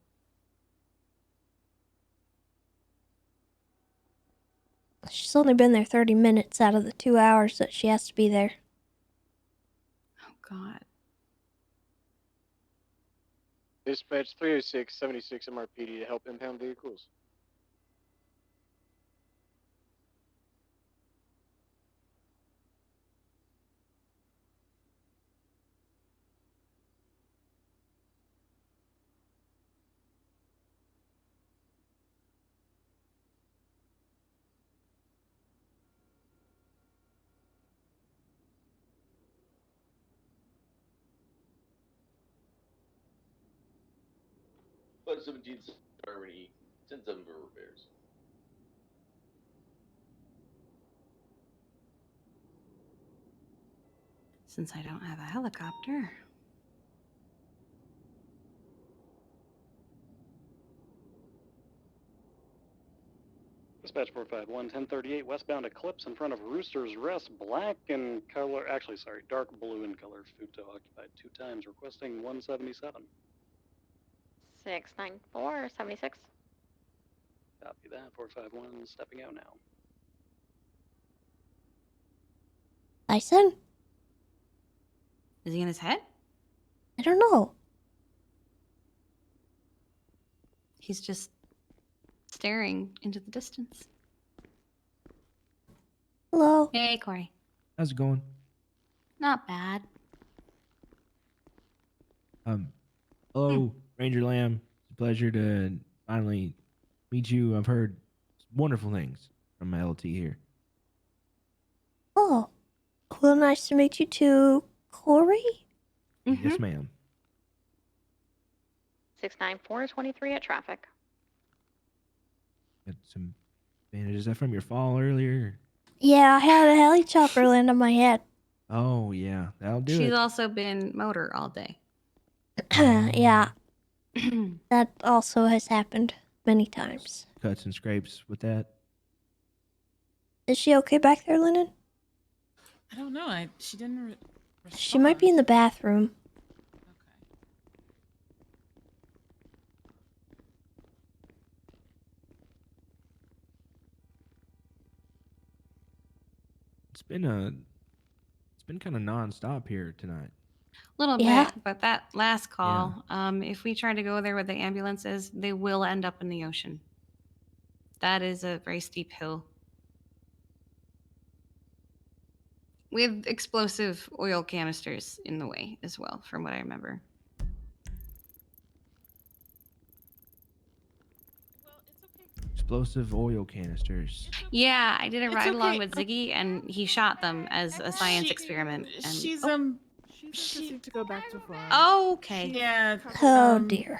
She's only been there 30 minutes out of the 2 hours that she has to be there. Oh, God. Dispatch 306 76 MRPD to help impound vehicles. But 17 Harmony, 10-7 for repairs. Since I don't have a helicopter. Dispatch 451, 1038, westbound Eclipse in front of Rooster's Rest, black in color, actually, sorry, dark blue in color, Futo occupied 2 times, requesting 177. 694 76. Copy that, 451, stepping out now. Bison? Is he in his head? I don't know. He's just staring into the distance. Hello. Hey, Corey. How's it going? Not bad. Hello, Ranger Lamb. It's a pleasure to finally meet you. I've heard wonderful things from my LT here. Oh. Well, nice to meet you too, Corey. Yes, ma'am. 694 23 at traffic. Got some bandages. Is that from your fall earlier? Yeah, I had a heli chopper land on my head. Oh, yeah. That'll do She's it. also been motor all day. Yeah. That also has happened many times. Cuts and scrapes with that. Is she okay back there, Lennon? I don't know. She didn't. She might be in the bathroom. It's been kind of nonstop here tonight. Little Yeah. bit, but that last call, if we try to go there with the ambulances, they will end up in the ocean. That is a very steep hill. With explosive oil canisters in the way as well, from what I remember. explosive oil canisters. Yeah, I did a It's ride along okay. with Ziggy, and he shot them as a science experiment. And She's She needs to go back to farm. okay. Yeah. Oh dear.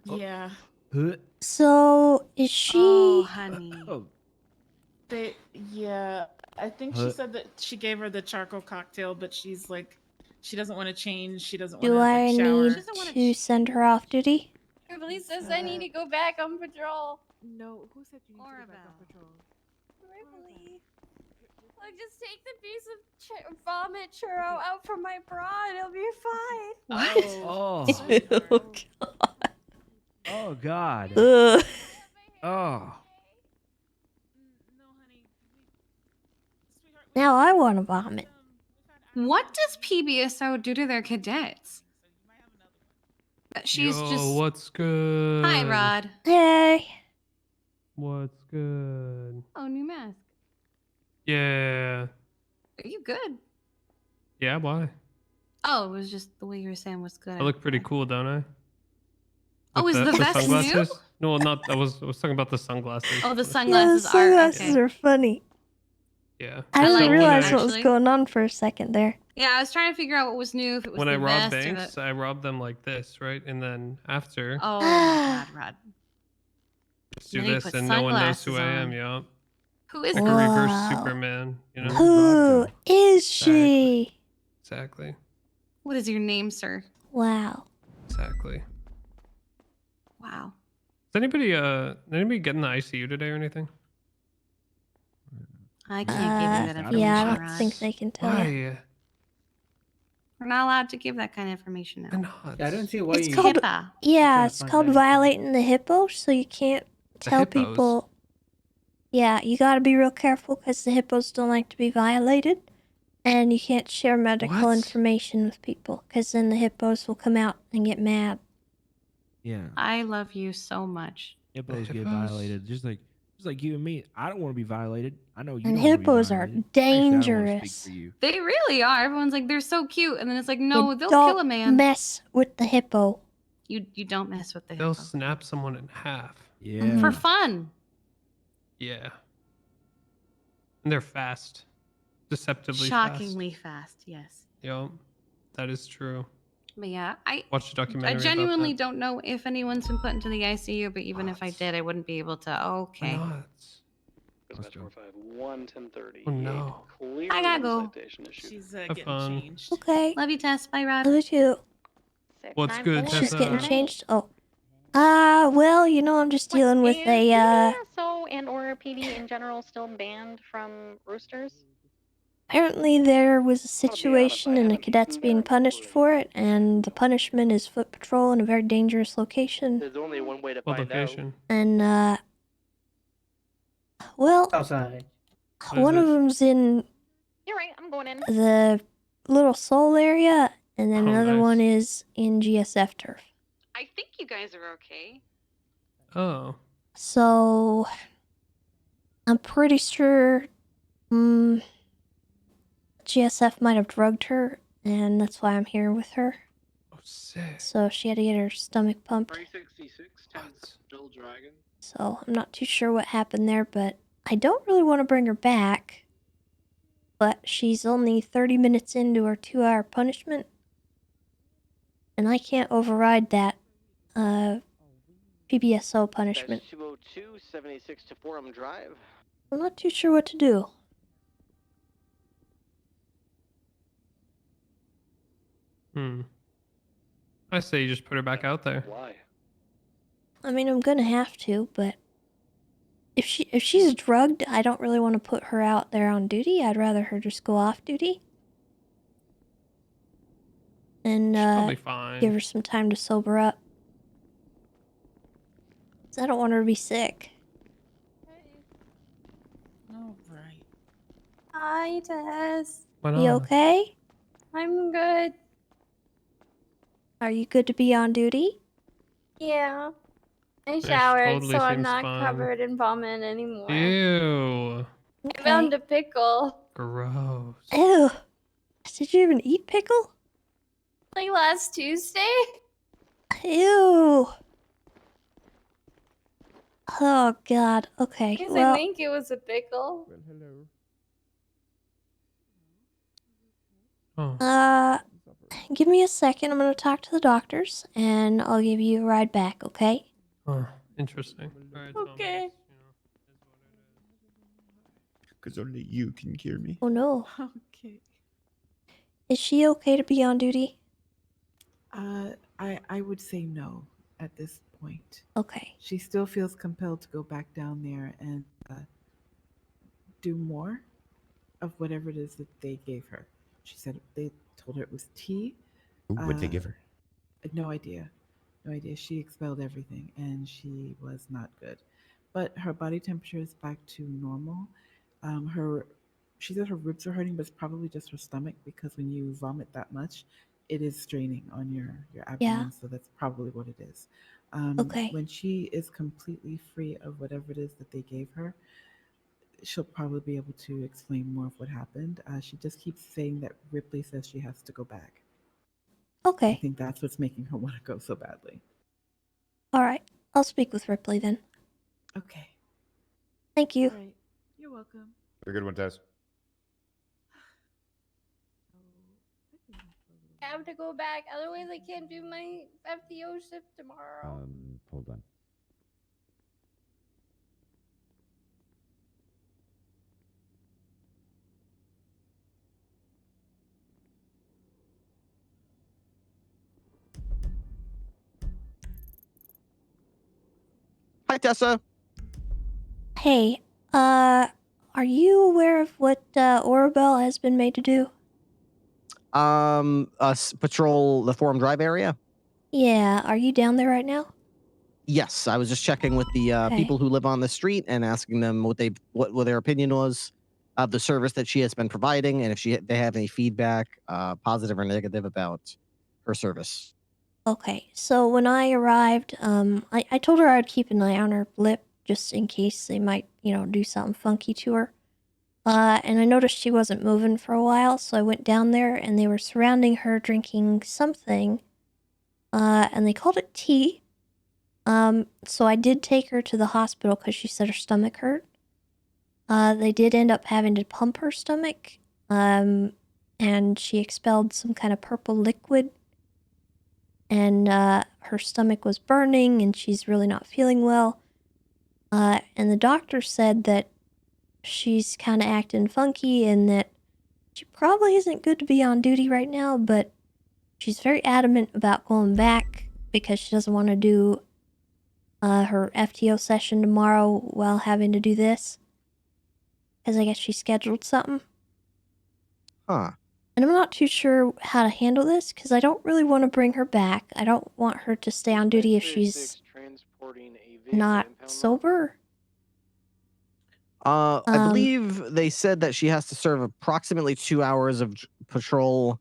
Yeah. So is Oh, she? honey. Yeah. I think she said that she gave her the charcoal cocktail, but she's like, she doesn't want to change. She doesn't want Do to I shower. need to send her off duty? Beverly says I need to go back on patrol. No, who said you need to go back on patrol? Beverly. Look, just take the piece of vomit churro out from my bra and it'll be fine. Oh. Oh God. Ugh. Oh. Now I want to vomit. What does PBSO do to their cadets? She's Yo, just. what's good? Hi, Rod. Hey. What's good? Oh, new mask. Yeah. Are you good? Yeah, why? Oh, it was just the way you were saying what's good. I look pretty cool, don't I? Oh, With is the vest sunglasses? new? No, not. I was talking about the sunglasses. Oh, the Yeah, the sunglasses are. sunglasses Okay. are funny. Yeah. I didn't like it, realize what was actually. going on for a second there. Yeah, I was trying to figure out what was new. If it was When the I robbed vest or banks, the. I robbed them like this, right? And then after, Oh my God, Rod. just do Then he this, put and no one knows who I sunglasses am. on. Yeah. Who is Like this? a reverse Wow. Superman, you know? Who is she? Exactly. What is your name, sir? Wow. Exactly. Wow. Is anybody get in the ICU today or anything? I can't give you that information, Yeah, I don't Rod. think they can tell you. Why? We're not allowed to give that kind of information out. I don't see why It's you. called HIPAA. yeah, it's called violating the hippo, so you can't tell hippos? people. Yeah, you got to be real careful because the hippos don't like to be violated, and you can't share medical What? information with people because then the hippos will come out and get mad. Yeah. I love you so much. Hippos get hippos? violated, just like you and me. I don't want to be violated. I know you And don't wanna be hippos are violated. Actually, I don't wanna speak dangerous. for you. They really are. Everyone's like, they're so cute, and then it's like, no, You they'll don't kill a man. mess with the hippo. You don't mess with the They'll hippo. snap someone in half. Yeah. For fun. Yeah. And they're fast. Deceptively Shockingly fast. Yes. Yep. That is true. But yeah, I Watch the documentary. genuinely about don't know if anyone's been put into the ICU, but even if I did, I wouldn't be able to. that. Okay. Why not? Dispatch 451 1030. Oh, no. Clear I gotta one go. citation issued. She's Have getting fun. changed. Okay. Love you, Tess. Bye, Rod. Love you too. What's good, She's Tessa? getting changed. Oh. Well, you know, I'm just dealing with a So and or PD in general still banned from roosters? apparently there was a situation and a cadet's being punished for it, and the punishment is foot patrol in a very dangerous location. There's only one way to What find location? And well, Outside. one of them's in You're right, I'm going in. the Little Seoul area, and then Oh, another nice. one is in GSF turf. I think you guys are okay. Oh. So I'm pretty sure GSF might have drugged her, and that's why I'm here with her. Oh, sick. So she had to get her stomach pumped. 366, 10, still dragon. So I'm not too sure what happened there, but I don't really want to bring her back. But she's only 30 minutes into her 2-hour punishment. And I can't override that PBSO punishment. 202, 76 to Forum Drive. I'm not too sure what to do. I say you just put her back out there. Why? I mean, I'm gonna have to, but if she's drugged, I don't really want to put her out there on duty. I'd rather her just go off duty. And Probably fine. give her some time to sober up. 'Cause I don't want her to be sick. All right. Hi, Tess. You okay? I'm good. Are you good to be on duty? Yeah. I This showered, totally so I'm seems not fine. covered in vomit anymore. Ew. I found a pickle. Gross. Ew. Did you even eat pickle? Like last Tuesday? Ew. Oh God. Okay. Because I Well, think it was a pickle. Well, hello. give me a second. I'm gonna talk to the doctors, and I'll give you a ride back. Okay? Oh, interesting. All right, Okay. Because only you can cure me. Oh no. Okay. Is she okay to be on duty? I would say no at this point. Okay. She still feels compelled to go back down there and do more of whatever it is that they gave her. She said they told her it was tea. What'd they give her? No idea. No idea. She expelled everything and she was not good. But her body temperature is back to normal. She said her ribs are hurting, but it's probably just her stomach because when you vomit that much, it is straining on your abdomen. So that's probably what it is. Okay. When she is completely free of whatever it is that they gave her, she'll probably be able to explain more of what happened. She just keeps saying that Ripley says she has to go back. Okay. I think that's what's making her want to go so badly. All right. I'll speak with Ripley then. Okay. Thank you. All right. You're welcome. Have a good one, Tess. I have to go back, otherwise I can't do my FTO shift tomorrow. Hold on. Hi, Tessa. Hey, are you aware of what Orabelle has been made to do? Patrol the Forum Drive area? Yeah, are you down there right now? Yes, I was just checking with the Okay. people who live on the street and asking them what their opinion was of the service that she has been providing, and if they have any feedback, positive or negative, about her service. Okay, so when I arrived, I told her I'd keep an eye on her lip just in case they might, do something funky to her. And I noticed she wasn't moving for a while, so I went down there and they were surrounding her drinking something, and they called it tea. So I did take her to the hospital because she said her stomach hurt. They did end up having to pump her stomach, and she expelled some kind of purple liquid. And her stomach was burning and she's really not feeling well. And the doctor said that she's kind of acting funky and that she probably isn't good to be on duty right now, but she's very adamant about going back because she doesn't want to do her FTO session tomorrow while having to do this. Because I guess she scheduled something. Huh. And I'm not too sure how to handle this because I don't really want to bring her back. I don't want her to stay on duty if she's not sober. I believe they said that she has to serve approximately 2 hours of patrol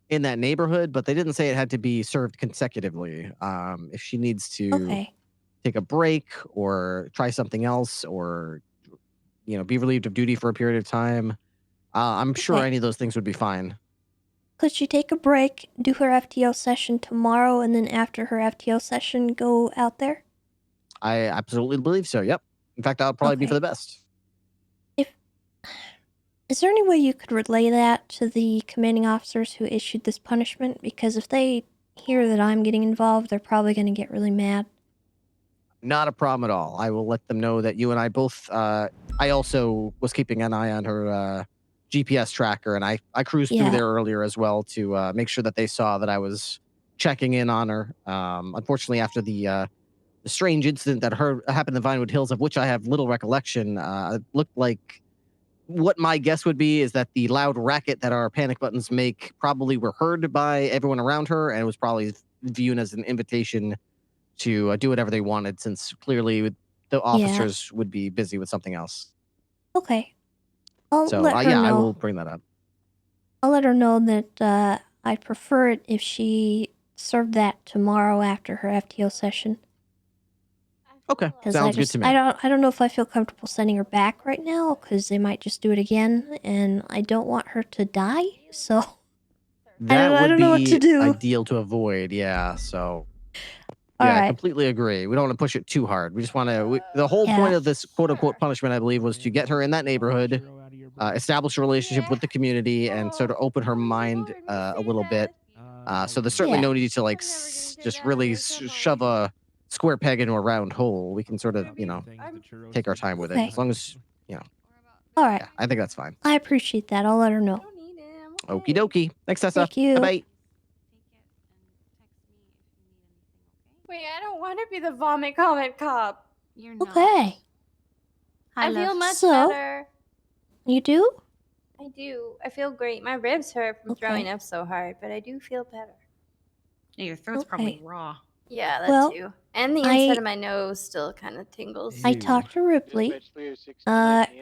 in that neighborhood, but they didn't say it had to be served consecutively. If she needs to take a break or try something else or, be relieved of duty for a period of time, I'm sure any of those things would be fine. Could she take a break, do her FTO session tomorrow, and then after her FTO session, go out there? I absolutely believe so, yep. In fact, that would probably be for the best. Is there any way you could relay that to the commanding officers who issued this punishment? Because if they hear that I'm getting involved, they're probably going to get really mad. Not a problem at all. I will let them know that you and I both, I also was keeping an eye on her GPS tracker, and I cruised through there earlier as well to make sure that they saw that I was checking in on her. Unfortunately, after the strange incident that happened in Vinewood Hills, of which I have little recollection, it looked like what my guess would be is that the loud racket that our panic buttons make probably were heard by everyone around her, and it was probably viewed as an invitation to do whatever they wanted, since clearly the officers would be busy with something else. Okay. I'll So, let her know. I will bring that up. I'll let her know that I'd prefer it if she served that tomorrow after her FTO session. Okay, Sounds good to me. I don't know if I feel comfortable sending her back right now because they might just do it again, and I don't want her to die. So That I would don't know what to be do. ideal to avoid, yeah. So All Yeah, I right. completely agree. We don't want to push it too hard. We just want to. The whole point of this quote unquote punishment, I believe, was to get her in that neighborhood, establish a relationship with the community, and sort of open her mind a little bit. So there's certainly no need to like just really shove a square peg into a round hole. We can sort of, take our time with it, Okay. as long as, All right. yeah, I think that's fine. I appreciate that. I'll let her know. Okie dokie. Thanks, Tessa. Thank you. Bye. Wait, I don't want to be the vomit comment cop. You're not. Okay. I feel love- much So? better. You do? I do. I feel great. My ribs hurt from Okay. throwing up so hard, but I do feel better. Yeah, your throat's probably raw. Yeah, that Well, too. And the inside of my nose still kind of tingles. I talked to Ripley.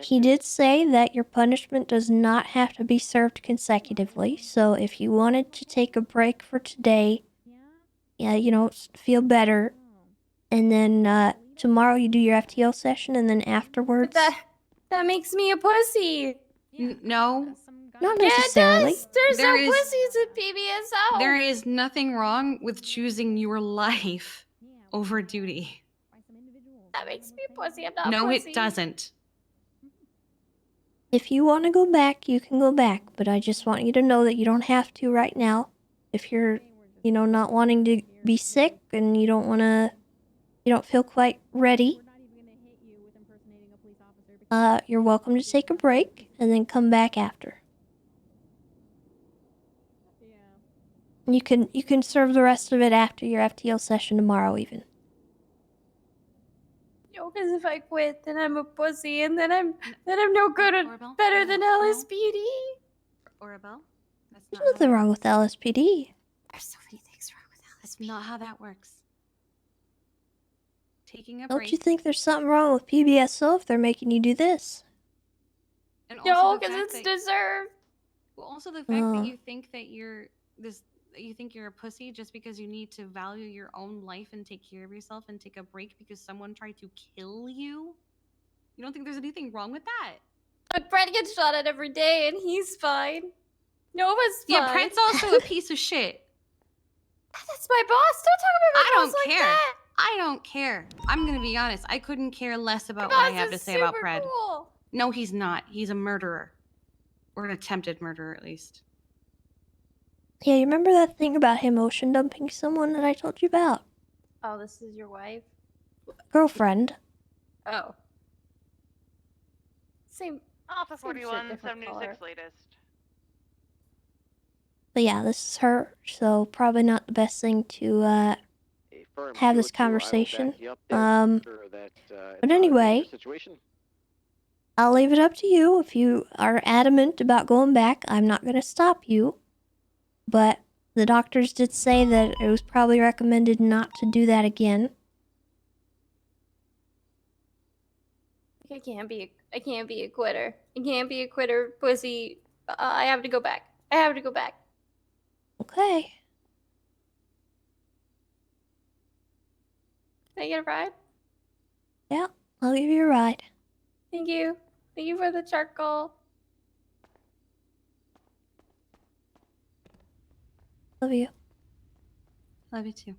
He did say that your punishment does not have to be served consecutively. So if you wanted to take a break for today, yeah, feel better, and then tomorrow you do your FTL session, and then afterwards, That makes me a pussy. No. not Yeah, necessarily. it does. There's There no is- pussies at PBSO. There is nothing wrong with choosing your life over duty. That makes me a pussy. I'm not No, a pussy. it doesn't. If you want to go back, you can go back, but I just want you to know that you don't have to right now. If you're, not wanting to be sick and you don't feel quite ready, you're welcome to take a break and then come back after. You can serve the rest of it after your FTL session tomorrow even. No, because if I quit, then I'm a pussy, and then I'm no good at better than LSPD. Orabelle? That's There's nothing wrong with LSPD. There's so many things wrong with That's not how that works. Taking a Don't break. you think there's something wrong with PBSO if they're making you do this? And No, also the because fact it's that- deserved. Well, also the fact that Uh. you think that you're a pussy just because you need to value your own life and take care of yourself and take a break because someone tried to kill you. You don't think there's anything wrong with that? But Brett gets shot at every day, and he's fine. Nova's fine. Yeah, Brett's also a piece of shit. That's my boss. Don't talk about my I boss don't like care. that. I don't care. I'm gonna be honest. I couldn't care less about My what I boss have to is say about super Pred. cool. No, he's not. He's a murderer. Or an attempted murderer, at least. Yeah, you remember that thing about him ocean dumping someone that I told you about? Oh, this is your wife? Girlfriend. Oh. Same. Alpha same shit, 41, different 76 color. latest. But yeah, this is her, so probably not the best thing to have this conversation. But anyway, I'll leave it up to you. If you are adamant about going back, I'm not going to stop you. But the doctors did say that it was probably recommended not to do that again. I can't be a quitter. I can't be a quitter, pussy. I have to go back. I have to go back. Okay. Can I get a ride? Yeah, I'll give you a ride. Thank you. Thank you for the charcoal. Love you. Love you too.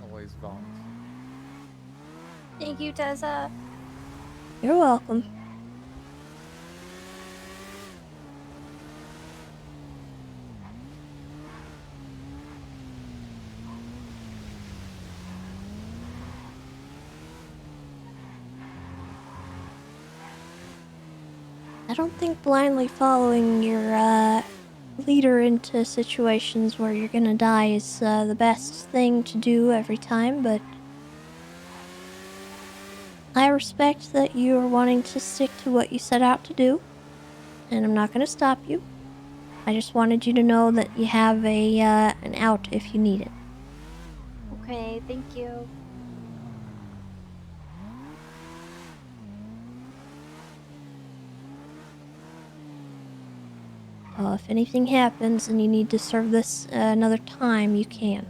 Always bombs. Thank you, Tessa. You're welcome. I don't think blindly following your leader into situations where you're gonna die is the best thing to do every time, but I respect that you are wanting to stick to what you set out to do, and I'm not gonna stop you. I just wanted you to know that you have an out if you need it. Okay, thank you. If anything happens and you need to serve this another time, you can.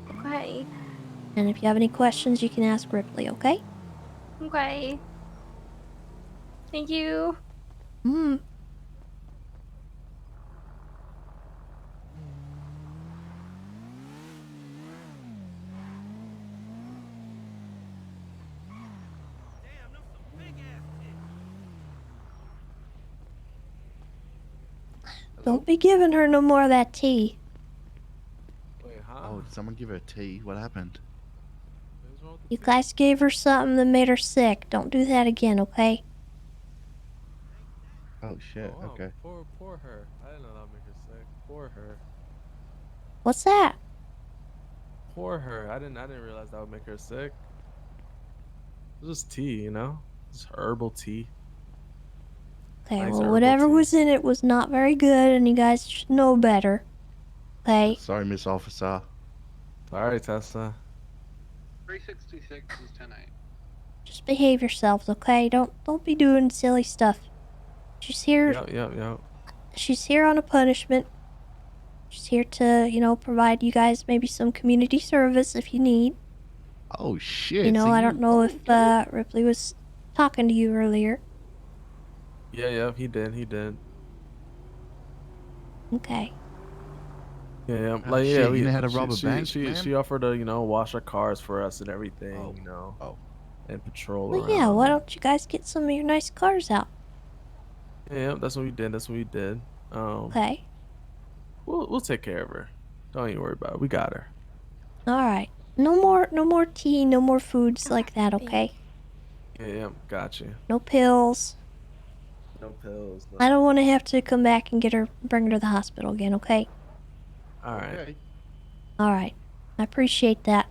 Okay. And if you have any questions, you can ask Ripley, okay? Okay. Thank you. Hmm. Don't be giving her no more of that tea. Wait, huh? Oh, did someone give her tea? What happened? What's wrong with the You tea? guys gave her something that made her sick. Don't do that again, okay? Oh shit. Oh, wow. Okay. Poor her. I didn't know that would make her sick. Poor her. What's that? Poor her. I didn't realize that would make her sick. It was just tea, you know? Just herbal tea. Okay, Nice well, herbal whatever tea. was in it was not very good, and you guys should know better. Okay? Sorry, Miss Officer. Sorry, Tessa. 366 is 10-8. Just behave yourselves, okay? Don't be doing silly stuff. She's here. Yep. She's here on a punishment. She's here to, you know, provide you guys maybe some community service if you need. Oh shit. You know, so I don't know if Ripley was talking to you earlier. Yeah, he did. Okay. Yeah, Oh, like shit, you know how to rob a bank, she ma'am? offered to, you know, wash our cars for us and everything, Oh. you know. Oh. And patrol Well, around. yeah, why don't you guys get some of your nice cars out? Yeah, that's what we did. Okay. We'll take care of her. Don't you worry about it. We got her. Alright. No more tea, no more foods like that, okay? Yeah, got you. No pills. No pills. No. I don't want to have to come back and bring her to the hospital again, okay? All right. Okay. Alright. I appreciate that.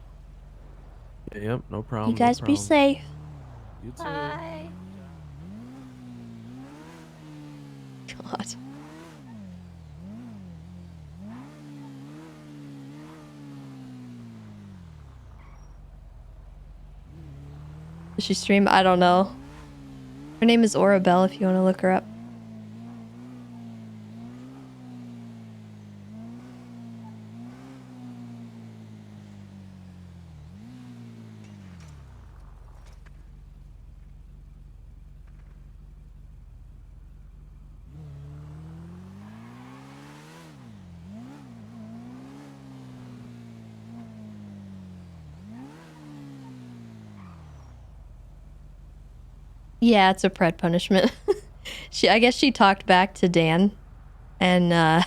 Yep, no problem. You guys be safe. You too. Bye. God. Does she stream? I don't know. Her name is Aura Bell if you want to look her up. Yeah, it's a pred punishment. I guess she talked back to Dan and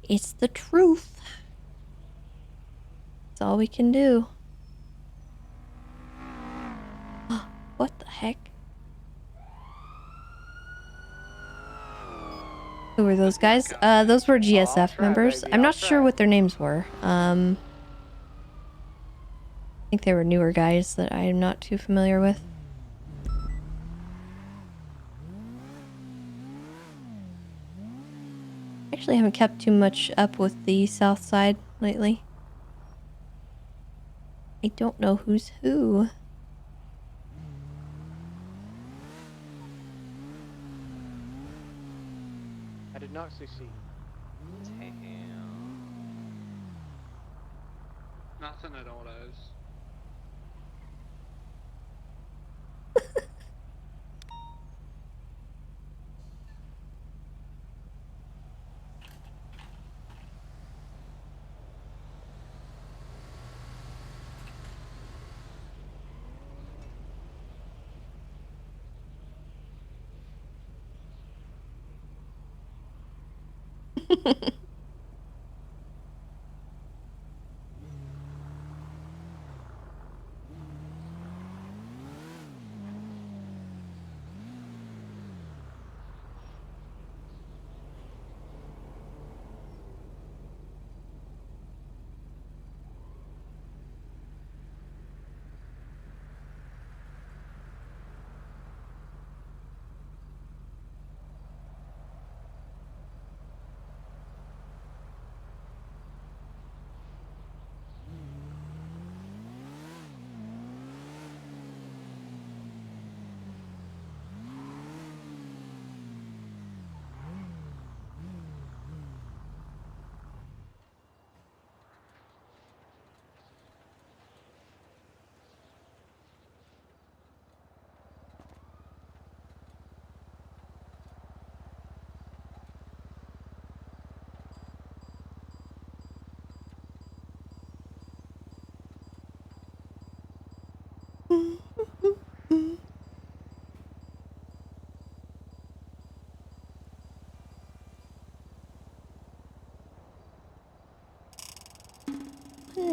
it's the truth. That's all we can do. What the heck? Who? Who were those guys? Those were GSF members. I'm not sure what their names were. I think they were newer guys that I am not too familiar with. Actually, haven't kept too much up with the south side lately. I don't know who's who. I did not succeed. Nothing at autos.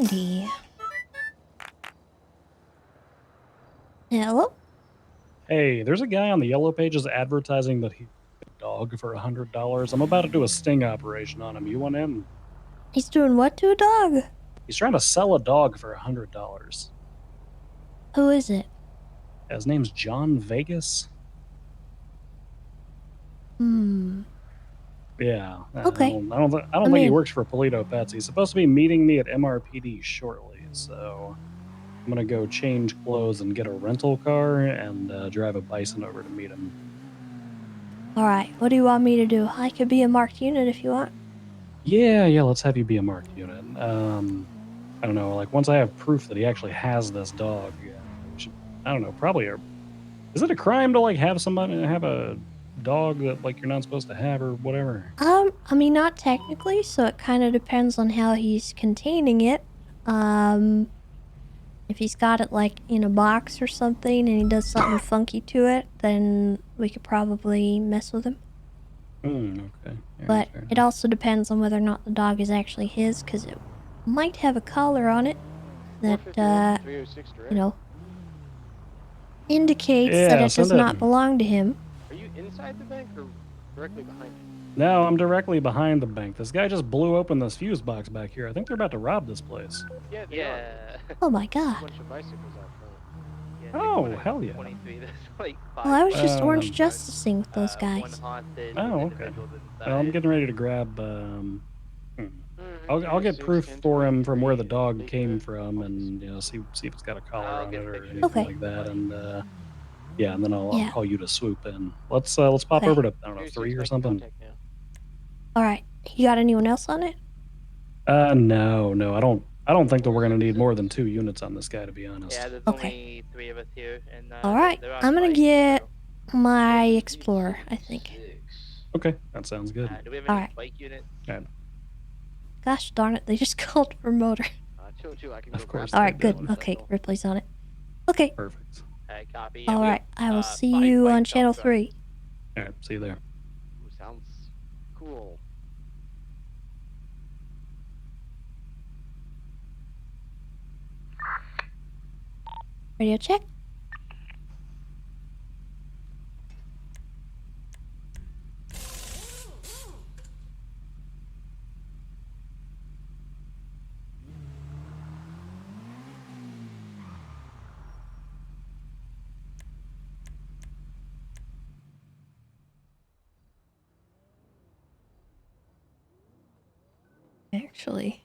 Wendy. Hello? Hey, there's a guy on the Yellow Pages advertising that he a dog for $100. I'm about to do a sting operation on him. You want in? He's doing what to a dog? He's trying to sell a dog for $100. Who is it? His name's John Vegas. Hmm. Yeah. Okay. I don't think he works for Polito Pets. He's supposed to be meeting me at MRPD shortly, so I'm gonna go change clothes and get a rental car and drive a bison over to meet him. Alright, what do you want me to do? I could be a marked unit if you want. Yeah, let's have you be a marked unit. I don't know, like once I have proof that he actually has this dog, we should, I don't know, probably is it a crime to like have a dog that like you're not supposed to have or whatever? I mean, not technically, so it kind of depends on how he's containing it. If he's got it like in a box or something and he does something funky to it, then we could probably mess with him. Okay. But it also depends on whether or not the dog is actually his, because it might have a collar on it that, you know, indicates that it does not belong to him. Are you inside the bank or directly behind it? No, I'm directly behind the bank. This guy just blew open this fuse box back here. I think they're about to rob this place. Yeah, Oh my god. A bunch of bicycles out front. Oh, hell yeah. Well, I was just orange justicing with those guys. Oh, okay. Well, I'm getting ready to grab, I'll get proof for him from where the dog came from and, you know, see if it's got a collar on it or anything like that. And, yeah, and then I'll call you to swoop in. Let's pop over to, I don't know, 3 or something. Alright, you got anyone else on it? No, I don't think that we're gonna need more than 2 units on this guy, to be honest. Yeah, there's only 3 of us here. And, Alright, I'm gonna get my Explorer, I think. Okay, that sounds good. Do we have any bike units? Alright. Gosh darn it, they just called for motor. 202, I can Of course. Alright, good. Okay, Ripley's on it. Okay. Perfect. Alright, copy. Alright, I will see you on channel 3. Alright, see you there. Ooh, sounds cool. Radio check. Actually.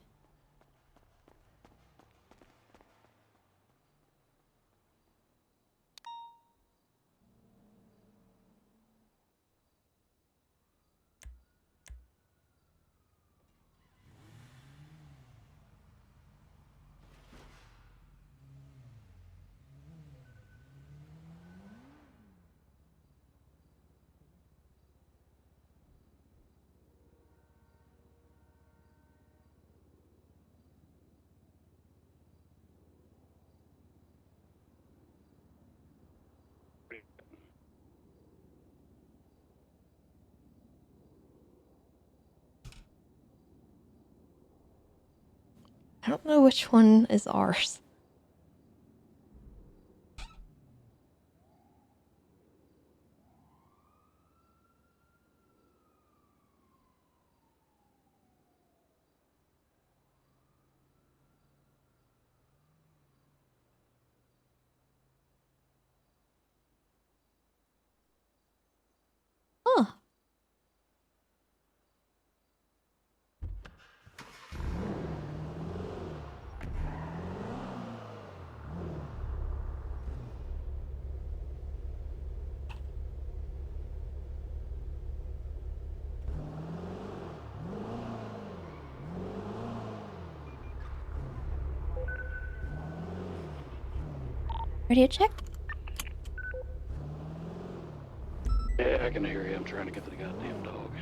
I don't know which one is ours. Huh. Radio check? Yeah, I can hear you. I'm trying to get to the goddamn dog.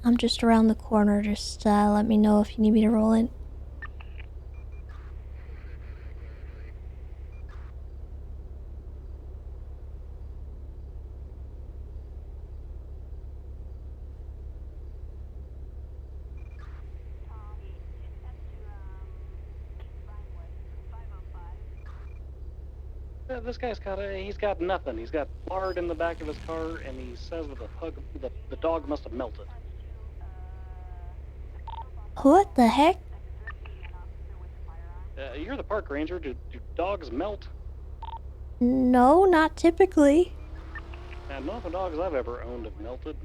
I'm just around the corner. Just let me know if you need me to roll in. This guy's he's got nothing. He's got lard in the back of his car, and he says that the dog must have melted. What the heck? You're the park ranger. Do dogs melt? No, not typically. None of the dogs I've ever owned have melted.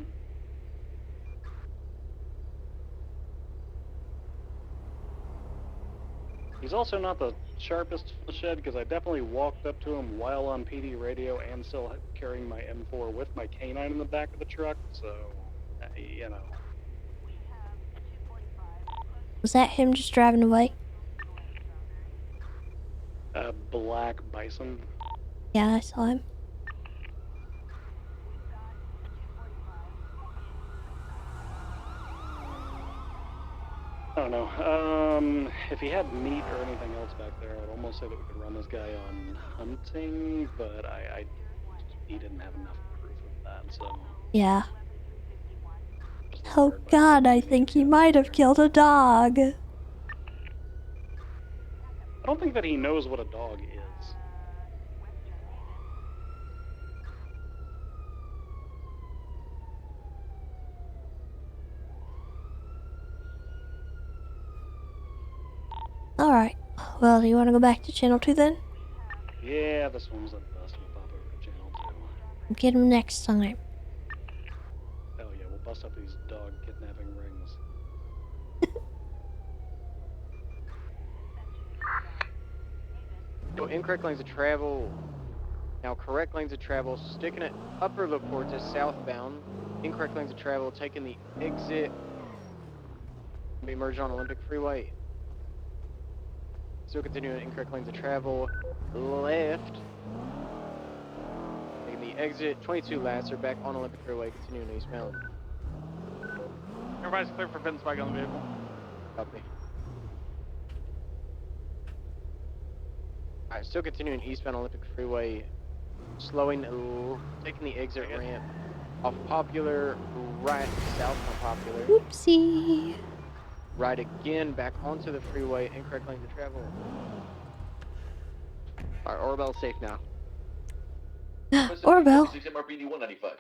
He's also not the sharpest in the shed, because I definitely walked up to him while on PD radio and still carrying my M4 with my canine in the back of the truck, so, you know. Was that him just driving away? Black bison. Yeah, I saw him. I don't know. If he had meat or anything else back there, I would almost say that we could run this guy on hunting, but he didn't have enough proof of that, so. Yeah. Oh god, I think he might have killed a dog. I don't think that he knows what a dog is. Alright. Well, do you want to go back to channel 2 then? Yeah, this one's a bust. We'll pop over to channel 2. Get him next time. Hell yeah, we'll bust up these dog kidnapping rings. So incorrect lanes of travel. Now correct lanes of travel, sticking it upper La Porta southbound. Incorrect lanes of travel, taking the exit. Be merged on Olympic Freeway. Still continuing incorrect lanes of travel. Left. Taking the exit. 22 laps are back on Olympic Freeway, continuing eastbound. Everybody's clear for pin spike on the vehicle. Copy. Alright, still continuing eastbound Olympic Freeway. Slowing, taking the exit ramp off Popular, right south on Popular. Oopsie. Right again, back onto the freeway, incorrect lanes of travel. Alright, Orbel's safe now. Orbel. 46 MRPD 195.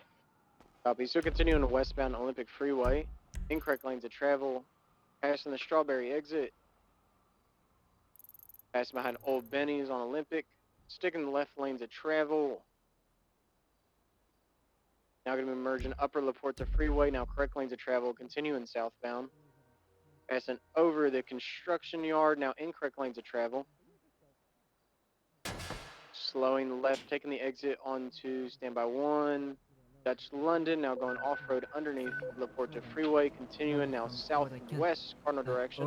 Copy. Still continuing westbound Olympic Freeway. Incorrect lanes of travel. Passing the Strawberry exit. Passing behind Old Benny's on Olympic. Sticking the left lanes of travel. Now going to be merging Upper La Porta Freeway. Now correct lanes of travel. Continuing southbound. Passing over the construction yard. Now incorrect lanes of travel. Slowing left, taking the exit onto standby 1. Dutch London, now going off-road underneath La Porta Freeway, continuing now southwest cardinal direction,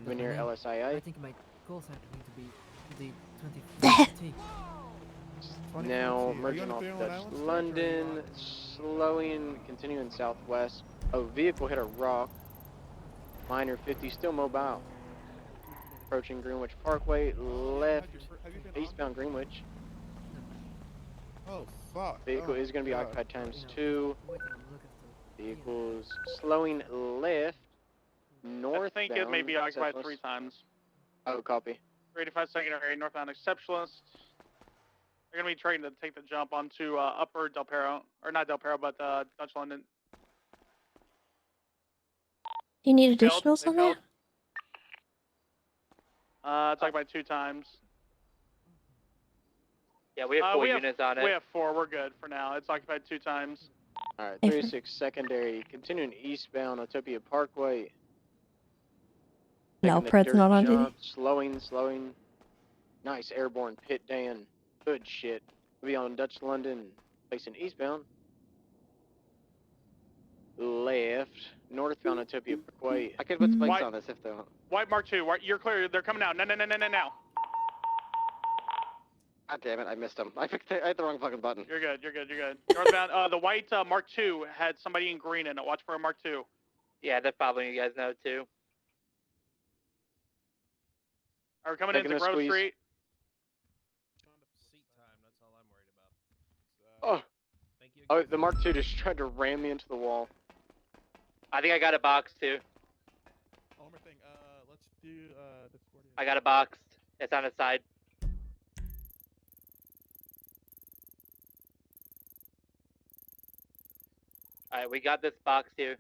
near LSIA. I think my goals are going to be the 2050. Now merging off Dutch London, slowing, continuing southwest. Oh, vehicle hit a rock. Minor 50, still mobile. Approaching Greenwich Parkway, left, eastbound Greenwich. Oh, fuck. Vehicle is going to be occupied ×2. Vehicles slowing left, northbound. I think it may be occupied southwest. 3 times. Oh, copy. 385 secondary, northbound exceptionalist. They're going to be trying to take the jump onto upper Del Perro, or not Del Perro, but Dutch London. Do you need They failed. additionals They on failed. that? It's occupied 2 times. Yeah, we have 4 units on it. We have 4. We're good for now. It's occupied 2 times. Alright, 36 secondary, continuing eastbound Utopia Parkway. No, Taking the Pred's dirt not on jump, duty. slowing. Nice airborne pit, Dan. Good shit. We'll be on Dutch London, facing eastbound. Left, northbound Utopia Parkway. I could put spikes White- on this if they want. White Mark 2, you're clear. They're coming out. No. God damn it, I missed him. I hit the wrong fucking button. You're good. Northbound, the white Mark 2 had somebody in green in it. Watch for a Mark 2. Yeah, they're following you guys now too. Are we coming Taking into a Grove squeeze. Street? Oh, the Mark II just tried to ram me into the wall. I think I got a box too. One more thing. Let's do Discord. I got a box. It's on the side. Alright, we got this box here.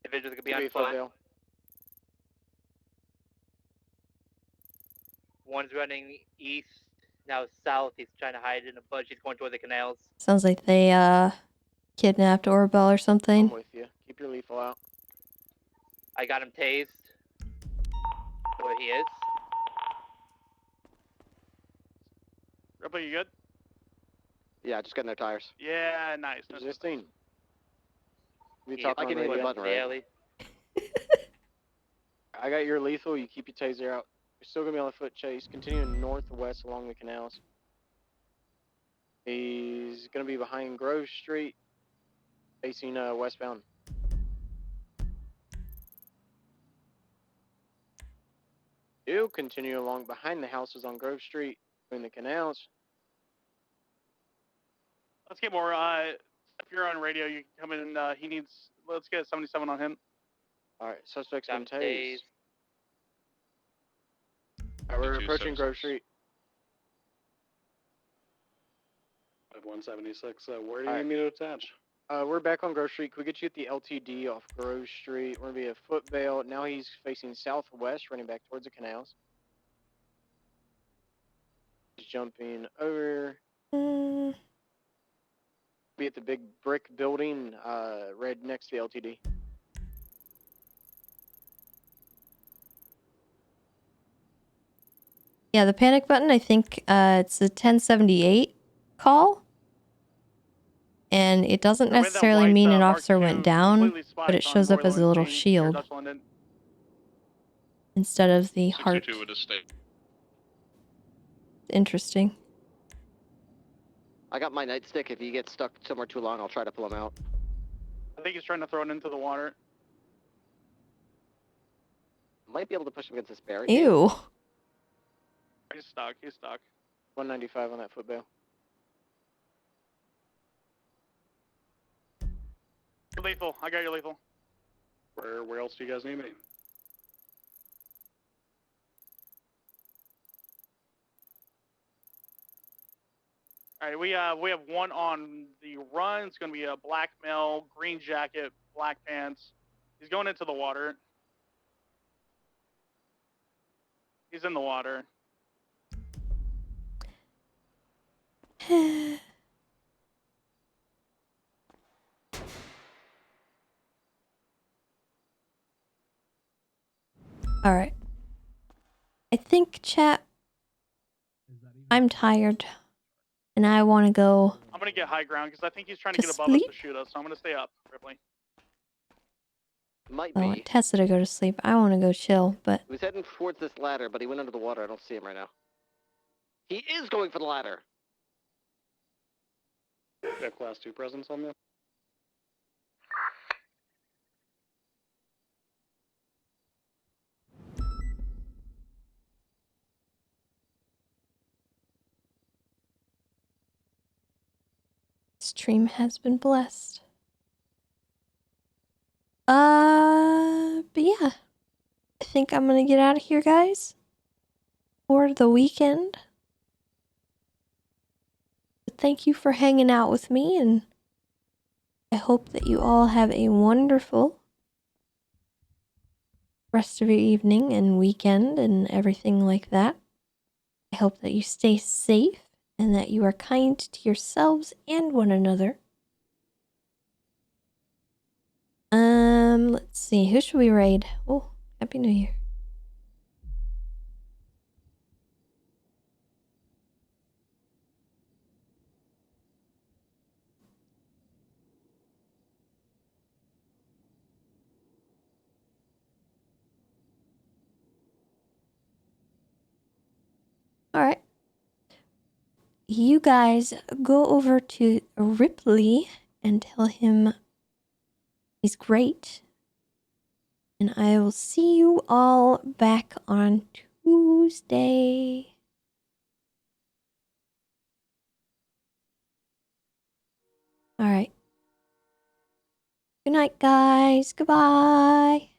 Individuals gonna be on foot. Footdale. One's running east, now south. He's trying to hide in a bush. He's going toward the canals. Sounds like they kidnapped Orbel or I'm something. with you. Keep your lethal out. I got him tased. Where he is. Ripley, you good? Yeah, just getting their tires. Yeah, nice. Resisting. We Yeah, talk I on can hit radio. one button, right? I got your lethal. You keep your taser out. You're still gonna be on the foot chase. Continuing northwest along the canals. He's gonna be behind Grove Street, facing westbound. He'll continue along behind the houses on Grove Street, between the canals. Let's get more. If you're on radio, you can come in. He needs. Let's get 77 on him. All right, suspect's been Got tased. tased. All right, we're 52, approaching Grove 76. Street. 176. Where do you Alright. need me to attach? We're back on Grove Street. Can we get you at the LTD off Grove Street? We're gonna be a foot bail. Now he's facing southwest, running back towards the canals. He's jumping over. Be at the big brick building, right next to the LTD. Yeah, the panic button, I think it's a 1078 call. And it doesn't We have that necessarily white, mean an Mark officer II went down, completely but it spiked on shows up as a Norland little Main, near shield Dutch London. instead of the heart. 62 would have stayed. Interesting. I got my nightstick. If he gets stuck somewhere too long, I'll try to pull him out. I think he's trying to throw it into the water. Might be able to push him against this barricade. Ew. He's stuck. He's stuck. 195 on that footbail. Lethal. I got your lethal. Where else do you guys need me? All right, we have one on the run. It's going to be a black male, green jacket, black pants. He's going into the water. He's in the water. All right. I think, chat, I'm tired. And I want to go. I'm going to get high ground because I think he's trying to get above us to shoot us. So I'm going to stay up, Ripley. Might I be. want Tessa to go to sleep. I want to go chill, but He was heading towards this ladder, but he went under the water. I don't see him right now. He is going for the ladder. Got class 2 presence on there. stream has been blessed. But yeah. I think I'm gonna get out of here, guys. For the weekend. But thank you for hanging out with me, and I hope that you all have a wonderful rest of your evening and weekend and everything like that. I hope that you stay safe and that you are kind to yourselves and one another. Let's see. Who should we raid? Oh, Happy New Year. Alright. You guys go over to Ripley and tell him he's great. And I will see you all back on Tuesday. Alright. Good night, guys. Goodbye.